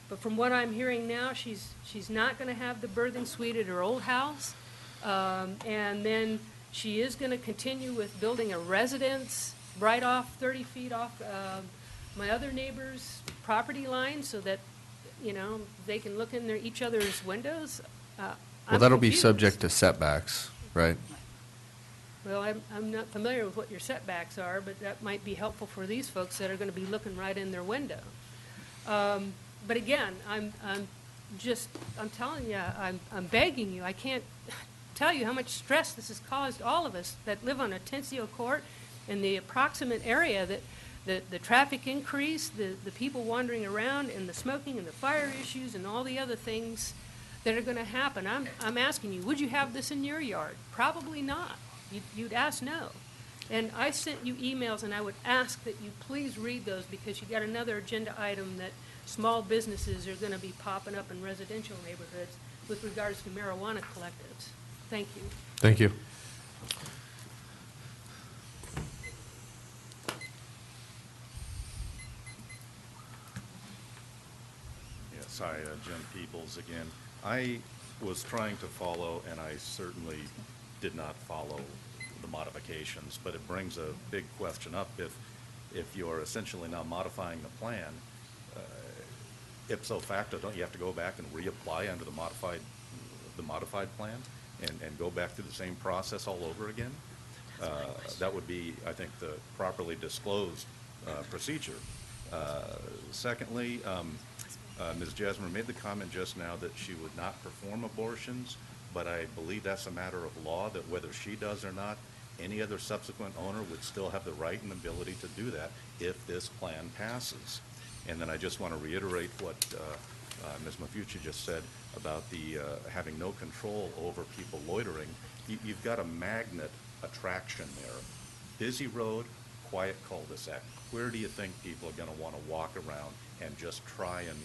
But from what I'm hearing now, she's not going to have the birthing suite at her old house. And then she is going to continue with building a residence right off 30 feet off my other neighbor's property line so that, you know, they can look in each other's windows. Well, that'll be subject to setbacks, right? Well, I'm not familiar with what your setbacks are, but that might be helpful for these folks that are going to be looking right in their window. But again, I'm telling you, I'm begging you. I can't tell you how much stress this has caused all of us that live on Atencio Court and the approximate area, that the traffic increase, the people wandering around, and the smoking and the fire issues and all the other things that are going to happen. I'm asking you, would you have this in your yard? Probably not. You'd ask no. And I sent you emails, and I would ask that you please read those because you got another agenda item that small businesses are going to be popping up in residential neighborhoods with regards to marijuana collectives. Thank you. Thank you. Yes, hi, Jim Peebles again. I was trying to follow, and I certainly did not follow the modifications, but it brings a big question up. If you're essentially now modifying the plan, ipso facto, don't you have to go back and reapply under the modified plan? and go back through the same process all over again. That would be, I think, the properly disclosed procedure. Secondly, Ms. Jasmer made the comment just now that she would not perform abortions, but I believe that's a matter of law, that whether she does or not, any other subsequent owner would still have the right and ability to do that if this plan passes. And then I just want to reiterate what Ms. Mafucci just said about the having no control over people loitering. You've got a magnet attraction there. Busy road, quiet cul-de-sac. Where do you think people are going to want to walk around and just try and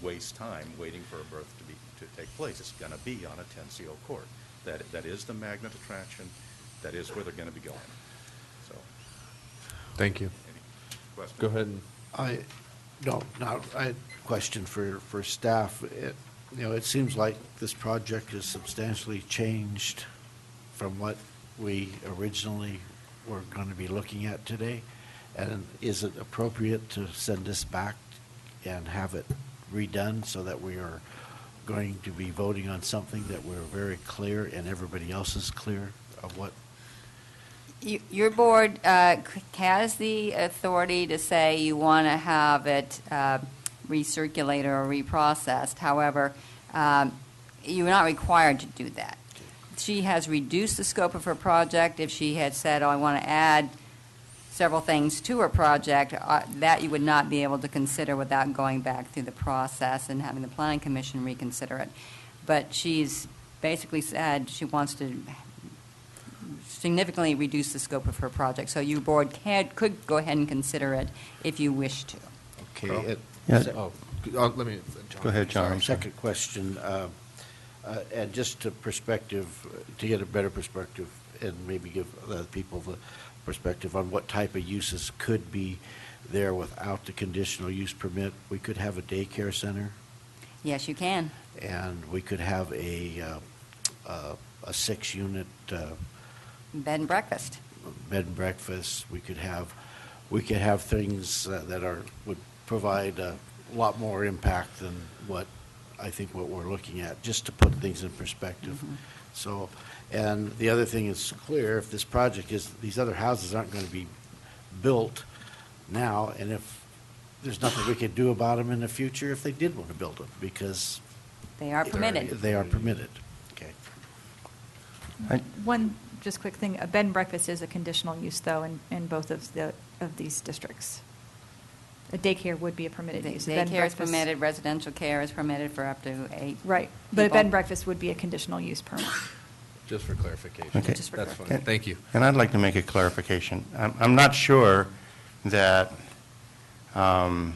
waste time waiting for a birth to take place? It's going to be on a Tensio court. That is the magnet attraction. That is where they're going to be going. So, Thank you. any questions? Go ahead. I had a question for staff. It seems like this project is substantially changed from what we originally were going to be looking at today. And is it appropriate to send this back and have it redone so that we are going to be voting on something that we're very clear and everybody else is clear of what? Your board has the authority to say you want to have it recirculated or reprocessed. However, you're not required to do that. She has reduced the scope of her project. If she had said, oh, I want to add several things to her project, that you would not be able to consider without going back through the process and having the Planning Commission reconsider it. But she's basically said she wants to significantly reduce the scope of her project. So your board could go ahead and consider it if you wish to. Okay. Let me. Go ahead, John. Second question, and just to perspective, to get a better perspective, and maybe give other people the perspective on what type of uses could be there without the conditional use permit. We could have a daycare center. Yes, you can. And we could have a 6-unit Bed and breakfast. Bed and breakfast. We could have things that would provide a lot more impact than what we're looking at, just to put things in perspective. Mm-hmm. So, and the other thing is clear, if this project is, these other houses aren't going to be built now, and if there's nothing we could do about them in the future if they did want to build them, because they are permitted. They are permitted. Okay. One just quick thing, a bed and breakfast is a conditional use, though, in both of these districts. A daycare would be a permitted use. A bed and Daycare is breakfast- permitted, residential care is permitted for up to 8 Right, but a people. bed and breakfast would be a conditional use permit. Just for clarification. Okay. Just for That's fine. clarification. Thank you. And I'd like to make a clarification. I'm not sure that we're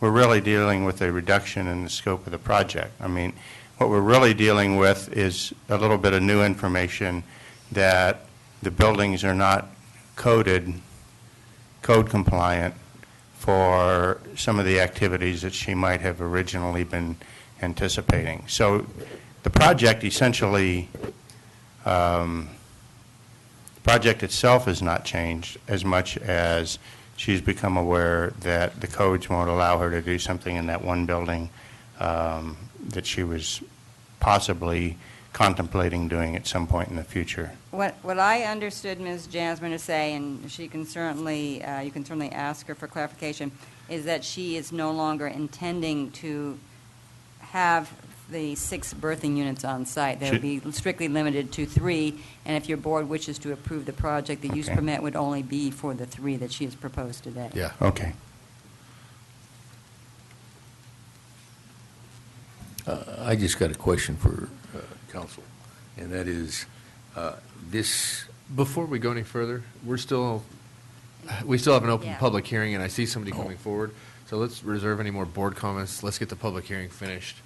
really dealing with a reduction in the scope of the project. I mean, what we're really dealing with is a little bit of new information that the buildings are not code compliant for some of the activities that she might have originally been anticipating. So the project essentially, the project itself has not changed as much as she's become aware that the codes won't allow her to do something in that one building that she was possibly contemplating doing at some point in the future. What I understood Ms. Jasmine to say, and she can certainly, you can certainly ask her for clarification, is that she is no longer intending to have the 6 birthing units on site. They would be strictly limited to 3, and if your board wishes to approve the project, the use permit would only be for the 3 that she has proposed today. Yeah. Okay. I just got a question for council, and that is, this, Before we go any further, we still have an open Yeah. public hearing, and I see somebody coming forward. So let's reserve any more board comments. Let's get the public hearing finished.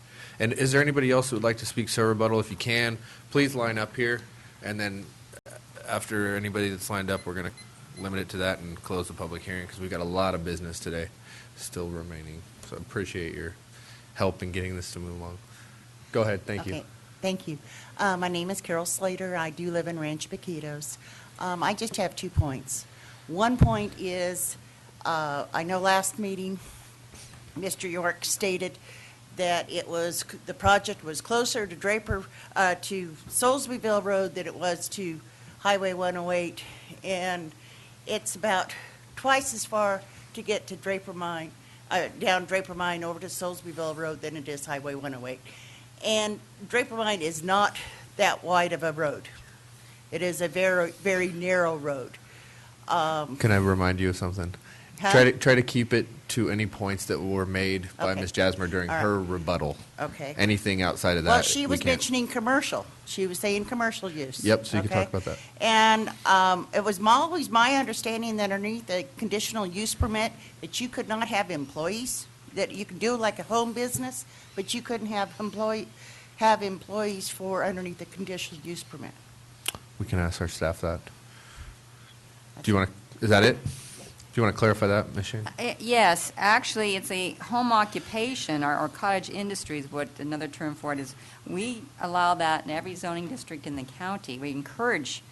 And is there anybody else who would like to speak to rebuttal? If you can, please line up here. And then after anybody that's lined up, we're going to limit it to that and close the public hearing because we've got a lot of business today still remaining. So I appreciate your help in getting this to move along. Go ahead. Thank you. Okay, thank you. My name is Carol Slater. I do live in Rancho Paquitos. I just have 2 points. One point is, I know last meeting, Mr. York stated that the project was closer to to Soulsbyville Road than it was to Highway 108, and it's about twice as far to get to down Draper Mine over to Soulsbyville Road than it is Highway 108. And Draper Mine is not that wide of a road. It is a very, very narrow road. Can I remind you of something? Huh? Try to keep it to any points that were made by Okay. Ms. Jasmer during All right. her rebuttal. Okay. Anything outside of that, Well, she we was can't. mentioning commercial. She was saying commercial use. Yep, so you can okay? talk about that. And it was always my understanding that underneath the conditional use permit, that you could not have employees, that you could do like a home business, but you couldn't have employees for underneath the conditional use permit. We can ask our staff that. Do you want to, is that it? Do you want to clarify that, Ms. Shane? Yes, actually, it's a home occupation, or cottage industry is what another term for it is. We allow that in every zoning district in the county. We encourage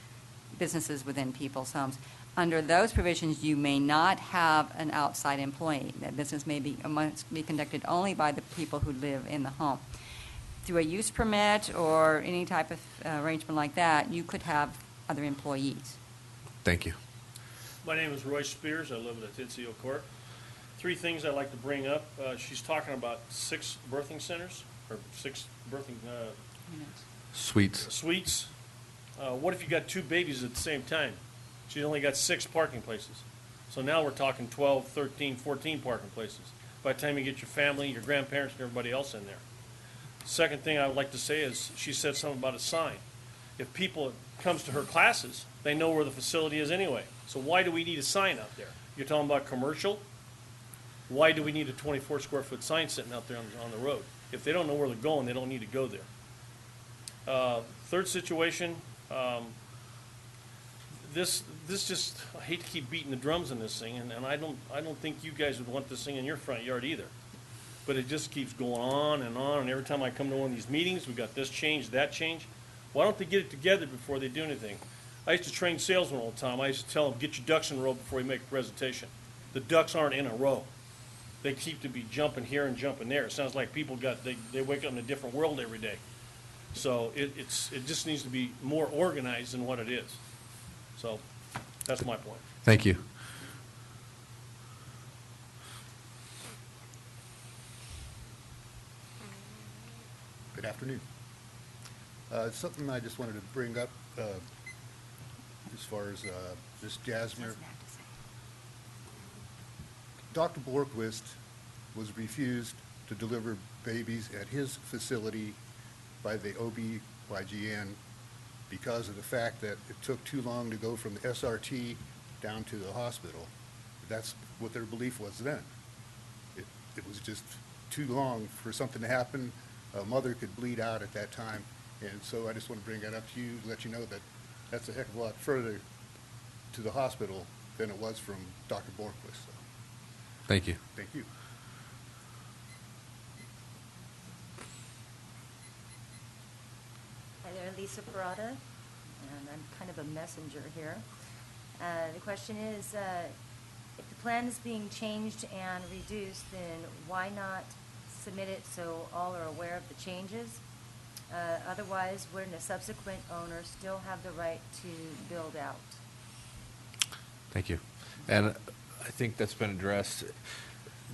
businesses within people's homes. Under those provisions, you may not have an outside employee. That business must be conducted only by the people who live in the home. Through a use permit or any type of arrangement like that, you could have other employees. Thank you. My name is Roy Spears. I live at Atencio Court. 3 things I'd like to bring up. She's talking about 6 birthing centers, or 6 birthing Suites. suites. What if you got 2 babies at the same time? She's only got 6 parking places. So now we're talking 12, 13, 14 parking places. By the time you get your family, your grandparents, and everybody else in there. Second thing I would like to say is she said something about a sign. If people comes to her classes, they know where the facility is anyway. So why do we need a sign out there? You're talking about commercial? Why do we need a 24 square foot sign sitting out there on the road? If they don't know where they're going, they don't need to go there. Third situation, this just, I hate to keep beating the drums in this thing, and I don't think you guys would want this thing in your front yard either. But it just keeps going on, and every time I come to one of these meetings, we got this change, that change. Why don't they get it together before they do anything? I used to train salesmen all the time. I used to tell them, get your ducks in a row before you make a presentation. The ducks aren't in a row. They keep to be jumping here and jumping there. It sounds like people they wake up in a different world every day. So it just needs to be more organized than what it is. So that's my point. Thank you. Good afternoon. Something I just wanted to bring up as far as Ms. Jasmer. Dr. Borquist was refused to deliver babies at his facility by the OB/GYN because of the fact that it took too long to go from the SRT down to the hospital. That's what their belief was then. It was just too long for something to happen. A mother could bleed out at that time. And so I just want to bring that up to you, let you know that that's a heck of a lot further to the hospital than it was from Dr. Borquist. So, Thank you. thank you. Hi there, Lisa Parada, and I'm kind of a messenger here. The question is, if the plan is being changed and reduced, then why not submit it so all are aware of the changes? Otherwise, wouldn't a subsequent owner still have the right to build out? Thank you. And I think that's been addressed.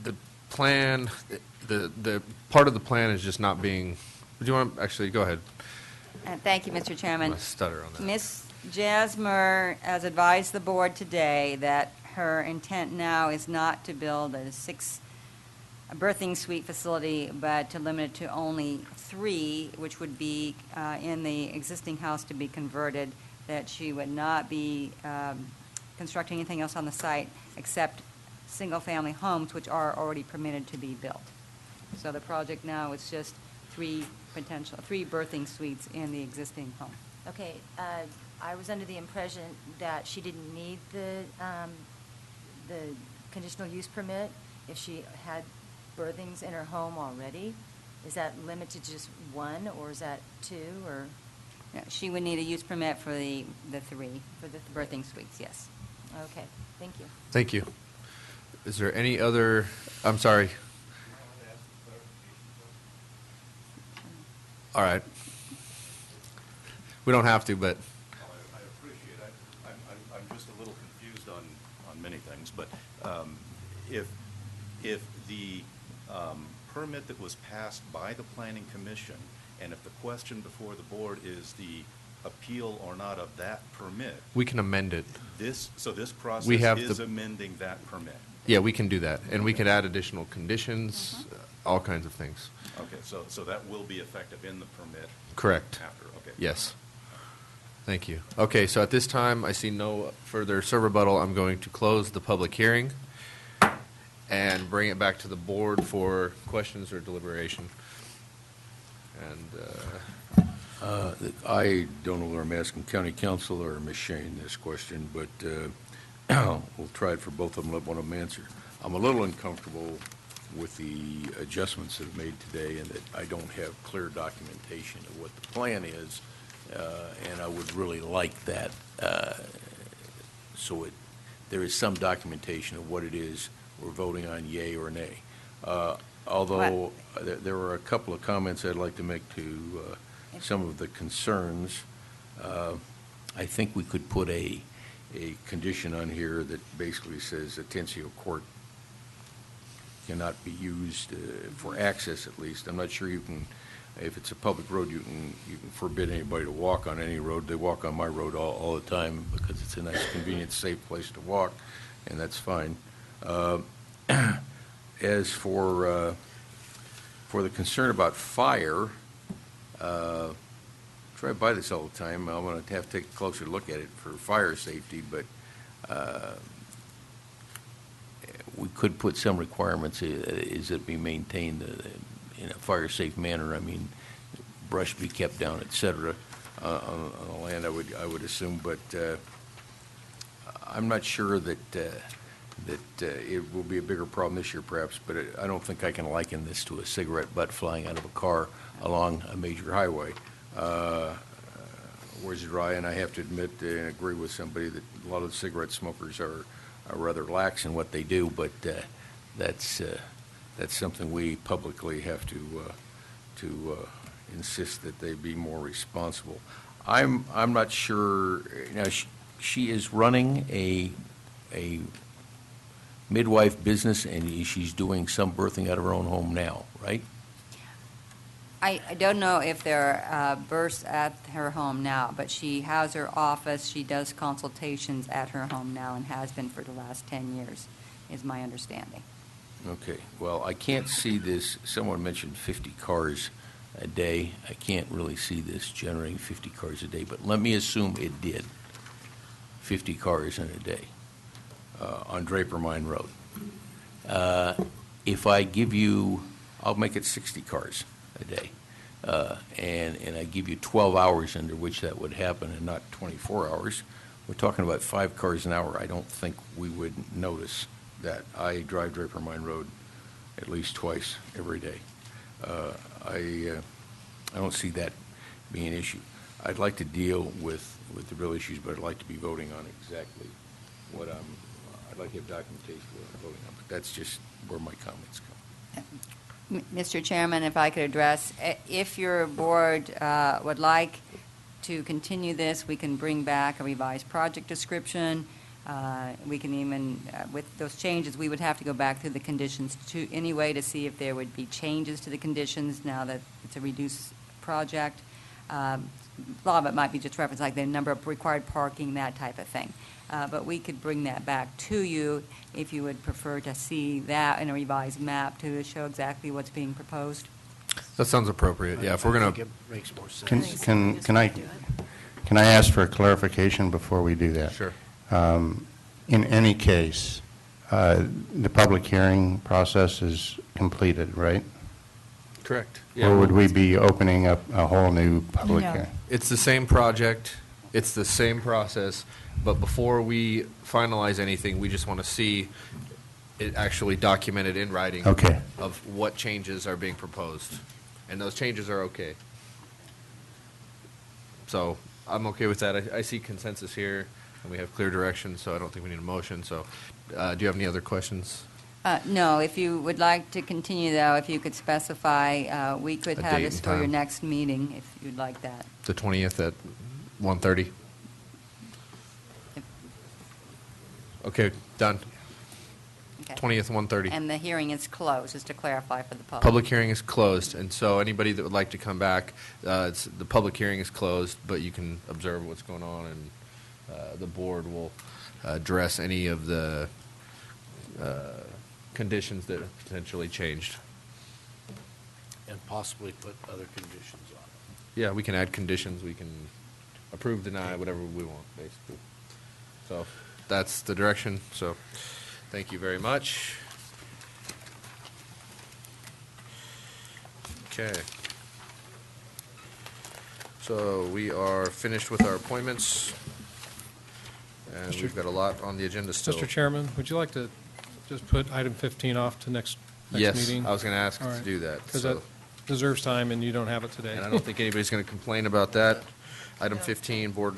The plan, the part of the plan is just not being, do you want to, actually, go ahead. Thank you, Mr. Chairman. I'm gonna stutter on that. Ms. Jasmer has advised the board today that her intent now is not to build a birthing suite facility, but to limit it to only 3, which would be in the existing house to be converted, that she would not be constructing anything else on the site except single-family homes, which are already permitted to be built. So the project now is just 3 birthing suites in the existing home. Okay, I was under the impression that she didn't need the conditional use permit if she had birthings in her home already. Is that limited to just 1, or is that 2, or? No, she would need a use permit for the 3, for the birthing suites, yes. Okay, thank you. Thank you. Is there any other, I'm sorry. All right. We don't have to, but I appreciate it. I'm just a little confused on many things, but if the permit that was passed by the Planning Commission, and if the question before the board is the appeal or not of that permit, we can amend it. this process We have is the- amending that permit. Yeah, we can do that. And we can add additional conditions, all kinds of things. Okay, so that will be effective in the permit? Correct. After, okay. Yes. Thank you. Okay, so at this time, I see no further rebuttal. I'm going to close the public hearing and bring it back to the board for questions or deliberation. And I don't know whether I'm asking county council or Ms. Shane this question, but we'll try it for both of them, let one of them answer. I'm a little uncomfortable with the adjustments that are made today and that I don't have clear documentation of what the plan is, and I would really like that. So there is some documentation of what it is we're voting on, yay or nay. Although there were a couple of comments I'd like to make to some of the concerns. I think we could put a condition on here that basically says Atencio Court cannot be used for access, at least. I'm not sure you can, if it's a public road, you can forbid anybody to walk on any road. They walk on my road all the time because it's a nice, convenient, safe place to walk, and that's fine. As for the concern about fire, drive by this all the time. I'm going to have to take a closer look at it for fire safety, but we could put some requirements, is it be maintained in a fire-safe manner. I mean, brush be kept down, et cetera, on the land, I would assume, but I'm not sure that it will be a bigger problem this year, perhaps, but I don't think I can liken this to a cigarette butt flying out of a car along a major highway. Where's dry, and I have to admit and agree with somebody that a lot of cigarette smokers are rather lax in what they do, but that's something we publicly have to insist that they be more responsible. I'm not sure. Now she is running a midwife business, and she's doing some birthing out of her own home now, right? I don't know if there are births at her home now, but she has her office. She does consultations at her home now and has been for the last 10 years, is my understanding. Okay. Well, I can't see this. Someone mentioned 50 cars a day. I can't really see this generating 50 cars a day, but let me assume it did. 50 cars in a day on Draper Mine Road. If I give you, I'll make it 60 cars a day, and I give you 12 hours under which that would happen and not 24 hours, we're talking about 5 cars an hour. I don't think we would notice that. I drive Draper Mine Road at least twice every day. I don't see that being an issue. I'd like to deal with the real issues, but I'd like to be voting on exactly what I'd like to have documentation what I'm voting on, but that's just where my comments come. Mr. Chairman, if I could address, if your board would like to continue this, we can bring back a revised project description. We can even, with those changes, we would have to go back through the conditions anyway to see if there would be changes to the conditions now that it's a reduced project. A lot of it might be just reference, like the number of required parking, that type of thing. But we could bring that back to you if you would prefer to see that in a revised map to show exactly what's being proposed. that sounds appropriate. Yeah, if we're going to. It makes more sense. Can I ask for a clarification before we do that? Sure. In any case, the public hearing process is completed, right? Correct. Or would we be opening up a whole new public No. hearing? It's the same project, it's the same process, but before we finalize anything, we just want to see it actually documented in writing. Okay. Of what changes are being proposed. And those changes are okay. So I'm okay with that. I see consensus here, and we have clear direction, so I don't think we need a motion. So do you have any other questions? No, if you would like to continue, though, if you could specify, we could A have date this and for your time. next meeting, if you'd like that. The 20th at 1:30? Okay, done. Okay. 20th, 1:30. And the hearing is closed, just to clarify for the public. Public hearing is closed, and so anybody that would like to come back, the public hearing is closed, but you can observe what's going on, and the board will address any of the conditions that have potentially changed. And possibly put other conditions on it. Yeah, we can add conditions, we can approve, deny, whatever we want, basically. So that's the direction, so thank you very much. Okay. So we are finished with our appointments, and we've got a lot on the agenda still. Mr. Chairman, would you like to just put item 15 off to next Yes, meeting? I was going to ask All to right. do that. Because so- that deserves time, and you don't have it today. And I don't think anybody's going to complain about that. Item 15, board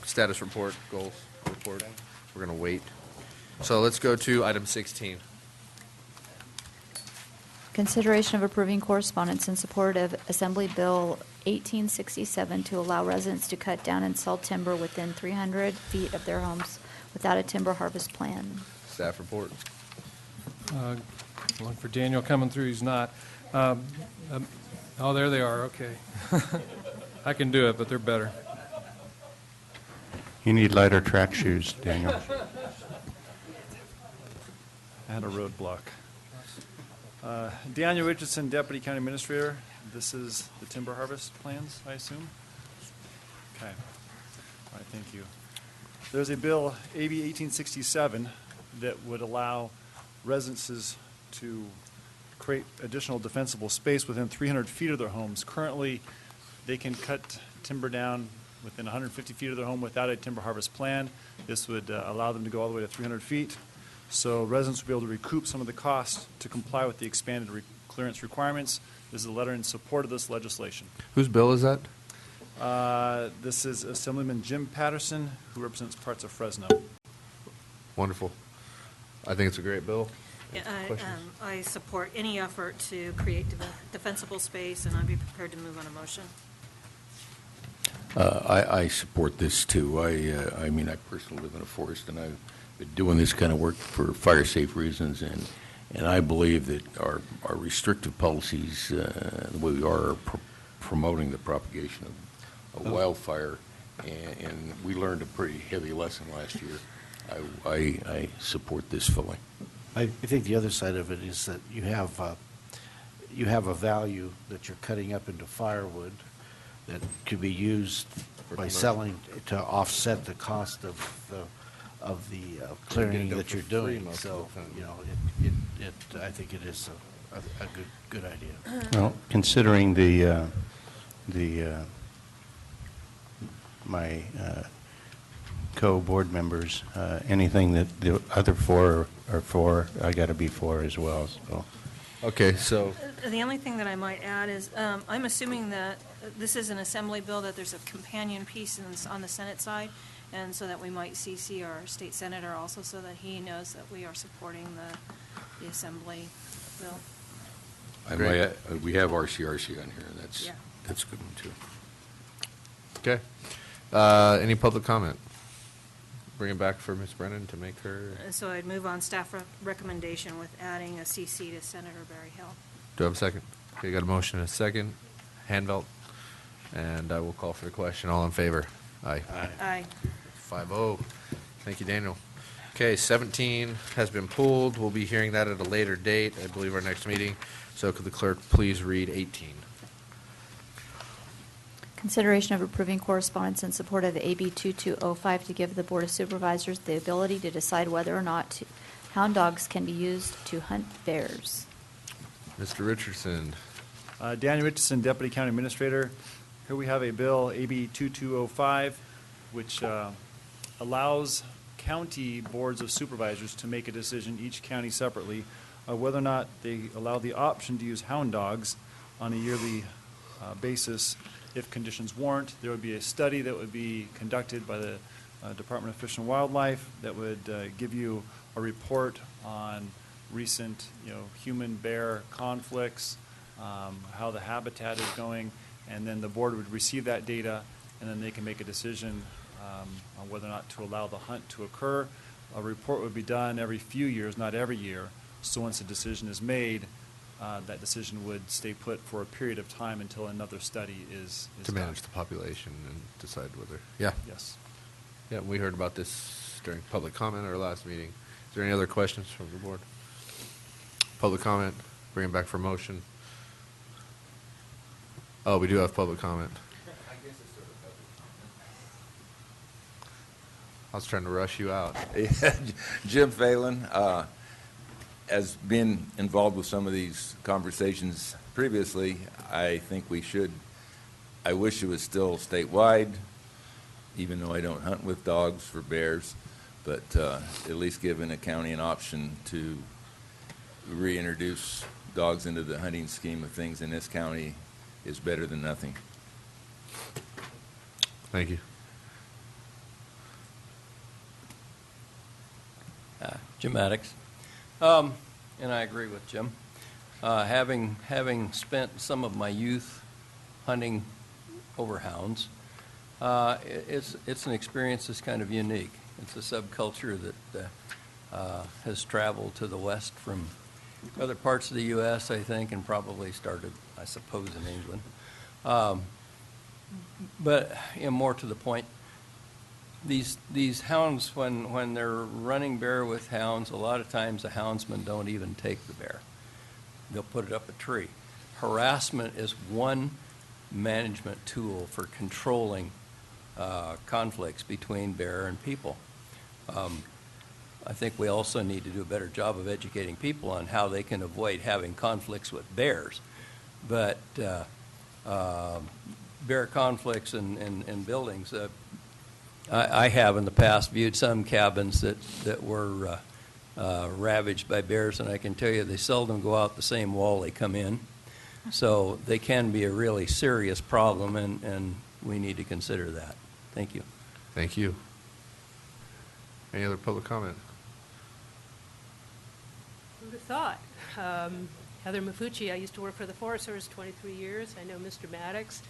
status report, goals report. We're going to wait. So let's go to item 16. Consideration of approving correspondence in support of Assembly Bill 1867 to allow residents to cut down and sell timber within 300 feet of their homes without a timber harvest plan. Staff report. Looking for Daniel coming through, he's not. Oh, there they are, okay. I can do it, but they're better. You need lighter track shoes, Daniel. I had a roadblock. Daniel Richardson, Deputy County Administrator. This is the timber harvest plans, I assume? Okay. All right, thank you. There's a bill, AB 1867, that would allow residences to create additional defensible space within 300 feet of their homes. Currently, they can cut timber down within 150 feet of their home without a timber harvest plan. This would allow them to go all the way to 300 feet. So residents will be able to recoup some of the costs to comply with the expanded clearance requirements. This is a letter in support of this legislation. Whose bill is that? This is Assemblyman Jim Patterson, who represents parts of Fresno. Wonderful. I think it's a great bill. Yeah, Questions? I support any effort to create defensible space, and I'd be prepared to move on a motion. I support this, too. I mean, I personally live in a forest, and I've been doing this kind of work for fire-safe reasons, and I believe that our restrictive policies, the way we are promoting the propagation of wildfire, and we learned a pretty heavy lesson last year. I support this fully. I think the other side of it is that you have a value that you're cutting up into firewood that could be used by selling to offset the cost of the clearing that you're doing. So, you know, I think it is a good idea. Well, considering my co-board members, anything that the other four are for, I got to be for as well. So, Okay, so The only thing that I might add is, I'm assuming that this is an assembly bill, that there's a companion piece on the Senate side, and so that we might CC our state senator also, so that he knows that we are supporting the assembly bill. We have RCRC on here, and that's Yeah. a good one, too. Okay. Any public comment? Bring it back for Ms. Brennan to make her. So I'd move on staff recommendation with adding a CC to Senator Barry Hill. Do I have a second? Okay, got a motion and a second. Handvelt. And I will call for the question. All in favor? Aye. Aye. 5-0. Thank you, Daniel. Okay, 17 has been pulled. We'll be hearing that at a later date, I believe our next meeting. So could the clerk please read 18? Consideration of approving correspondence in support of AB 2205 to give the Board of Supervisors the ability to decide whether or not hound dogs can be used to hunt bears. Mr. Richardson. Daniel Richardson, Deputy County Administrator. Here we have a bill, AB 2205, which allows county boards of supervisors to make a decision, each county separately, whether or not they allow the option to use hound dogs on a yearly basis if conditions warrant. There would be a study that would be conducted by the Department of Fish and Wildlife that would give you a report on recent, human-bear conflicts, how the habitat is going, and then the board would receive that data, and then they can make a decision on whether or not to allow the hunt to occur. A report would be done every few years, not every year. So once a decision is made, that decision would stay put for a period of time until another study is To done. manage the population and decide whether, yeah. Yes. Yeah, we heard about this during public comment at our last meeting. Is there any other questions from the board? Public comment, bring it back for motion. Oh, we do have public comment. I was trying to rush you out. Jim Phelan, has been involved with some of these conversations previously. I think we should, I wish it was still statewide, even though I don't hunt with dogs for bears, but at least giving a county an option to reintroduce dogs into the hunting scheme of things in this county is better than nothing. Thank you. Jim Maddox. And I agree with Jim. Having spent some of my youth hunting over hounds, it's an experience that's kind of unique. It's a subculture that has traveled to the west from other parts of the U.S., I think, and probably started, I suppose, in England. But more to the point, these hounds, when they're running bear with hounds, a lot of times the houndsmen don't even take the bear. They'll put it up a tree. Harassment is one management tool for controlling conflicts between bear and people. I think we also need to do a better job of educating people on how they can avoid having conflicts with bears. But bear conflicts in buildings, I have in the past viewed some cabins that were ravaged by bears, and I can tell you they seldom go out the same wall they come in. So they can be a really serious problem, and we need to consider that. Thank you. Thank you. Any other public comment? Who'd have thought? Heather Mafucci, I used to work for the Forest Service 23 years. I know Mr. Maddox.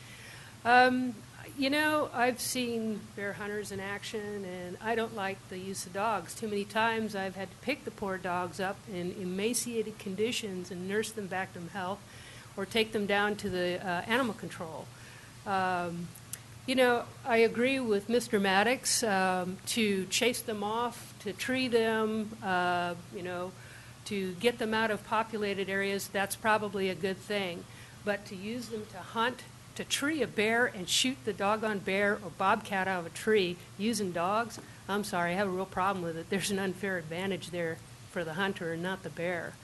I've seen bear hunters in action, and I don't like the use of dogs. Too many times I've had to pick the poor dogs up in emaciated conditions and nurse them back to health or take them down to the animal control. I agree with Mr. Maddox to chase them off, to tree them, to get them out of populated areas. That's probably a good thing. But to use them to hunt, to tree a bear and shoot the doggone bear or bobcat out of a tree using dogs, I'm sorry, I have a real problem with it. There's an unfair advantage there for the hunter and not the bear.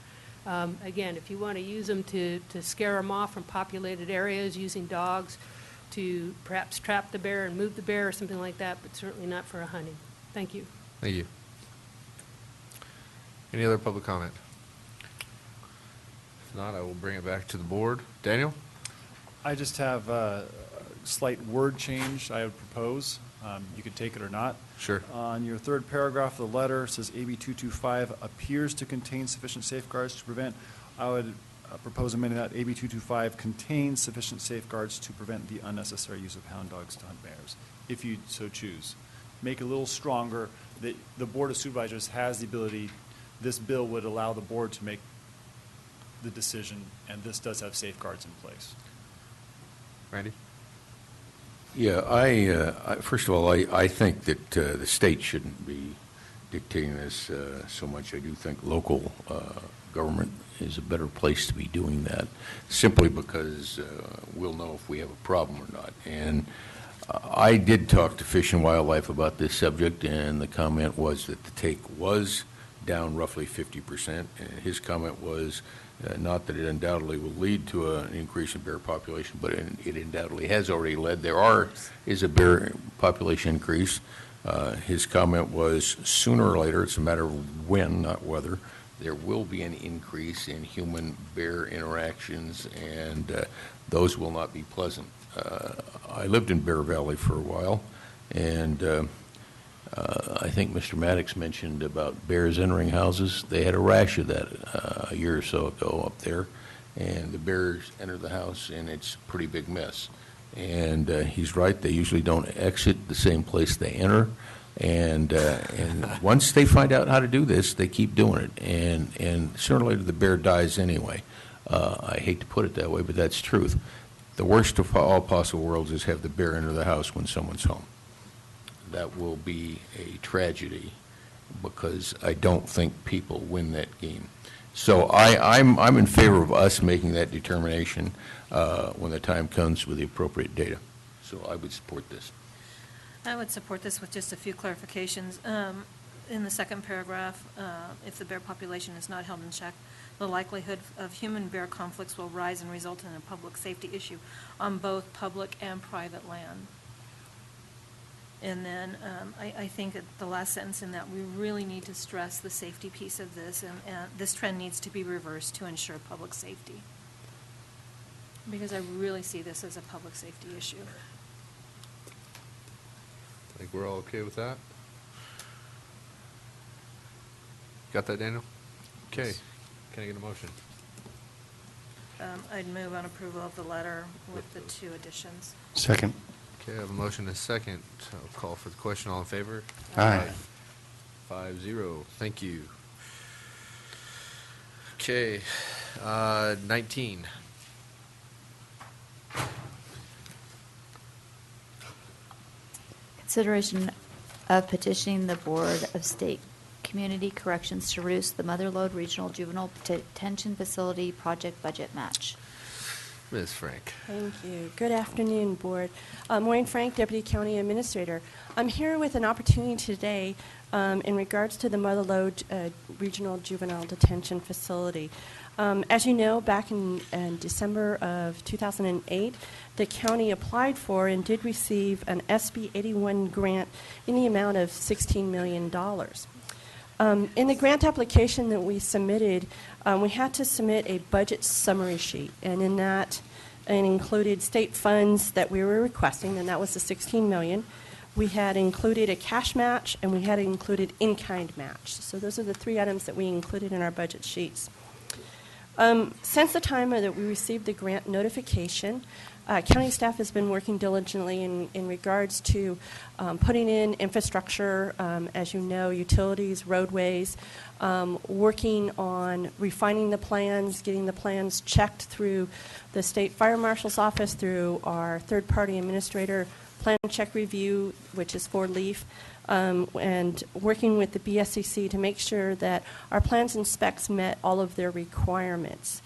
Again, if you want to use them to scare them off from populated areas using dogs to perhaps trap the bear and move the bear or something like that, but certainly not for a hunting. Thank you. Thank you. Any other public comment? If not, I will bring it back to the board. Daniel? I just have a slight word change I would propose. You could take it or not. Sure. On your third paragraph of the letter, it says AB 225 appears to contain sufficient safeguards to prevent. I would propose amending that AB 225 contains sufficient safeguards to prevent the unnecessary use of hound dogs to hunt bears, if you so choose. Make it a little stronger that the Board of Supervisors has the ability. This bill would allow the board to make the decision, and this does have safeguards in place. Randy? Yeah, first of all, I think that the state shouldn't be dictating this so much. I do think local government is a better place to be doing that, simply because we'll know if we have a problem or not. And I did talk to Fish and Wildlife about this subject, and the comment was that the take was down roughly 50%. And his comment was not that it undoubtedly will lead to an increase in bear population, but it undoubtedly has already led. There is a bear population increase. His comment was sooner or later, it's a matter of when, not whether, there will be an increase in human-bear interactions, and those will not be pleasant. I lived in Bear Valley for a while, and I think Mr. Maddox mentioned about bears entering houses. They had a rash of that a year or so ago up there, and the bears enter the house, and it's a pretty big mess. And he's right, they usually don't exit the same place they enter. And once they find out how to do this, they keep doing it. And sooner or later, the bear dies anyway. I hate to put it that way, but that's truth. The worst of all possible worlds is have the bear enter the house when someone's home. That will be a tragedy because I don't think people win that game. So I'm in favor of us making that determination when the time comes with the appropriate data. So I would support this. I would support this with just a few clarifications. In the second paragraph, if the bear population is not held in check, the likelihood of human-bear conflicts will rise and result in a public safety issue on both public and private land. And then I think at the last sentence in that, we really need to stress the safety piece of this, and this trend needs to be reversed to ensure public safety. Because I really see this as a public safety issue. I think we're all okay with that. Got that, Daniel? Okay. Yes. Can I get a motion? I'd move on approval of the letter with the 2 additions. Second. Okay, I have a motion and a second. I'll call for the question. All in favor? Aye. 5-0. Thank you. Okay, 19. Consideration of petitioning the Board of State Community Corrections to reduce the Motherlode Regional Juvenile Detention Facility project budget match. Ms. Frank. Thank you. Good afternoon, Board. Maureen Frank, Deputy County Administrator. I'm here with an opportunity today in regards to the Motherlode Regional Juvenile Detention Facility. As you know, back in December of 2008, the county applied for and did receive an SB 81 grant in the amount of $16 million. In the grant application that we submitted, we had to submit a budget summary sheet, and in that it included state funds that we were requesting, and that was the $16 million. We had included a cash match, and we had included in-kind match. So those are the 3 items that we included in our budget sheets. Since the time that we received the grant notification, county staff has been working diligently in regards to putting in infrastructure, as you know, utilities, roadways, working on refining the plans, getting the plans checked through the State Fire Marshal's office, through our third-party administrator plan check review, which is for LEAF, and working with the BSCC to make sure that our plans and specs met all of their requirements.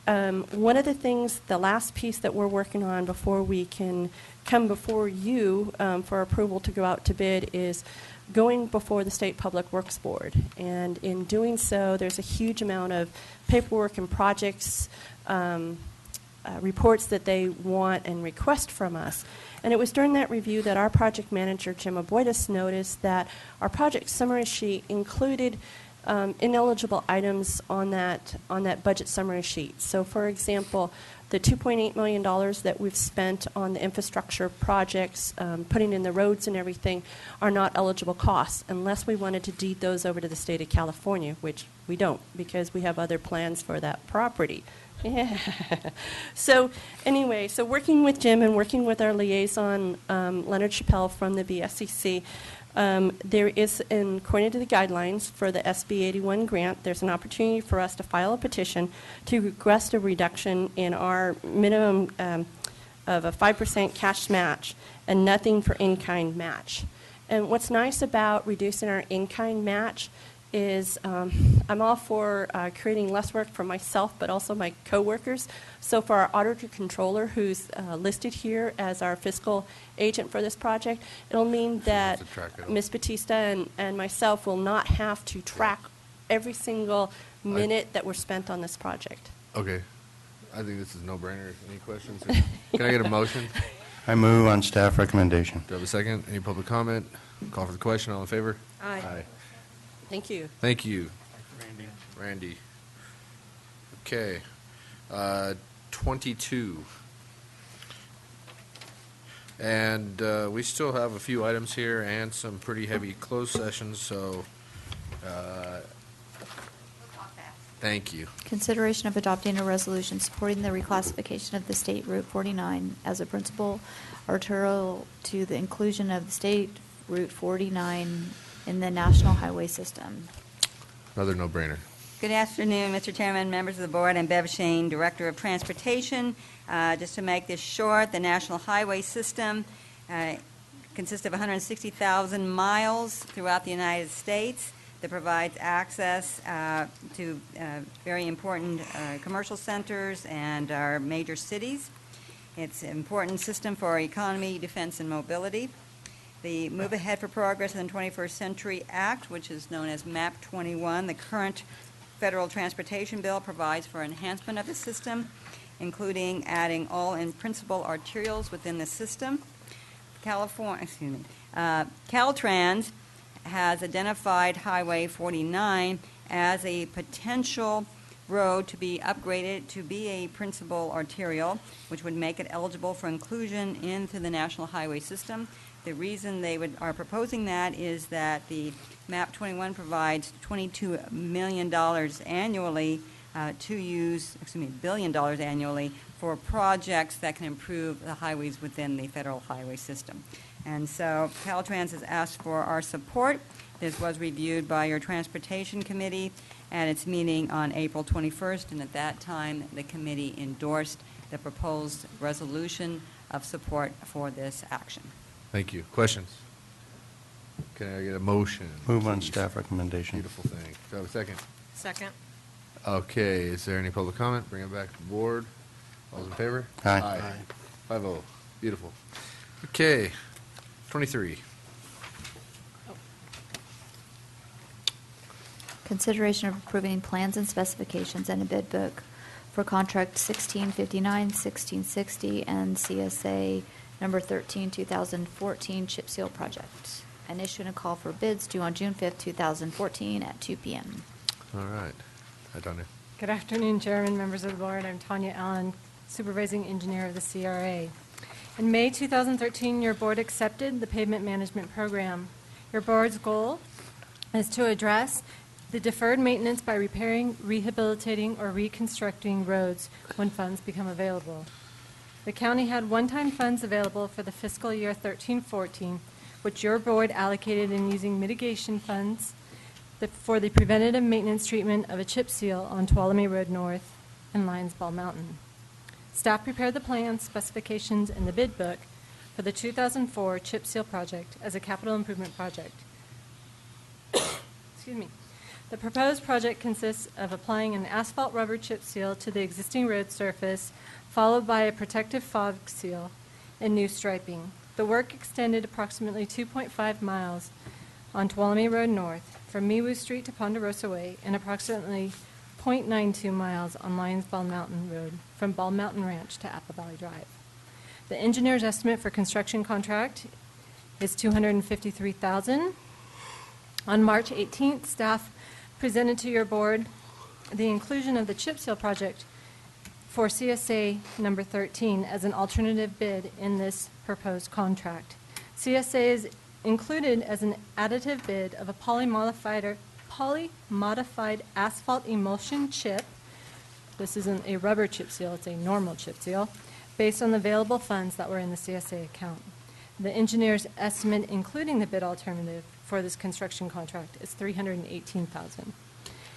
One of the things, the last piece that we're working on before we can come before you for approval to go out to bid is going before the State Public Works Board. And in doing so, there's a huge amount of paperwork and projects, reports that they want and request from us. And it was during that review that our project manager, Jim Aboitis, noticed that our project summary sheet included ineligible items on that budget summary sheet. So, for example, the $2.8 million that we've spent on the infrastructure projects, putting in the roads and everything, are not eligible costs unless we wanted to deed those over to the state of California, which we don't because we have other plans for that property. Yeah. So anyway, so working with Jim and working with our liaison, Leonard Chappelle from the BSCC, there is, according to the guidelines for the SB 81 grant, there's an opportunity for us to file a petition to request a reduction in our minimum of a 5% cash match and nothing for in-kind match. And what's nice about reducing our in-kind match is I'm all for creating less work for myself, but also my coworkers. So for our auditor controller, who's listed here as our fiscal agent for this project, it'll mean that Ms. Batista and myself will not have to track every single minute that we're spent on this project. Okay. I think this is a no-brainer. Any questions? Can I get a motion? I move on staff recommendation. Do I have a second? Any public comment? Call for the question. All in favor? Aye. Thank you. Thank you. Randy. Okay. 22. And we still have a few items here and some pretty heavy closed sessions, so thank you. Consideration of adopting a resolution supporting the reclassification of the State Route 49 as a principal arterial to the inclusion of the State Route 49 in the National Highway System. Another no-brainer. Good afternoon, Mr. Chairman, members of the board. I'm Bev Shane, Director of Transportation. Just to make this short, the National Highway System consists of 160,000 miles throughout the United States that provides access to very important commercial centers and our major cities. It's an important system for our economy, defense, and mobility. The Move Ahead for Progress in the 21st Century Act, which is known as MAP 21, the current federal transportation bill, provides for enhancement of the system, including adding all in-principle arterials within the system. Caltrans has identified Highway 49 as a potential road to be upgraded to be a principal arterial, which would make it eligible for inclusion into the National Highway System. The reason they are proposing that is that the MAP 21 provides $22 million annually $1 billion annually for projects that can improve the highways within the federal highway system. And so Caltrans has asked for our support. This was reviewed by your Transportation Committee at its meeting on April 21st, and at that time, the committee endorsed the proposed resolution of support for this action. Thank you. Questions? Can I get a motion? Move on please? staff recommendation. Beautiful thing. Do I have a second? Second. Okay, is there any public comment? Bring it back to the board. All those in favor? Aye. 5-0. Beautiful. Okay, 23. Consideration of approving plans and specifications and a bid book for contract 1659, 1660, and CSA number 13, 2014 chip seal project. And issuing a call for bids due on June 5th, 2014 at 2 p.m. All right. Hi, Tanya. Good afternoon, Chairman, members of the board. I'm Tanya Allen, Supervising Engineer of the CRA. In May 2013, your board accepted the Pavement Management Program. Your board's goal is to address the deferred maintenance by repairing, rehabilitating, or reconstructing roads when funds become available. The county had one-time funds available for the fiscal year 13-14, which your board allocated in using mitigation funds for the preventative maintenance treatment of a chip seal on Tuolumne Road North and Lions Ball Mountain. Staff prepared the plans, specifications, and the bid book for the 2004 chip seal project as a capital improvement project. Excuse me. The proposed project consists of applying an asphalt rubber chip seal to the existing road surface, followed by a protective fog seal and new striping. The work extended approximately 2.5 miles on Tuolumne Road North from Miwoo Street to Ponderosa Way and approximately 0.92 miles on Lions Ball Mountain Road from Ball Mountain Ranch to Apple Valley Drive. The engineer's estimate for construction contract is $253,000. On March 18th, staff presented to your board the inclusion of the chip seal project for CSA number 13 as an alternative bid in this proposed contract. CSA is included as an additive bid of a polymodified asphalt emulsion chip. This isn't a rubber chip seal, it's a normal chip seal, based on the available funds that were in the CSA account. The engineer's estimate, including the bid alternative for this construction contract, is $318,000.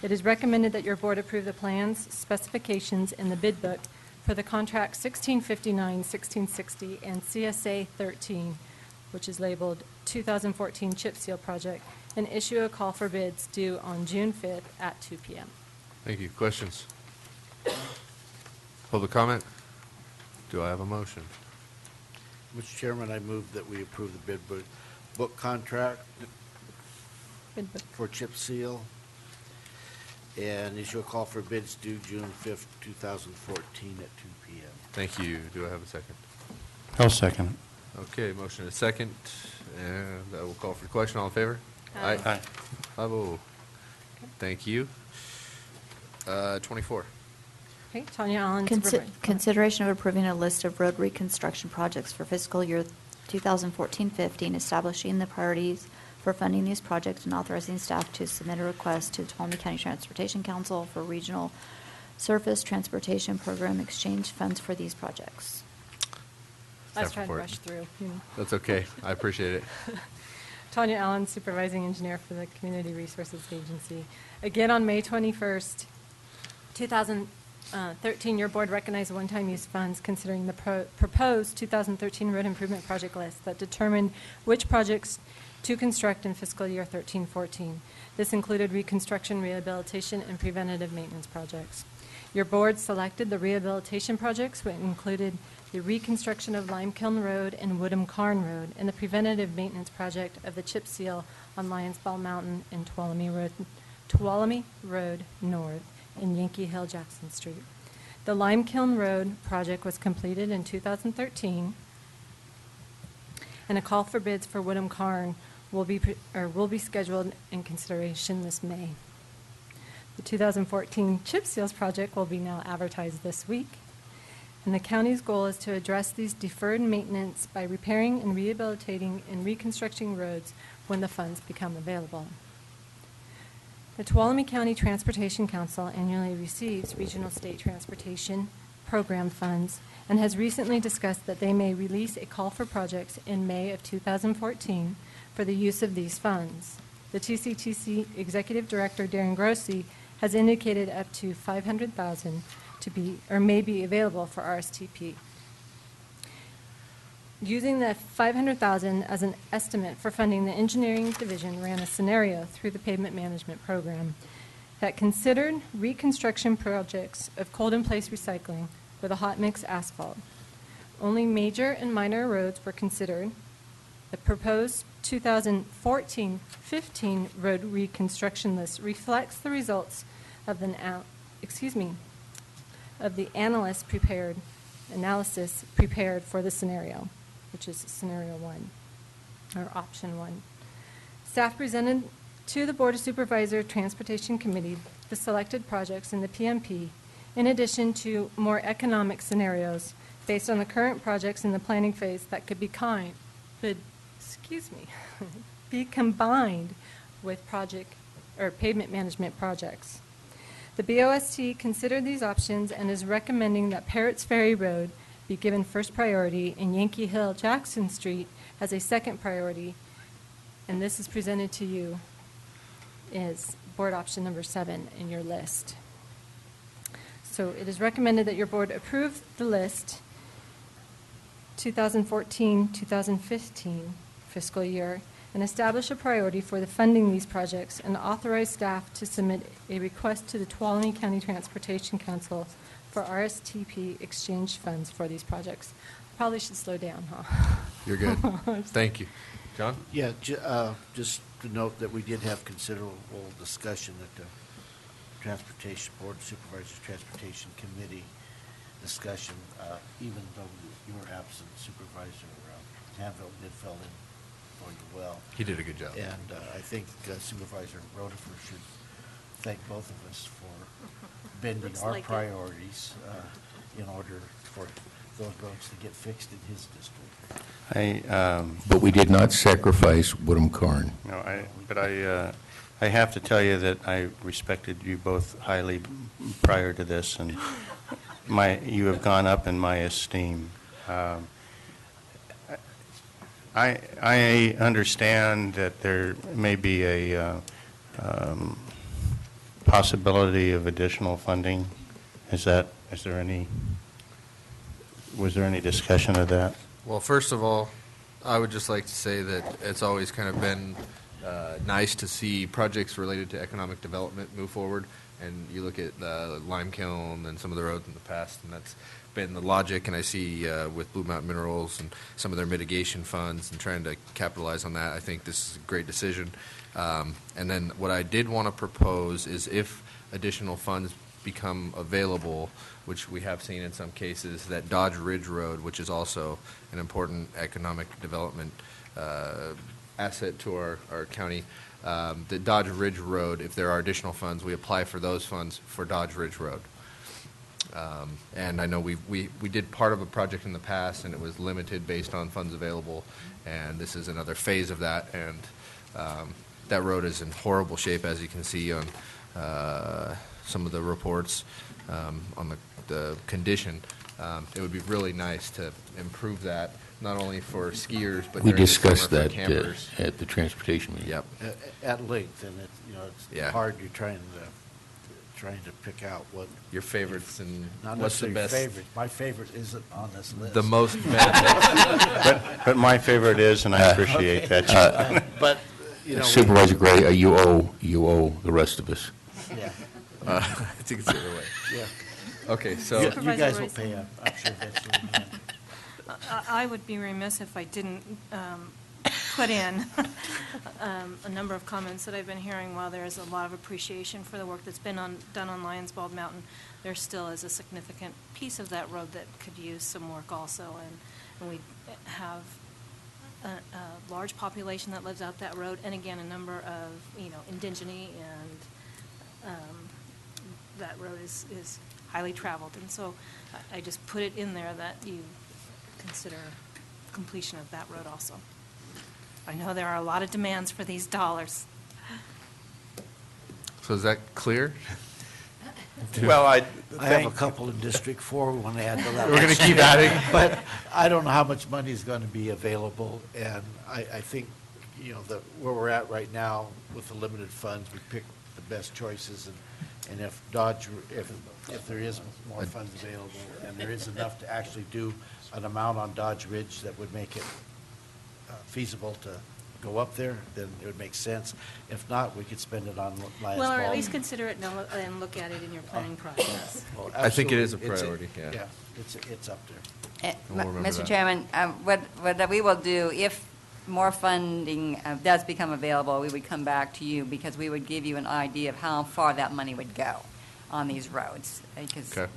It is recommended that your board approve the plans, specifications, and the bid book for the contract 1659, 1660, and CSA 13, which is labeled 2014 chip seal project, and issue a call for bids due on June 5th at 2 p.m. Thank you. Questions? Public comment? Do I have a motion? Mr. Chairman, I move that we approve the bid book contract Bid book. for chip seal and issue a call for bids due June 5th, 2014 at 2 p.m. Thank you. Do I have a second? I'll second. Okay, motion is second, and I will call for the question. All in favor? Aye. Aye. 5-0. Thank you. 24. Okay, Tanya Allen, Consi- Supervisor. Consideration of approving a list of road reconstruction projects for fiscal year 2014-15, establishing the priorities for funding these projects and authorizing staff to submit a request to the Tuolumne County Transportation Council for regional surface transportation program exchange funds for these projects. I was Staff trying to report. rush through. You know. That's okay. I appreciate it. Tanya Allen, Supervising Engineer for the Community Resources Agency. Again, on May 21st, 2013, your board recognized one-time use funds considering the proposed 2013 road improvement project list that determined which projects to construct in fiscal year 13-14. This included reconstruction, rehabilitation, and preventative maintenance projects. Your board selected the rehabilitation projects, which included the reconstruction of Lime Kiln Road and Woodham Carn Road, and the preventative maintenance project of the chip seal on Lions Ball Mountain and Tuolumne Road North and Yankee Hill Jackson Street. The Lime Kiln Road project was completed in 2013, and a call for bids for Woodham Carn will be scheduled in consideration this May. The 2014 chip seals project will be now advertised this week, and the county's goal is to address these deferred maintenance by repairing and rehabilitating and reconstructing roads when the funds become available. The Tuolumne County Transportation Council annually receives regional state transportation program funds and has recently discussed that they may release a call for projects in May of 2014 for the use of these funds. The TCTC Executive Director, Darren Grossi, has indicated up to $500,000 to be or may be available for RSTP. Using the $500,000 as an estimate for funding, the engineering division ran a scenario through the pavement management program that considered reconstruction projects of cold-in-place recycling with a hot mix asphalt. Only major and minor roads were considered. The proposed 2014-15 road reconstruction list reflects the results of the analysis prepared for the scenario, which is scenario 1 or option 1. Staff presented to the Board of Supervisors Transportation Committee the selected projects in the PMP, in addition to more economic scenarios based on the current projects in the planning phase that could be be combined with project or pavement management projects. The BOST considered these options and is recommending that Parrott's Ferry Road be given first priority and Yankee Hill Jackson Street as a second priority, and this is presented to you as board option number 7 in your list. So it is recommended that your board approve the list 2014-2015 fiscal year and establish a priority for the funding these projects and authorize staff to submit a request to the Tuolumne County Transportation Council for RSTP exchange funds for these projects. Probably should slow down, huh? You're good. Thank you. John? Yeah, just to note that we did have considerable discussion at the Board of Supervisors Transportation Committee discussion, even though you were absent, Supervisor Hanville did fill in for you well. He did a good job. And I think Supervisor Rotifer should thank both of us for bending Looks our like it. priorities in order for those roads to get fixed in his district. But we did not sacrifice Woodham Carn. No, I have to tell you that I respected you both highly prior to this, and you have gone up in my esteem. I understand that there may be a possibility of additional funding. Was there any discussion of that? Well, first of all, I would just like to say that it's always kind of been nice to see projects related to economic development move forward. And you look at the Lime Kiln and some of the roads in the past, and that's been the logic. And I see with Blue Mountain Minerals and some of their mitigation funds and trying to capitalize on that, I think this is a great decision. And then what I did want to propose is if additional funds become available, which we have seen in some cases, that Dodge Ridge Road, which is also an important economic development asset to our county, the Dodge Ridge Road, if there are additional funds, we apply for those funds for Dodge Ridge Road. And I know we did part of a project in the past, and it was limited based on funds available, and this is another phase of that. And that road is in horrible shape, as you can see on some of the reports on the condition. It would be really nice to improve that, not only for skiers, but We during the summer discussed for that campers. at the transportation meeting. Yep. At length, and it's Yeah. hard. You're trying to pick out what Your favorites and not what's the necessarily best. favorite. My favorite isn't on this list. The most benefit. But my favorite is, and I appreciate that. But Supervisor Gray, you owe the rest of us. Yeah. I think it's the other way. Yeah. Okay, so You guys will pay up, I'm sure eventually. Yeah. I would be remiss if I didn't put in a number of comments that I've been hearing. While there is a lot of appreciation for the work that's been done on Lions Bald Mountain, there still is a significant piece of that road that could use some work also. And we have a large population that lives out that road, and again, a number of, indigeny, and that road is highly traveled. And so I just put it in there that you consider completion of that road also. I know there are a lot of demands for these dollars. So is that clear? Well, I have a couple in District 4 we want to add to that. We're going to keep adding? But I don't know how much money is going to be available, and I think, where we're at right now with the limited funds, we picked the best choices, and if there is more funds available, and there is enough to actually do an amount on Dodge Ridge that would make it feasible to go up there, then it would make sense. If not, we could spend it on Lions Well, or at Ball. least consider it and look at it in your planning process. Well, I think it is a absolutely. priority, yeah. It's up there. We'll remember Mr. that. Chairman, what we will do, if more funding does become available, we would come back to you because we would give you an idea of how far that money would go on these roads. Because, Okay.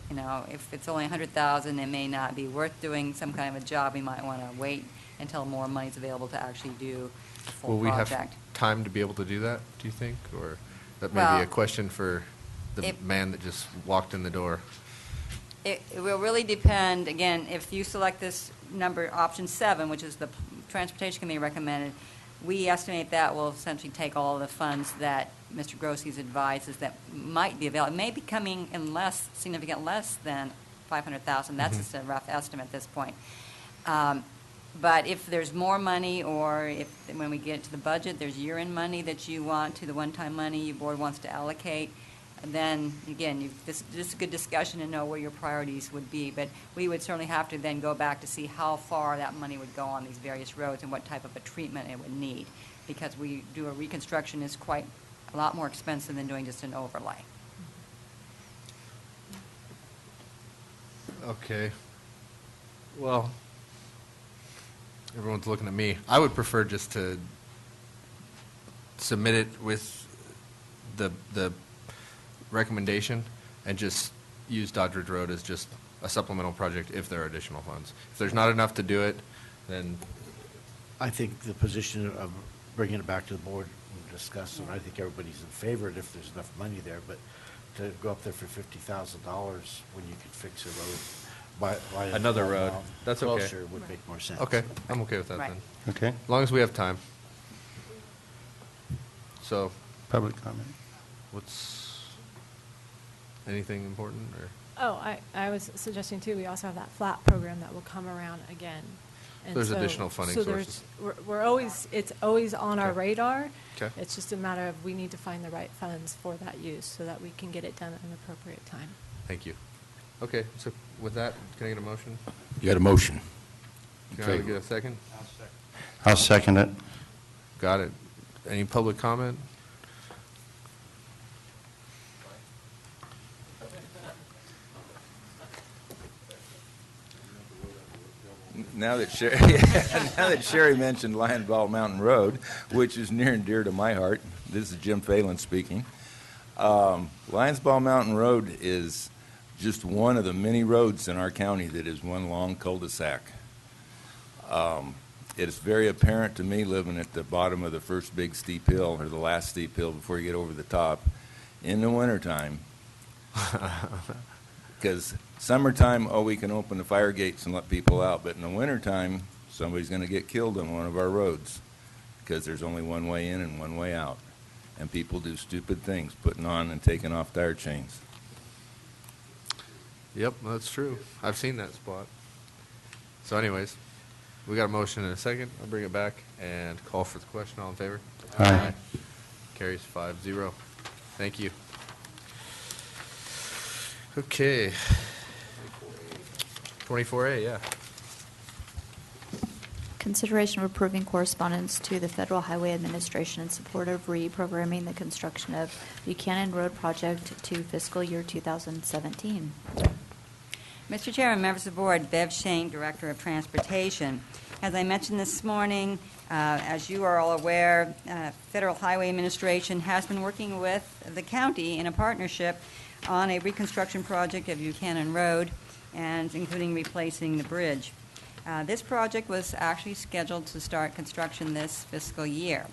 if it's only $100,000, it may not be worth doing some kind of a job. We might want to wait until more money's available to actually do a full Will we have project. time to be able to do that, do you think? Or that may Well, be a question for the man that just walked in the door? It will really depend, again, if you select this number, option 7, which is the Transportation Committee recommended, we estimate that will essentially take all of the funds that Mr. Grossi's advises that might be available. It may be coming in significant less than $500,000. That's just a rough estimate at this point. But if there's more money, or if when we get to the budget, there's year-end money that you want to, the one-time money your board wants to allocate, then, again, this is a good discussion to know where your priorities would be. But we would certainly have to then go back to see how far that money would go on these various roads and what type of a treatment it would need. Because we do a reconstruction is quite a lot more expensive than doing just an overlay. Okay. Well, everyone's looking at me. I would prefer just to submit it with the recommendation and just use Dodge Ridge Road as just a supplemental project if there are additional funds. If there's not enough to do it, then I think the position of bringing it back to the board and discuss, and I think everybody's in favor if there's enough money there, but to go up there for $50,000 when you could fix a road by another road, that's okay. closer would make more sense. Okay, I'm okay with that Right. then. Okay. As long as we have time. So, Public comment. anything important, or? Oh, I was suggesting too, we also have that flat program that will come around again. And There's so- additional funding so sources. it's always on our Okay. radar. Okay. It's just a matter of we need to find the right funds for that use so that we can get it done at an appropriate time. Thank you. Okay, so with that, can I get a motion? You got a motion? Can I get a second? I'll second it. Got it. Any public comment? Now that Sherry mentioned Lion Ball Mountain Road, which is near and dear to my heart, this is Jim Phelan speaking. Lions Ball Mountain Road is just one of the many roads in our county that is one long cul-de-sac. It is very apparent to me living at the bottom of the first big steep hill, or the last steep hill before you get over the top, in the wintertime, Because summertime, oh, we can open the fire gates and let people out, but in the wintertime, somebody's going to get killed on one of our roads because there's only one way in and one way out. And people do stupid things, putting on and taking off tire chains. Yep, that's true. I've seen that spot. So anyways, we got a motion in a second. I'll bring it back and call for the question. All in favor? Aye. Carries 5-0. Thank you. Okay. 24A, yeah. Consideration of approving correspondence to the Federal Highway Administration in support of reprogramming the construction of Buchanan Road project to fiscal year 2017. Mr. Chairman, members of the board, Bev Shane, Director of Transportation. As I mentioned this morning, as you are all aware, Federal Highway Administration has been working with the county in a partnership on a reconstruction project of Buchanan Road, and including replacing the bridge. This project was actually scheduled to start construction this fiscal year.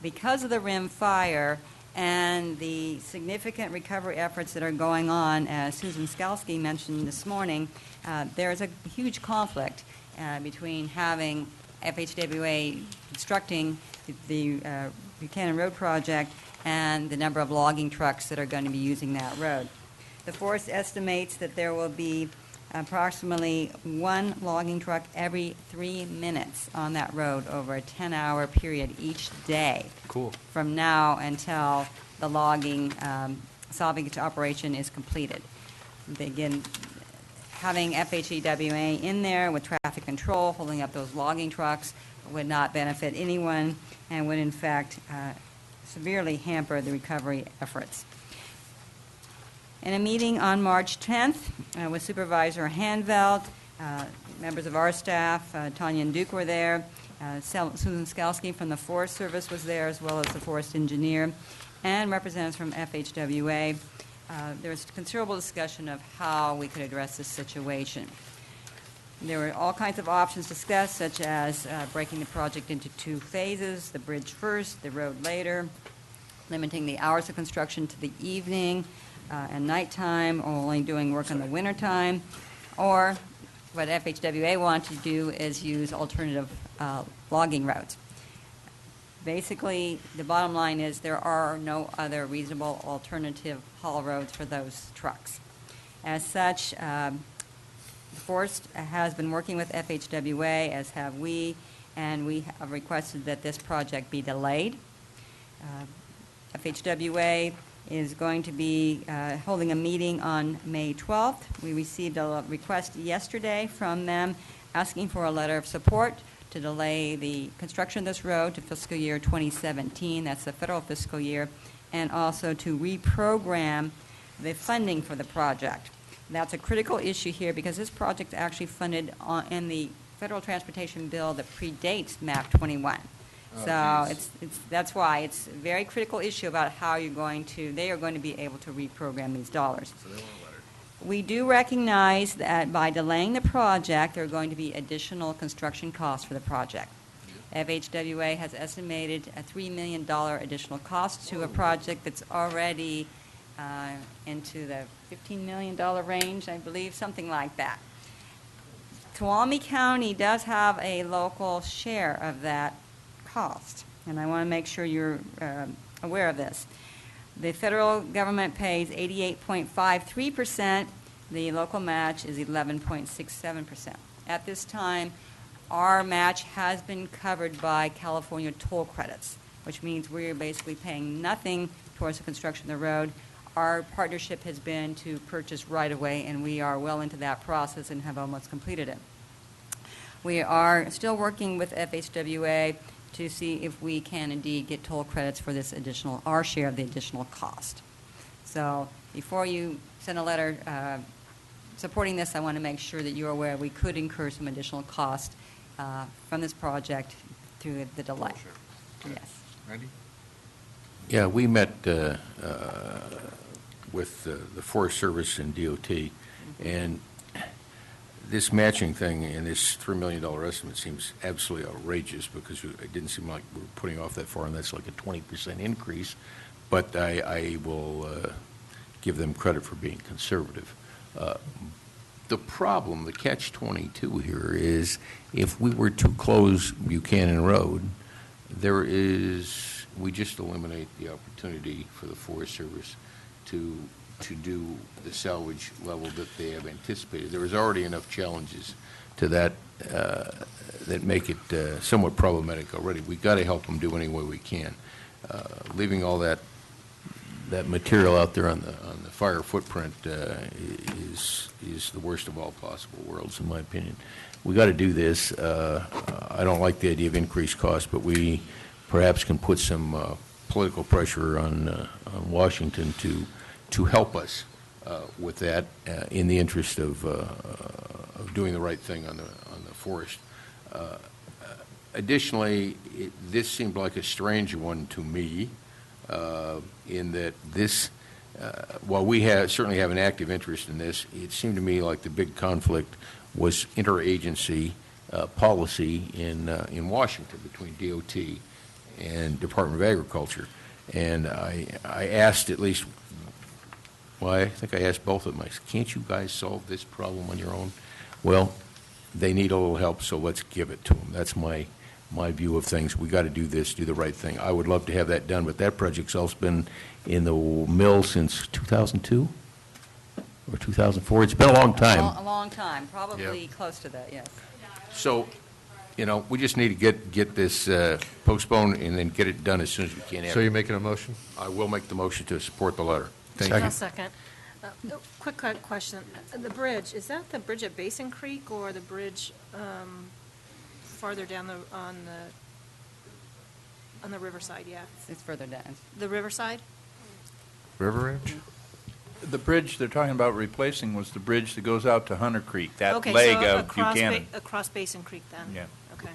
Because of the rim fire and the significant recovery efforts that are going on, as Susan Skalski mentioned this morning, there is a huge conflict between having FHWA constructing the Buchanan Road project and the number of logging trucks that are going to be using that road. The forest estimates that there will be approximately one logging truck every 3 minutes on that road over a 10-hour period each day. Cool. From now until the logging salvage operation is completed. Again, having FHEWA in there with traffic control, holding up those logging trucks would not benefit anyone and would in fact severely hamper the recovery efforts. In a meeting on March 10th with Supervisor Hanveld, members of our staff, Tanya and Duke were there, Susan Skalski from the Forest Service was there, as well as the forest engineer, and representatives from FHWA. There was considerable discussion of how we could address this situation. There were all kinds of options discussed, such as breaking the project into 2 phases, the bridge first, the road later, limiting the hours of construction to the evening and nighttime, or only doing work in the wintertime, or what FHWA wanted to do is use alternative logging routes. Basically, the bottom line is there are no other reasonable alternative haul roads for those trucks. As such, the Forest has been working with FHWA, as have we, and we have requested that this project be delayed. FHWA is going to be holding a meeting on May 12th. We received a request yesterday from them asking for a letter of support to delay the construction of this road to fiscal year 2017, that's the federal fiscal year, and also to reprogram the funding for the project. That's a critical issue here because this project is actually funded in the federal transportation bill that predates MAP 21. So that's why it's a very critical issue about how they are going to be able to reprogram these dollars. So they want a letter. We do recognize that by delaying the project, there are going to be additional construction costs for the project. FHWA has estimated a $3 million additional cost to a project that's already into the $15 million range, I believe, something like that. Tuolumne County does have a local share of that cost, and I want to make sure you're aware of this. The federal government pays 88.53%. The local match is 11.67%. At this time, our match has been covered by California toll credits, which means we're basically paying nothing towards the construction of the road. Our partnership has been to purchase right-of-way, and we are well into that process and have almost completed it. We are still working with FHWA to see if we can indeed get toll credits for this additional, our share of the additional cost. So before you send a letter supporting this, I want to make sure that you're aware we could incur some additional cost from this project through the delay. Sure. Yes. Randy? Yeah, we met with the Forest Service and DOT, and this matching thing and this $3 million estimate seems absolutely outrageous because it didn't seem like we were putting off that far, and that's like a 20% increase. But I will give them credit for being conservative. The problem, the catch-22 here is if we were to close Buchanan Road, we just eliminate the opportunity for the Forest Service to do the salvage level that they have anticipated. There is already enough challenges to that that make it somewhat problematic already. We've got to help them do any way we can. Leaving all that material out there on the fire footprint is the worst of all possible worlds, in my opinion. We got to do this. I don't like the idea of increased costs, but we perhaps can put some political pressure on Washington to help us with that in the interest of doing the right thing on the forest. Additionally, this seemed like a strange one to me. In that this, while we certainly have an active interest in this, it seemed to me like the big conflict was interagency policy in Washington between DOT and Department of Agriculture. And I asked at least, well, I think I asked both of them, I said, can't you guys solve this problem on your own? Well, they need a little help, so let's give it to them. That's my view of things. We got to do this, do the right thing. I would love to have that done, but that project's also been in the mill since 2002 or 2004. It's been a long time. A long time, probably close to that, yes. So, we just need to get this postponed and then get it done as soon as we can. So you're making a motion? I will make the motion to support the letter. Thank I'll you. second. Quick question. The bridge, is that the bridge at Basin Creek or the bridge farther down on the riverside? Yeah. It's further down. The riverside? River Ranch? The bridge they're talking about replacing was the bridge that goes out to Hunter Creek, that Okay, leg so of Buchanan. across Basin Creek then? Yeah. Okay.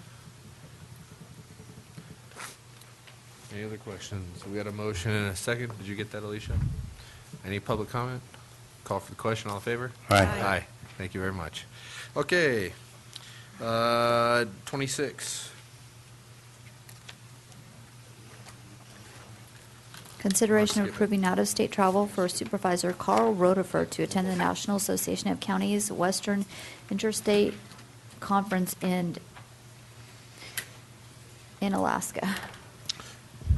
Any other questions? We got a motion and a second. Did you get that, Alicia? Any public comment? Call for the question. All in favor? Aye. Aye. Thank you very much. Okay. 26. Consideration of approving out-of-state travel for Supervisor Carl Rodefer to attend the National Association of Counties Western Interstate Conference in Alaska.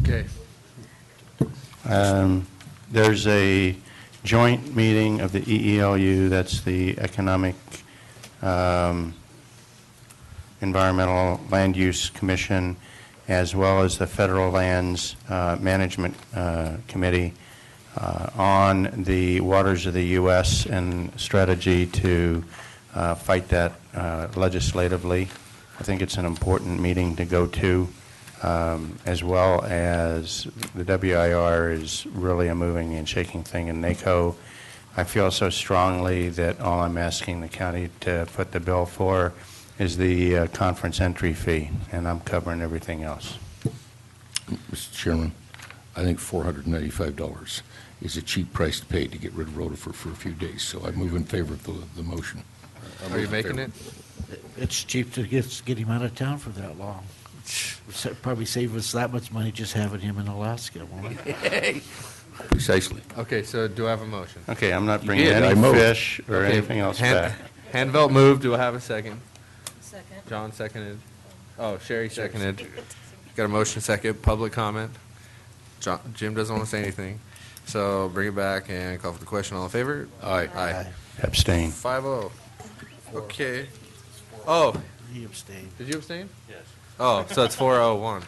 Okay. There's a joint meeting of the EELU, that's the Economic Environmental Land Use Commission, as well as the Federal Lands Management Committee on the waters of the U.S. and strategy to fight that legislatively. I think it's an important meeting to go to, as well as the WIR is really a moving and shaking thing in NACO. I feel so strongly that all I'm asking the county to put the bill for is the conference entry fee, and I'm covering everything else. Mr. Chairman, I think $495 is a cheap price to pay to get rid of Rodefer for a few days, so I move in favor of the motion. Are you making it? It's cheap to get him out of town for that long. Probably save us that much money just having him in Alaska, won't it? Precisely. Okay, so do I have a motion? Okay, I'm not bringing any fish or anything else back. Handbelt moved. Do I have a second? Second. John seconded. Oh, Sherry seconded. Got a motion second. Public comment. Jim doesn't want to say anything. So bring it back and call for the question. All in favor? Aye. Aye. Abstain. 5-0. Okay. Oh. He abstained. Did you abstain? Yes. Oh, so it's 4-0-1.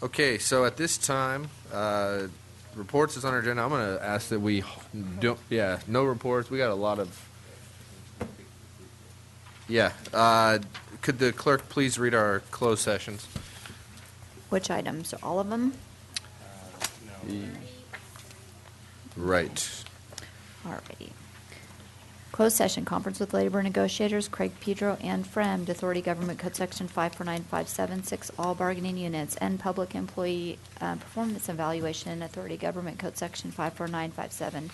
Okay, so at this time, reports is on our agenda. I'm going to ask that we don't, no reports. We got a lot of, could the clerk please read our closed sessions? Which items? All of them? Right. Alrighty. Closed session, conference with labor negotiators, Craig Pedro and Fremd, Authority Government Code Section 549.576, all bargaining units, and public employee performance evaluation, Authority Government Code Section 549.57,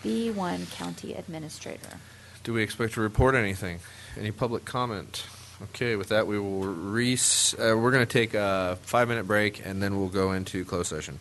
B1 County Administrator. Do we expect to report anything? Any public comment? Okay, with that, we will we're going to take a 5-minute break, and then we'll go into closed session.